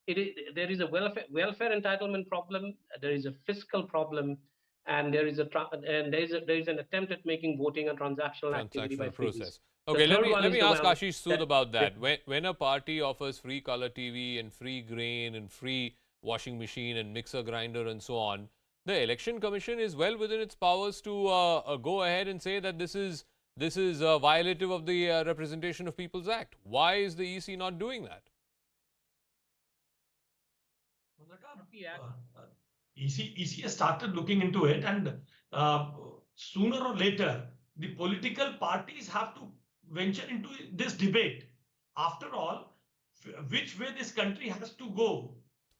there is a welfare entitlement problem, there is a fiscal problem, and there is an attempt at making voting a transactional activity by process. Okay, let me ask Ashish Sood about that. When a party offers free color TV and free grain and free washing machine and mixer grinder and so on, the Election Commission is well within its powers to go ahead and say that this is violative of the Representation of People's Act. Why is the EC not doing that? EC has started looking into it, and sooner or later, the political parties have to venture into this debate. After all, which way this country has to go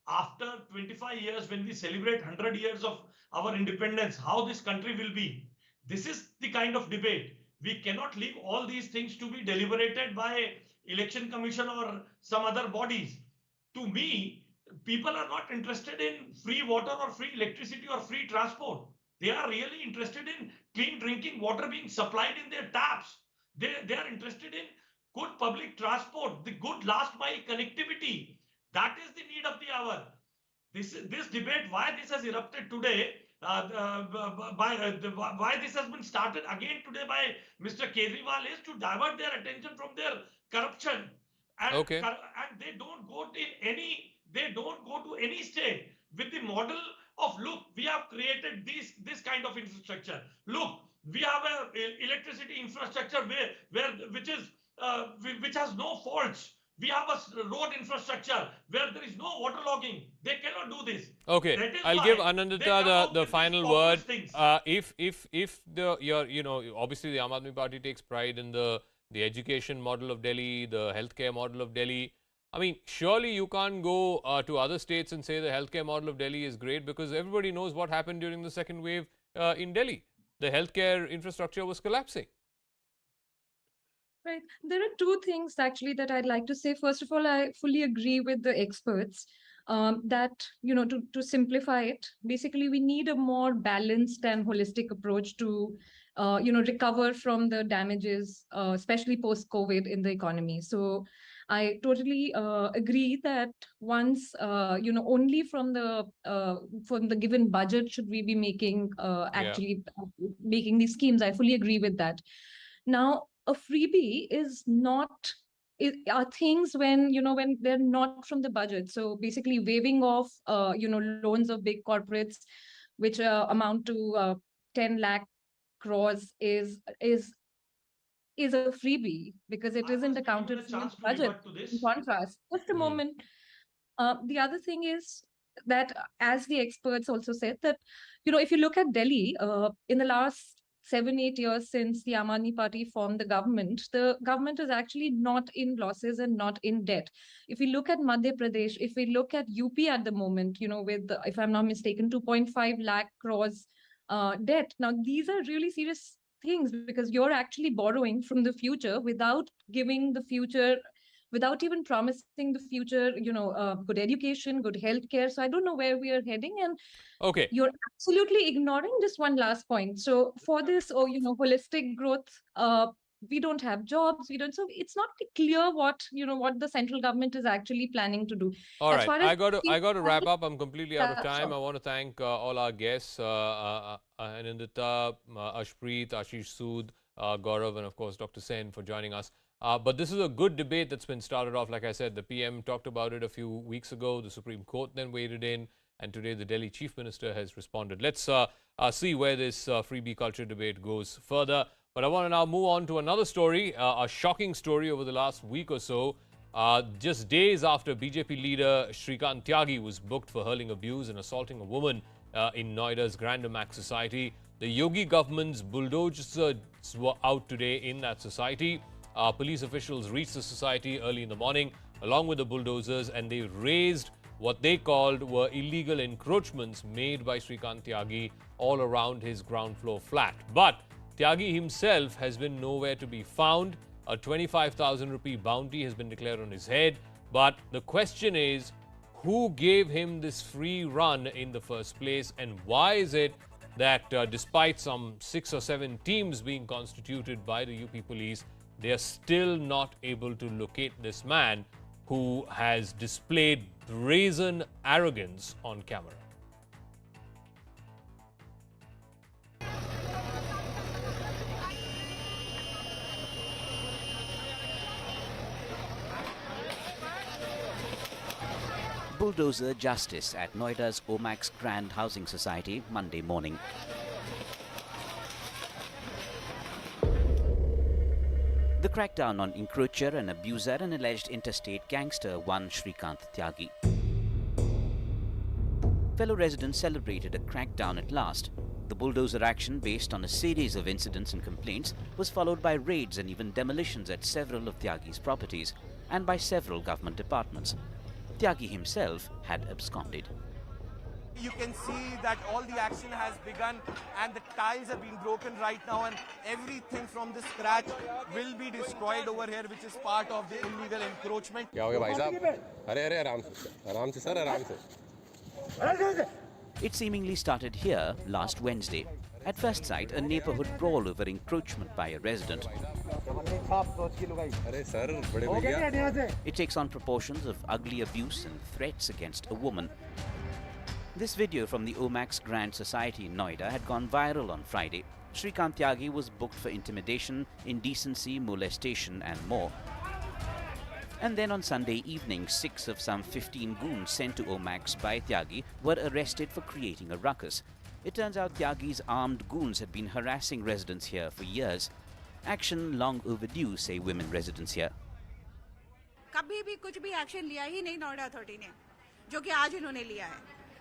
after 25 years, when we celebrate 100 years of our independence, how this country will be. This is the kind of debate. We cannot leave all these things to be deliberated by Election Commission or some other bodies. To me, people are not interested in free water or free electricity or free transport. They are really interested in clean drinking water being supplied in their taps. They are interested in good public transport, the good last mile connectivity. That is the need of the hour. This debate, why this has erupted today, why this has been started again today by Mr. Kejriwal, is to divert their attention from their corruption. And they don't go to any state with the model of, look, we have created this kind of infrastructure. Look, we have a electricity infrastructure which has no faults. We have a road infrastructure where there is no waterlogging. They cannot do this. Okay, I'll give Anandita the final word. If obviously the Aam Aadmi Party takes pride in the education model of Delhi, the healthcare model of Delhi. I mean, surely you can't go to other states and say the healthcare model of Delhi is great, because everybody knows what happened during the second wave in Delhi. The healthcare infrastructure was collapsing. Right. There are two things actually that I'd like to say. First of all, I fully agree with the experts that, to simplify it, basically we need a more balanced and holistic approach to, recover from the damages, especially post-COVID in the economy. So I totally agree that once, only from the given budget should we be making making these schemes. I fully agree with that. Now, a freebie are things when they're not from the budget. So basically waiving off loans of big corporates which amount to 10 lakh crores is a freebie because it isn't accounted for in the budget. In contrast, just a moment. The other thing is that, as the experts also said, that if you look at Delhi in the last 7-8 years since the Aam Aadmi Party formed the government is actually not in losses and not in debt. If we look at Madhya Pradesh, if we look at UP at the moment, with, if I'm not mistaken, 2.5 lakh crores debt. Now, these are really serious things because you're actually borrowing from the future without giving the future, without even promising the future, good education, good healthcare. So I don't know where we are heading, and you're absolutely ignoring just one last point. So for this, holistic growth, we don't have jobs. So it's not clear what the central government is actually planning to do. All right, I got to wrap up. I'm completely out of time. Sure. I want to thank all our guests, Anandita, Ashpreet, Ashish Sood, Gaurav, and of course Dr. Sen for joining us. But this is a good debate that's been started off. Like I said, the PM talked about it a few weeks ago. The Supreme Court then waded in, and today the Delhi Chief Minister has responded. Let's see where this freebie culture debate goes further. But I want to now move on to another story, a shocking story over the last week or so. Just days after BJP leader Shrikant Tyagi was booked for hurling abuse and assaulting a woman in Noida's Grand Omex Society, the Yogi government's bulldozers were out today in that society. Police officials reached the society early in the morning along with the bulldozers, and they raised what they called were illegal encroachments made by Srikant Tyagi all around his ground floor flat. But Tyagi himself has been nowhere to be found. A 25,000 rupee bounty has been declared on his head. But the question is, who gave him this free run in the first place, and why is it that despite some 6 or 7 teams being constituted by the UP police, they are still not able to locate this man who has displayed brazen arrogance on camera? Bulldozer justice at Noida's Omex Grand Housing Society Monday morning. The crackdown on encroacher and abuser and alleged interstate gangster one Srikant Tyagi. Fellow residents celebrated a crackdown at last. The bulldozer action, based on a series of incidents and complaints, was followed by raids and even demolitions at several of Tyagi's properties and by several government departments. Tyagi himself had absconded. You can see that all the action has begun and the tiles have been broken right now, and everything from the scratch will be destroyed over here, which is part of the illegal encroachment. क्या हो गया भाई साहब? अरे आराम से sir, आराम से. It seemingly started here last Wednesday. At first sight, a neighborhood brawl over encroachment by a resident. It takes on proportions of ugly abuse and threats against a woman. This video from the Omex Grand Society in Noida had gone viral on Friday. Srikant Tyagi was booked for intimidation, indecency, molestation and more. And then on Sunday evening, 6 of some 15 goons sent to Omex by Tyagi were arrested for creating a ruckus. It turns out Tyagi's armed goons had been harassing residents here for years. Action long overdue, say women residents here. कभी भी कुछ भी action लिया ही नहीं Noida authority ने, जो कि आज इन्होंने लिया है.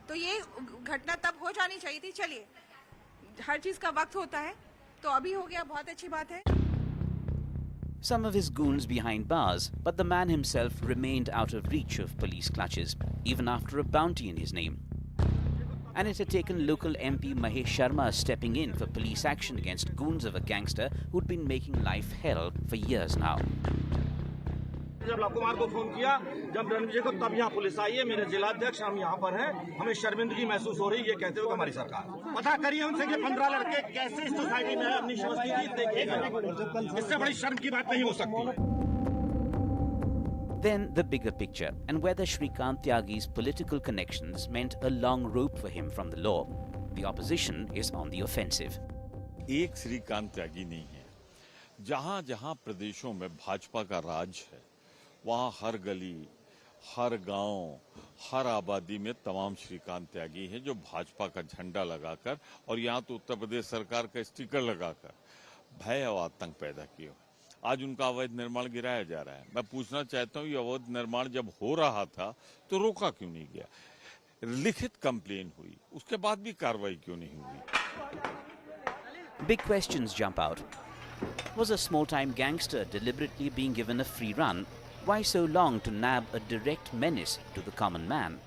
तो ये घटना तब हो जानी चाहिए थी. चलिए, हर चीज का वक्त होता है, तो अभी हो गया, बहुत अच्छी बात है. Some of his goons behind bars, but the man himself remained out of reach of police clutches, even after a bounty in his name. And it had taken local MP Mahesh Sharma stepping in for police action against goons of a gangster who'd been making life hell for years now. जब लकुमार को phone किया, जब रणविजय को, तब यहाँ police आई है. मेरे जिलाध्यक्ष हम यहाँ पर हैं. हमें शर्मिंदगी महसूस हो रही है ये कहते हुए हमारी सरकार. पता करिए उनसे कि 15 लड़के कैसे इस सोसाइटी में अपनी उपस्थिति देखिए. इससे बड़ी शर्म की बात नहीं हो सकती. Then the bigger picture, and whether Srikant Tyagi's political connections meant a long rope for him from the law. The opposition is on the offensive. एक श्रीकांत त्यागी नहीं है. जहां जहां प्रदेशों में भाजपा का राज है, वहां हर गली, हर गांव, हर आबादी में तमाम श्रीकांत त्यागी हैं जो भाजपा का झंडा लगाकर और यहाँ तो उत्तर प्रदेश सरकार का स्टिकर लगाकर भय और आतंक पैदा किए. आज उनका अवैध निर्माण गिराया जा रहा है. मैं पूछना चाहता हूँ, ये अवैध निर्माण जब हो रहा था तो रोका क्यों नहीं गया? लिखित कंप्लेन हुई, उसके बाद भी कार्रवाई क्यों नहीं हुई? Big questions jump out. Was a small-time gangster deliberately being given a free run? Why so long to nab a direct menace to the common man?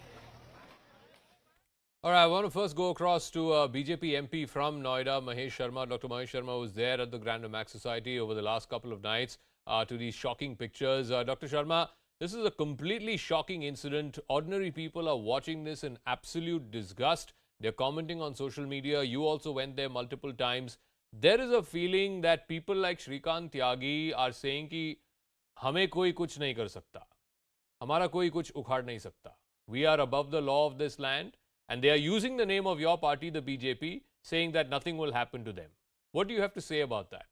All right, I want to first go across to BJP MP from Noida, Mahesh Sharma. Dr. Mahesh Sharma was there at the Grand Omex Society over the last couple of nights to these shocking pictures. Dr. Sharma, this is a completely shocking incident. Ordinary people are watching this in absolute disgust. They're commenting on social media. You also went there multiple times. There is a feeling that people like Srikant Tyagi are saying कि हमें कोई कुछ नहीं कर सकता, हमारा कोई कुछ उखाड़ नहीं सकता. We are above the law of this land, and they are using the name of your party, the BJP, saying that nothing will happen to them. What do you have to say about that?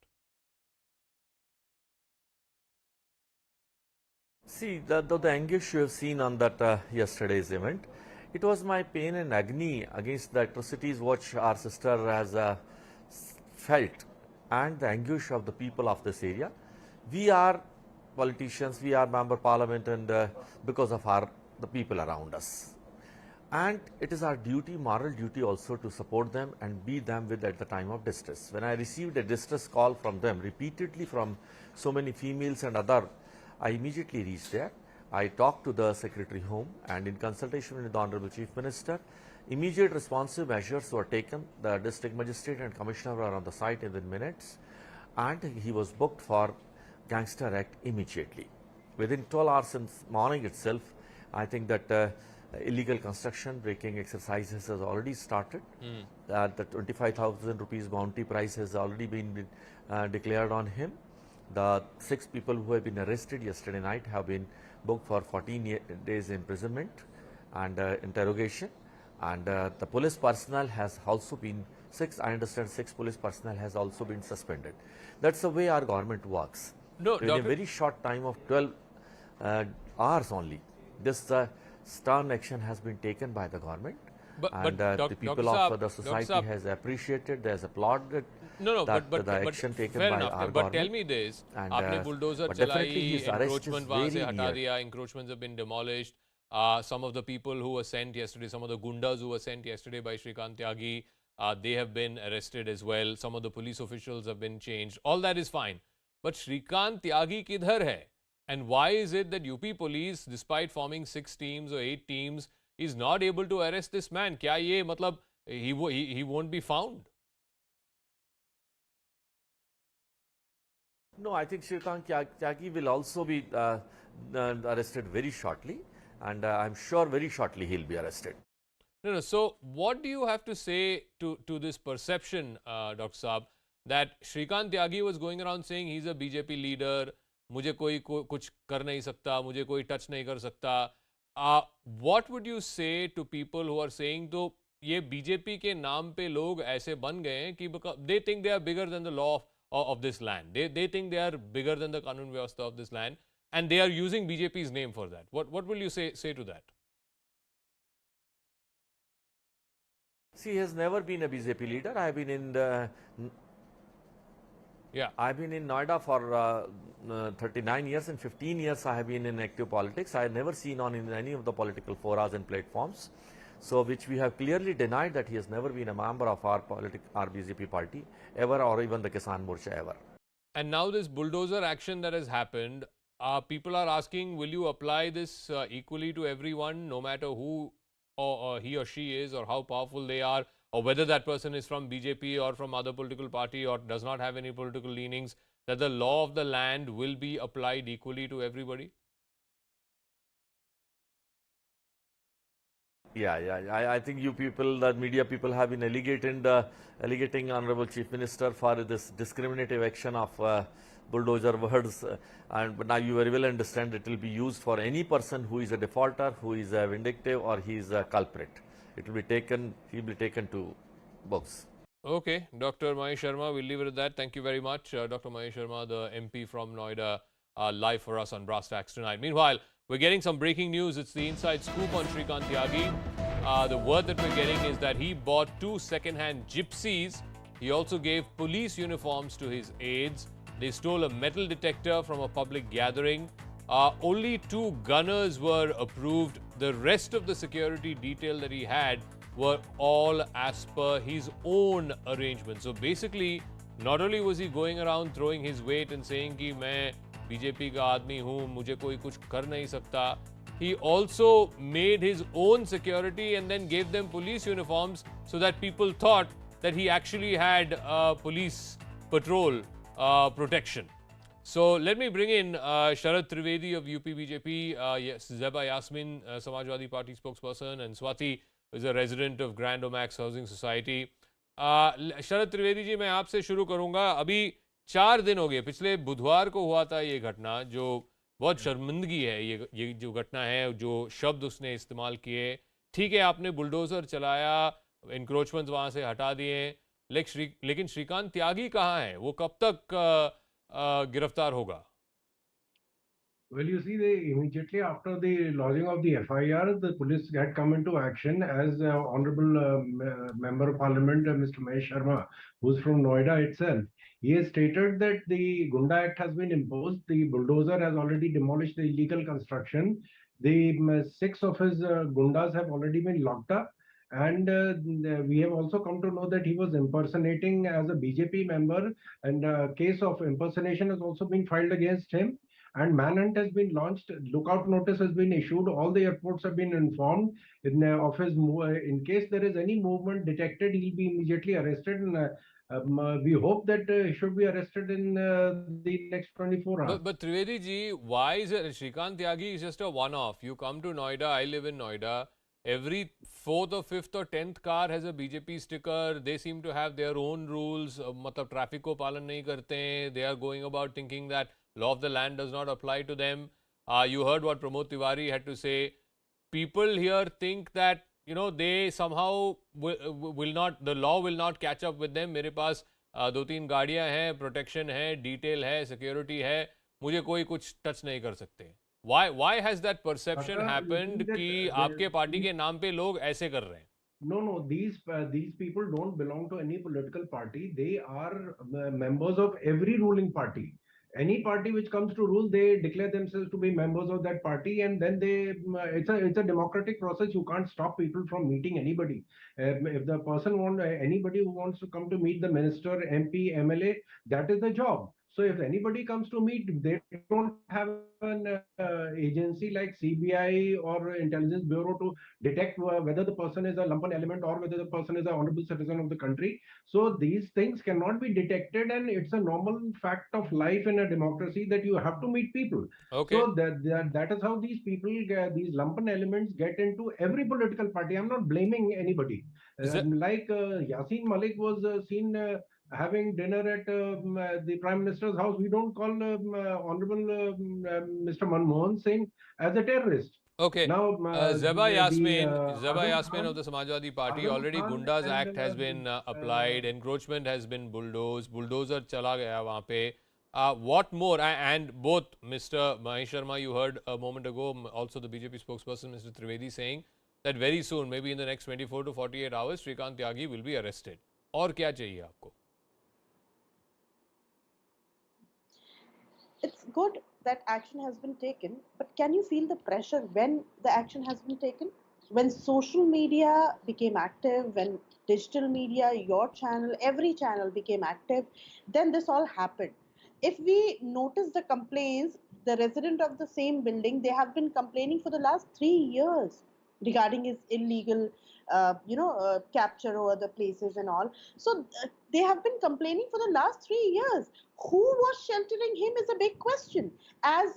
See, the anguish you have seen on that yesterday's event, it was my pain and agony against the atrocities which our sister has felt, and the anguish of the people of this area. We are politicians, we are member parliament, and because of the people around us. And it is our duty, moral duty also, to support them and be them with at the time of distress. When I received a distress call from them repeatedly from so many females and other, I immediately reached there. I talked to the Secretary Home, and in consultation with the Honorable Chief Minister, immediate responsive measures were taken. The district magistrate and commissioner were on the site within minutes, and he was booked for Gangster Act immediately. Within 12 hours since morning itself, I think that illegal construction breaking exercises has already started. The 25,000 rupees bounty price has already been declared on him. The 6 people who have been arrested yesterday night have been booked for 14 days imprisonment and interrogation. And the police personnel has also been, I understand 6 police personnel has also been suspended. That's the way our government works. No, in a very short time of 12 hours only, this stern action has been taken by the government, and the people of the society has appreciated, has applauded the action taken by our government. But tell me this, आपने bulldozer चलाई, encroachment वहाँ से हटा दिया, encroachments have been demolished. Some of the people who were sent yesterday, some of the gundas who were sent yesterday by Shrikant Tyagi, they have been arrested as well. Some of the police officials have been changed. All that is fine. But Shrikant Tyagi kidhar hai? And why is it that UP police, despite forming 6 teams or 8 teams, is not able to arrest this man? Kya ye matlab he won't be found? No, I think Srikant Tyagi will also be arrested very shortly, and I'm sure very shortly he'll be arrested. No. So, what do you have to say to this perception, Dr. Saab, that Shrikant Tyagi was going around saying he's a BJP leader, मुझे कोई कुछ कर नहीं सकता, मुझे कोई touch नहीं कर सकता. What would you say to people who are saying तो ये BJP के नाम पे लोग ऐसे बन गए हैं कि they think they are bigger than the law of this land. They think they are bigger than the Kanun Vyavastha of this land, and they are using BJP's name for that. What will you say to that? See, he has never been a BJP leader. I've been in I've been in Noida for 39 years, and 15 years I have been in active politics. I have never seen on in any of the political forums and platforms. So, which we have clearly denied that he has never been a member of our BJP party ever, or even the Kisan Morcha ever. And now this bulldozer action that has happened, people are asking, will you apply this equally to everyone, no matter who or he or she is, or how powerful they are, or whether that person is from BJP or from other political party or does not have any political leanings, that the law of the land will be applied equally to everybody? I think you people, the media people, have been allegating Honorable Chief Minister for this discriminative action of bulldozer words, but now you very well understand it will be used for any person who is a defaulter, who is a vindictive, or he is a culprit. It will be taken, he will be taken to books. Okay, Dr. Mahesh Sharma, we'll leave it at that. Thank you very much. Dr. Mahesh Sharma, the MP from Noida, live for us on Brass Tacks tonight. Meanwhile, we're getting some breaking news. It's the inside scoop on Srikant Tyagi. The word that we're getting is that he bought 2 second-hand gypsies. He also gave police uniforms to his aides. They stole a metal detector from a public gathering. Only 2 gunners were approved. The rest of the security detail that he had were all as per his own arrangement. So basically, not only was he going around throwing his weight and saying कि मैं BJP का आदमी हूँ, मुझे कोई कुछ कर नहीं सकता, he also made his own security and then gave them police uniforms so that people thought that he actually had police patrol protection. So let me bring in Sharad Trivedi of UP BJP, Zeba Yasmin, Samajwadi Party spokesperson, and Swati is a resident of Grand Omex Housing Society. Sharad Trivedi ji, मैं आपसे शुरू करूँगा. अभी 4 दिन हो गए, पिछले बुधवार को हुआ था ये घटना, जो बहुत शर्मिंदगी है. ये जो घटना है, जो शब्द उसने इस्तेमाल किए, ठीक है आपने बुलडोजर चलाया, एनक्रोचमेंट वहाँ से हटा दिए, लेकिन श्रीकांत त्यागी कहाँ है? वो कब तक गिरफ्तार होगा? Well, you see, immediately after the lodging of the FIR, the police had come into action, as Honorable Member of Parliament, Mr. Mahesh Sharma, who's from Noida itself. He has stated that the Gunda Act has been imposed. The bulldozer has already demolished the illegal construction. The 6 of his Gundas have already been locked up. And we have also come to know that he was impersonating as a BJP member, and a case of impersonation has also been filed against him. And manhunt has been launched. Lookout notice has been issued. All the airports have been informed. Of his in case there is any movement detected, he'll be immediately arrested. And we hope that he should be arrested in the next 24 hours. But Trivedi ji, why is it Srikant Tyagi is just a one-off? You come to Noida. I live in Noida. Every 4th or 5th or 10th car has a BJP sticker. They seem to have their own rules. मतलब traffic को पालन नहीं करते हैं. They are going about thinking that law of the land does not apply to them. You heard what Pramod Tiwari had to say. People here think that, you know, they somehow will not, the law will not catch up with them. मेरे पास 2-3 गाड़ियाँ हैं, protection है, detail है, security है, मुझे कोई कुछ touch नहीं कर सकते. Why has that perception happened कि आपके पार्टी के नाम पे लोग ऐसे कर रहे हैं? No, these people don't belong to any political party. They are members of every ruling party. Any party which comes to rule, they declare themselves to be members of that party, and then it's a democratic process. You can't stop people from meeting anybody. If the person anybody who wants to come to meet the minister, MP, MLA, that is the job. So if anybody comes to meet, they don't have an agency like CBI or Intelligence Bureau to detect whether the person is a lumpen element or whether the person is an honorable citizen of the country. So these things cannot be detected, and it's a normal fact of life in a democracy that you have to meet people. Okay. So that is how these people, these lumpen elements, get into every political party. I'm not blaming anybody. Like Yasin Malik was seen having dinner at the Prime Minister's house. We don't call Honorable Mr. Manmohan Singh as a terrorist. Okay. Now, Zeba Yasmin Azam of the Samajwadi Party, Azam already Khan Gundas and, Act has been applied, encroachment has been bulldozed, bulldozer chala gaya wahan pe. What more? And both Mr. Mahesh Sharma, you heard a moment ago, also the BJP spokesperson, Mr. Trivedi, saying that very soon, maybe in the next 24 to 48 hours, Srikant Tyagi will be arrested. और क्या चाहिए आपको? It's good that action has been taken, but can you feel the pressure when the action has been taken? When social media became active, when digital media, your channel, every channel became active, then this all happened. If we notice the complaints, the resident of the same building, they have been complaining for the last 3 years regarding his illegal capture over the places and all. So they have been complaining for the last 3 years. Who was sheltering him is a big question. As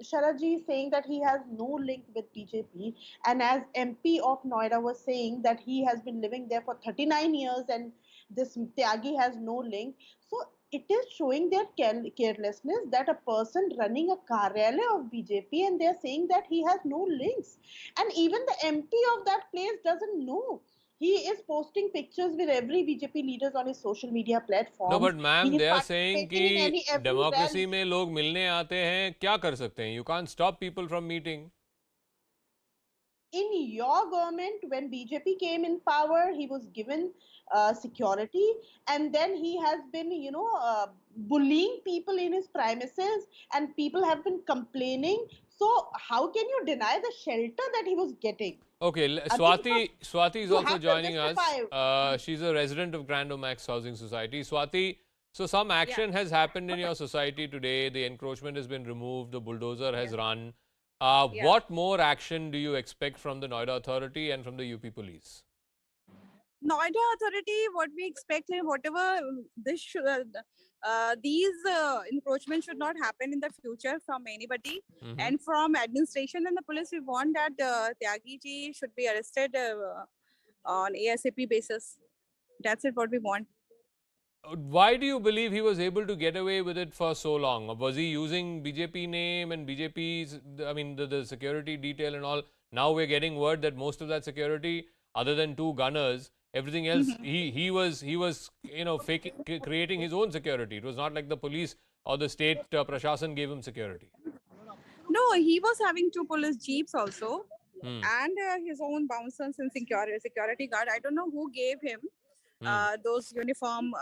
Sharaji is saying that he has no link with BJP, and as MP of Noida was saying that he has been living there for 39 years and this Tyagi has no link. So it is showing their carelessness that a person running a karyalaya of BJP, and they are saying that he has no links. And even the MP of that place doesn't know. He is posting pictures with every BJP leaders on his social media platform. No, but ma'am, they are saying कि every democracy rally. में लोग मिलने आते हैं, क्या कर सकते हैं? You can't stop people from meeting. In your government, when BJP came in power, he was given security, and then he has been, bullying people in his premises, and people have been complaining. So how can you deny the shelter that he was getting? Okay, Swati is also joining us. She's a resident of Grand Omex Housing Society. Swati, so some action has happened in your society today. The encroachment has been removed. The bulldozer has run. What more action do you expect from the Noida Authority and from the UP Police? Noida Authority, what we expect is whatever these encroachments should not happen in the future from anybody. And from administration and the police, we want that Tyagi ji should be arrested on ASAP basis. That's it, what we want. Why do you believe he was able to get away with it for so long? Was he using BJP name and BJP's, I mean, the security detail and all? Now we're getting word that most of that security, other than 2 gunners, everything else, he was creating his own security. It was not like the police or the state Prashasan gave him security. No, he was having 2 police jeeps also, and his own bouncers and security guard. I don't know who gave him those uniform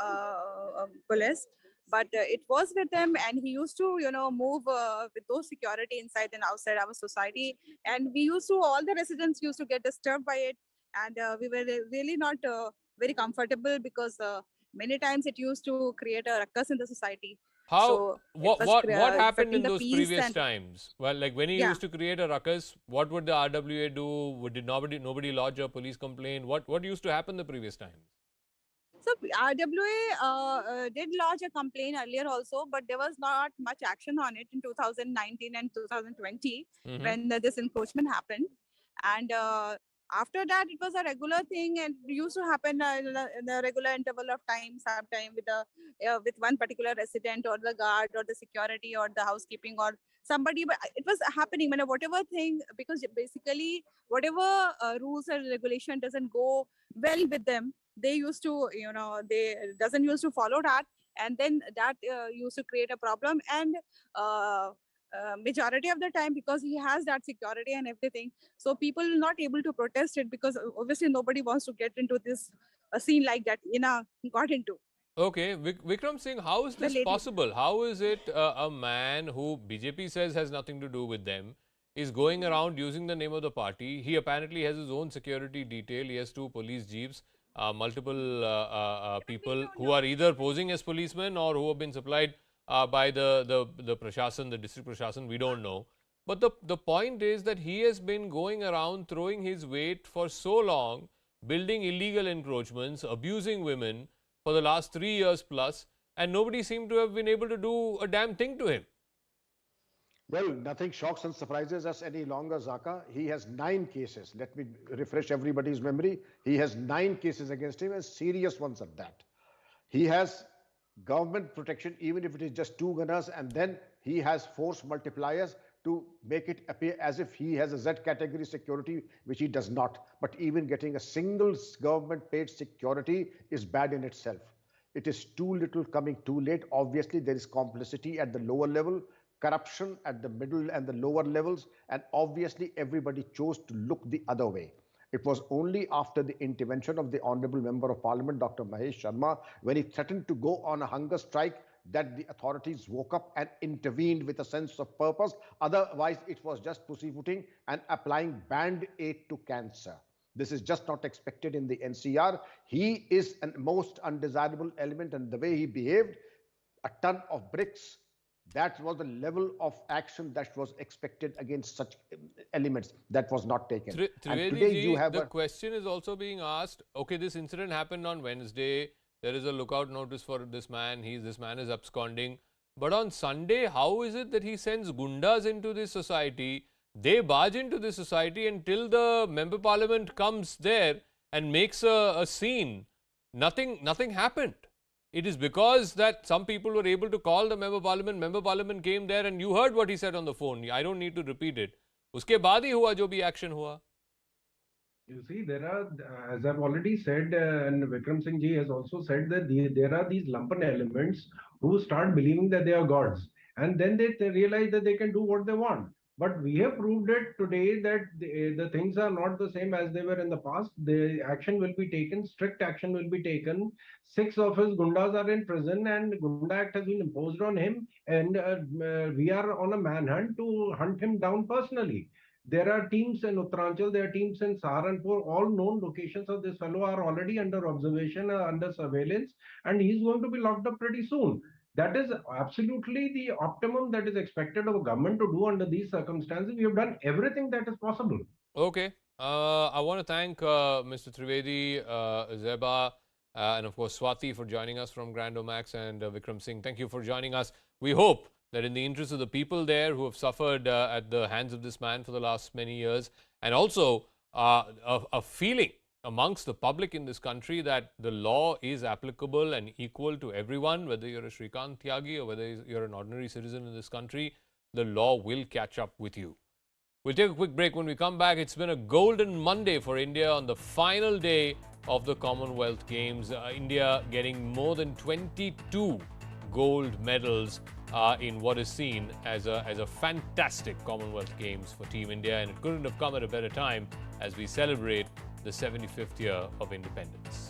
police, but it was with them, and he used to move with those security inside and outside our society, and we used to, all the residents used to get disturbed by it, and we were really not very comfortable because many times it used to create a ruckus in the society. How? So what happened in those previous times? Well, like when he used to create a ruckus, what would the RWA do? Did nobody lodge a police complaint? What used to happen the previous times? So RWA did lodge a complaint earlier also, but there was not much action on it in 2019 and 2020 when this encroachment happened. And after that, it was a regular thing, and it used to happen in a regular interval of time, sometime with one particular resident or the guard or the security or the housekeeping or somebody. But it was happening when whatever thing, because basically whatever rules and regulation doesn't go well with them, they used to, they doesn't used to follow that, and then that used to create a problem. And majority of the time, because he has that security and everything, so people not able to protest it, because obviously nobody wants to get into this scene like that got into. Okay, Vikram Singh, how is this possible? How is it a man who BJP says has nothing to do with them is going around using the name of the party? He apparently has his own security detail. He has 2 police jeeps, multiple people who are either posing as policemen or who have been supplied by the Prashasan, the district Prashasan. We don't know. But the point is that he has been going around throwing his weight for so long, building illegal encroachments, abusing women for the last 3 years plus, and nobody seemed to have been able to do a damn thing to him. Well, nothing shocks and surprises us any longer, Zaka. He has 9 cases. Let me refresh everybody's memory. He has 9 cases against him, and serious ones at that. He has government protection, even if it is just 2 gunners, and then he has force multipliers to make it appear as if he has a Z category security, which he does not. But even getting a single government paid security is bad in itself. It is too little coming too late. Obviously, there is complicity at the lower level, corruption at the middle and the lower levels, and obviously everybody chose to look the other way. It was only after the intervention of the Honorable Member of Parliament, Dr. Mahesh Sharma, when he threatened to go on a hunger strike, that the authorities woke up and intervened with a sense of purpose. Otherwise, it was just pussyfooting and applying band-aid to cancer. This is just not expected in the NCR. He is a most undesirable element, and the way he behaved, a ton of bricks, that was the level of action that was expected against such elements. That was not taken. And today you have the question is also being asked, okay, this incident happened on Wednesday. There is a lookout notice for this man. This man is absconding. But on Sunday, how is it that he sends gundas into this society? They barge into this society until the member parliament comes there and makes a scene. Nothing happened. It is because that some people were able to call the member parliament came there, and you heard what he said on the phone. I don't need to repeat it. Uske baad hi hua jo bhi action hua. You see, there are, as I've already said, and Vikram Singh ji has also said that there are these lumpen elements who start believing that they are gods, and then they realize that they can do what they want. But we have proved it today that the things are not the same as they were in the past. The action will be taken, strict action will be taken. 6 of his gundas are in prison, and Gunda Act has been imposed on him, and we are on a manhunt to hunt him down personally. There are teams in Uttaranchal, there are teams in Saharanpur, all known locations of this fellow are already under observation, under surveillance, and he's going to be locked up pretty soon. That is absolutely the optimum that is expected of a government to do under these circumstances. We have done everything that is possible. Okay. I want to thank Mr. Trivedi, Zeba, and of course Swati for joining us from Grand Omex, and Vikram Singh. Thank you for joining us. We hope that in the interest of the people there who have suffered at the hands of this man for the last many years, and also a feeling amongst the public in this country that the law is applicable and equal to everyone, whether you're a Shrikant Tyagi or whether you're an ordinary citizen in this country, the law will catch up with you. We'll take a quick break. When we come back, it's been a golden Monday for India on the final day of the Commonwealth Games. India getting more than 22 gold medals in what is seen as a fantastic Commonwealth Games for Team India, and it couldn't have come at a better time as we celebrate the 75th year of independence.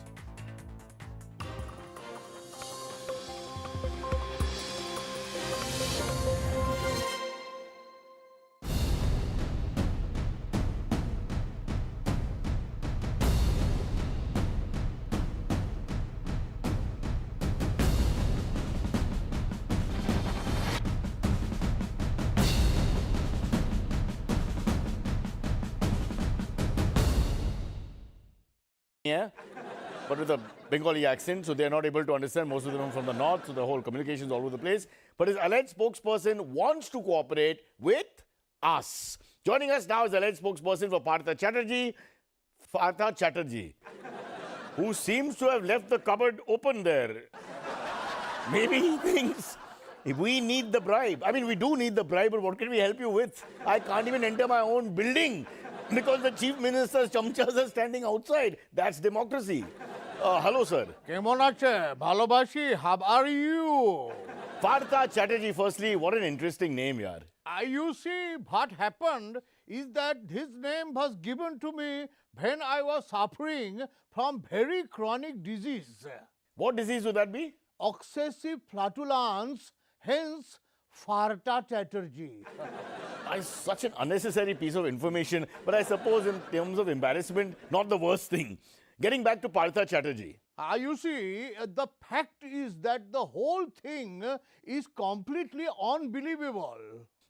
Yeah, but with a Bengali accent, so they're not able to understand. Most of them from the north, so the whole communication is all over the place. But his alleged spokesperson wants to cooperate with us. Joining us now is alleged spokesperson for Partha Chatterjee, who seems to have left the cupboard open there. Maybe he thinks we need the bribe. I mean, we do need the bribe, but what can we help you with? I can't even enter my own building because the chief minister's chamchas are standing outside. That's democracy. Hello, sir. Kemon ache? Bhalobashi, how are you? Partha Chatterjee, firstly, what an interesting name, yaar. You see, what happened is that this name was given to me when I was suffering from very chronic disease. What disease would that be? Excessive flatulence, hence Farta Chatterjee. It's such an unnecessary piece of information, but I suppose in terms of embarrassment, not the worst thing. Getting back to Partha Chatterjee. You see, the fact is that the whole thing is completely unbelievable.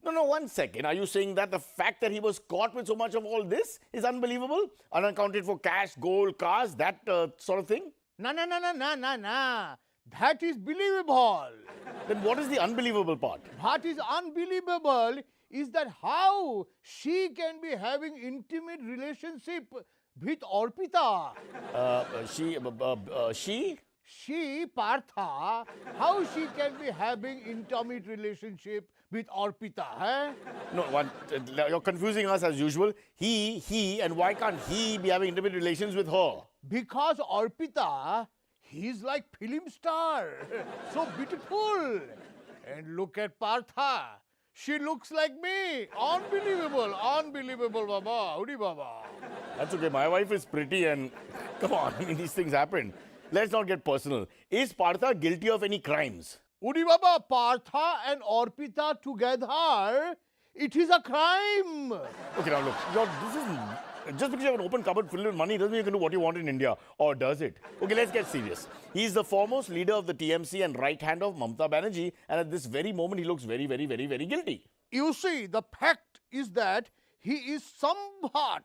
No, 1 second. Are you saying that the fact that he was caught with so much of all this is unbelievable? Unaccounted for cash, gold, cars, that sort of thing? No. That is believable. Then what is the unbelievable part? What is unbelievable is that how she can be having intimate relationship with Arpita. She, Partha, how she can be having intimate relationship with Arpita, eh? No, you're confusing us as usual. He, and why can't he be having intimate relations with her? Because Arpita, he's like film star, so beautiful. And look at Partha, she looks like me. Unbelievable, Baba. Howdy, Baba. That's okay, my wife is pretty and come on, I mean, these things happen. Let's not get personal. Is Partha guilty of any crimes? Udi Baba, Partha and Arpita together, it is a crime. Okay, now look, this isn't... Just because you have an open cupboard filled with money doesn't mean you can do what you want in India. Or does it? Okay, let's get serious. He's the foremost leader of the TMC and right hand of Mamata Banerjee. And at this very moment, he looks very, very, very, very guilty. You see, the fact is that he is somewhat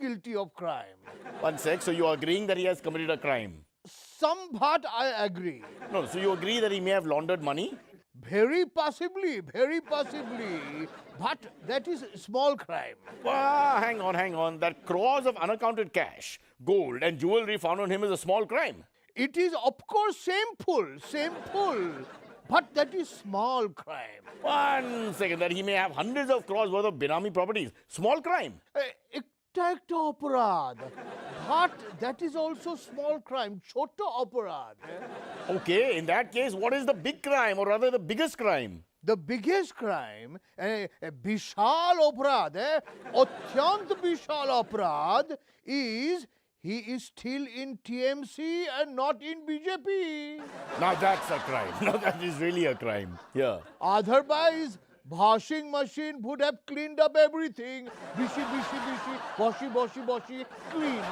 guilty of crime. 1 sec, so you're agreeing that he has committed a crime? Somewhat I agree. No, so you agree that he may have laundered money? Very possibly. But that is small crime. Hang on. That crores of unaccounted cash, gold and jewelry found on him is a small crime. It is of course shameful. But that is small crime. 1 second, that he may have hundreds of crores worth of Binami properties. Small crime. Ekta aparad. But that is also small crime. Chota aparad. Okay, in that case, what is the big crime, or rather the biggest crime? The biggest crime, Bishal aparad, Atyant Bishal aparad, is he is still in TMC and not in BJP. Now that's a crime. Now that is really a crime. Yeah. Otherwise, washing machine would have cleaned up everything. Bishi, washi, clean.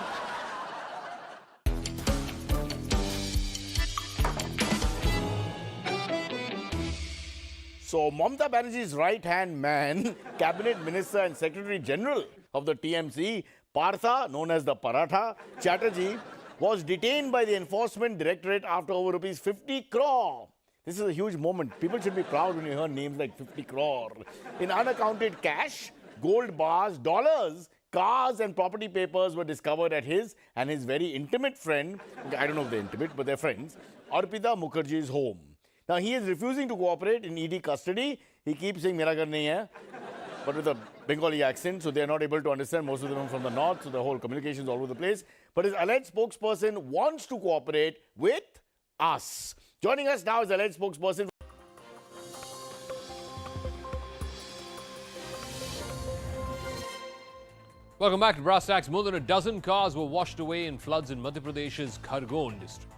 So, Mamata Banerjee's right-hand man, Cabinet Minister and Secretary General of the TMC, Partha, known as the Paratha, Chatterjee, was detained by the Enforcement Directorate after over rupees 50 crore. This is a huge moment. People should be proud when you hear names like 50 crore. In unaccounted cash, gold bars, dollars, cars and property papers were discovered at his and his very intimate friend, I don't know if they're intimate, but they're friends, Arpita Mukherjee's home. Now, he is refusing to cooperate in ED custody. He keeps saying, Mera ghar nahi hai, but with a Bengali accent, so they're not able to understand. Most of them are from the north, so the whole communication is all over the place. But his alleged spokesperson wants to cooperate with us. Joining us now is alleged spokesperson. Welcome back to Brass Tacks. More than a dozen cars were washed away in floods in Madhya Pradesh's Khargone district.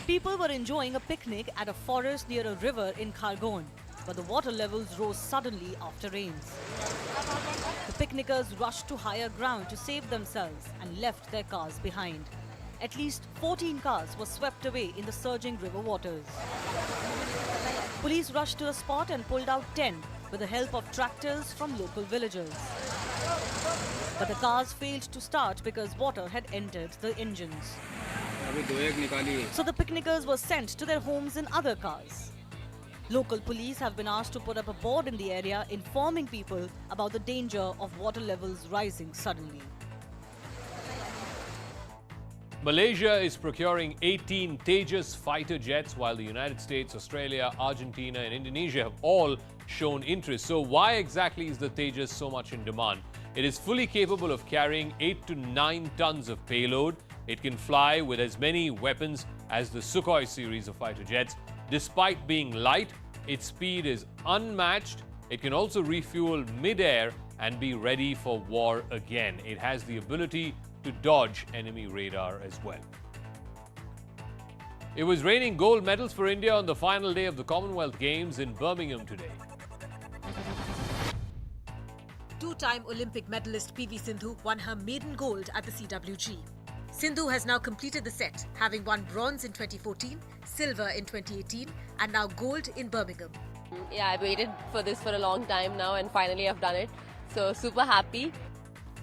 People were enjoying a picnic at a forest near a river in Khargone, but the water levels rose suddenly after rains. The picnickers rushed to higher ground to save themselves and left their cars behind. At least 14 cars were swept away in the surging river waters. Police rushed to the spot and pulled out 10 with the help of tractors from local villagers. But the cars failed to start because water had entered the engines. So the picnickers were sent to their homes in other cars. Local police have been asked to put up a board in the area informing people about the danger of water levels rising suddenly. Malaysia is procuring 18 Tejas fighter jets, while the United States, Australia, Argentina and Indonesia have all shown interest. So why exactly is the Tejas so much in demand? It is fully capable of carrying 8 to 9 tons of payload. It can fly with as many weapons as the Sukhoi series of fighter jets. Despite being light, its speed is unmatched. It can also refuel mid-air and be ready for war again. It has the ability to dodge enemy radar as well. It was raining gold medals for India on the final day of the Commonwealth Games in Birmingham today. Two-time Olympic medalist PV Sindhu won her maiden gold at the CWG. Sindhu has now completed the set, having won bronze in 2014, silver in 2018 and now gold in Birmingham. Yeah, I waited for this for a long time now and finally I've done it. So super happy.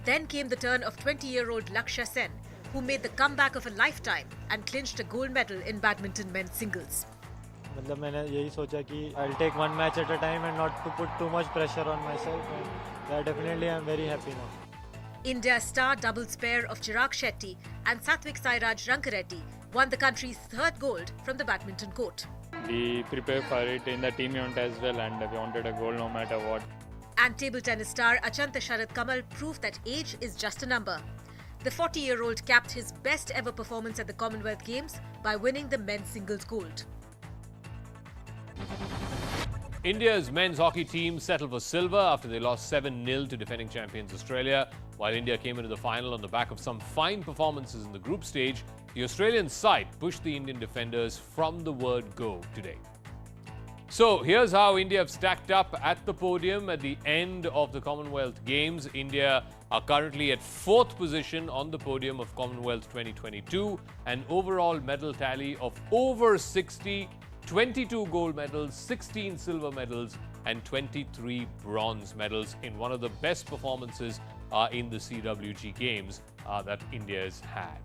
Then came the turn of 20-year-old Lakhsya Sen, who made the comeback of a lifetime and clinched a gold medal in badminton men's singles. मतलब मैंने यही सोचा कि I'll take one match at a time and not to put too much pressure on myself. And yeah, definitely I'm very happy now. India's star doubles pair of Chirag Shetty and Satvik Sairaj Rankareddy won the country's third gold from the badminton court. We prepared for it in the team event as well and we wanted a gold no matter what. And table tennis star Achanta Sharad Kamal proved that age is just a number. The 40-year-old capped his best ever performance at the Commonwealth Games by winning the men's singles gold. India's men's hockey team settled for silver after they lost 7-0 to defending champions Australia. While India came into the final on the back of some fine performances in the group stage, the Australian side pushed the Indian defenders from the word go today. So here's how India have stacked up at the podium at the end of the Commonwealth Games. India are currently at 4th position on the podium of Commonwealth 2022, an overall medal tally of over 60, 22 gold medals, 16 silver medals and 23 bronze medals in one of the best performances in the CWG Games that India has had.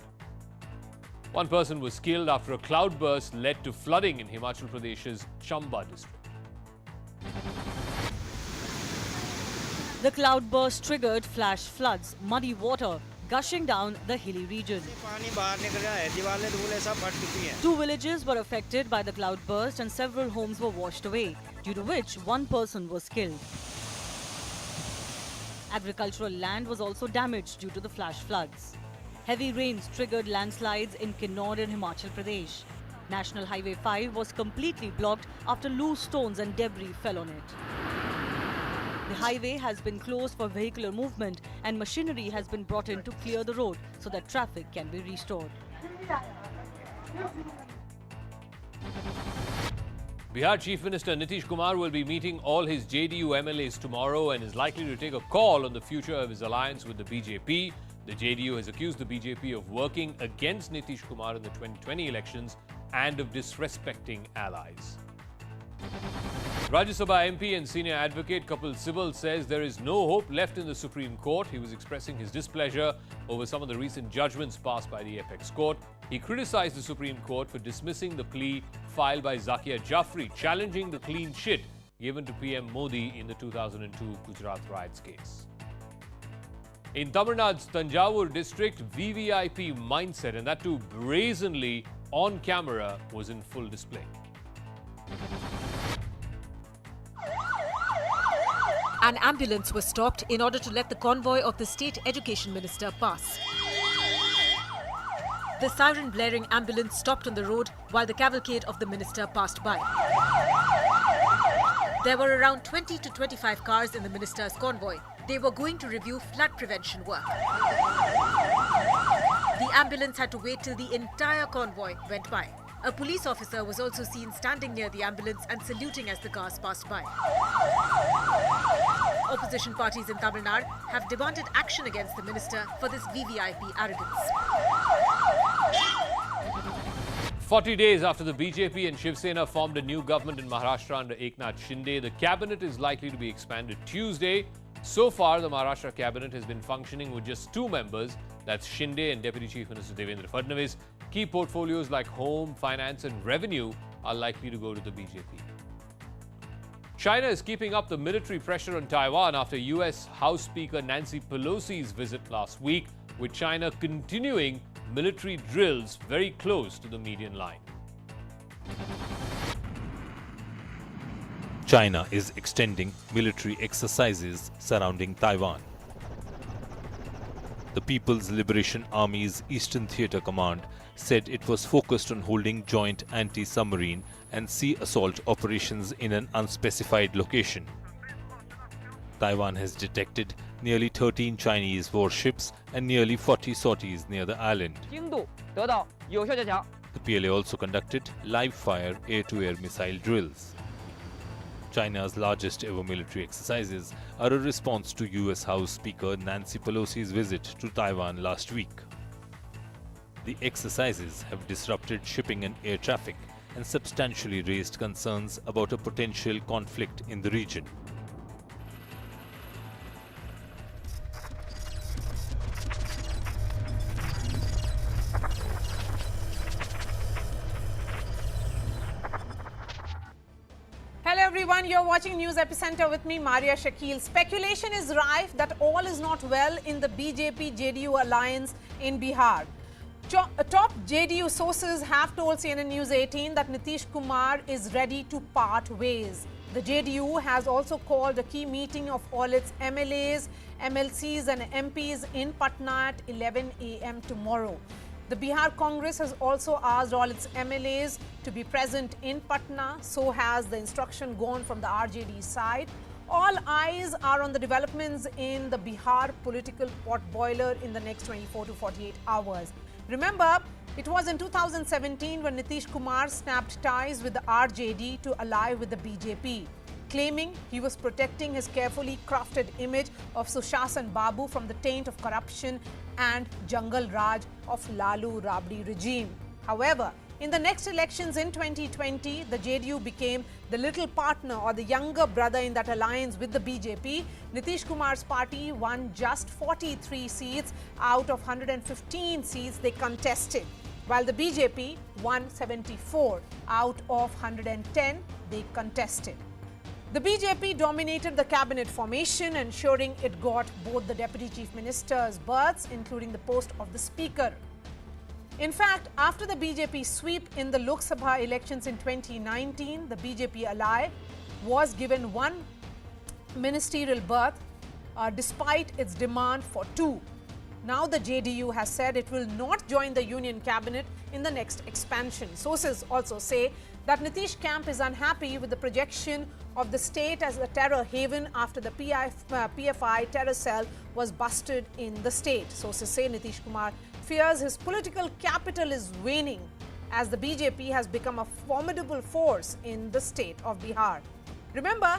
One person was killed after a cloudburst led to flooding in Himachal Pradesh's Chamba district. The cloudburst triggered flash floods, muddy water gushing down the hilly region. 2 villages were affected by the cloudburst and several homes were washed away, due to which one person was killed. Agricultural land was also damaged due to the flash floods. Heavy rains triggered landslides in Kinnaur in Himachal Pradesh. National Highway 5 was completely blocked after loose stones and debris fell on it. The highway has been closed for vehicular movement and machinery has been brought in to clear the road so that traffic can be restored. Bihar Chief Minister Nitish Kumar will be meeting all his JDU MLAs tomorrow and is likely to take a call on the future of his alliance with the BJP. The JDU has accused the BJP of working against Nitish Kumar in the 2020 elections and of disrespecting allies. Rajya Sabha MP and senior advocate Kapil Sibal says there is no hope left in the Supreme Court. He was expressing his displeasure over some of the recent judgments passed by the apex court. He criticized the Supreme Court for dismissing the plea filed by Zakia Jafri, challenging the clean chit given to PM Modi in the 2002 Gujarat riots case. In Tamil Nadu's Tanjavur district, VVIP mindset, and that too brazenly on camera, was in full display. An ambulance was stopped in order to let the convoy of the state education minister pass. The siren blaring ambulance stopped on the road while the cavalcade of the minister passed by. There were around 20 to 25 cars in the minister's convoy. They were going to review flood prevention work. The ambulance had to wait till the entire convoy went by. A police officer was also seen standing near the ambulance and saluting as the cars passed by. Opposition parties in Tamil Nadu have demanded action against the minister for this VVIP arrogance. 40 days after the BJP and Shiv Sena formed a new government in Maharashtra under Eknath Shinde, the cabinet is likely to be expanded Tuesday. So far, the Maharashtra cabinet has been functioning with just 2 members, that's Shinde and Deputy Chief Minister Devendra Fadnavis. Key portfolios like home, finance and revenue are likely to go to the BJP. China is keeping up the military pressure on Taiwan after US House Speaker Nancy Pelosi's visit last week, with China continuing military drills very close to the median line. China is extending military exercises surrounding Taiwan. The People's Liberation Army's Eastern Theater Command said it was focused on holding joint anti-submarine and sea assault operations in an unspecified location. Taiwan has detected nearly 13 Chinese warships and nearly 40 sorties near the island. The PLA also conducted live-fire air-to-air missile drills. China's largest ever military exercises are a response to US House Speaker Nancy Pelosi's visit to Taiwan last week. The exercises have disrupted shipping and air traffic and substantially raised concerns about a potential conflict in the region. Hello everyone, you're watching News Epicenter with me, Maria Shakil. Speculation is rife that all is not well in the BJP-JDU alliance in Bihar. Top JDU sources have told CNN News 18 that Nitish Kumar is ready to part ways. The JDU has also called a key meeting of all its MLAs, MLCs and MPs in Patna at 11 a.m. tomorrow. The Bihar Congress has also asked all its MLAs to be present in Patna. So has the instruction gone from the RJD side. All eyes are on the developments in the Bihar political potboiler in the next 24 to 48 hours. Remember, it was in 2017 when Nitish Kumar snapped ties with the RJD to ally with the BJP, claiming he was protecting his carefully crafted image of Sushasan Babu from the taint of corruption and Jungle Raj of Lalu Rabdi regime. However, in the next elections in 2020, the JDU became the little partner or the younger brother in that alliance with the BJP. Nitish Kumar's party won just 43 seats out of 115 seats they contested, while the BJP won 74 out of 110 they contested. The BJP dominated the cabinet formation, ensuring it got both the deputy chief minister's berths, including the post of the speaker. In fact, after the BJP sweep in the Lok Sabha elections in 2019, the BJP ally was given one ministerial berth despite its demand for two. Now the JDU has said it will not join the union cabinet in the next expansion. Sources also say that Nitish camp is unhappy with the projection of the state as a terror haven after the PFI terror cell was busted in the state. Sources say Nitish Kumar fears his political capital is waning as the BJP has become a formidable force in the state of Bihar. Remember,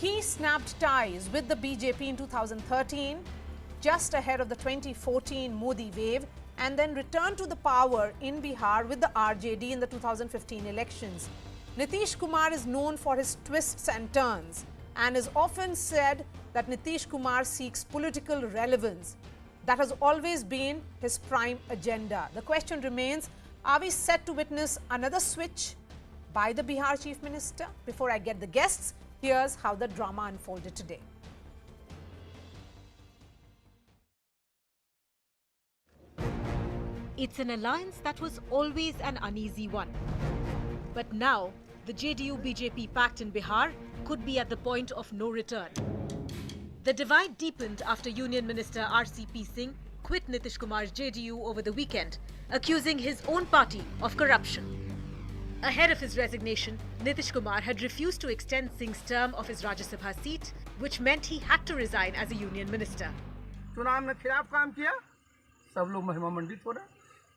he snapped ties with the BJP in 2013, just ahead of the 2014 Modi wave, and then returned to the power in Bihar with the RJD in the 2015 elections. Nitish Kumar is known for his twists and turns and is often said that Nitish Kumar seeks political relevance. That has always been his prime agenda. The question remains, are we set to witness another switch by the Bihar Chief Minister? Before I get the guests, here's how the drama unfolded today. It's an alliance that was always an uneasy one. But now, the JDU-BJP pact in Bihar could be at the point of no return. The divide deepened after Union Minister RCP Singh quit Nitish Kumar's JDU over the weekend, accusing his own party of corruption. Ahead of his resignation, Nitish Kumar had refused to extend Singh's term of his Rajya Sabha seat, which meant he had to resign as a union minister. चुनाव में खिलाफ काम किया, सब लोग महिमा मंडित हो रहे।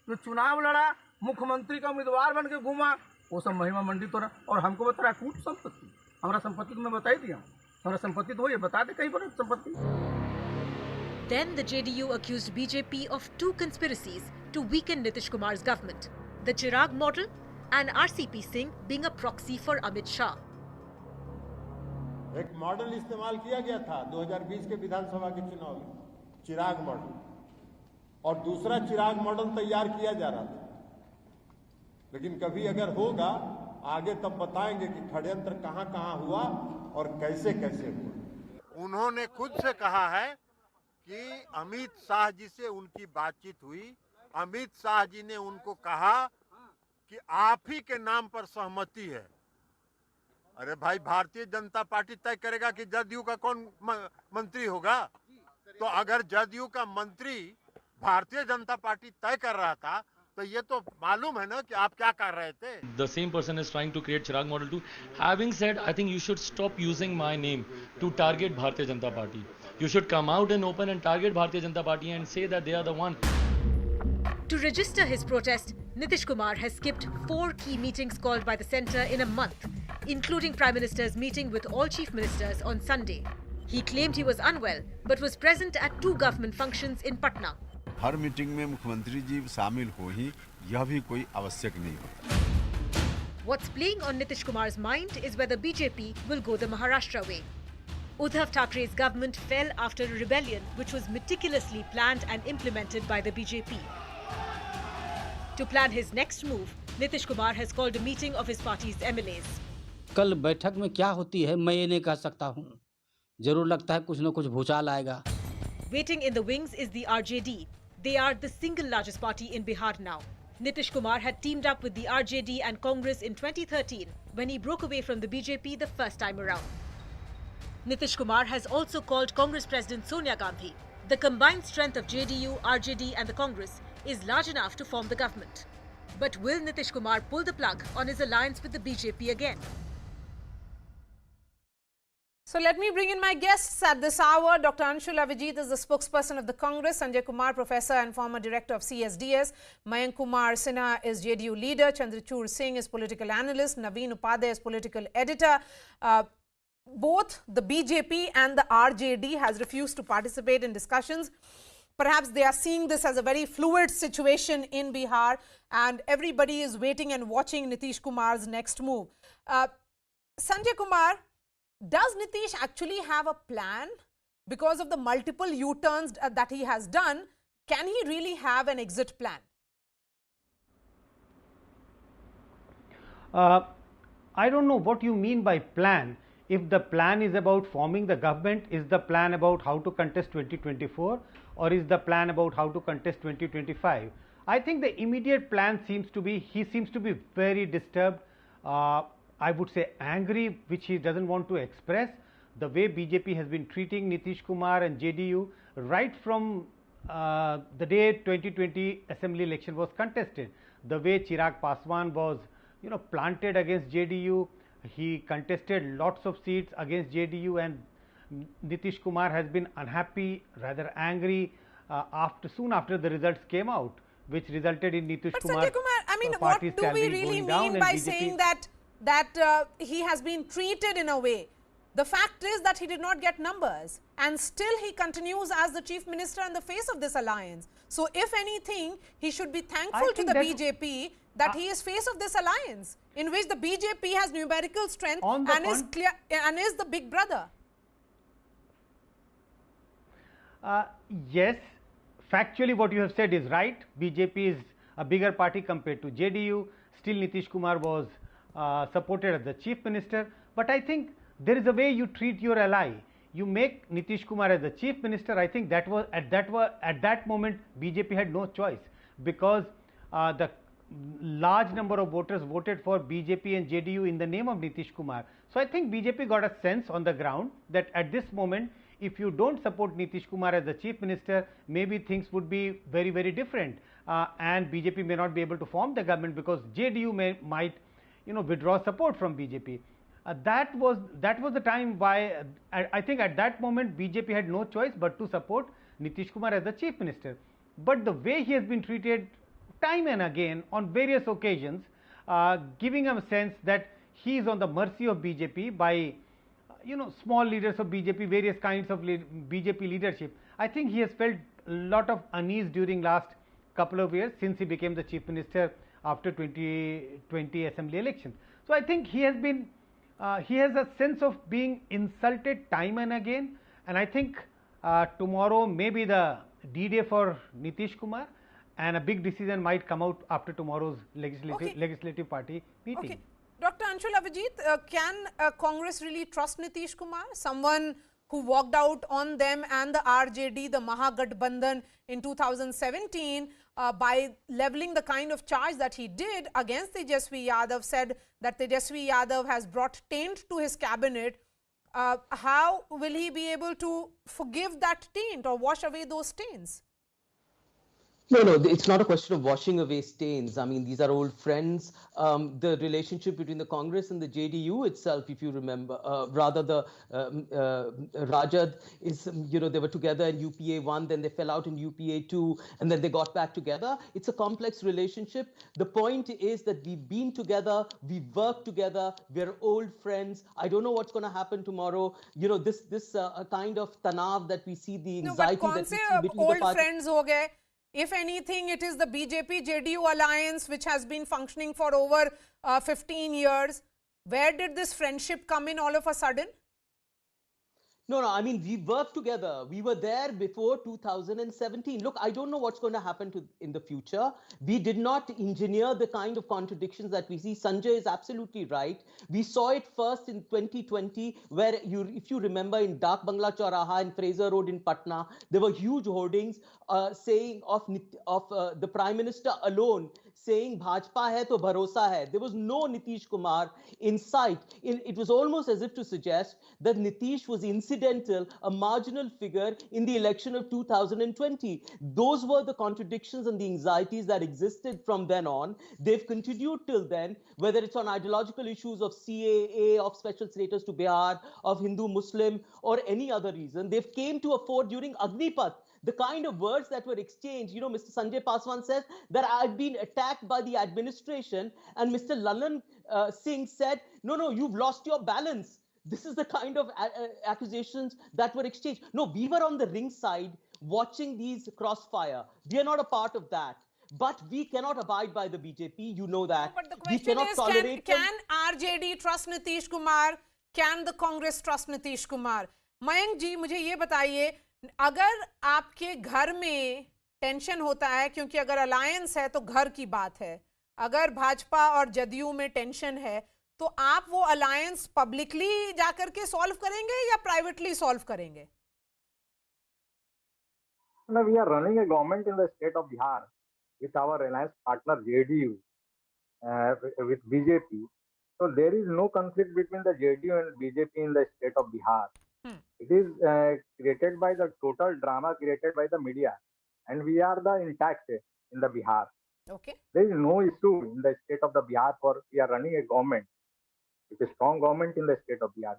जो चुनाव लड़ा, मुख्यमंत्री का उम्मीदवार बन के घूमा, वो सब महिमा मंडित हो रहा। और हमको बता रहा कूट संपत्ति, हमारा संपत्ति तो मैं बता ही दिया। हमारा संपत्ति तो ये बता दे कहीं पर संपत्ति। Then the JDU accused BJP of two conspiracies to weaken Nitish Kumar's government: the Chirag model and RCP Singh being a proxy for Amit Shah. एक मॉडल इस्तेमाल किया गया था 2020 के विधानसभा के चुनाव में, चिराग मॉडल, और दूसरा चिराग मॉडल तैयार किया जा रहा था। लेकिन कभी अगर होगा आगे तब बताएंगे कि षड्यंत्र कहां-कहां हुआ और कैसे-कैसे हुआ। उन्होंने खुद से कहा है कि अमित शाह जी से उनकी बातचीत हुई। अमित शाह जी ने उनको कहा कि आप ही के नाम पर सहमति है। अरे भाई, भारतीय जनता पार्टी तय करेगा कि जदयू का कौन मंत्री होगा। तो अगर जदयू का मंत्री भारतीय जनता पार्टी तय कर रहा था तो ये तो मालूम है ना कि आप क्या कर रहे थे. The same person is trying to create Chirag model too. Having said, I think you should stop using my name to target Bharatiya Janata Party. You should come out and open and target Bharatiya Janata Party and say that they are the one. To register his protest, Nitish Kumar has skipped 4 key meetings called by the centre in a month, including Prime Minister's meeting with all chief ministers on Sunday. He claimed he was unwell, but was present at 2 government functions in Patna. Her meeting में मुख्यमंत्री जी शामिल हो ही यह भी कोई आवश्यक नहीं होता. What's playing on Nitish Kumar's mind is whether BJP will go the Maharashtra way. Uddhav Thackeray's government fell after a rebellion which was meticulously planned and implemented by the BJP. To plan his next move, Nitish Kumar has called a meeting of his party's MLAs. कल बैठक में क्या होती है मैं ये नहीं कह सकता हूँ. जरूर लगता है कुछ न कुछ भूचाल आएगा. Waiting in the wings is the RJD. They are the single largest party in Bihar now. Nitish Kumar had teamed up with the RJD and Congress in 2013 when he broke away from the BJP the first time around. Nitish Kumar has also called Congress President Sonia Gandhi. The combined strength of JDU, RJD and the Congress is large enough to form the government. But will Nitish Kumar pull the plug on his alliance with the BJP again? So let me bring in my guests at this hour. Dr. Anshul Avijit is the spokesperson of the Congress. Sanjay Kumar, professor and former director of CSDS. Mayank Kumar Sinha is JDU leader. Chandrachud Singh is political analyst. Naveen Upadhyay is political editor. Both the BJP and the RJD has refused to participate in discussions. Perhaps they are seeing this as a very fluid situation in Bihar, and everybody is waiting and watching Nitish Kumar's next move. Sanjay Kumar, does Nitish actually have a plan? Because of the multiple U-turns that he has done, can he really have an exit plan? I don't know what you mean by plan. If the plan is about forming the government, is the plan about how to contest 2024 or is the plan about how to contest 2025? I think the immediate plan seems to be, he seems to be very disturbed, I would say angry, which he doesn't want to express. The way BJP has been treating Nitish Kumar and JDU right from the day 2020 assembly election was contested. The way Chirag Paswan was, planted against JDU, he contested lots of seats against JDU, and Nitish Kumar has been unhappy, rather angry soon after the results came out, which resulted in Nitish Kumar. Sanjay Kumar, I mean, what do we really mean by saying that he has been treated in a way? The fact is that he did not get numbers, and still he continues as the chief minister in the face of this alliance. So if anything, he should be thankful to the BJP that he is face of this alliance, in which the BJP has numerical strength and is clear and is the big brother. Yes, factually what you have said is right. BJP is a bigger party compared to JDU. Still Nitish Kumar was supported as the chief minister. But I think there is a way you treat your ally. You make Nitish Kumar as the chief minister. I think that was at that moment BJP had no choice, because the large number of voters voted for BJP and JDU in the name of Nitish Kumar. So I think BJP got a sense on the ground that at this moment, if you don't support Nitish Kumar as the chief minister, maybe things would be very, very different, and BJP may not be able to form the government because JDU might withdraw support from BJP. That was the time why I think at that moment BJP had no choice but to support Nitish Kumar as the chief minister. But the way he has been treated time and again on various occasions, giving him a sense that he is on the mercy of BJP by small leaders of BJP, various kinds of BJP leadership. I think he has felt a lot of unease during last couple of years since he became the chief minister after 2020 assembly elections. So I think he has been he has a sense of being insulted time and again, and I think tomorrow may be the D-Day for Nitish Kumar, and a big decision might come out after tomorrow's legislative party meeting. Okay. Dr. Anshul Avijit, can Congress really trust Nitish Kumar, someone who walked out on them and the RJD, the Mahagathbandhan in 2017, by leveling the kind of charge that he did against Tejaswi Yadav, said that Tejaswi Yadav has brought taint to his cabinet? How will he be able to forgive that taint or wash away those stains? No, no, it's not a question of washing away stains. I mean, these are old friends. The relationship between the Congress and the JDU itself, if you remember, rather the Rajad is, they were together in UPA 1, then they fell out in UPA 2, and then they got back together. It's a complex relationship. The point is that we've been together, we've worked together, we're old friends. I don't know what's going to happen tomorrow. This kind of tanav that we see, the anxiety that we see between the old parties. friends ho gaye? If anything, it is the BJP-JDU alliance which has been functioning for over 15 years. Where did this friendship come in all of a sudden? No, I mean, we worked together. We were there before 2017. Look, I don't know what's going to happen in the future. We did not engineer the kind of contradictions that we see. Sanjay is absolutely right. We saw it first in 2020, where if you remember, in Dak Bangla Chauraha and Fraser Road in Patna, there were huge hoardings saying of the Prime Minister alone, saying Bhajpa hai to bharosa hai. There was no Nitish Kumar in sight. It was almost as if to suggest that Nitish was incidental, a marginal figure in the election of 2020. Those were the contradictions and the anxieties that existed from then on. They've continued till then, whether it's on ideological issues of CAA, of special status to Bihar, of Hindu-Muslim, or any other reason. They've came to a fore during Agnipath. The kind of words that were exchanged, Mr. Sanjay Paswan says that I've been attacked by the administration, and Mr. Lalan Singh said, no, you've lost your balance. This is the kind of accusations that were exchanged. No, we were on the ring side watching these crossfire. We are not a part of that. But we cannot abide by the BJP, you know that. No, but the question is, can RJD trust Nitish Kumar? Can the Congress trust Nitish Kumar? Mayank ji, मुझे ये बताइए, अगर आपके घर में tension होता है, क्योंकि अगर अलायंस है तो घर की बात है, अगर भाजपा और जदयू में टेंशन है, तो आप वो अलायंस पब्लिकली जाकर के सॉल्व करेंगे या प्राइवेटली सॉल्व करेंगे? No, we are running a government in the state of Bihar with our alliance partner JDU, with BJP. So there is no conflict between the JDU and BJP in the state of Bihar. It is created by the total drama created by the media, and we are the intact in the Bihar. Okay. There is no issue in the state of the Bihar for we are running a government. It's a strong government in the state of Bihar.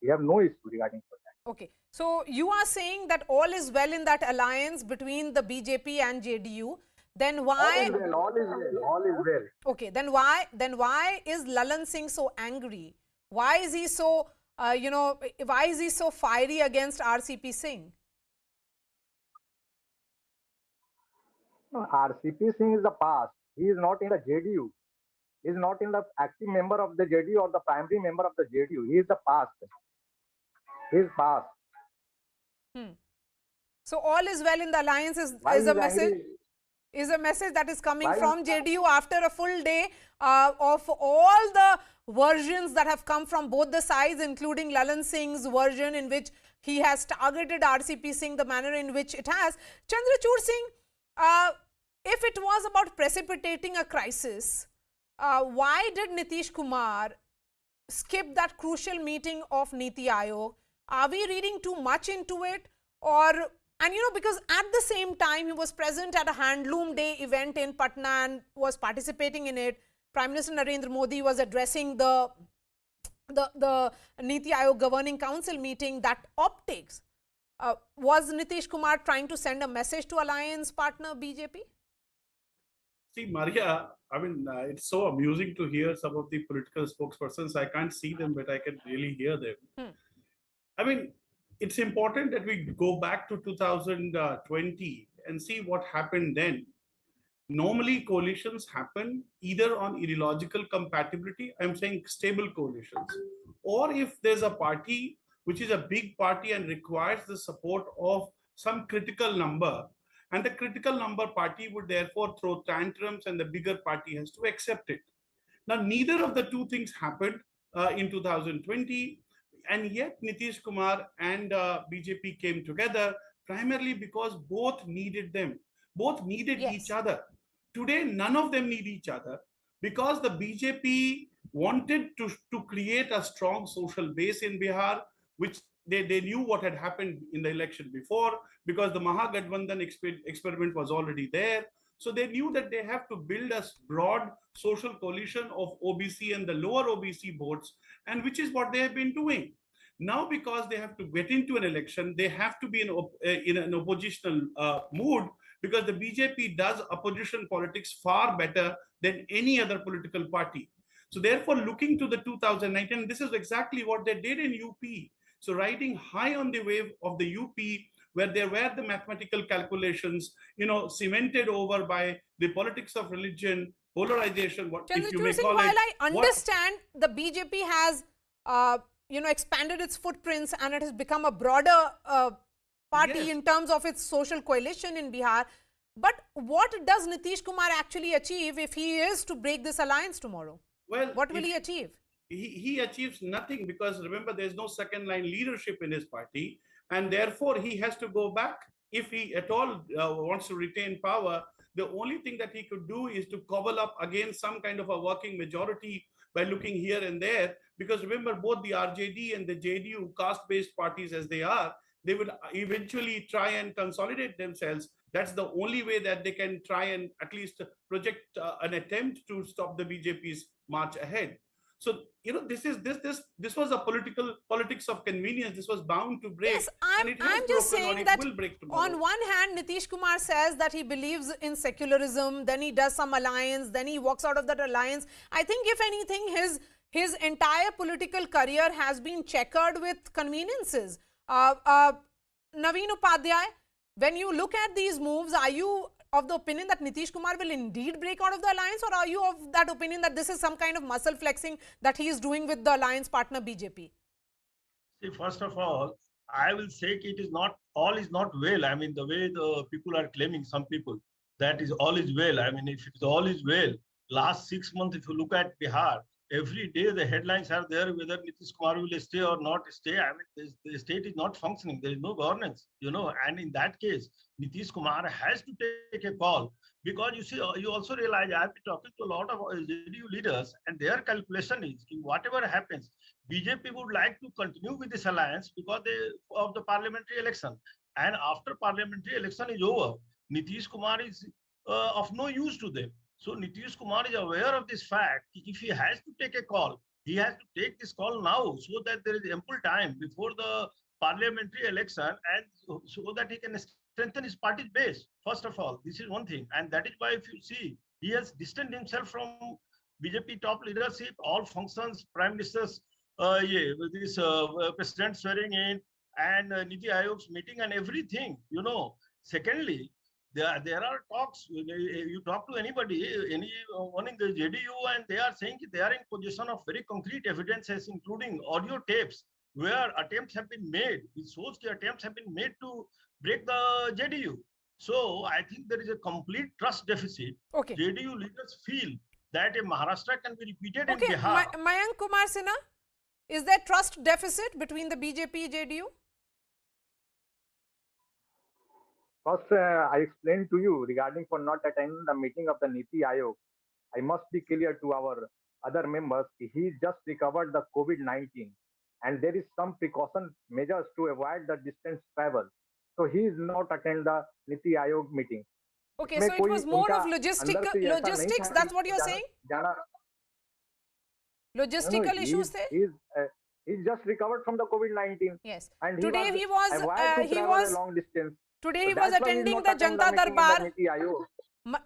We have no issue regarding that. Okay. So you are saying that all is well in that alliance between the BJP and JDU. Then why? All is well. Okay. Then why is Lalan Singh so angry? Why is he so why is he so fiery against RCP Singh? No, RCP Singh is the past. He is not in the JDU. He is not in the active member of the JDU or the primary member of the JDU. He is the past. He is past. So all is well in the alliance is a message. Is a message that is coming from JDU after a full day of all the versions that have come from both the sides, including Lalan Singh's version in which he has targeted RCP Singh, the manner in which it has. Chandrachud Singh, if it was about precipitating a crisis, why did Nitish Kumar skip that crucial meeting of Niti Aayog? Are we reading too much into it? And because at the same time he was present at a Handloom Day event in Patna and was participating in it. Prime Minister Narendra Modi was addressing the Niti Aayog Governing Council meeting. That optics, was Nitish Kumar trying to send a message to alliance partner BJP? See, Maria, I mean, it's so amusing to hear some of the political spokespersons. I can't see them, but I can really hear them. I mean, it's important that we go back to 2020 and see what happened then. Normally, coalitions happen either on ideological compatibility, I'm saying stable coalitions, or if there's a party which is a big party and requires the support of some critical number, and the critical number party would therefore throw tantrums and the bigger party has to accept it. Now, neither of the two things happened in 2020. And yet Nitish Kumar and BJP came together primarily because both needed them. Both needed each other. Today, none of them need each other because the BJP wanted to create a strong social base in Bihar, which they knew what had happened in the election before, because the Mahagathbandhan experiment was already there. So they knew that they have to build a broad social coalition of OBC and the lower OBC votes, and which is what they have been doing. Now, because they have to get into an election, they have to be in an oppositional mood, because the BJP does opposition politics far better than any other political party. So therefore, looking to the 2019, this is exactly what they did in UP. So riding high on the wave of the UP, where there were the mathematical calculations, cemented over by the politics of religion, polarization, what if you may call it. While I understand the BJP has, expanded its footprints and it has become a broader party in terms of its social coalition in Bihar, but what does Nitish Kumar actually achieve if he is to break this alliance tomorrow? Well, what will he achieve? He achieves nothing, because remember, there's no second line leadership in his party, and therefore he has to go back. If he at all wants to retain power, the only thing that he could do is to cobble up again some kind of a working majority by looking here and there, because remember, both the RJD and the JDU, caste-based parties as they are, they would eventually try and consolidate themselves. That's the only way that they can try and at least project an attempt to stop the BJP's march ahead. So, this was a politics of convenience. This was bound to break. Yes, I'm just saying that on one hand, Nitish Kumar says that he believes in secularism, then he does some alliance, then he walks out of that alliance. I think if anything, his entire political career has been checkered with conveniences. Naveen Upadhyay, when you look at these moves, are you of the opinion that Nitish Kumar will indeed break out of the alliance, or are you of that opinion that this is some kind of muscle flexing that he is doing with the alliance partner BJP? See, first of all, I will say it is not, all is not well. I mean, the way the people are claiming, some people, that is all is well. I mean, if it is all is well, last 6 months, if you look at Bihar, every day the headlines are there whether Nitish Kumar will stay or not stay. I mean, the state is not functioning. There is no governance, and in that case, Nitish Kumar has to take a call, because you see, you also realize, I have been talking to a lot of JDU leaders, and their calculation is whatever happens, BJP would like to continue with this alliance because of the parliamentary election. And after parliamentary election is over, Nitish Kumar is of no use to them. So Nitish Kumar is aware of this fact. If he has to take a call, he has to take this call now, so that there is ample time before the parliamentary election, and so that he can strengthen his party's base. First of all, this is one thing. And that is why, if you see, he has distanced himself from BJP top leadership, all functions, prime ministers, this president swearing in, and Niti Ayog's meeting and everything, Secondly, there are talks. You talk to anybody, anyone in the JDU, and they are saying they are in possession of very concrete evidences, including audio tapes, where attempts have been made. It shows the attempts have been made to break the JDU. So I think there is a complete trust deficit. Okay. JDU leaders feel that a Maharashtra can be repeated in Bihar. Mayank Kumar Sinha, is there trust deficit between the BJP JDU? First, I explained to you regarding for not attending the meeting of the Niti Ayog. I must be clear to our other members, he just recovered the COVID-19, and there is some precaution measures to avoid the distance travel. So he is not attend the Niti Ayog meeting. Okay, so it was more of logistics, that's what you're saying? Logistical issues there? He's just recovered from the COVID-19. Yes. And today he was long distance. Today he was attending the Janta Darbar.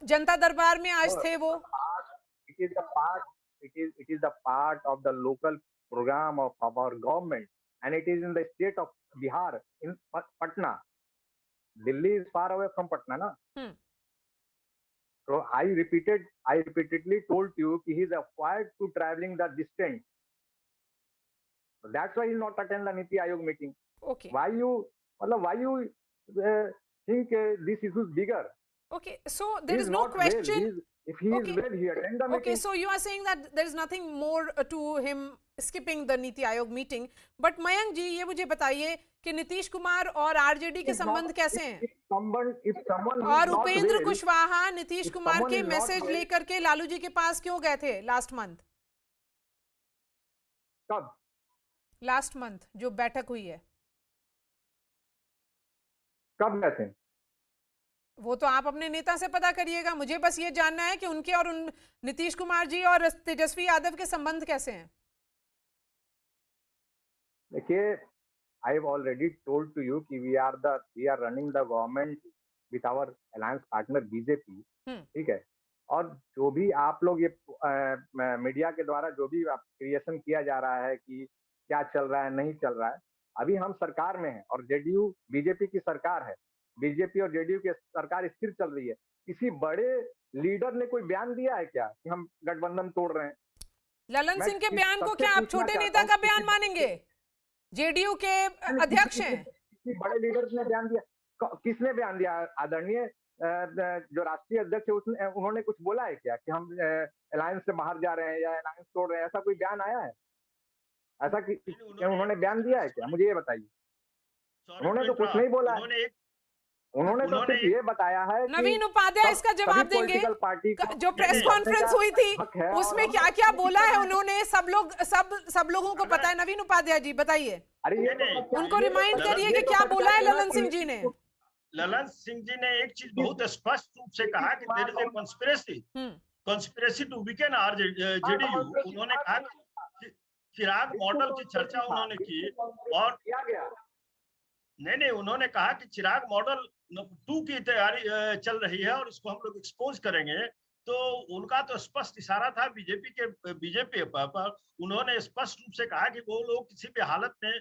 Janta Darbar mein aaj the wo. It is the part of the local program of our government, and it is in the state of Bihar, in Patna. Delhi is far away from Patna, na? So I repeatedly told you he is acquired to traveling the distance. So that's why he will not attend the Niti Ayog meeting. Okay. Why you think this issue is bigger? Okay, so there is no question. If he is well, he attend the meeting. Okay, so you are saying that there is nothing more to him skipping the Niti Ayog meeting. But Mayank ji, ये मुझे बताइए कि नीतीश कुमार और RJD के संबंध कैसे हैं? और उपेंद्र कुशवाहा नीतीश कुमार के मैसेज लेकर के लालू जी के पास क्यों गए थे लास्ट मंथ? कब? लास्ट मंथ जो बैठक हुई है. कब गए थे? वो तो आप अपने नेता से पता करिएगा, मुझे बस ये जानना है कि उनके और उन नीतीश कुमार जी और तेजस्वी यादव के संबंध कैसे हैं। देखिए, I have already told to you कि we are running the government with our alliance partner BJP, ठीक है। और जो भी आप लोग ये मीडिया के द्वारा जो भी क्रिएशन किया जा रहा है कि क्या चल रहा है नहीं चल रहा है, अभी हम सरकार में हैं और जेडीयू बीजेपी की सरकार है, बीजेपी और जेडीयू की सरकार स्थिर चल रही है। किसी बड़े लीडर ने कोई बयान दिया है क्या कि हम गठबंधन तोड़ रहे हैं? ललन सिंह के बयान को क्या आप छोटे नेता का बयान मानेंगे? जेडीयू के अध्यक्ष हैं। किसी बड़े लीडर ने बयान दिया? किसने बयान दिया? आदरणीय जो राष्ट्रीय अध्यक्ष है उन्होंने कुछ बोला है क्या कि हम अलायंस से बाहर जा रहे हैं या अलायंस तोड़ रहे हैं? ऐसा कोई बयान आया है? ऐसा उन्होंने बयान दिया है क्या? मुझे ये बताइए। उन्होंने तो कुछ नहीं बोला है। उन्होंने तो सिर्फ ये बताया है कि नवीन उपाध्याय इसका जवाब देंगे। जो प्रेस कॉन्फ्रेंस हुई थी उसमें क्या क्या बोला है उन्होंने, सब लोगों को पता है। नवीन उपाध्याय जी बताइए, उनको रिमाइंड करिए कि क्या बोला है ललन सिंह जी ने। ललन सिंह जी ने एक चीज बहुत स्पष्ट रूप से कहा कि there is a conspiracy to weaken our JDU. उन्होंने कहा कि चिराग मॉडल की चर्चा उन्होंने की और नहीं, उन्होंने कहा कि चिराग मॉडल 2 की तैयारी चल रही है और इसको हम लोग एक्सपोज करेंगे। तो उनका तो स्पष्ट इशारा था बीजेपी पर। उन्होंने स्पष्ट रूप से कहा कि वो लोग किसी भी हालत में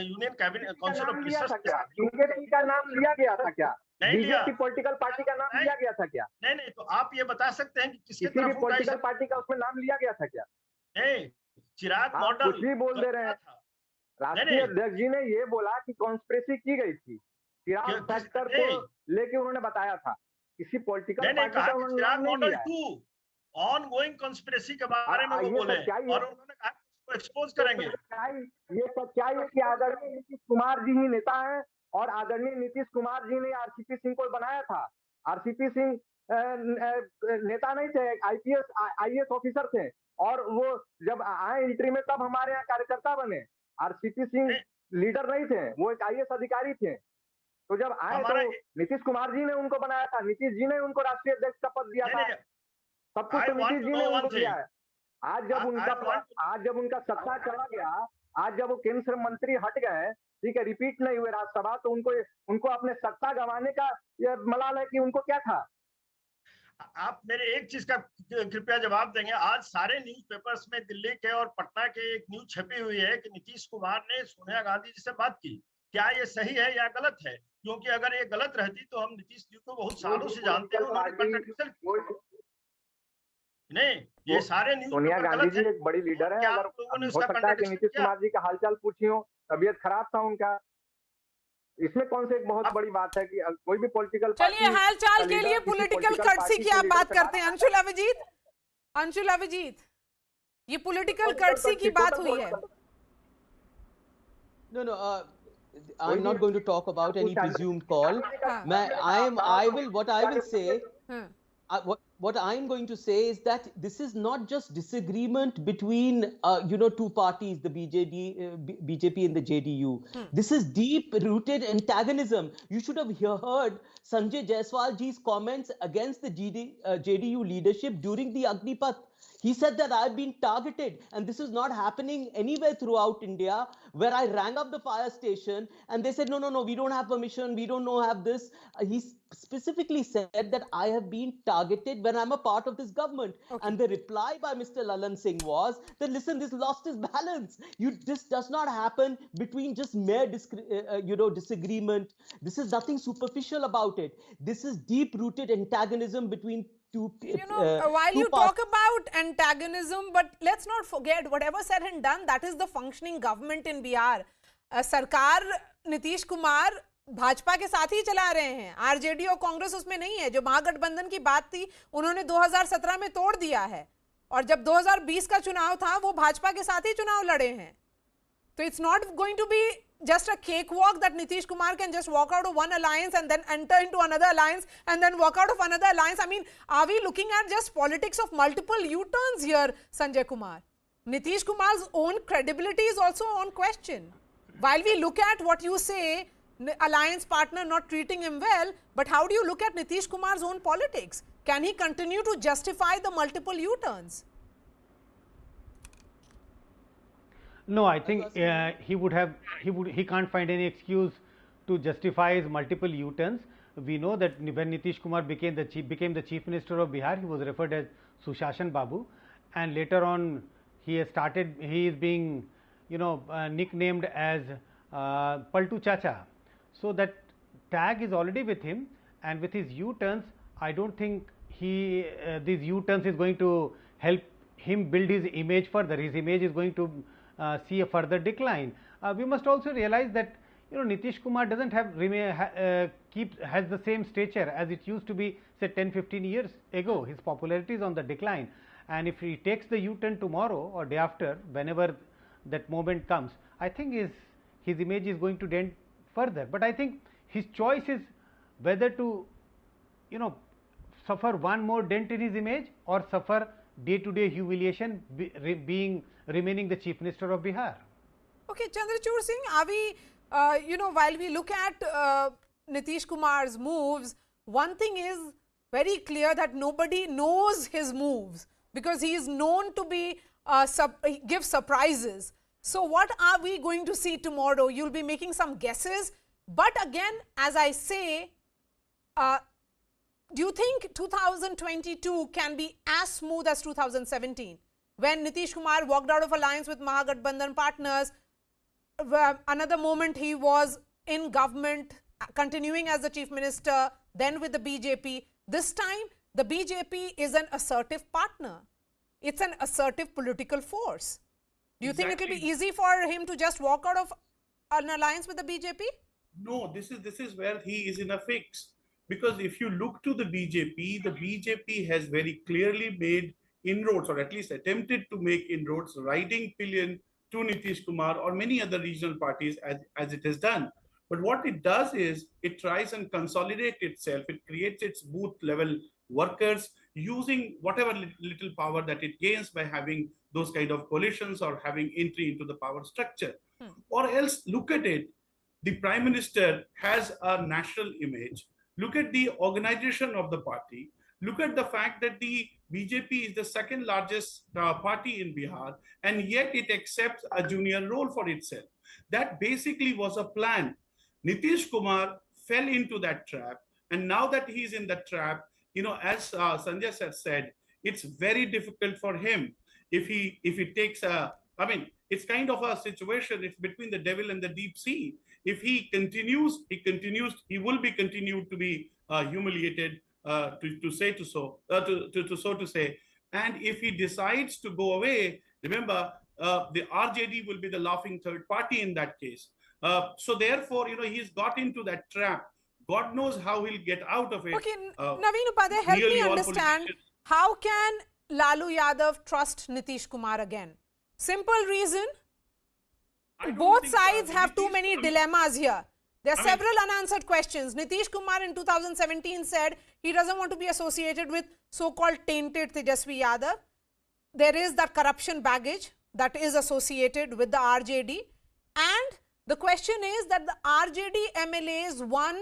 union cabinet council of ministers BJP का नाम लिया गया था क्या? नहीं लिया। बीजेपी पॉलिटिकल पार्टी का नाम लिया गया था क्या? नहीं, तो आप ये बता सकते हैं कि किसके किसी भी पॉलिटिकल पार्टी का उसमें नाम लिया गया था क्या? नहीं, चिराग मॉडल कुछ भी बोल दे रहे हैं। राष्ट्रीय अध्यक्ष जी ने ये बोला कि कॉन्स्पिरेसी की गई थी, चिराग फैक्टर को लेके उन्होंने बताया था। किसी पॉलिटिकल पार्टी का उन्होंने नाम नहीं लिया। ऑनगोइंग कॉन्स्पिरेसी के बारे में वो बोले और उन्होंने कहा कि एक्सपोज करेंगे। ये सच्चाई है कि आदरणीय नीतीश कुमार जी ही नेता हैं और आदरणीय नीतीश कुमार जी ने आरसीपी सिंह को बनाया था। आरसीपी सिंह नेता नहीं थे, आईएएस ऑफिसर थे और वो जब आए एंट्री में तब हमारे यहाँ कार्यकर्ता बने। आरसीपी सिंह लीडर नहीं थे, वो एक आईएएस अधिकारी थे। तो जब आए तो नीतीश कुमार जी ने उनको बनाया था, नीतीश जी ने उनको राष्ट्रीय अध्यक्ष का पद दिया था। सब कुछ तो नीतीश जी ने उनको दिया है। आज जब उनका सत्ता चला गया, आज जब वो केंद्र मंत्री हट गए, ठीक है, रिपीट नहीं हुए राज्यसभा, तो उनको अपने सत्ता गंवाने का मलाल है कि उनको क्या था। आप मेरे एक चीज का कृपया जवाब देंगे। आज सारे न्यूज़पेपर्स में दिल्ली के और पटना के एक न्यूज छपी हुई है कि नीतीश कुमार ने सोनिया गांधी जी से बात की। क्या ये सही है या गलत है? क्योंकि अगर ये गलत रहती तो हम नीतीश जी को बहुत सालों से जानते हैं, उन्होंने नहीं, ये सारे न्यूज सोनिया गांधी जी एक बड़ी लीडर है। अगर हो सकता है कि नीतीश कुमार जी का हालचाल पूछी हो, तबीयत खराब था उनका, इसमें कौन से एक बहुत बड़ी बात है कि कोई भी पॉलिटिकल चलिए हालचाल के लिए पॉलिटिकल कर्टसी की आप बात करते हैं। अंशुल अभिजीत, ये पॉलिटिकल कर्टसी की बात हुई है। No, I'm not going to talk about any presumed call. What I'm going to say is that this is not just disagreement between two parties, the BJP and the JDU. This is deep-rooted antagonism. You should have heard Sanjay Jaiswal ji's comments against the JDU leadership during the Agnipath. He said that I've been targeted, and this is not happening anywhere throughout India, where I rang up the fire station and they said, no, we don't have permission, we don't have this. He specifically said that I have been targeted when I'm a part of this government. Okay. And the reply by Mr. Lalan Singh was that, listen, this lost its balance. This does not happen between just mere disagreement. This is nothing superficial about it. This is deep-rooted antagonism between while you talk about antagonism, but let's not forget, whatever said and done, that is the functioning government in Bihar. सरकार नीतीश कुमार भाजपा के साथ ही चला रहे हैं, RJD और कांग्रेस उसमें नहीं है। जो महागठबंधन की बात थी उन्होंने 2017 में तोड़ दिया है, और जब 2020 का चुनाव था वो भाजपा के साथ ही चुनाव लड़े हैं। तो it's not going to be just a cakewalk that Nitish Kumar can just walk out of one alliance and then enter into another alliance and then walk out of another alliance. I mean, are we looking at just politics of multiple U-turns here, Sanjay Kumar? Nitish Kumar's own credibility is also on question. While we look at what you say, alliance partner not treating him well, but how do you look at Nitish Kumar's own politics? Can he continue to justify the multiple U-turns? No, I think he can't find any excuse to justify his multiple U-turns. We know that when Nitish Kumar became the chief minister of Bihar, he was referred as Sushashan Babu, and later on he is being nicknamed as Paltu Chacha. So that tag is already with him, and with his U-turns, I don't think these U-turns is going to help him build his image further. His image is going to see a further decline. We must also realize that Nitish Kumar doesn't has the same stature as it used to be, say 10-15 years ago. His popularity is on the decline, and if he takes the U-turn tomorrow or day after, whenever that moment comes, I think his image is going to dent further. But I think his choice is whether to suffer one more dent in his image or suffer day-to-day humiliation remaining the chief minister of Bihar. Okay, Chandrachud Singh, are we, while we look at Nitish Kumar's moves, one thing is very clear that nobody knows his moves because he is known to be give surprises. So what are we going to see tomorrow? You'll be making some guesses, but again, as I say, do you think 2022 can be as smooth as 2017 when Nitish Kumar walked out of alliance with Mahagathbandhan partners? Another moment he was in government, continuing as the chief minister, then with the BJP. This time the BJP is an assertive partner. It's an assertive political force. Do you think it will be easy for him to just walk out of an alliance with the BJP? No, this is where he is in a fix. Because if you look to the BJP has very clearly made inroads, or at least attempted to make inroads, writing pillion to Nitish Kumar or many other regional parties as it has done. But what it does is it tries and consolidate itself. It creates its booth level workers using whatever little power that it gains by having those kind of coalitions or having entry into the power structure. Or else look at it, the Prime Minister has a national image. Look at the organization of the party. Look at the fact that the BJP is the second largest party in Bihar, and yet it accepts a junior role for itself. That basically was a plan. Nitish Kumar fell into that trap, and now that he's in the trap, as Sanjay said, it's very difficult for him if he takes it's kind of a situation. It's between the devil and the deep sea. If he continues, he will be continued to be humiliated, to say. And if he decides to go away, remember, the RJD will be the laughing third party in that case. So therefore, he's got into that trap. God knows how he'll get out of it. Okay, Naveen Upadhyay, help me understand, how can Lalu Yadav trust Nitish Kumar again? Simple reason, both sides have too many dilemmas here. There are several unanswered questions. Nitish Kumar in 2017 said he doesn't want to be associated with so-called tainted Tejasvi Yadav. There is that corruption baggage that is associated with the RJD. And the question is that the RJD MLAs won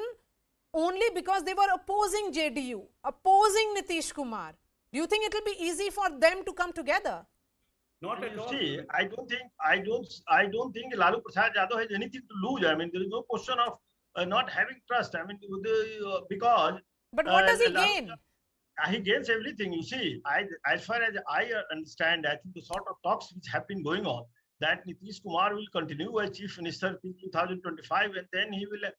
only because they were opposing JDU, opposing Nitish Kumar. Do you think it will be easy for them to come together? Not at all. See, I don't think Lalu Prasad Yadav has anything to lose. I mean, there is no question of not having trust. I mean, because. But what does he gain? He gains everything. You see, as far as I understand, I think the sort of talks which have been going on, that Nitish Kumar will continue as chief minister in 2025, and then he will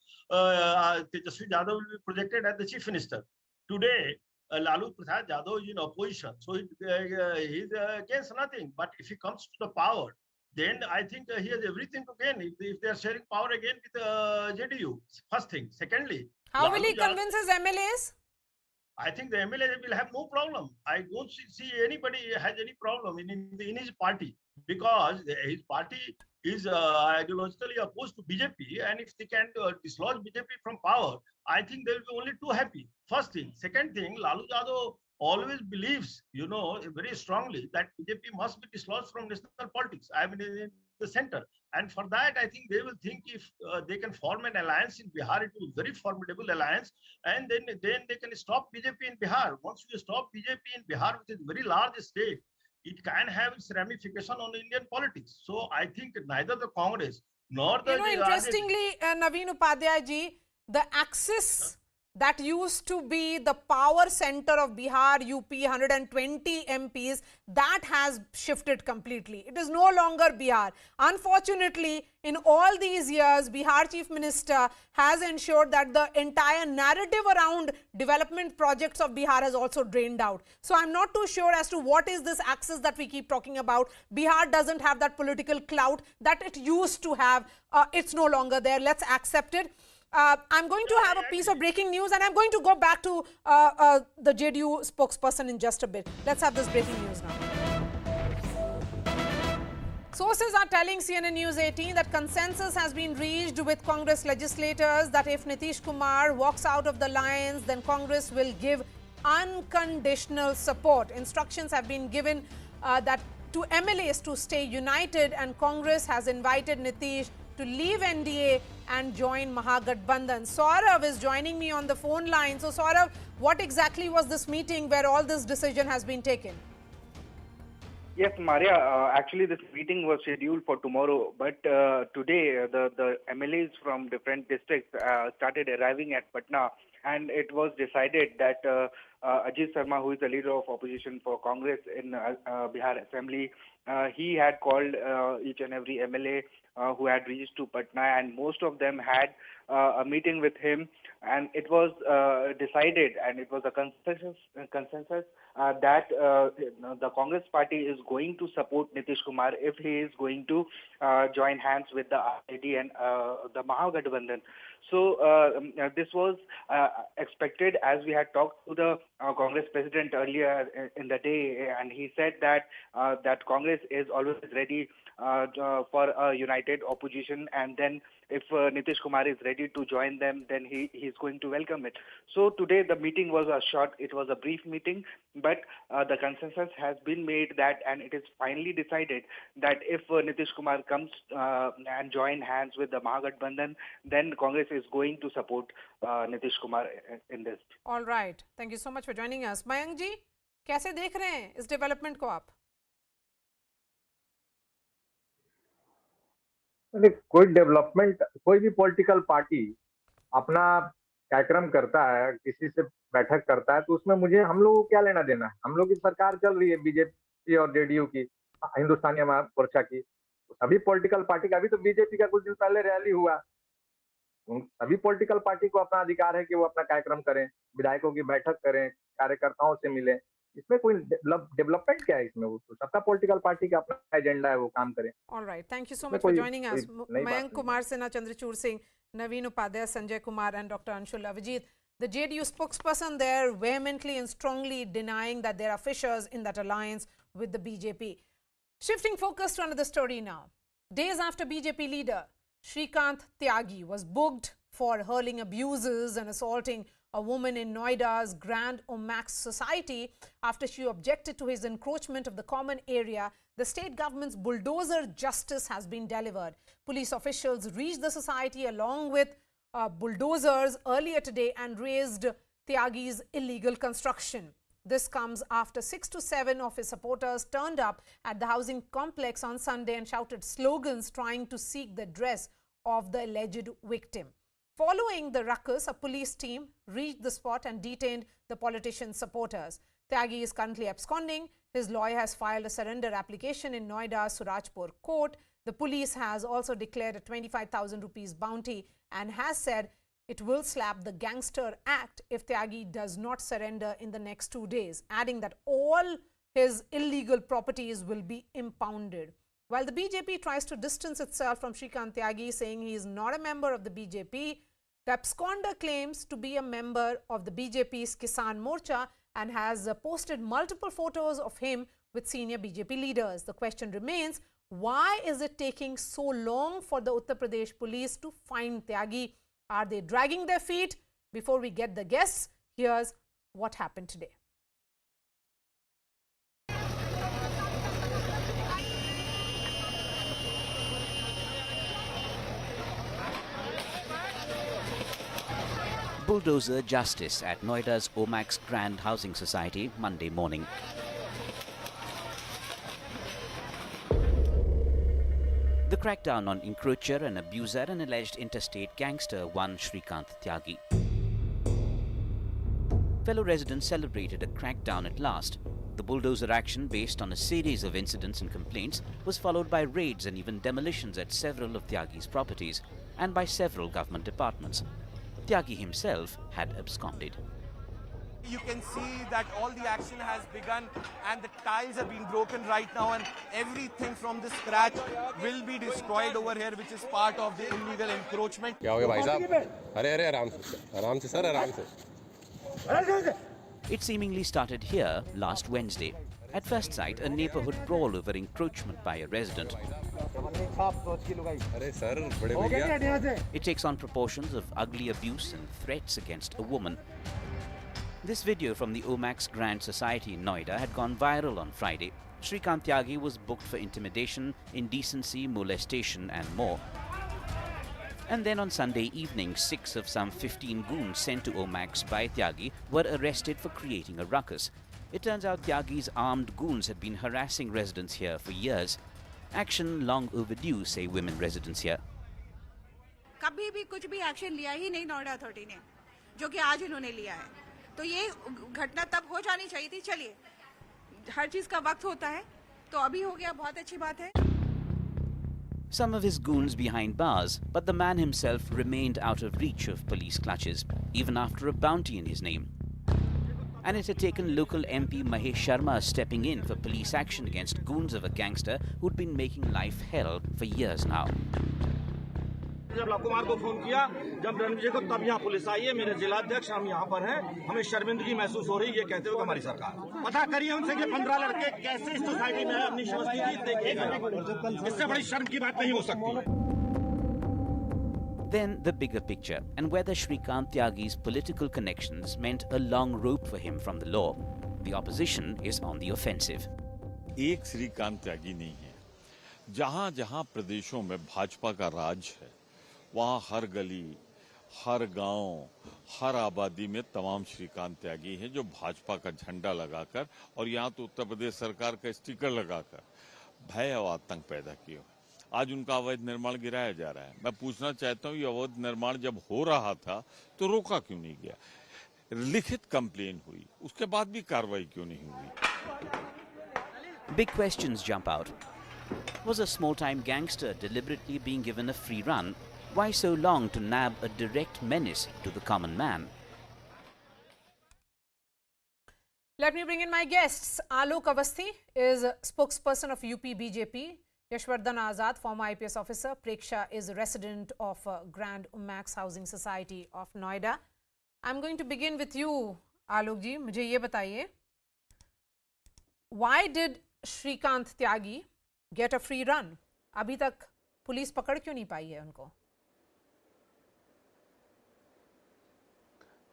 Tejasvi Yadav will be projected as the chief minister. Today, Lalu Prasad Yadav is in opposition, so he's against nothing. But if he comes to the power, then I think he has everything to gain if they are sharing power again with JDU. First thing. Secondly, how will he convince his MLAs? I think the MLAs will have no problem. I don't see anybody has any problem in his party, because his party is ideologically opposed to BJP, and if they can dislodge BJP from power, I think they'll be only too happy. First thing. Second thing, Lalu Yadav always believes, very strongly that BJP must be dislodged from national politics. I mean, the center. And for that, I think they will think if they can form an alliance in Bihar, it will be a very formidable alliance. And then they can stop BJP in Bihar. Once you stop BJP in Bihar, which is a very large state, it can have its ramification on Indian politics. So I think neither the Congress nor the... interestingly, Naveen Upadhyay ji, the axis that used to be the power center of Bihar, UP, 120 MPs, that has shifted completely. It is no longer Bihar. Unfortunately, in all these years, Bihar Chief Minister has ensured that the entire narrative around development projects of Bihar has also drained out. So I'm not too sure as to what is this axis that we keep talking about. Bihar doesn't have that political clout that it used to have. It's no longer there. Let's accept it. I'm going to have a piece of breaking news, and I'm going to go back to the JDU spokesperson in just a bit. Let's have this breaking news now. Sources are telling CNN News 18 that consensus has been reached with Congress legislators that if Nitish Kumar walks out of the alliance, then Congress will give unconditional support. Instructions have been given that to MLAs to stay united, and Congress has invited Nitish to leave NDA and join Mahagathbandhan. Saurav is joining me on the phone line. So Saurav, what exactly was this meeting where all this decision has been taken? Yes, Maria, actually this meeting was scheduled for tomorrow, but today the MLAs from different districts started arriving at Patna, and it was decided that Ajit Sharma, who is the leader of opposition for Congress in Bihar Assembly, he had called each and every MLA who had reached to Patna, and most of them had a meeting with him, and it was decided, and it was a consensus that the Congress party is going to support Nitish Kumar if he is going to join hands with the RJD and the Mahagathbandhan. So this was expected, as we had talked to the Congress president earlier in the day, and he said that that Congress is always ready for a united opposition, and then if Nitish Kumar is ready to join them, then he is going to welcome it. So today the meeting was it was a brief meeting, but the consensus has been made that, and it is finally decided that if Nitish Kumar comes and join hands with the Mahagathbandhan, then Congress is going to support Nitish Kumar in this. All right. Thank you so much for joining us. Mayank ji, कैसे देख रहे हैं इस development को आप? कोई development, कोई भी पॉलिटिकल पार्टी अपना कार्यक्रम करता है, किसी से बैठक करता है, तो उसमें मुझे हम लोगों को क्या लेना देना है? हम लोग की सरकार चल रही है बीजेपी और जेडीयू की, हिंदुस्तानी मोर्चा की, सभी पॉलिटिकल पार्टी का। अभी तो बीजेपी का कुछ दिन पहले रैली हुआ, सभी पॉलिटिकल पार्टी को अपना अधिकार है कि वो अपना कार्यक्रम करें, विधायकों की बैठक करें, कार्यकर्ताओं से मिलें। इसमें कोई डेवलपमेंट क्या है इसमें? वो सबका पॉलिटिकल पार्टी का अपना एजेंडा है, वो काम करें। Alright, thank you so much for joining us. Mayank Kumar Sinha, Chandrachud Singh, Naveen Upadhyay, Sanjay Kumar and Dr. Anshul Avijit. The JDU spokesperson there vehemently and strongly denying that there are fissures in that alliance with the BJP. Shifting focus to another story now. Days after BJP leader Shrikant Tyagi was booked for hurling abuses and assaulting a woman in Noida's Grand Omex Society after she objected to his encroachment of the common area, the state government's bulldozer justice has been delivered. Police officials reached the society along with bulldozers earlier today and razed Tyagi's illegal construction. This comes after 6 to 7 of his supporters turned up at the housing complex on Sunday and shouted slogans trying to seek the address of the alleged victim. Following the ruckus, a police team reached the spot and detained the politician's supporters. Tyagi is currently absconding. His lawyer has filed a surrender application in Noida's Surajpur Court. The police has also declared a 25,000 rupees bounty and has said it will slap the Gangster Act if Tyagi does not surrender in the next 2 days, adding that all his illegal properties will be impounded. While the BJP tries to distance itself from Srikant Tyagi, saying he is not a member of the BJP, the absconder claims to be a member of the BJP's Kisan Morcha and has posted multiple photos of him with senior BJP leaders. The question remains, why is it taking so long for the Uttar Pradesh police to find Tyagi? Are they dragging their feet? Before we get the guests, here's what happened today. bulldozer justice at Noida's Omex Grand Housing Society Monday morning. The crackdown on encroacher and abuser and alleged interstate gangster one Shrikant Tyagi. Fellow residents celebrated a crackdown at last. The bulldozer action, based on a series of incidents and complaints, was followed by raids and even demolitions at several of Tyagi's properties and by several government departments. Tyagi himself had absconded. You can see that all the action has begun and the tiles have been broken right now, and everything from the scratch will be destroyed over here, which is part of the illegal encroachment. क्या हो गया भाई साहब? अरे अरे आराम से sir, आराम से. It seemingly started here last Wednesday. At first sight, a neighborhood brawl over encroachment by a resident. It takes on proportions of ugly abuse and threats against a woman. This video from the Omex Grand Society in Noida had gone viral on Friday. Srikant Tyagi was booked for intimidation, indecency, molestation and more. And then on Sunday evening, 6 of some 15 goons sent to Omex by Tyagi were arrested for creating a ruckus. It turns out Tyagi's armed goons had been harassing residents here for years. Action long overdue, say women residents here. कभी भी कुछ भी action लिया ही नहीं Noida authority ने, जो कि आज इन्होंने लिया है. तो ये घटना तब हो जानी चाहिए थी. चलिए, हर चीज का वक्त होता है, तो अभी हो गया, बहुत अच्छी बात है. Some of his goons behind bars, but the man himself remained out of reach of police clutches, even after a bounty in his name. And it had taken local MP Mahesh Sharma stepping in for police action against goons of a gangster who'd been making life hell for years now. जब कुमार को phone किया, जब रणविजय को, तब यहाँ police आई है. मेरे जिलाध्यक्ष हम यहाँ पर हैं. हमें शर्मिंदगी महसूस हो रही है ये कहते हुए हमारी सरकार. पता करिए उनसे कि 15 लड़के कैसे इस सोसाइटी में अपनी उपस्थिति, इससे बड़ी शर्म की बात नहीं हो सकती. Then the bigger picture, and whether Srikant Tyagi's political connections meant a long rope for him from the law. The opposition is on the offensive. एक श्रीकांत त्यागी नहीं है. जहां जहां प्रदेशों में भाजपा का राज है, वहां हर गली, हर गांव, हर आबादी में तमाम श्रीकांत त्यागी हैं जो भाजपा का झंडा लगाकर और यहाँ तो उत्तर प्रदेश सरकार का स्टिकर लगाकर भय और आतंक पैदा किए. आज उनका अवैध निर्माण गिराया जा रहा है. मैं पूछना चाहता हूँ, ये अवैध निर्माण जब हो रहा था तो रोका क्यों नहीं गया? लिखित कंप्लेन हुई, उसके बाद भी कार्रवाई क्यों नहीं हुई? Big questions jump out. Was a small-time gangster deliberately being given a free run? Why so long to nab a direct menace to the common man? Let me bring in my guests. Alok Avasthi is spokesperson of UP BJP. Yashwardhan Azad, former IPS officer. Preksha is a resident of Grand Omex Housing Society of Noida. I'm going to begin with you, Alok ji. मुझे ये बताइए, why did Srikant Tyagi get a free run? अभी तक police पकड़ क्यों नहीं पाई है उनको?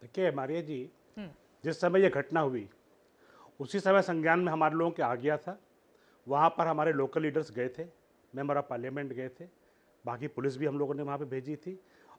देखिए मारिया जी, जिस समय ये घटना हुई उसी समय संज्ञान में हमारे लोगों के आ गया था. वहाँ पर हमारे लोकल लीडर्स गए थे, मेंबर ऑफ पार्लियामेंट गए थे, बाकी पुलिस भी हम लोगों ने वहाँ पे भेजी थी.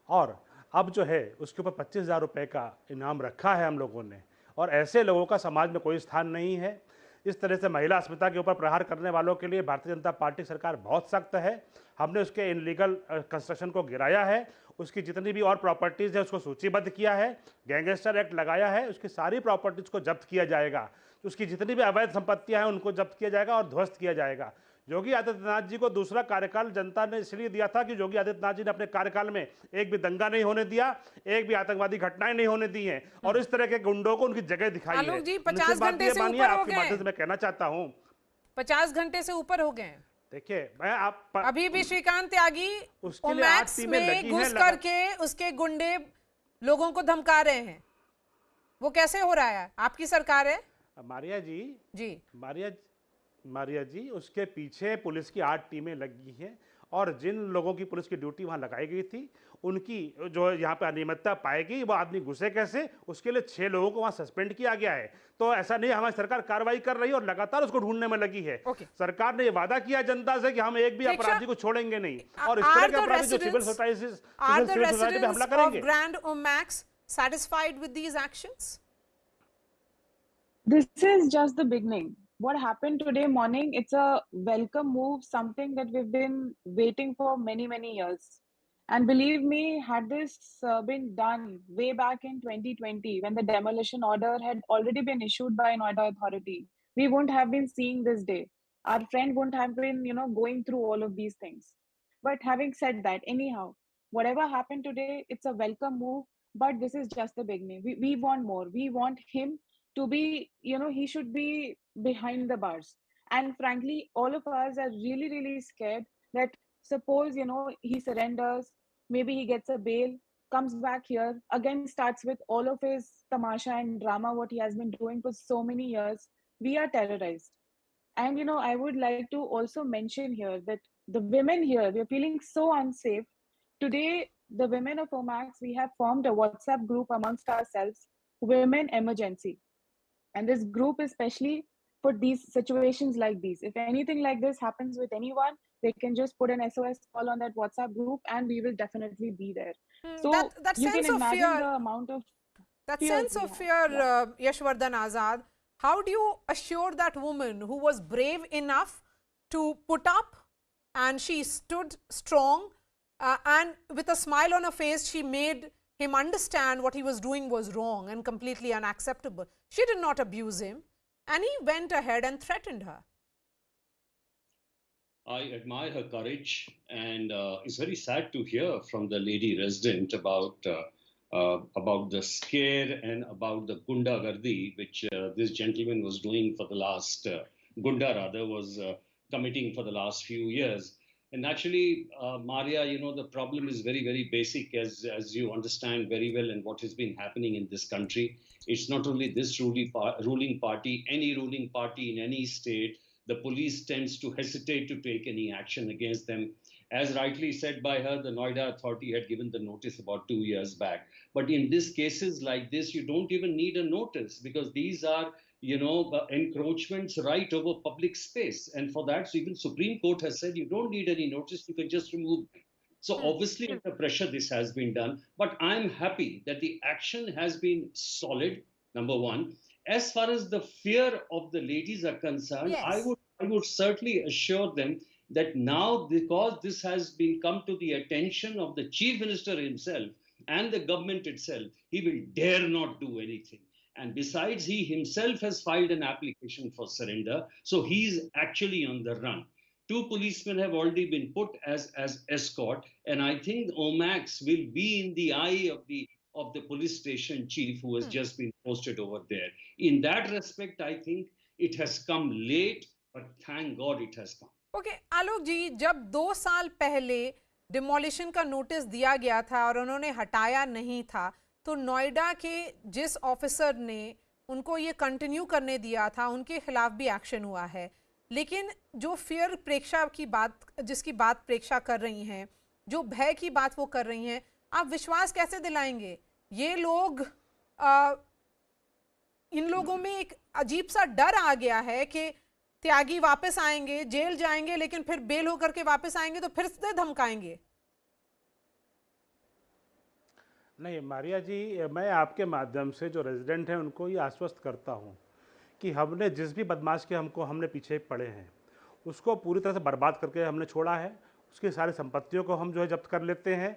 और अब जो है उसके ऊपर 25,000 रुपये का इनाम रखा है हम लोगों ने. और ऐसे लोगों का समाज में कोई स्थान नहीं है. इस तरह से महिला अस्मिता के ऊपर प्रहार करने वालों के लिए भारतीय जनता पार्टी सरकार बहुत सख्त है. हमने उसके इनलीगल कंस्ट्रक्शन को गिराया है, उसकी जितनी भी और प्रॉपर्टीज़ है उसको सूचीबद्ध किया है, गैंगस्टर एक्ट लगाया है, उसकी सारी प्रॉपर्टीज़ को जब्त किया जाएगा, उसकी जितनी भी अवैध संपत्तियां हैं उनको जब्त किया जाएगा और ध्वस्त किया जाएगा. योगी आदित्यनाथ जी को दूसरा कार्यकाल जनता ने इसलिए दिया था कि योगी आदित्यनाथ जी ने अपने कार्यकाल में एक भी दंगा नहीं होने दिया, एक भी आतंकवादी घटनाएं नहीं होने दी हैं और इस तरह के गुंडों को उनकी जगह दिखाई है. जी 50 घंटे से ऊपर हो गए. माध्यम से मैं कहना चाहता हूँ 50 घंटे से ऊपर हो गए. देखिए मैं आप अभी भी श्रीकांत त्यागी ओमैक्स में घुस करके उसके गुंडे लोगों को धमका रहे हैं. वो कैसे हो रहा है? आपकी सरकार है मारिया जी. मारिया जी, उसके पीछे पुलिस की 8 टीमें लगी हैं और जिन लोगों की पुलिस की ड्यूटी वहां लगाई गई थी उनकी जो यहाँ पे अनियमितता पाएगी, वो आदमी घुसे कैसे, उसके लिए 6 लोगों को वहां सस्पेंड किया गया है. तो ऐसा नहीं, हमारी सरकार कार्रवाई कर रही है और लगातार उसको ढूंढने में लगी है. सरकार ने ये वादा किया जनता से कि हम एक भी अपराधी को छोड़ेंगे नहीं और इस तरह के अपराधी जो सिविल सोसाइटी पे हमला करेंगे. Grand Omaxe satisfied with these actions? This is just the beginning. What happened today morning, it's a welcome move, something that we've been waiting for many, many years. And believe me, had this been done way back in 2020, when the demolition order had already been issued by Noida Authority, we wouldn't have been seeing this day. Our friend wouldn't have been, going through all of these things. But having said that, anyhow, whatever happened today, it's a welcome move, but this is just the beginning. We want more. We want him to be, he should be behind the bars. And frankly, all of us are really, really scared that suppose, he surrenders, maybe he gets a bail, comes back here, again starts with all of his tamasha and drama, what he has been doing for so many years. We are terrorized. And, I would like to also mention here that the women here, we are feeling so unsafe. Today, the women of Omex, we have formed a WhatsApp group amongst ourselves, Women Emergency. And this group is specially for these situations like these. If anything like this happens with anyone, they can just put an SOS call on that WhatsApp group and we will definitely be there. So that you sense can of imagine fear, the amount of sense of fear, Yashwardhan Azad, how do you assure that woman who was brave enough to put up and she stood strong and with a smile on her face, she made him understand what he was doing was wrong and completely unacceptable. She did not abuse him and he went ahead and threatened her. I admire her courage, and it's very sad to hear from the lady resident about the scare and about the gundagardi which this gentleman was doing for the last was committing for the last few years. And actually, Maria, the problem is very, very basic, as you understand very well, and what has been happening in this country. It's not only this ruling party, any ruling party in any state. The police tends to hesitate to take any action against them. As rightly said by her, the Noida Authority had given the notice about 2 years back. But in these cases like this, you don't even need a notice because these are, encroachments right over public space. And for that, so even Supreme Court has said you don't need any notice, you can just remove them. So obviously under pressure this has been done. But I'm happy that the action has been solid, number one. As far as the fear of the ladies are concerned, yes. I would certainly assure them that now, because this has been come to the attention of the Chief Minister himself and the government itself, he will dare not do anything. And besides, he himself has filed an application for surrender, so he's actually on the run. 2 policemen have already been put as escort, and I think Omex will be in the eye of the police station chief who has just been posted over there. In that respect, I think it has come late, but thank God it has come. Okay, आलोक जी, जब 2 साल पहले demolition का notice दिया गया था और उन्होंने हटाया नहीं था, तो नोएडा के जिस ऑफिसर ने उनको ये कंटिन्यू करने दिया था, उनके खिलाफ भी एक्शन हुआ है. लेकिन जो फियर प्रेक्षा की बात, जिसकी बात प्रेक्षा कर रही हैं, जो भय की बात वो कर रही हैं, आप विश्वास कैसे दिलाएंगे? ये लोग इन लोगों में एक अजीब सा डर आ गया है कि त्यागी वापस आएंगे, जेल जाएंगे, लेकिन फिर बेल होकर के वापस आएंगे तो फिर से धमकाएंगे. नहीं मारिया जी, मैं आपके माध्यम से जो रेजिडेंट हैं उनको ये आश्वस्त करता हूँ कि हमने जिस भी बदमाश के हमने पीछे पड़े हैं उसको पूरी तरह से बर्बाद करके हमने छोड़ा है. उसकी सारी संपत्तियों को हम जो है जब्त कर लेते हैं,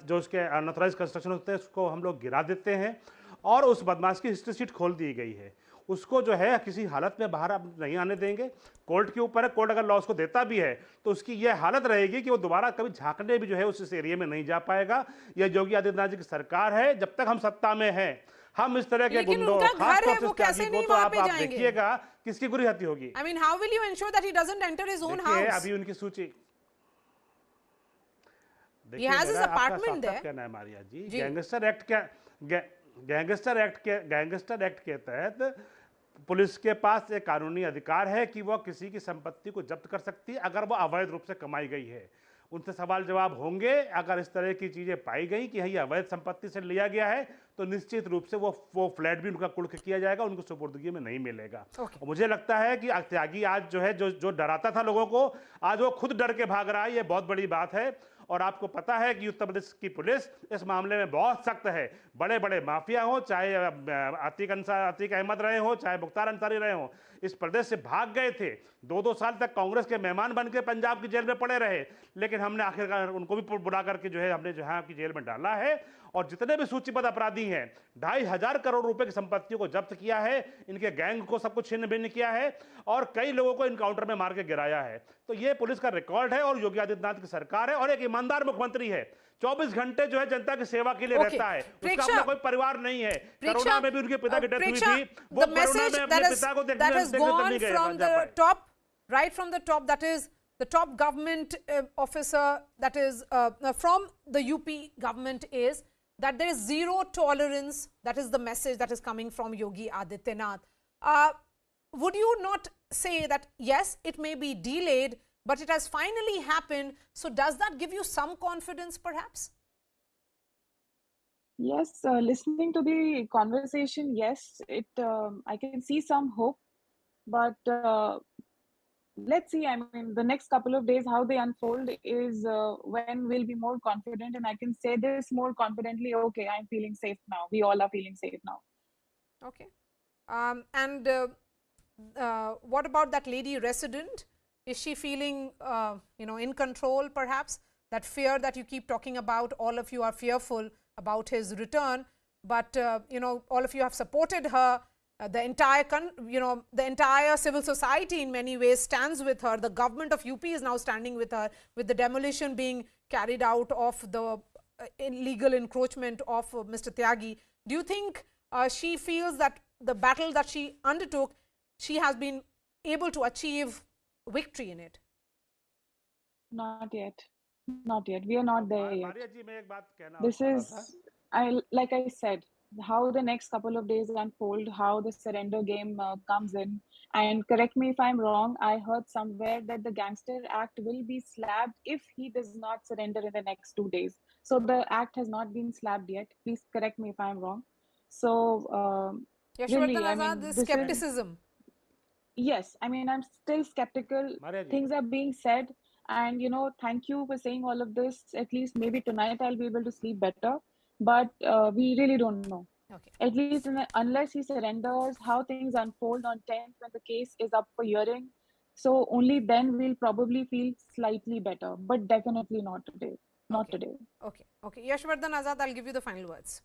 जो उसके अनऑथराइज कंस्ट्रक्शन होते हैं उसको हम लोग गिरा देते हैं और उस बदमाश की हिस्ट्री शीट खोल दी गई है. उसको जो है किसी हालत में बाहर नहीं आने देंगे. कोर्ट के ऊपर है, कोर्ट अगर लॉ उसको देता भी है तो उसकी यह हालत रहेगी कि वो दोबारा कभी झांकने भी जो है उस एरिया में नहीं जा पाएगा. यह योगी आदित्यनाथ जी की सरकार है, जब तक हम सत्ता में हैं हम इस तरह के गुंडों, खासतौर से त्यागी को तो आप देखिएगा किसकी बुरी हत्या होगी. I mean, how will you ensure that he doesn't enter his own house? अभी उनकी सूची He has his apartment there. क्या नाम मारिया जी, गैंगस्टर एक्ट के तहत पुलिस के पास एक कानूनी अधिकार है कि वह किसी की संपत्ति को जब्त कर सकती है अगर वह अवैध रूप से कमाई गई है. उनसे सवाल जवाब होंगे. अगर इस तरह की चीजें पाई गई कि ये अवैध संपत्ति से लिया गया है तो निश्चित रूप से वो फ्लैट भी उनका कुल्क किया जाएगा, उनको सुपुर्दगी में नहीं मिलेगा। और मुझे लगता है कि त्यागी आज जो है जो डराता था लोगों को, आज वो खुद डर के भाग रहा है, ये बहुत बड़ी बात है। और आपको पता है कि उत्तर प्रदेश की पुलिस इस मामले में बहुत सख्त है। बड़े बड़े माफिया हो, चाहे अतीक अहमद रहे हो, चाहे मुख्तार अंसारी रहे हो, इस प्रदेश से भाग गए थे, 2-2 साल तक कांग्रेस के मेहमान बनकर पंजाब की जेल में पड़े रहे, लेकिन हमने आखिरकार उनको भी बुला करके जो है हमने जहां की जेल में डाला है। और जितने भी सूचीबद्ध अपराधी हैं, 2,500 करोड़ रुपए की संपत्तियों को जब्त किया है, इनके गैंग को सब कुछ छिन्न भिन्न किया है और कई लोगों को इनकाउंटर में मार के गिराया है। तो ये पुलिस का रिकॉर्ड है और योगी आदित्यनाथ की सरकार है और एक ईमानदार मुख्यमंत्री है, 24 घंटे जो है जनता की सेवा के लिए रहता है, उसका अपना कोई परिवार नहीं है। कोरोना में भी उनके पिता की डेथ हुई थी, वो कोरोना में अपने पिता को देखने नहीं गए। Right from the top, that is the top government officer, that is from the UP government, is that there is zero tolerance. That is the message that is coming from Yogi Adityanath. Would you not say that yes, it may be delayed, but it has finally happened? So does that give you some confidence perhaps? Yes, listening to the conversation, yes, I can see some hope, but let's see. I mean, the next couple of days, how they unfold is when we'll be more confident, and I can say this more confidently. Okay, I'm feeling safe now. We all are feeling safe now. Okay. What about that lady resident? Is she feeling, in control perhaps? That fear that you keep talking about, all of you are fearful about his return, but all of you have supported her. The entire civil society in many ways stands with her. The government of UP is now standing with her, with the demolition being carried out of the illegal encroachment of Mr. Tyagi. Do you think she feels that the battle that she undertook, she has been able to achieve victory in it? Not yet. Not yet. We are not there yet. This is, like I said, how the next couple of days unfold, how the surrender game comes in. And correct me if I'm wrong, I heard somewhere that the Gangster Act will be slabbed if he does not surrender in the next 2 days. So the act has not been slabbed yet. Please correct me if I'm wrong. So, really, I mean, this skepticism. Yes, I mean, I'm still skeptical. Things are being said. And, thank you for saying all of this. At least maybe tonight I'll be able to sleep better. But we really don't know. Okay. At least unless he surrenders, how things unfold on 10th when the case is up for hearing. So only then we'll probably feel slightly better, but definitely not today. Not today. Okay. Yashwardhan Azad, I'll give you the final words.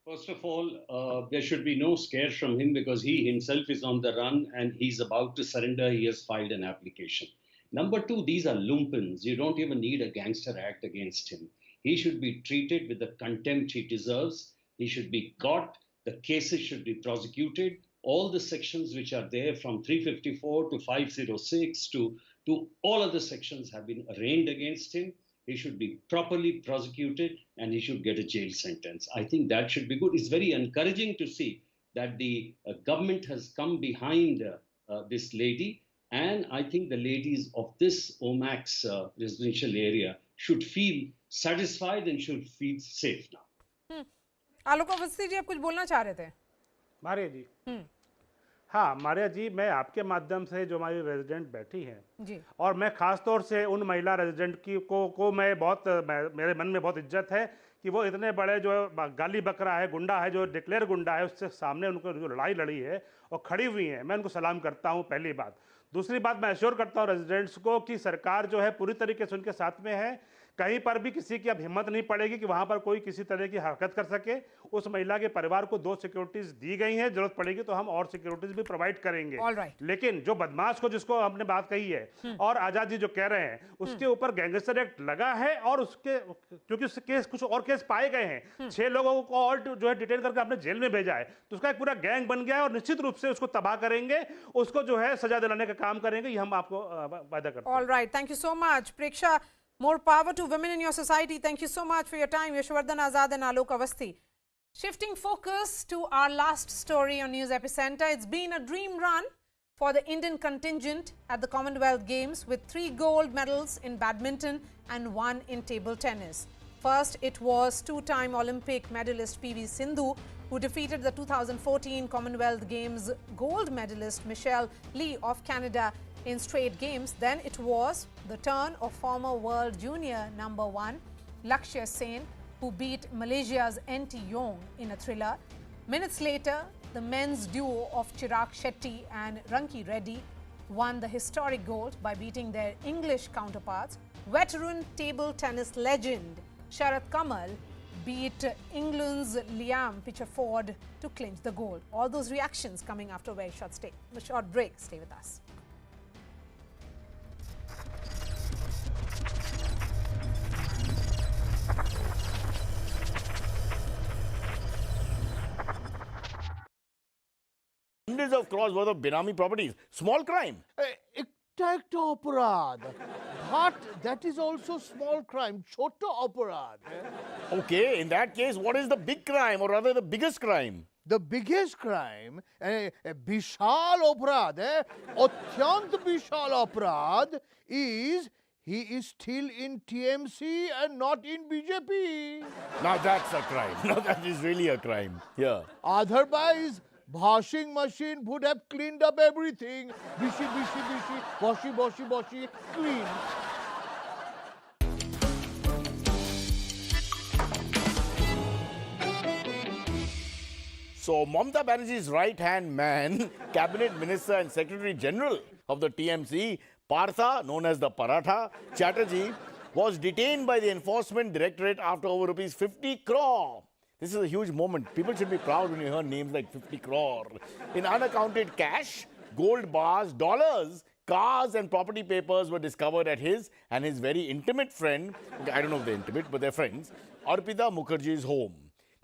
First of all, there should be no scare from him because he himself is on the run and he's about to surrender. He has filed an application. Number two, these are lumpens. You don't even need a gangster act against him. He should be treated with the contempt he deserves. He should be caught. The cases should be prosecuted. All the sections which are there from 354 to 506 to all other sections have been arraigned against him. He should be properly prosecuted and he should get a jail sentence. I think that should be good. It's very encouraging to see that the government has come behind this lady. And I think the ladies of this Omex residential area should feel satisfied and should feel safe now. Alok Awasthi ji, आप कुछ बोलना चाह रहे थे? मारिया जी, हाँ मारिया जी, मैं आपके माध्यम से जो हमारी रेजिडेंट बैठी हैं जी, और मैं खास तौर से उन महिला रेजिडेंट की को मैं मेरे मन में बहुत इज्जत है कि वो इतने बड़े जो गाली बकरा है, गुंडा है, जो डिक्लेयर गुंडा है, उससे सामने उनको जो लड़ाई लड़ी है और खड़ी हुई हैं, मैं उनको सलाम करता हूँ। पहली बात। दूसरी बात, मैं एश्योर करता हूँ रेजिडेंट्स को कि सरकार जो है पूरी तरीके से उनके साथ में है। कहीं पर भी किसी की अब हिम्मत नहीं पड़ेगी कि वहां पर कोई किसी तरह की हरकत कर सके। उस महिला के परिवार को 2 सिक्योरिटीज दी गई हैं, जरूरत पड़ेगी तो हम और सिक्योरिटीज भी प्रोवाइड करेंगे। लेकिन जो बदमाश को, जिसको हमने बात कही है और आजाद जी जो कह रहे हैं, उसके ऊपर गैंगस्टर एक्ट लगा है और उसके क्योंकि उसके केस कुछ और केस पाए गए हैं, 6 लोगों को और जो है डिटेन करके आपने जेल में भेजा है, तो उसका एक पूरा गैंग बन गया है और निश्चित रूप से उसको तबाह करेंगे, उसको जो है सजा दिलाने का काम करेंगे, ये हम आपको वादा करते हैं। All right, thank you so much Preksha. More power to women in your society. Thank you so much for your time, Yashwardhan Azad and Alok Avasthi. Shifting focus to our last story on News Epicenter. It's been a dream run for the Indian contingent at the Commonwealth Games with 3 gold medals in badminton and 1 in table tennis. First, it was two-time Olympic medalist PV Sindhu who defeated the 2014 Commonwealth Games gold medalist Michelle Lee of Canada in straight games. Then it was the turn of former world junior number 1 Lakhsya Sen, who beat Malaysia's N.T. Yong in a thriller. Minutes later, the men's duo of Chirag Shetty and Ranki Reddy won the historic gold by beating their English counterparts. Veteran table tennis legend Sharad Kamal beat England's Liam Pitchford to clinch the gold. All those reactions coming after a very short break. Stay with us. Hundreds of crores worth of Benami properties. Small crime. Ekta operad. But that is also small crime. Chota operad. Okay, in that case, what is the big crime, or rather the biggest crime? The biggest crime, Bishal operad, Atyant Bishal operad, is he is still in TMC and not in BJP. Now that's a crime. Now that is really a crime. Yeah. Otherwise, washing machine would have cleaned up everything. Bishi, bishi, bishi, washi, washi, washi, clean. So Mamata Banerjee's right-hand man, Cabinet Minister and Secretary General of the TMC, Partha, known as the Paratha, Chatterjee, was detained by the Enforcement Directorate after over rupees 50 crore. This is a huge moment. People should be proud when you hear names like 50 crore. In unaccounted cash, gold bars, dollars, cars and property papers were discovered at his and his very intimate friend, I don't know if they're intimate, but they're friends, Arpita Mukherjee's home.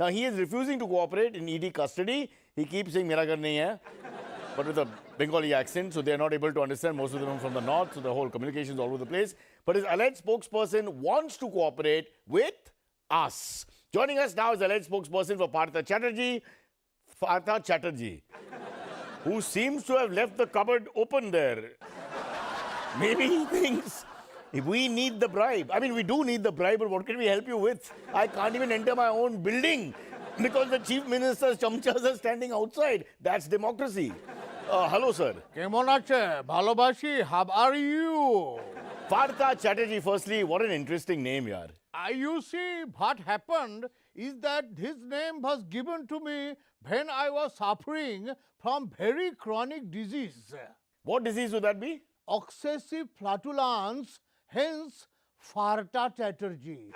Now, he is refusing to cooperate in ED custody. He keeps saying, "Mera ghar nahi hai," but with a Bengali accent, so they are not able to understand. Most of them are from the north, so the whole communication is all over the place. But his alleged spokesperson wants to cooperate with us. Joining us now is alleged spokesperson for Partha Chatterjee, who seems to have left the cupboard open there. Maybe he thinks we need the bribe. I mean, we do need the bribe, but what can we help you with? I can't even enter my own building because the chief minister's chamchas are standing outside. That's democracy. Hello, sir. Kemon ache? Bhalobashi, how are you? Partha Chatterjee, firstly, what an interesting name, yaar. You see, what happened is that this name was given to me when I was suffering from very chronic disease. What disease would that be? Excessive flatulence, hence Partha Chatterjee.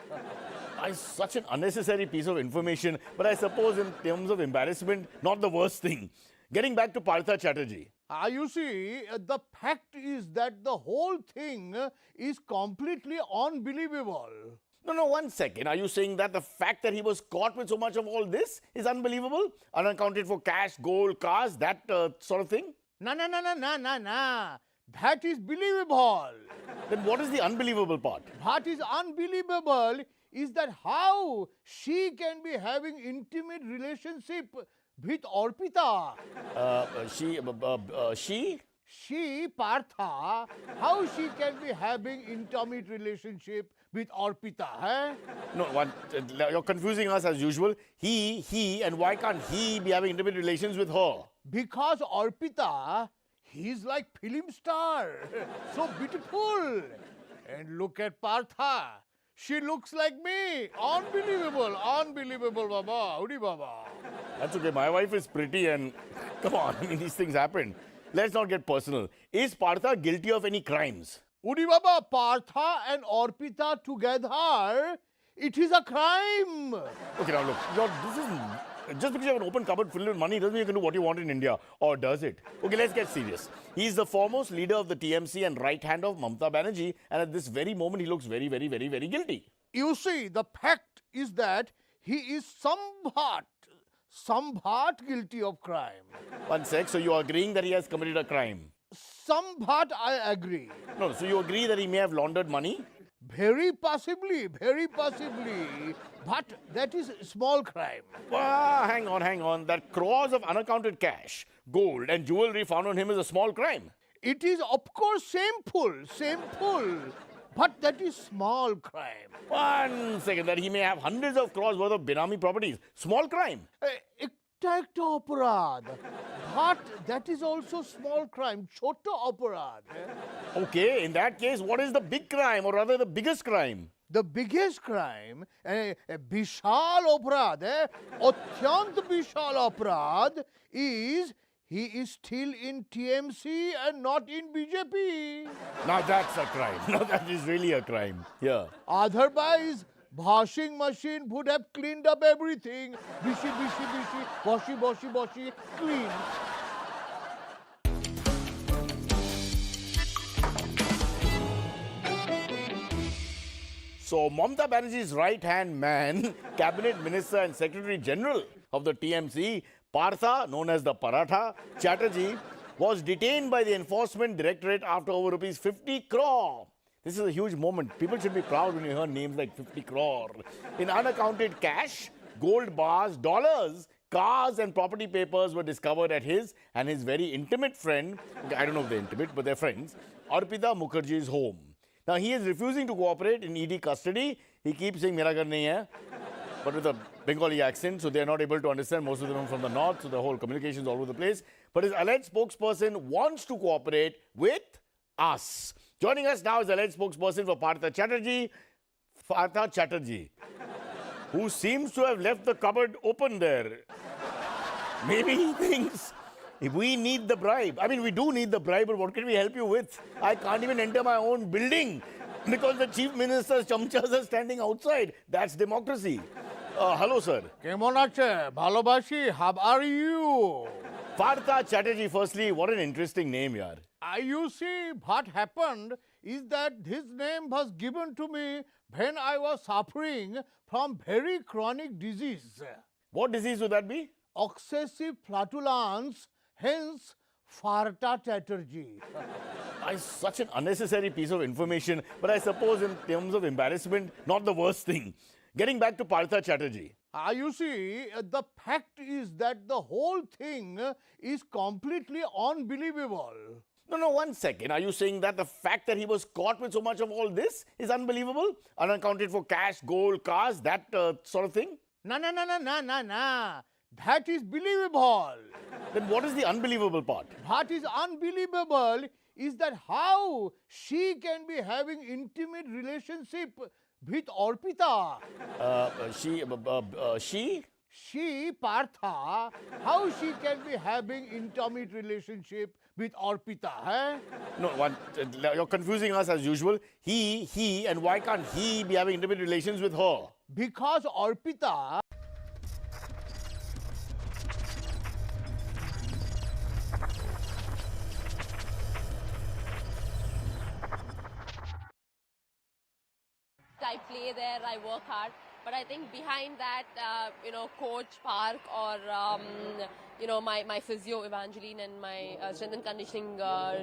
Such an unnecessary piece of information, but I suppose in terms of embarrassment, not the worst thing. Getting back to Partha Chatterjee. You see, the fact is that the whole thing is completely unbelievable. No, 1 second. Are you saying that the fact that he was caught with so much of all this is unbelievable? Unaccounted for cash, gold, cars, that sort of thing? No. That is believable. Then what is the unbelievable part? What is unbelievable is that how she can be having intimate relationship with Arpita. She, Partha, how she can be having intimate relationship with Arpita, eh? No, you're confusing us as usual. He, and why can't he be having intimate relations with her? Because Arpita, he's like film star, so beautiful. And look at Partha, she looks like me. Unbelievable, Baba. Howdy, Baba. That's okay. My wife is pretty and come on, I mean, these things happen. Let's not get personal. Is Partha guilty of any crimes? Udi Baba, Partha and Arpita together, it is a crime. Okay, now look, this is just because you have an open cupboard filled with money doesn't mean you can do what you want in India. Or does it? Okay, let's get serious. He is the foremost leader of the TMC and right hand of Mamata Banerjee, and at this very moment he looks very, very, very, very guilty. You see, the fact is that he is somewhat guilty of crime. 1 sec, so you are agreeing that he has committed a crime? Somewhat I agree. No, so you agree that he may have laundered money? Very possibly. But that is small crime. Hang on. That crores of unaccounted cash, gold and jewelry found on him is a small crime. It is, of course, shameful. but that is small crime. 1 second, that he may have hundreds of crores worth of Binami properties. Small crime. Ekta aparad. But that is also small crime. Chota aparad. Okay, in that case, what is the big crime, or rather the biggest crime? The biggest crime, Bishal aparad, Atyant Bishal aparad, is he is still in TMC and not in BJP. Now that's a crime. Now that is really a crime. Yeah. Otherwise, washing machine would have cleaned up everything. Bishi, bishi, bishi, washi, washi, washi, clean. So Mamata Banerjee's right-hand man, Cabinet Minister and Secretary General of the TMC, Partha, known as the Paratha, Chatterjee, was detained by the Enforcement Directorate after over rupees 50 crore. This is a huge moment. People should be proud when you hear names like 50 crore. In unaccounted cash, gold bars, dollars, cars and property papers were discovered at his and his very intimate friend, I don't know if they're intimate, but they're friends, Arpita Mukherjee's home. Now, he is refusing to cooperate in ED custody. He keeps saying, Mera ghar nahi hai, but with a Bengali accent, so they're not able to understand. Most of them are from the north, so the whole communication is all over the place. But his alleged spokesperson wants to cooperate with us. Joining us now is alleged spokesperson for Partha Chatterjee, who seems to have left the cupboard open there. Maybe he thinks we need the bribe. I mean, we do need the bribe, but what can we help you with? I can't even enter my own building because the chief minister's chamchas are standing outside. That's democracy. Hello, sir. Kemon ache? Bhalobashi, how are you? Partha Chatterjee, firstly, what an interesting name, yaar. You see, what happened is that his name was given to me when I was suffering from very chronic disease. What disease would that be? Excessive flatulence, hence Partha Chatterjee. Such an unnecessary piece of information, but I suppose in terms of embarrassment, not the worst thing. Getting back to Partha Chatterjee. You see, the fact is that the whole thing is completely unbelievable. No, 1 second. Are you saying that the fact that he was caught with so much of all this is unbelievable? Unaccounted for cash, gold, cars, that sort of thing? No. That is believable. Then what is the unbelievable part? What is unbelievable is that how she can be having intimate relationship with Arpita. She? She, Partha, how she can be having intimate relationship with Arpita, eh? No, you're confusing us as usual. He, and why can't he be having intimate relations with her? Because Arpita... I play there, I work hard, but I think behind that, coach, Park, or, my physio, Evangeline, and my strength and conditioning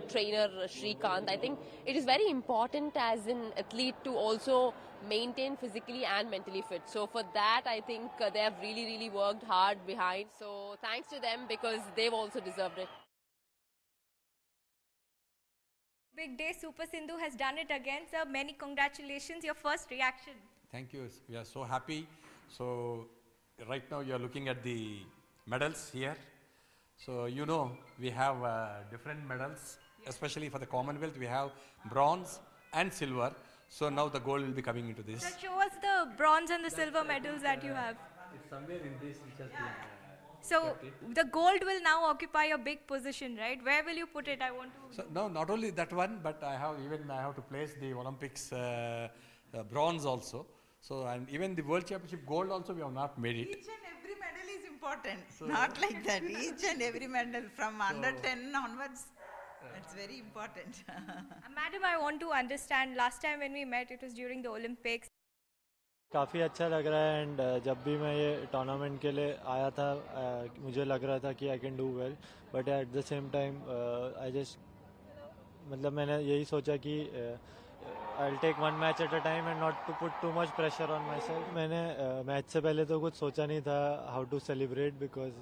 trainer, Shrikant, I think it is very important as an athlete to also maintain physically and mentally fit. So for that, I think they have really, really worked hard behind. So thanks to them because they've also deserved it. Big day, Super Sindhu has done it again. Sir, many congratulations. Your first reaction? Thank you. We are so happy. So right now you are looking at the medals here. So we have different medals, especially for the Commonwealth. We have bronze and silver. So now the gold will be coming into this. Sir, show us the bronze and the silver medals that you have. It's somewhere in this which has been... So the gold will now occupy a big position, right? Where will you put it? I want to... So no, not only that one, but I have to place the Olympics bronze also. So and even the World Championship gold also we have not made it. Each and every medal is important. So not like that. Each and every medal from under 10 onwards. That's very important. Madam, I want to understand. Last time when we met, it was during the Olympics. काफ़ी अच्छा लग रहा है and जब भी मैं ये tournament के लिए आया था मुझे लग रहा था कि I can do well but at the same time I just मतलब मैंने यही सोचा कि I will take one match at a time and not to put too much pressure on myself मैंने मैच से पहले तो कुछ सोचा नहीं था हाउ टू सेलिब्रेट बिकॉज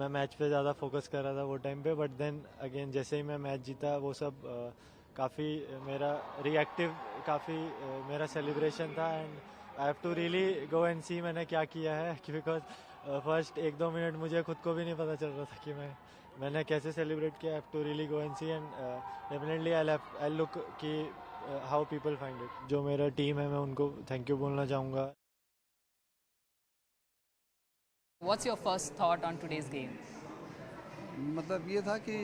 मैं मैच पे ज़्यादा फोकस कर रहा था वो टाइम पे बट देन अगेन जैसे ही मैं मैच जीता वो सब काफ़ी मेरा रिएक्टिव काफ़ी मेरा सेलिब्रेशन था and I have to really go and see मैंने क्या किया है बिकॉज फर्स्ट 1-2 मिनट मुझे खुद को भी नहीं पता चल रहा था कि मैंने कैसे सेलिब्रेट किया. I have to really go and see and definitely I look कि हाउ पीपल फाइंड इट. जो मेरा टीम है मैं उनको थैंक यू बोलना चाहूँगा. What's your first thought on today's game? मतलब ये था कि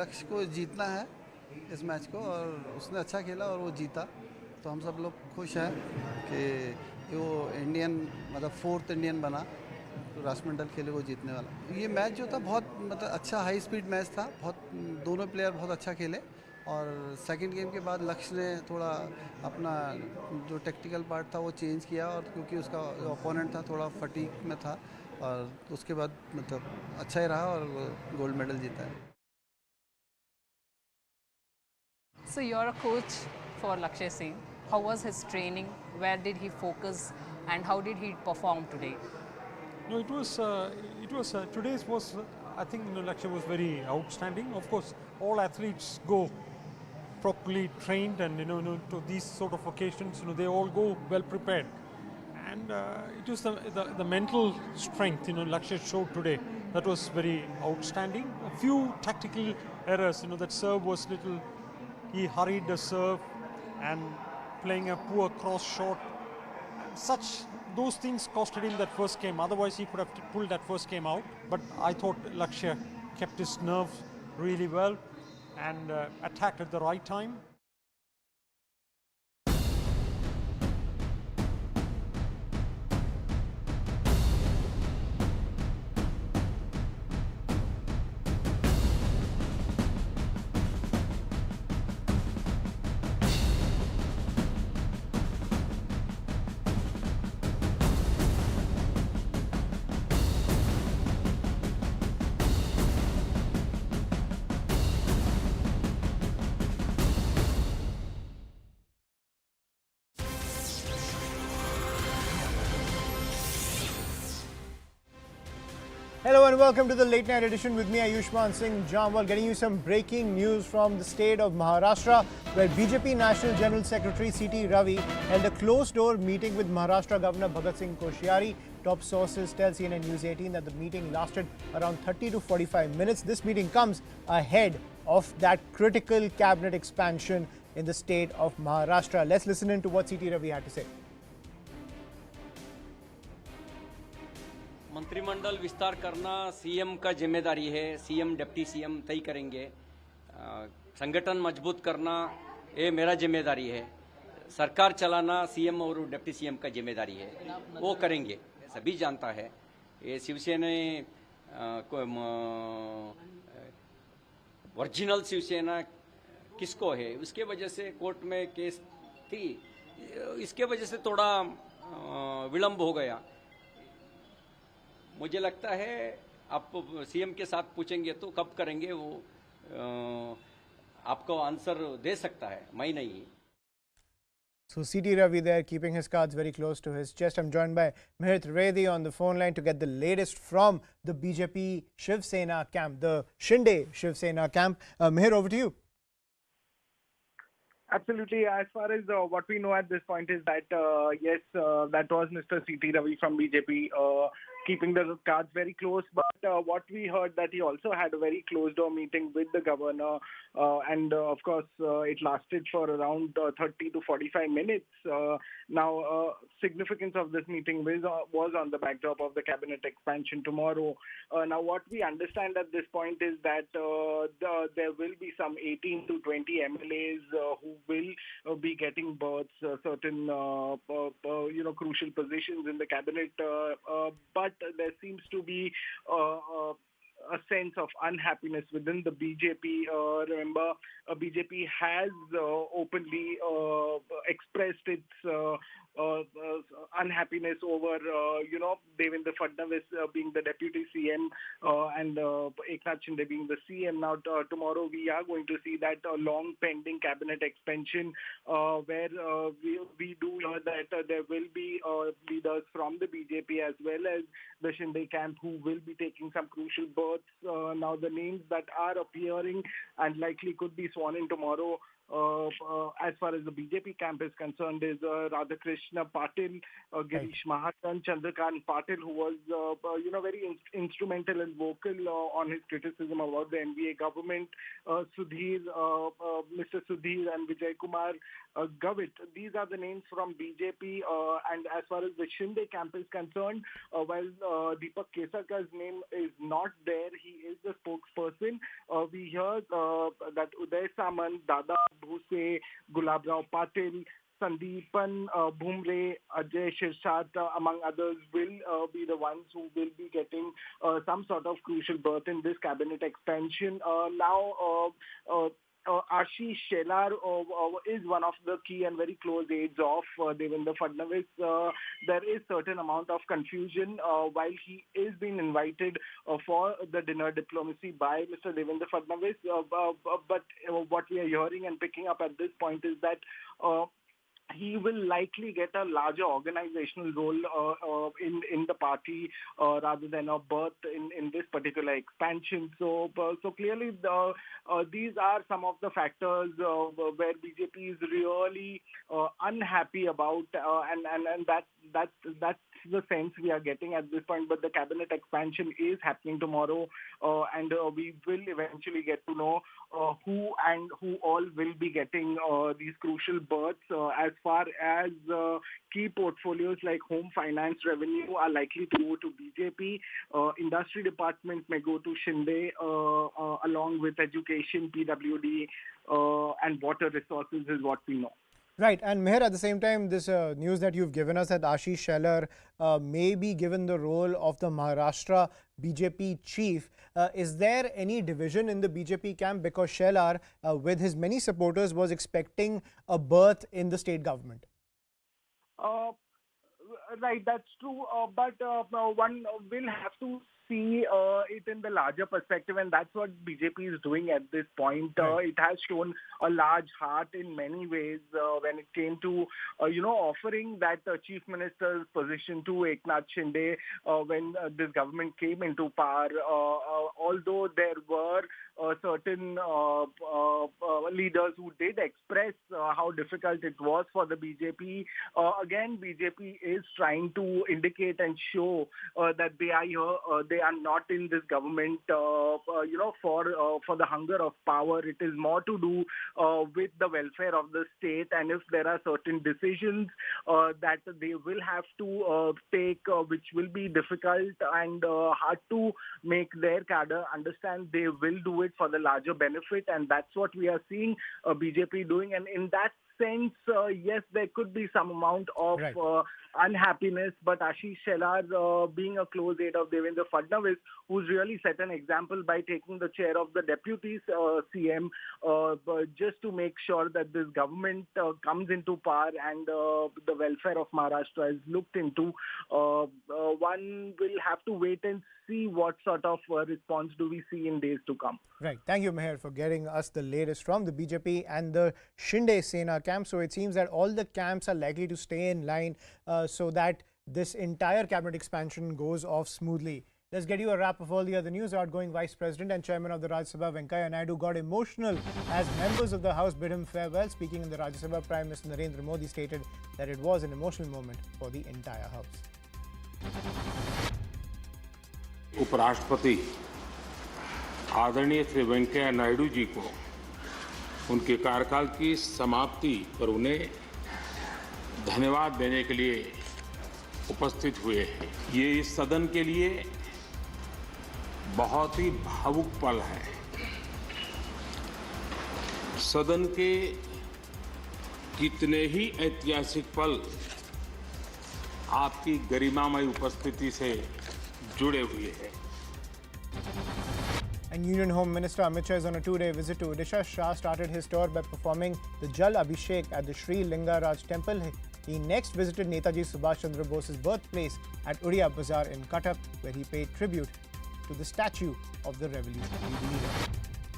लक्ष्य को जीतना है इस मैच को और उसने अच्छा खेला और वो जीता, तो हम सब लोग खुश हैं कि वो इंडियन मतलब 4th इंडियन बना तो राष्ट्रमंडल खेले वो जीतने वाला. ये मैच जो था बहुत मतलब अच्छा हाई स्पीड मैच था, बहुत दोनों प्लेयर बहुत अच्छा खेले और सेकंड गेम के बाद लक्ष्य ने थोड़ा अपना जो टेक्टिकल पार्ट था वो चेंज किया और क्योंकि उसका ओपोनेंट था थोड़ा फटीक में था और उसके बाद मतलब अच्छा ही रहा और गोल्ड मेडल जीता है. So you're a coach for Lakhsya Sen. How was his training? Where did he focus and how did he perform today? No, it was today's was I think Lakhsya was very outstanding. Of course, all athletes go properly trained and to these sort of occasions they all go well prepared. And it was the mental strength Lakhsya showed today that was very outstanding. A few tactical errors, that serve was little, he hurried the serve and playing a poor cross shot. Those things costed him that first game. Otherwise, he could have pulled that first game out. But I thought Lakhsya kept his nerves really well and attacked at the right time. Hello and welcome to the late night edition with me Ayushman Singh Jamwal, getting you some breaking news from the state of Maharashtra, where BJP National General Secretary C.T. Ravi held a closed door meeting with Maharashtra Governor Bhagat Singh Koshyari. Top sources tell CNN News 18 that the meeting lasted around 30 to 45 minutes. This meeting comes ahead of that critical cabinet expansion in the state of Maharashtra. Let's listen in to what C.T. Ravi had to say. मंत्रिमंडल विस्तार करना CM का जिम्मेदारी है. CM deputy CM तय करेंगे. संगठन मजबूत करना ये मेरा जिम्मेदारी है. सरकार चलाना सीएम और डिप्टी सीएम का जिम्मेदारी है, वो करेंगे, सभी जानता है. ये शिवसेना ओरिजिनल शिवसेना किसको है उसके वजह से कोर्ट में केस थी, इसके वजह से थोड़ा विलंब हो गया. मुझे लगता है आप सीएम के साथ पूछेंगे तो कब करेंगे वो आपको आंसर दे सकता है, मैं नहीं. So C.T. Ravi there keeping his cards very close to his chest. I'm joined by Mihir Trivedi on the phone line to get the latest from the BJP Shiv Sena camp, the Shinde Shiv Sena camp. Mihir, over to you. Absolutely. As far as what we know at this point is that, yes, that was Mr. C.T. Ravi from BJP keeping the cards very close. But what we heard that he also had a very closed-door meeting with the governor. And, of course, it lasted for around 30 to 45 minutes. Now, significance of this meeting was on the backdrop of the cabinet expansion tomorrow. Now, what we understand at this point is that there will be some 18 to 20 MLAs who will be getting berths, certain crucial positions in the cabinet. But there seems to be a sense of unhappiness within the BJP. Remember, BJP has openly expressed its unhappiness over, Devendra Fadnavis being the deputy CM and Eknath Shinde being the CM. Now, tomorrow we are going to see that long pending cabinet expansion where we do hear that there will be leaders from the BJP as well as the Shinde camp who will be taking some crucial berths. Now, the names that are appearing and likely could be sworn in tomorrow as far as the BJP camp is concerned, is Radhakrishna Patil, Girish Maharjan, Chandrakant Patil, who was very instrumental and vocal on his criticism about the NVA government. Sudhir, Mr. Sudhir and Vijay Kumar Gavit. These are the names from BJP. And as far as the Shinde camp is concerned, while Deepak Kesarkar's name is not there, he is the spokesperson. We hear that Uday Samant, Dada Bhuse, Gulabrao Patil, Sandeepan Bhumre, Ajay Shirshat, among others, will be the ones who will be getting some sort of crucial berth in this cabinet expansion. Now, Ashish Shelar is one of the key and very close aides of Devendra Fadnavis. There is certain amount of confusion while he is being invited for the dinner diplomacy by Mr. Devendra Fadnavis. But what we are hearing and picking up at this point is that he will likely get a larger organizational role in the party rather than a berth in this particular expansion. So clearly, these are some of the factors where BJP is really unhappy about, and that's the sense we are getting at this point. But the cabinet expansion is happening tomorrow, and we will eventually get to know who all will be getting these crucial berths. As far as key portfolios like home finance revenue are likely to go to BJP, industry department may go to Shinde, along with education, PWD, and water resources is what we know. Right, and Meher, at the same time, this news that you've given us that Ashish Shelar may be given the role of the Maharashtra BJP chief. Is there any division in the BJP camp? Because Shelar, with his many supporters, was expecting a berth in the state government. Right, that's true. But one will have to see it in the larger perspective, and that's what BJP is doing at this point. It has shown a large heart in many ways when it came to, offering that chief minister's position to Eknath Shinde when this government came into power. Although there were certain leaders who did express how difficult it was for the BJP. Again, BJP is trying to indicate and show that they are here. They are not in this government, for the hunger of power. It is more to do with the welfare of the state, and if there are certain decisions that they will have to take, which will be difficult and hard to make their cadre understand, they will do it for the larger benefit, and that's what we are seeing BJP doing. And in that sense, yes, there could be some amount of unhappiness, but Ashish Shelar, being a close aide of Devendra Fadnavis, who's really set an example by taking the chair of the deputy CM, just to make sure that this government comes into power and the welfare of Maharashtra is looked into. One will have to wait and see what sort of response do we see in days to come. Right. Thank you, Meher, for getting us the latest from the BJP and the Shinde Sena camp. So it seems that all the camps are likely to stay in line so that this entire cabinet expansion goes off smoothly. Let's get you a wrap of all the other news. Outgoing Vice President and Chairman of the Rajya Sabha, Venkaiah Naidu, got emotional as members of the House bid him farewell. Speaking in the Rajya Sabha, Prime Minister Narendra Modi stated that it was an emotional moment for the entire House. उपराष्ट्रपति आदरणीय श्री वेंकैया नायडू जी को उनके कार्यकाल की समाप्ति पर उन्हें धन्यवाद देने के लिए उपस्थित हुए हैं। ये इस सदन के लिए बहुत ही भावुक पल है। सदन के कितने ही ऐतिहासिक पल आपकी गरिमामय उपस्थिति से जुड़े हुए हैं। And Union Home Minister Amit Shah is on a two-day visit to Odisha. Shah started his tour by performing the Jal Abhishek at the Sri Lingaraj temple. He next visited Netaji Subhash Chandra Bose's birthplace at Uriya Bazaar in Cuttack, where he paid tribute to the statue of the revolutionary leader.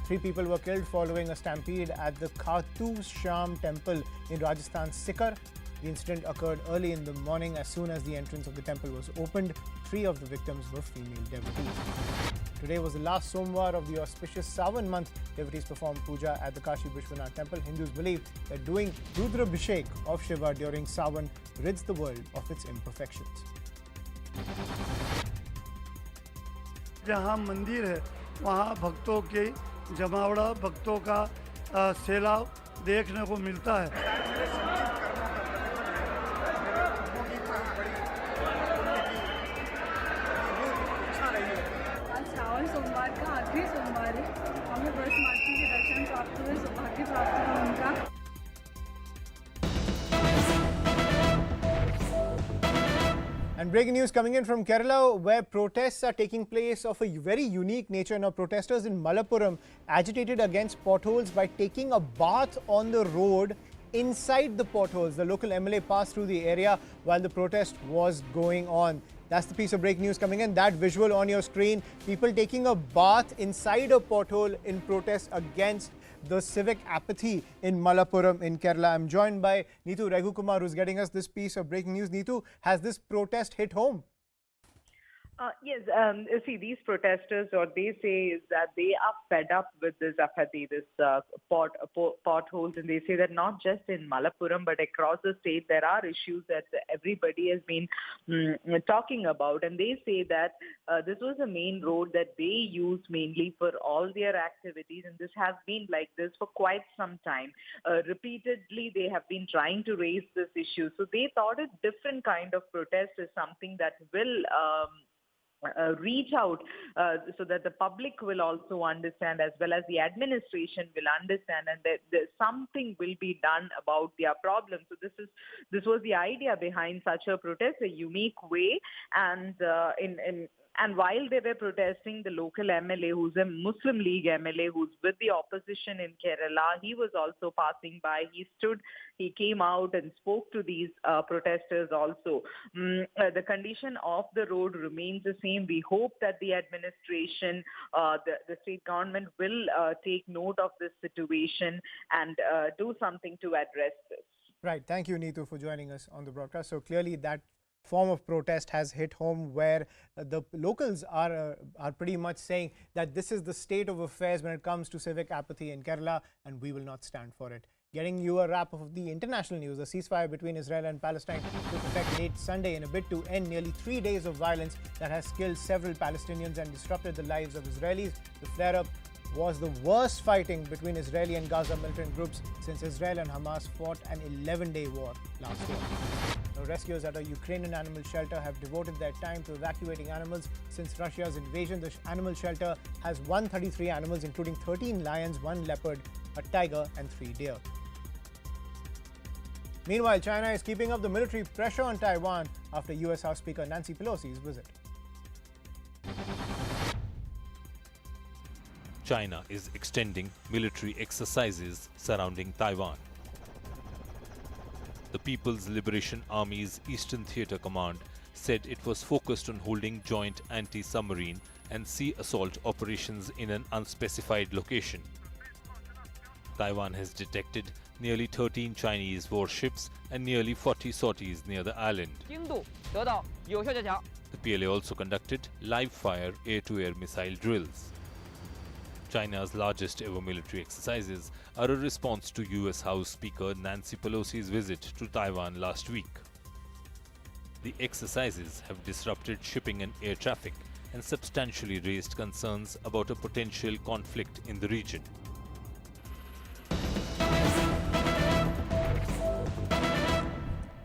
3 people were killed following a stampede at the Khatu Sham temple in Rajasthan's Sikar. The incident occurred early in the morning as soon as the entrance of the temple was opened. 3 of the victims were female devotees. Today was the last Somvar of the auspicious Sawan month. Devotees performed puja at the Kashi Vishwanath temple. Hindus believe that doing Rudra Abhishek of Shiva during Sawan rids the world of its imperfections. जहाँ मंदिर है वहाँ भक्तों के जमावड़ा भक्तों का सैलाब देखने को मिलता है। श्रावण सोमवार का आखिरी सोमवार है। हमें बस माता के दर्शन प्राप्त हुए, सौभाग्य प्राप्त हुआ उनका। And breaking news coming in from Kerala, where protests are taking place of a very unique nature. Now, protesters in Malappuram agitated against potholes by taking a bath on the road inside the potholes. The local MLA passed through the area while the protest was going on. That's the piece of breaking news coming in. That visual on your screen, people taking a bath inside a pothole in protest against the civic apathy in Malappuram in Kerala. I'm joined by Nitish Kumar, who's getting us this piece of breaking news. Nitu, has this protest hit home? Yes, see, these protesters, what they say is that they are fed up with this apathy, this potholes, and they say that not just in Malappuram but across the state there are issues that everybody has been talking about, and they say that this was the main road that they use mainly for all their activities, and this has been like this for quite some time. Repeatedly, they have been trying to raise this issue, so they thought a different kind of protest is something that will reach out so that the public will also understand, as well as the administration will understand, and that something will be done about their problems. So this was the idea behind such a protest, a unique way, and and while they were protesting, the local MLA, who's a Muslim League MLA, who's with the opposition in Kerala, he was also passing by. He came out and spoke to these protesters also. The condition of the road remains the same. We hope that the administration, the state government will take note of this situation and do something to address this. Right. Thank you, Neetu, for joining us on the broadcast. So clearly that form of protest has hit home, where the locals are pretty much saying that this is the state of affairs when it comes to civic apathy in Kerala, and we will not stand for it. Getting you a wrap of the international news, the ceasefire between Israel and Palestine took effect late Sunday in a bid to end nearly 3 days of violence that has killed several Palestinians and disrupted the lives of Israelis. The flare-up was the worst fighting between Israeli and Gaza militant groups since Israel and Hamas fought an 11-day war last year. Now, rescuers at a Ukrainian animal shelter have devoted their time to evacuating animals since Russia's invasion. The animal shelter has 133 animals, including 13 lions, 1 leopard, a tiger, and 3 deer. Meanwhile, China is keeping up the military pressure on Taiwan after US House Speaker Nancy Pelosi's visit. China is extending military exercises surrounding Taiwan. The People's Liberation Army's Eastern Theater Command said it was focused on holding joint anti-submarine and sea assault operations in an unspecified location. Taiwan has detected nearly 13 Chinese warships and nearly 40 sorties near the island. The PLA also conducted live-fire air-to-air missile drills. China's largest ever military exercises are a response to US House Speaker Nancy Pelosi's visit to Taiwan last week. The exercises have disrupted shipping and air traffic and substantially raised concerns about a potential conflict in the region.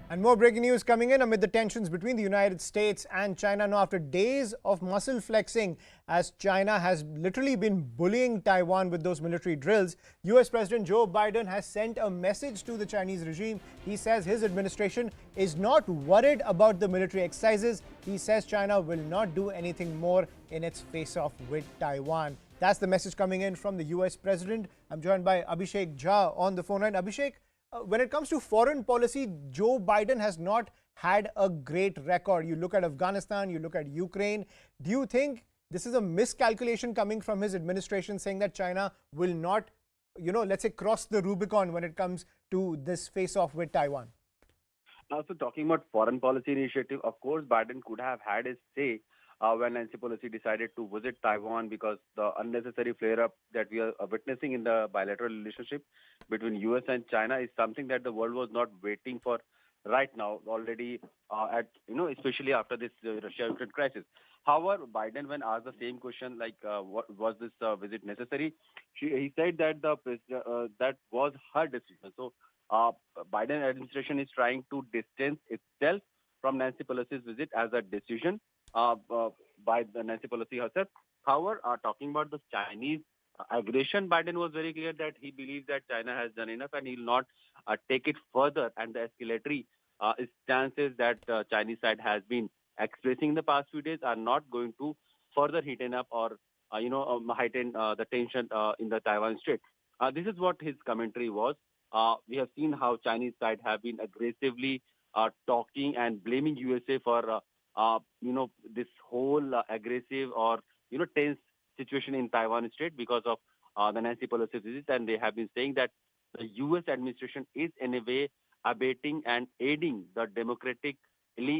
And more breaking news coming in amid the tensions between the United States and China. Now, after days of muscle flexing, as China has literally been bullying Taiwan with those military drills, US President Joe Biden has sent a message to the Chinese regime. He says his administration is not worried about the military exercises. He says China will not do anything more in its face-off with Taiwan. That's the message coming in from the US President. I'm joined by Abhishek Jha on the phone line. Abhishek, when it comes to foreign policy, Joe Biden has not had a great record. You look at Afghanistan, you look at Ukraine. Do you think this is a miscalculation coming from his administration, saying that China will not, let's say, cross the Rubicon when it comes to this face-off with Taiwan? So talking about foreign policy initiative, of course, Biden could have had his say when Nancy Pelosi decided to visit Taiwan, because the unnecessary flare-up that we are witnessing in the bilateral relationship between US and China is something that the world was not waiting for right now, already especially after this Russia-Ukraine crisis. However, Biden, when asked the same question, like, what was this visit necessary, he said that that was her decision. So, Biden administration is trying to distance itself from Nancy Pelosi's visit as a decision by the Nancy Pelosi herself. However, talking about the Chinese aggression, Biden was very clear that he believes that China has done enough and he will not take it further. And the escalatory stances that Chinese side has been expressing in the past few days are not going to further heaten up or heighten the tension in the Taiwan Strait. This is what his commentary was. We have seen how Chinese side have been aggressively talking and blaming USA for this whole aggressive or tense situation in Taiwan Strait because of the Nancy Pelosi visit, and they have been saying that the U.S. administration is in a way abating and aiding the democratically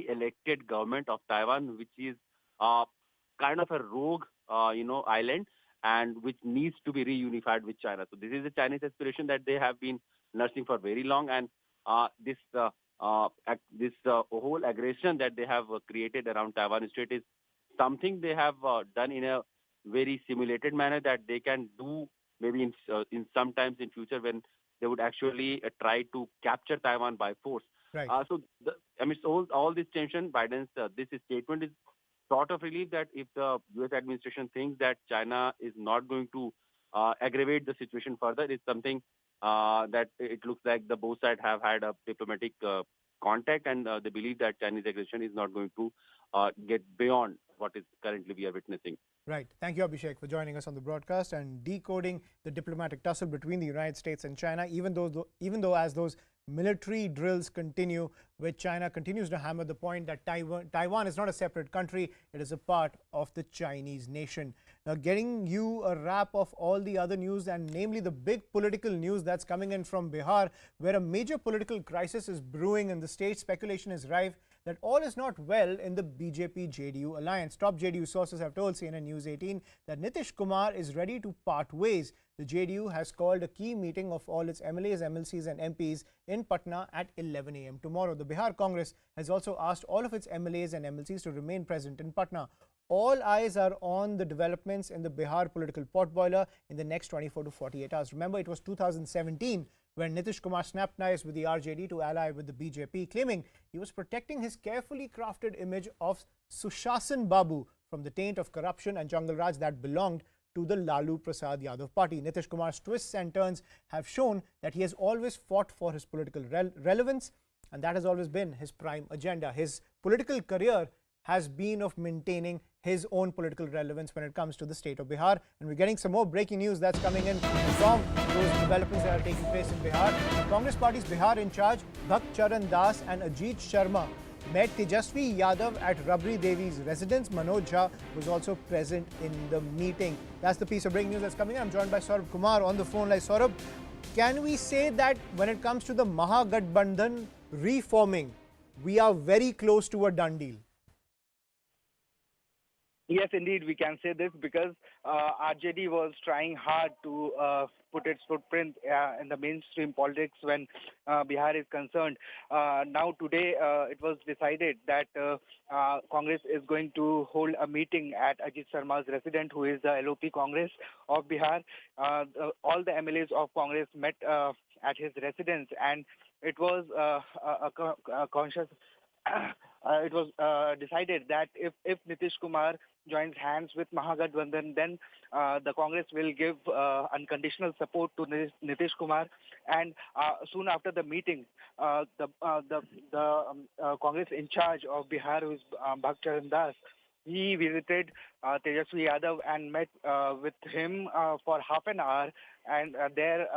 elected government of Taiwan, which is kind of a rogue, island, and which needs to be reunified with China. So this is a Chinese aspiration that they have been nursing for very long, and this whole aggression that they have created around Taiwan Strait is something they have done in a very simulated manner that they can do maybe in sometimes in future when they would actually try to capture Taiwan by force. Right. So amidst all this tension, Biden's this statement is sort of relief that if the U.S. administration thinks that China is not going to aggravate the situation further, it's something that it looks like the both sides have had a diplomatic contact, and they believe that Chinese aggression is not going to get beyond what is currently we are witnessing. Right. Thank you, Abhishek, for joining us on the broadcast and decoding the diplomatic tussle between the United States and China, even though as those military drills continue, where China continues to hammer the point that Taiwan is not a separate country, it is a part of the Chinese nation. Now, getting you a wrap of all the other news, and namely the big political news that's coming in from Bihar, where a major political crisis is brewing in the state. Speculation is rife that all is not well in the BJP-JDU alliance. Top JDU sources have told CNN News 18 that Nitish Kumar is ready to part ways. The JDU has called a key meeting of all its MLAs, MLCs and MPs in Patna at 11 a.m. tomorrow. The Bihar Congress has also asked all of its MLAs and MLCs to remain present in Patna. All eyes are on the developments in the Bihar political potboiler in the next 24 to 48 hours. Remember, it was 2017 when Nitish Kumar snapped knives with the RJD to ally with the BJP, claiming he was protecting his carefully crafted image of Sushasan Babu from the taint of corruption and Jungle Raj that belonged to the Lalu Prasad Yadav party. Nitish Kumar's twists and turns have shown that he has always fought for his political relevance, and that has always been his prime agenda. His political career has been of maintaining his own political relevance when it comes to the state of Bihar. And we're getting some more breaking news that's coming in from those developments that are taking place in Bihar. Congress Party's Bihar in charge, Bhakt Charan Das and Ajit Sharma, met Tejasvi Yadav at Rabri Devi's residence. Manoj Jha was also present in the meeting. That's the piece of breaking news that's coming in. I'm joined by Saurabh Kumar on the phone line. Saurabh, can we say that when it comes to the Mahagathbandhan reforming, we are very close to a done deal? Yes, indeed, we can say this because RJD was trying hard to put its footprint in the mainstream politics when Bihar is concerned. Now today it was decided that Congress is going to hold a meeting at Ajit Sharma's residence, who is the LOP Congress of Bihar. All the MLAs of Congress met at his residence, and it was a conscious... it was decided that if Nitish Kumar joins hands with Mahagathbandhan, then the Congress will give unconditional support to Nitish Kumar. And soon after the meeting, the Congress in charge of Bihar, who is Bhakt Charan Das, he visited Tejasvi Yadav and met with him for half an hour. And there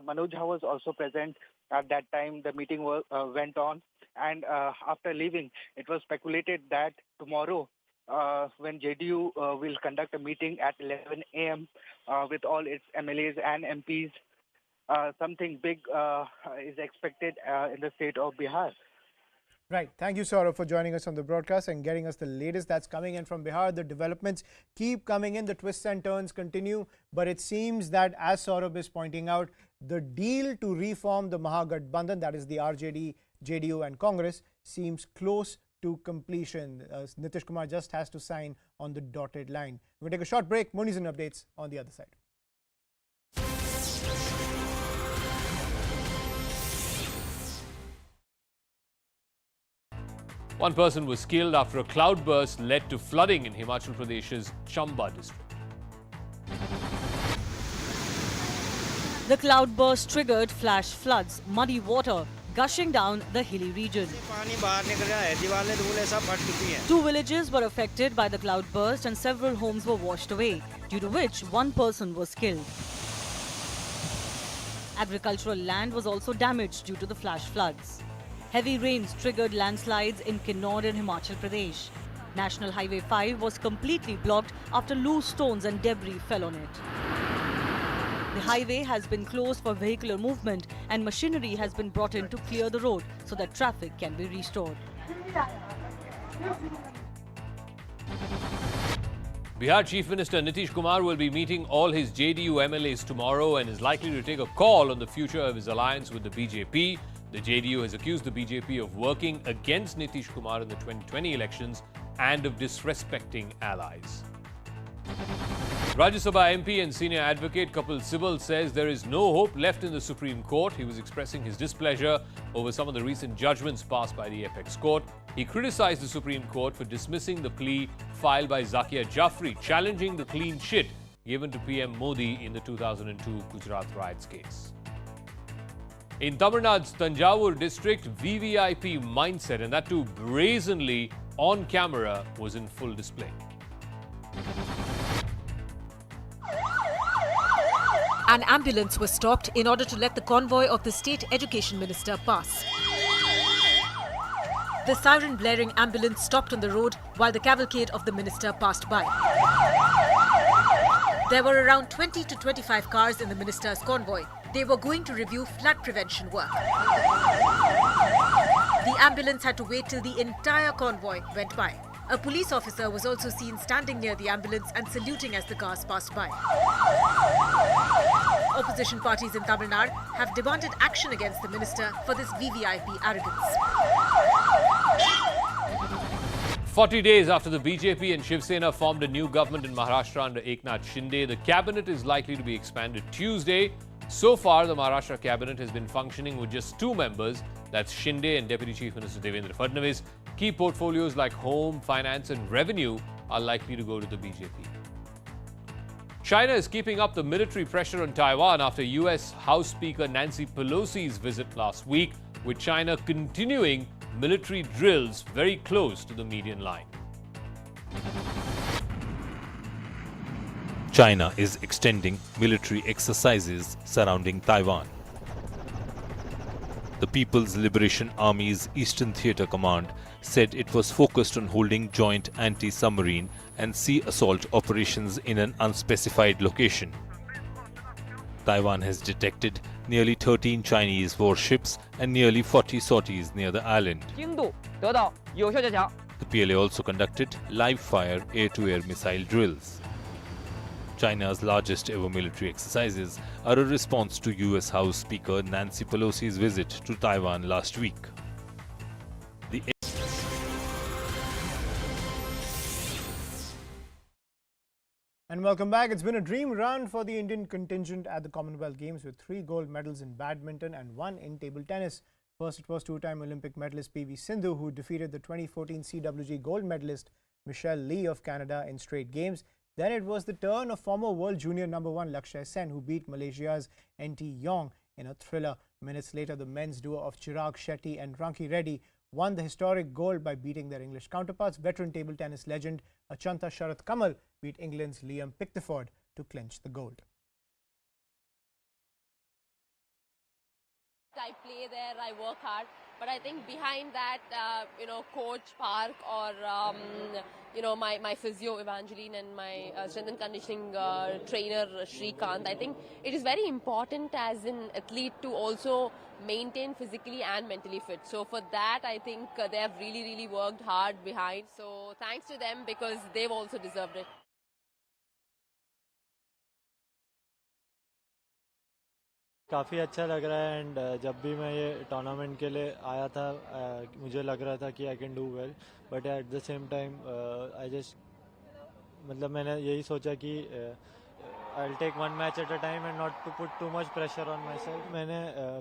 Manoj Jha was also present at that time. The meeting went on. And after leaving, it was speculated that tomorrow, when JDU will conduct a meeting at 11 a.m. With all its MLAs and MPs, something big is expected in the state of Bihar. Right. Thank you, Saurabh, for joining us on the broadcast and getting us the latest that's coming in from Bihar. The developments keep coming in. The twists and turns continue. But it seems that, as Saurabh is pointing out, the deal to reform the Mahagathbandhan, that is the RJD, JDU and Congress, seems close to completion. Nitish Kumar just has to sign on the dotted line. We'll take a short break. More news and updates on the other side. One person was killed after a cloudburst led to flooding in Himachal Pradesh's Chamba district. The cloudburst triggered flash floods, muddy water gushing down the hilly region. 2 villages were affected by the cloudburst and several homes were washed away, due to which one person was killed. Agricultural land was also damaged due to the flash floods. Heavy rains triggered landslides in Kinnaur in Himachal Pradesh. National Highway 5 was completely blocked after loose stones and debris fell on it. The highway has been closed for vehicular movement and machinery has been brought in to clear the road so that traffic can be restored. Bihar Chief Minister Nitish Kumar will be meeting all his JDU MLAs tomorrow and is likely to take a call on the future of his alliance with the BJP. The JDU has accused the BJP of working against Nitish Kumar in the 2020 elections and of disrespecting allies. Rajya Sabha MP and senior advocate Kapil Sibal says there is no hope left in the Supreme Court. He was expressing his displeasure over some of the recent judgments passed by the apex court. He criticized the Supreme Court for dismissing the plea filed by Zakia Jafri, challenging the clean chit given to PM Modi in the 2002 Gujarat riots case. In Tamil Nadu's Tanjavur district, VVIP mindset, and that too brazenly on camera, was in full display. An ambulance was stopped in order to let the convoy of the State Education Minister pass. The siren blaring ambulance stopped on the road while the cavalcade of the minister passed by. There were around 20 to 25 cars in the minister's convoy. They were going to review flood prevention work. The ambulance had to wait till the entire convoy went by. A police officer was also seen standing near the ambulance and saluting as the cars passed by. Opposition parties in Tamil Nadu have demanded action against the minister for this VVIP arrogance. 40 days after the BJP and Shiv Sena formed a new government in Maharashtra under Eknath Shinde, the cabinet is likely to be expanded Tuesday. So far, the Maharashtra cabinet has been functioning with just 2 members. That's Shinde and Deputy Chief Minister Devendra Fadnavis. Key portfolios like home, finance and revenue are likely to go to the BJP. China is keeping up the military pressure on Taiwan after US House Speaker Nancy Pelosi's visit last week, with China continuing military drills very close to the median line. China is extending military exercises surrounding Taiwan. The People's Liberation Army's Eastern Theater Command said it was focused on holding joint anti-submarine and sea assault operations in an unspecified location. Taiwan has detected nearly 13 Chinese warships and nearly 40 sorties near the island. The PLA also conducted live-fire air-to-air missile drills. China's largest ever military exercises are a response to US House Speaker Nancy Pelosi's visit to Taiwan last week. And welcome back. It's been a dream run for the Indian contingent at the Commonwealth Games with 3 gold medals in badminton and 1 in table tennis. First, it was 2-time Olympic medalist PV Sindhu who defeated the 2014 CWG gold medalist Michelle Lee of Canada in straight games. Then it was the turn of former world junior #1 Lakhsya Sen, who beat Malaysia's NT Yong in a thriller. Minutes later, the men's duo of Chirag Shetty and Ranki Reddy won the historic gold by beating their English counterparts. Veteran table tennis legend Achanta Sharath Kamal beat England's Liam Pickford to clinch the gold. I play there, I work hard, but I think behind that, coach Park or, my physio Evangeline and my strength and conditioning trainer Shrikant, I think it is very important as an athlete to also maintain physically and mentally fit. So for that, I think they have really worked hard behind. So thanks to them because they've also deserved it. काफ़ी अच्छा लग रहा है and जब भी मैं ये tournament के लिए आया था मुझे लग रहा था कि I can do well but at the same time I just मतलब मैंने यही सोचा कि I will take one match at a time and not to put too much pressure on myself. मैंने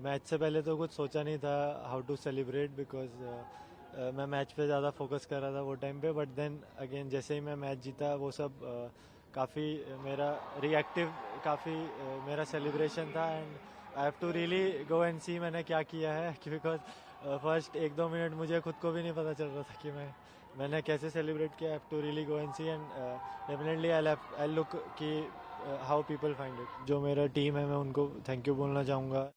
मैच से पहले तो कुछ सोचा नहीं था हाउ टू सेलिब्रेट बिकॉज मैं मैच पे ज़्यादा फोकस कर रहा था वो टाइम पे बट देन अगेन जैसे ही मैं मैच जीता वो सब काफ़ी मेरा रिएक्टिव काफ़ी मेरा सेलिब्रेशन था and I have to really go and see मैंने क्या किया है बिकॉज फर्स्ट 1-2 मिनट मुझे खुद को भी नहीं पता चल रहा था कि मैंने कैसे सेलिब्रेट किया। I have to really go and see and definitely I look कि हाउ पीपल फाइंड इट। जो मेरा टीम है मैं उनको थैंक यू बोलना चाहूँगा।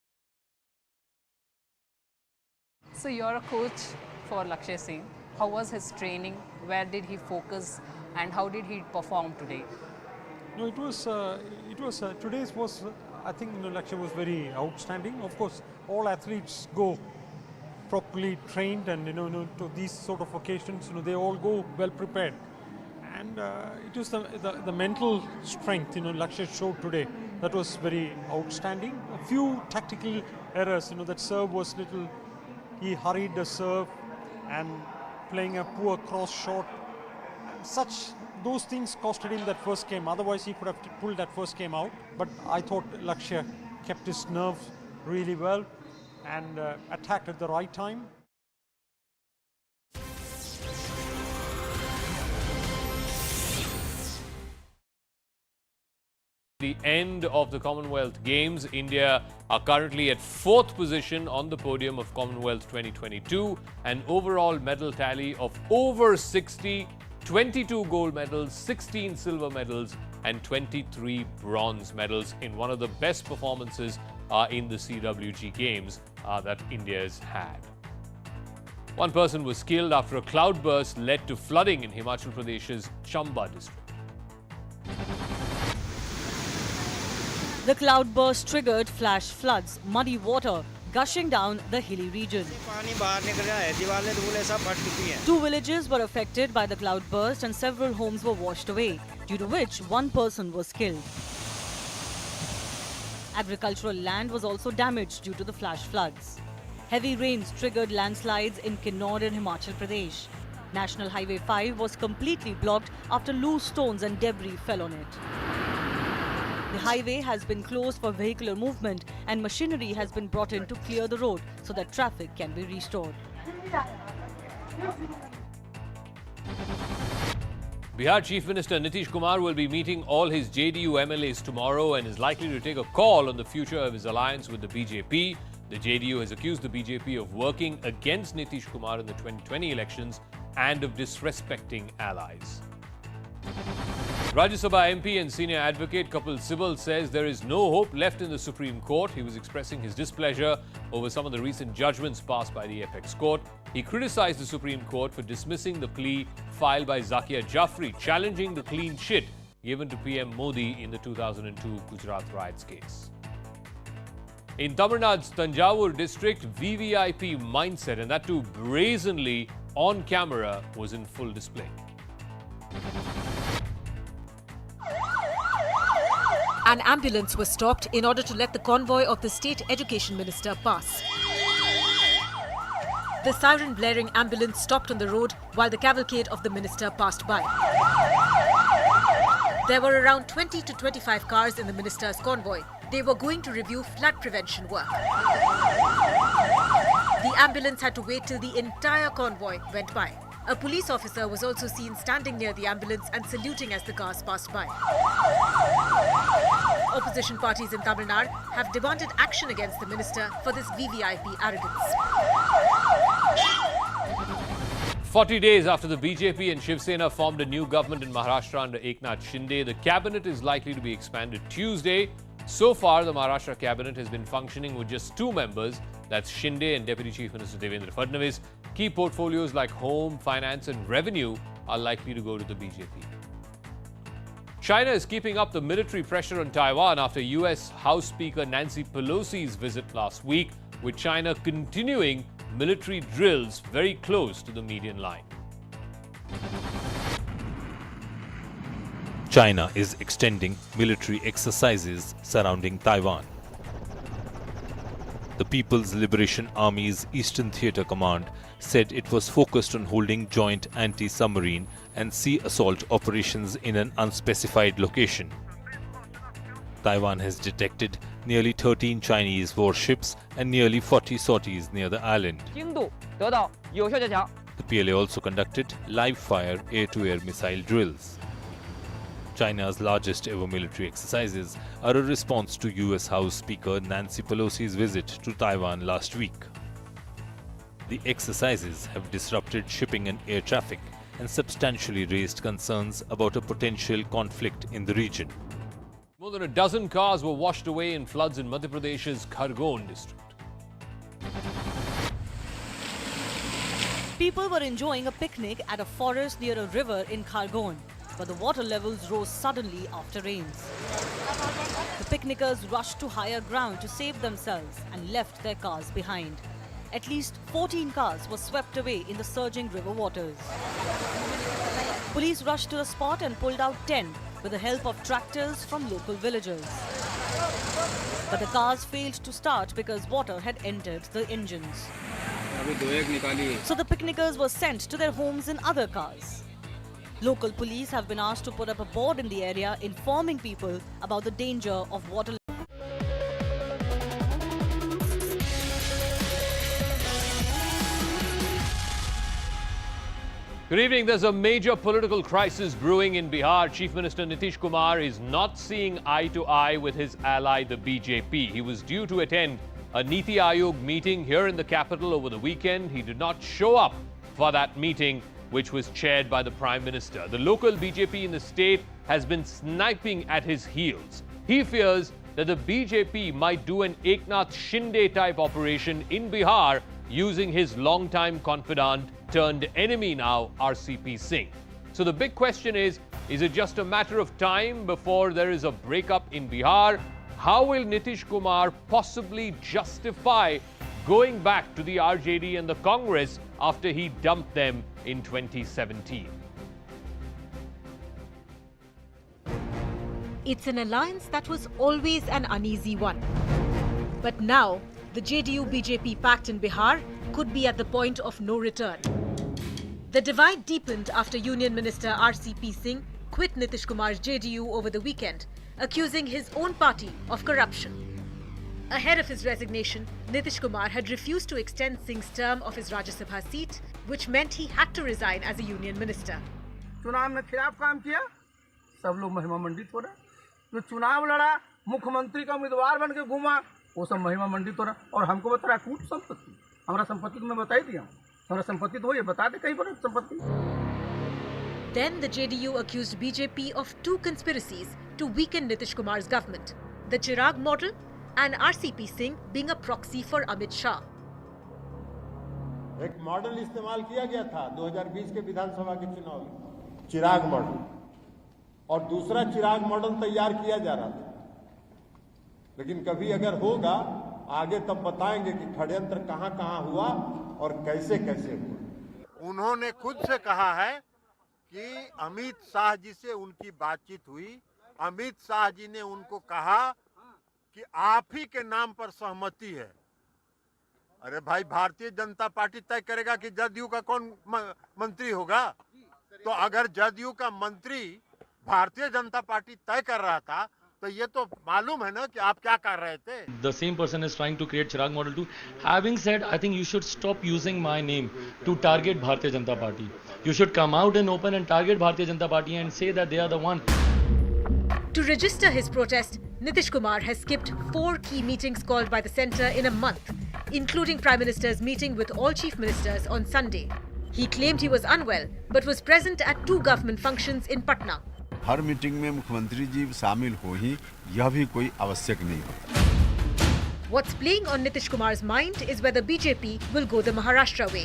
So you're a coach for Lakhsya Sen. How was his training? Where did he focus and how did he perform today? No, it was today's was. I think Lakhsya was very outstanding. Of course, all athletes go properly trained, and to these sort of occasions, they all go well prepared. And it was the mental strength, Lakhsya showed today. That was very outstanding. A few tactical errors, that serve was little. He hurried the serve and playing a poor cross shot. Those things costed him that first game. Otherwise, he could have pulled that first game out. But I thought Lakhsya kept his nerves really well and attacked at the right time. The end of the Commonwealth Games, India are currently at 4th position on the podium of Commonwealth 2022, an overall medal tally of over 60, 22 gold medals, 16 silver medals and 23 bronze medals in one of the best performances in the CWG Games that India has had. One person was killed after a cloudburst led to flooding in Himachal Pradesh's Chamba district. The cloudburst triggered flash floods, muddy water gushing down the hilly region. 2 villages were affected by the cloudburst and several homes were washed away, due to which one person was killed. Agricultural land was also damaged due to the flash floods. Heavy rains triggered landslides in Kinnaur in Himachal Pradesh. National Highway 5 was completely blocked after loose stones and debris fell on it. The highway has been closed for vehicular movement and machinery has been brought in to clear the road so that traffic can be restored. Bihar Chief Minister Nitish Kumar will be meeting all his JDU MLAs tomorrow and is likely to take a call on the future of his alliance with the BJP. The JDU has accused the BJP of working against Nitish Kumar in the 2020 elections and of disrespecting allies. Rajya Sabha MP and senior advocate Kapil Sibal says there is no hope left in the Supreme Court. He was expressing his displeasure over some of the recent judgments passed by the apex court. He criticized the Supreme Court for dismissing the plea filed by Zakia Jafri, challenging the clean chit given to PM Modi in the 2002 Gujarat riots case. In Tamil Nadu's Tanjavur district, VVIP mindset, and that too brazenly on camera, was in full display. An ambulance was stopped in order to let the convoy of the state education minister pass. The siren blaring ambulance stopped on the road while the cavalcade of the minister passed by. There were around 20 to 25 cars in the minister's convoy. They were going to review flood prevention work. The ambulance had to wait till the entire convoy went by. A police officer was also seen standing near the ambulance and saluting as the cars passed by. Opposition parties in Tamil Nadu have demanded action against the minister for this VVIP arrogance. 40 days after the BJP and Shiv Sena formed a new government in Maharashtra under Eknath Shinde, the cabinet is likely to be expanded Tuesday. So far, the Maharashtra cabinet has been functioning with just 2 members. That's Shinde and Deputy Chief Minister Devendra Fadnavis. Key portfolios like home, finance and revenue are likely to go to the BJP. China is keeping up the military pressure on Taiwan after US House Speaker Nancy Pelosi's visit last week, with China continuing military drills very close to the median line. China is extending military exercises surrounding Taiwan. The People's Liberation Army's Eastern Theater Command said it was focused on holding joint anti-submarine and sea assault operations in an unspecified location. Taiwan has detected nearly 13 Chinese warships and nearly 40 sorties near the island. The PLA also conducted live-fire air-to-air missile drills. China's largest ever military exercises are a response to US House Speaker Nancy Pelosi's visit to Taiwan last week. The exercises have disrupted shipping and air traffic and substantially raised concerns about a potential conflict in the region. More than a dozen cars were washed away in floods in Madhya Pradesh's Khargone district. People were enjoying a picnic at a forest near a river in Khargone, but the water levels rose suddenly after rains. The picnickers rushed to higher ground to save themselves and left their cars behind. At least 14 cars were swept away in the surging river waters. Police rushed to the spot and pulled out 10 with the help of tractors from local villagers. But the cars failed to start because water had entered the engines. So the picnickers were sent to their homes in other cars. Local police have been asked to put up a board in the area informing people about the danger of water. Good evening. There's a major political crisis brewing in Bihar. Chief Minister Nitish Kumar is not seeing eye to eye with his ally, the BJP. He was due to attend a Niti Aayog meeting here in the capital over the weekend. He did not show up for that meeting, which was chaired by the Prime Minister. The local BJP in the state has been sniping at his heels. He fears that the BJP might do an Eknath Shinde type operation in Bihar using his longtime confidant turned enemy now, RCP Singh. So the big question is it just a matter of time before there is a breakup in Bihar? How will Nitish Kumar possibly justify going back to the RJD and the Congress after he dumped them in 2017? It's an alliance that was always an uneasy one. But now, the JDU-BJP pact in Bihar could be at the point of no return. The divide deepened after Union Minister RCP Singh quit Nitish Kumar's JDU over the weekend, accusing his own party of corruption. Ahead of his resignation, Nitish Kumar had refused to extend Singh's term of his Rajya Sabha seat, which meant he had to resign as a union minister. चुनाव में खिलाफ काम किया, सब लोग महिमा मंडित हो रहे। जो चुनाव लड़ा, मुख्यमंत्री का उम्मीदवार बन के घूमा, वो सब महिमा मंडित हो रहा। और हमको बता रहा कूट संपत्ति, हमारा संपत्ति को मैं बता ही दिया। हमारा संपत्ति तो ये बता दे कहीं पर संपत्ति। Then the JDU accused BJP of two conspiracies to weaken Nitish Kumar's government: the Chirag model and RCP Singh being a proxy for Amit Shah. एक मॉडल इस्तेमाल किया गया था 2020 के विधानसभा के चुनाव में, चिराग मॉडल, और दूसरा चिराग मॉडल तैयार किया जा रहा था। लेकिन कभी अगर होगा आगे तब बताएंगे कि षड्यंत्र कहां-कहां हुआ और कैसे-कैसे हुआ। उन्होंने खुद से कहा है कि अमित शाह जी से उनकी बातचीत हुई, अमित शाह जी ने उनको कहा कि आप ही के नाम पर सहमति है। अरे भाई, भारतीय जनता पार्टी तय करेगा कि जदयू का कौन मंत्री होगा। तो अगर जदयू का मंत्री भारतीय जनता पार्टी तय कर रहा था तो ये तो मालूम है ना कि आप क्या कर रहे थे। The same person is trying to create Chirag model too. Having said, I think you should stop using my name to target Bharatiya Janata Party. You should come out and open and target Bharatiya Janata Party and say that they are the one. To register his protest, Nitish Kumar has skipped 4 key meetings called by the centre in a month, including Prime Minister's meeting with all chief ministers on Sunday. He claimed he was unwell, but was present at 2 government functions in Patna. Her meeting में मुख्यमंत्री जी शामिल हो ही यह भी कोई आवश्यक नहीं होता। What's playing on Nitish Kumar's mind is whether BJP will go the Maharashtra way.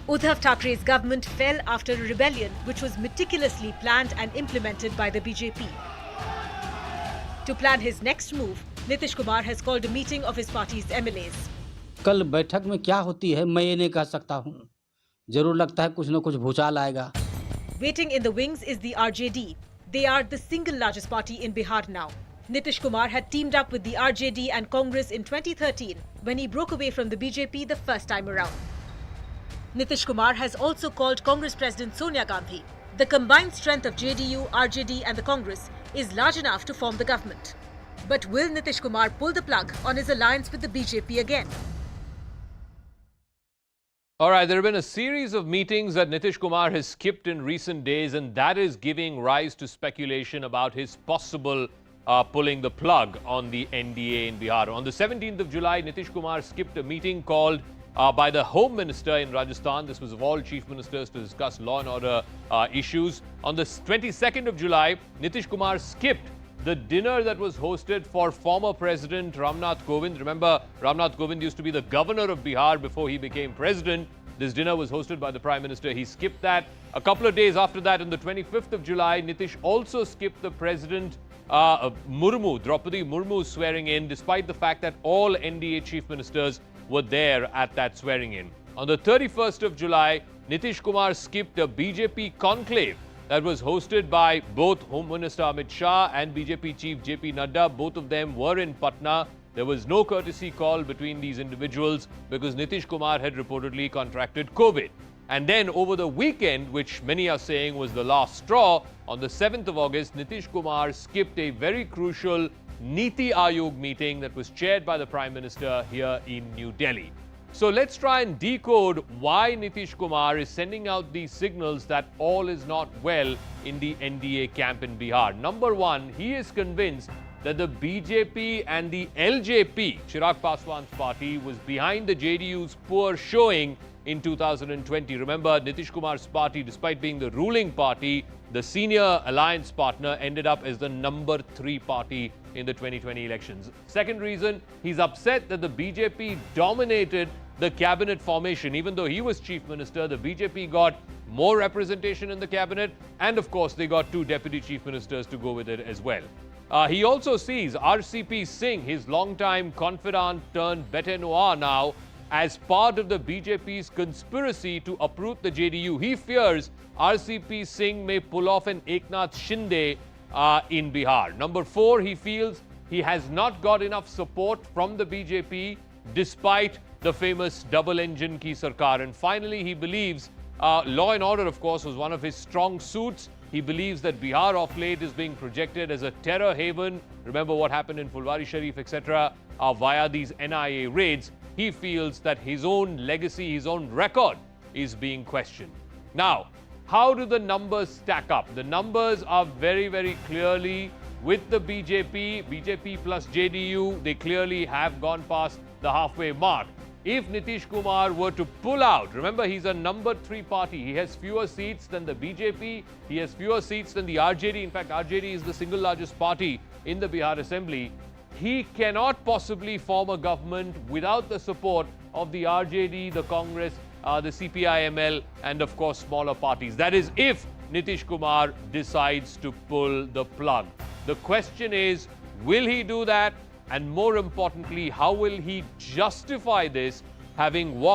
Uddhav Thackeray's government fell after a rebellion which was meticulously planned and implemented by the BJP. To plan his next move, Nitish Kumar has called a meeting of his party's MLAs. कल बैठक में क्या होती है मैं ये नहीं कह सकता हूँ जरूर लगता है कुछ न कुछ भूचाल आएगा Waiting in the wings is the RJD. They are the single largest party in Bihar now. Nitish Kumar had teamed up with the RJD and Congress in 2013 when he broke away from the BJP the first time around. Nitish Kumar has also called Congress President Sonia Gandhi. The combined strength of JDU, RJD and the Congress is large enough to form the government. But will Nitish Kumar pull the plug on his alliance with the BJP again? All right, there have been a series of meetings that Nitish Kumar has skipped in recent days, and that is giving rise to speculation about his possible pulling the plug on the NDA in Bihar. On the 17th of July, Nitish Kumar skipped a meeting called by the Home Minister in Rajasthan. This was of all chief ministers to discuss law and order issues. On the 22nd of July, Nitish Kumar skipped the dinner that was hosted for former President Ramnath Kovind. Remember, Ramnath Kovind used to be the governor of Bihar before he became president. This dinner was hosted by the Prime Minister. He skipped that. A couple of days after that, on the 25th of July, Nitish also skipped the President Draupadi Murmu's swearing in, despite the fact that all NDA chief ministers were there at that swearing in. On the 31st of July, Nitish Kumar skipped a BJP conclave that was hosted by both Home Minister Amit Shah and BJP Chief JP Nadda. Both of them were in Patna. There was no courtesy call between these individuals because Nitish Kumar had reportedly contracted COVID. And then over the weekend, which many are saying was the last straw, on the 7th of August, Nitish Kumar skipped a very crucial Niti Aayog meeting that was chaired by the Prime Minister here in New Delhi. So let's try and decode why Nitish Kumar is sending out these signals that all is not well in the NDA camp in Bihar. Number one, he is convinced that the BJP and the LJP, Chirag Paswan's party, was behind the JDU's poor showing in 2020. Remember, Nitish Kumar's party, despite being the ruling party, the senior alliance partner, ended up as the number 3 party in the 2020 elections. Second reason, he's upset that the BJP dominated the cabinet formation. Even though he was chief minister, the BJP got more representation in the cabinet, and of course they got 2 deputy chief ministers to go with it as well. He also sees RCP Singh, his longtime confidant turned bete noir now, as part of the BJP's conspiracy to uproot the JDU. He fears RCP Singh may pull off an Eknath Shinde in Bihar. Number 4, he feels he has not got enough support from the BJP despite the famous double-engine ki sarkar. And finally, he believes law and order, of course, was one of his strong suits. He believes that Bihar of late is being projected as a terror haven. Remember what happened in Fulwari Sharif, etc. Via these NIA raids. He feels that his own legacy, his own record is being questioned. Now, how do the numbers stack up? The numbers are very, very clearly with the BJP plus JDU. They clearly have gone past the halfway mark. If Nitish Kumar were to pull out, remember he's a number 3 party. He has fewer seats than the BJP. He has fewer seats than the RJD. In fact, RJD is the single largest party in the Bihar Assembly. He cannot possibly form a government without the support of the RJD, the Congress, the CPI-ML, and of course smaller parties. That is if Nitish Kumar decides to pull the plug. The question is, will he do that? And more importantly, how will he justify this, having walked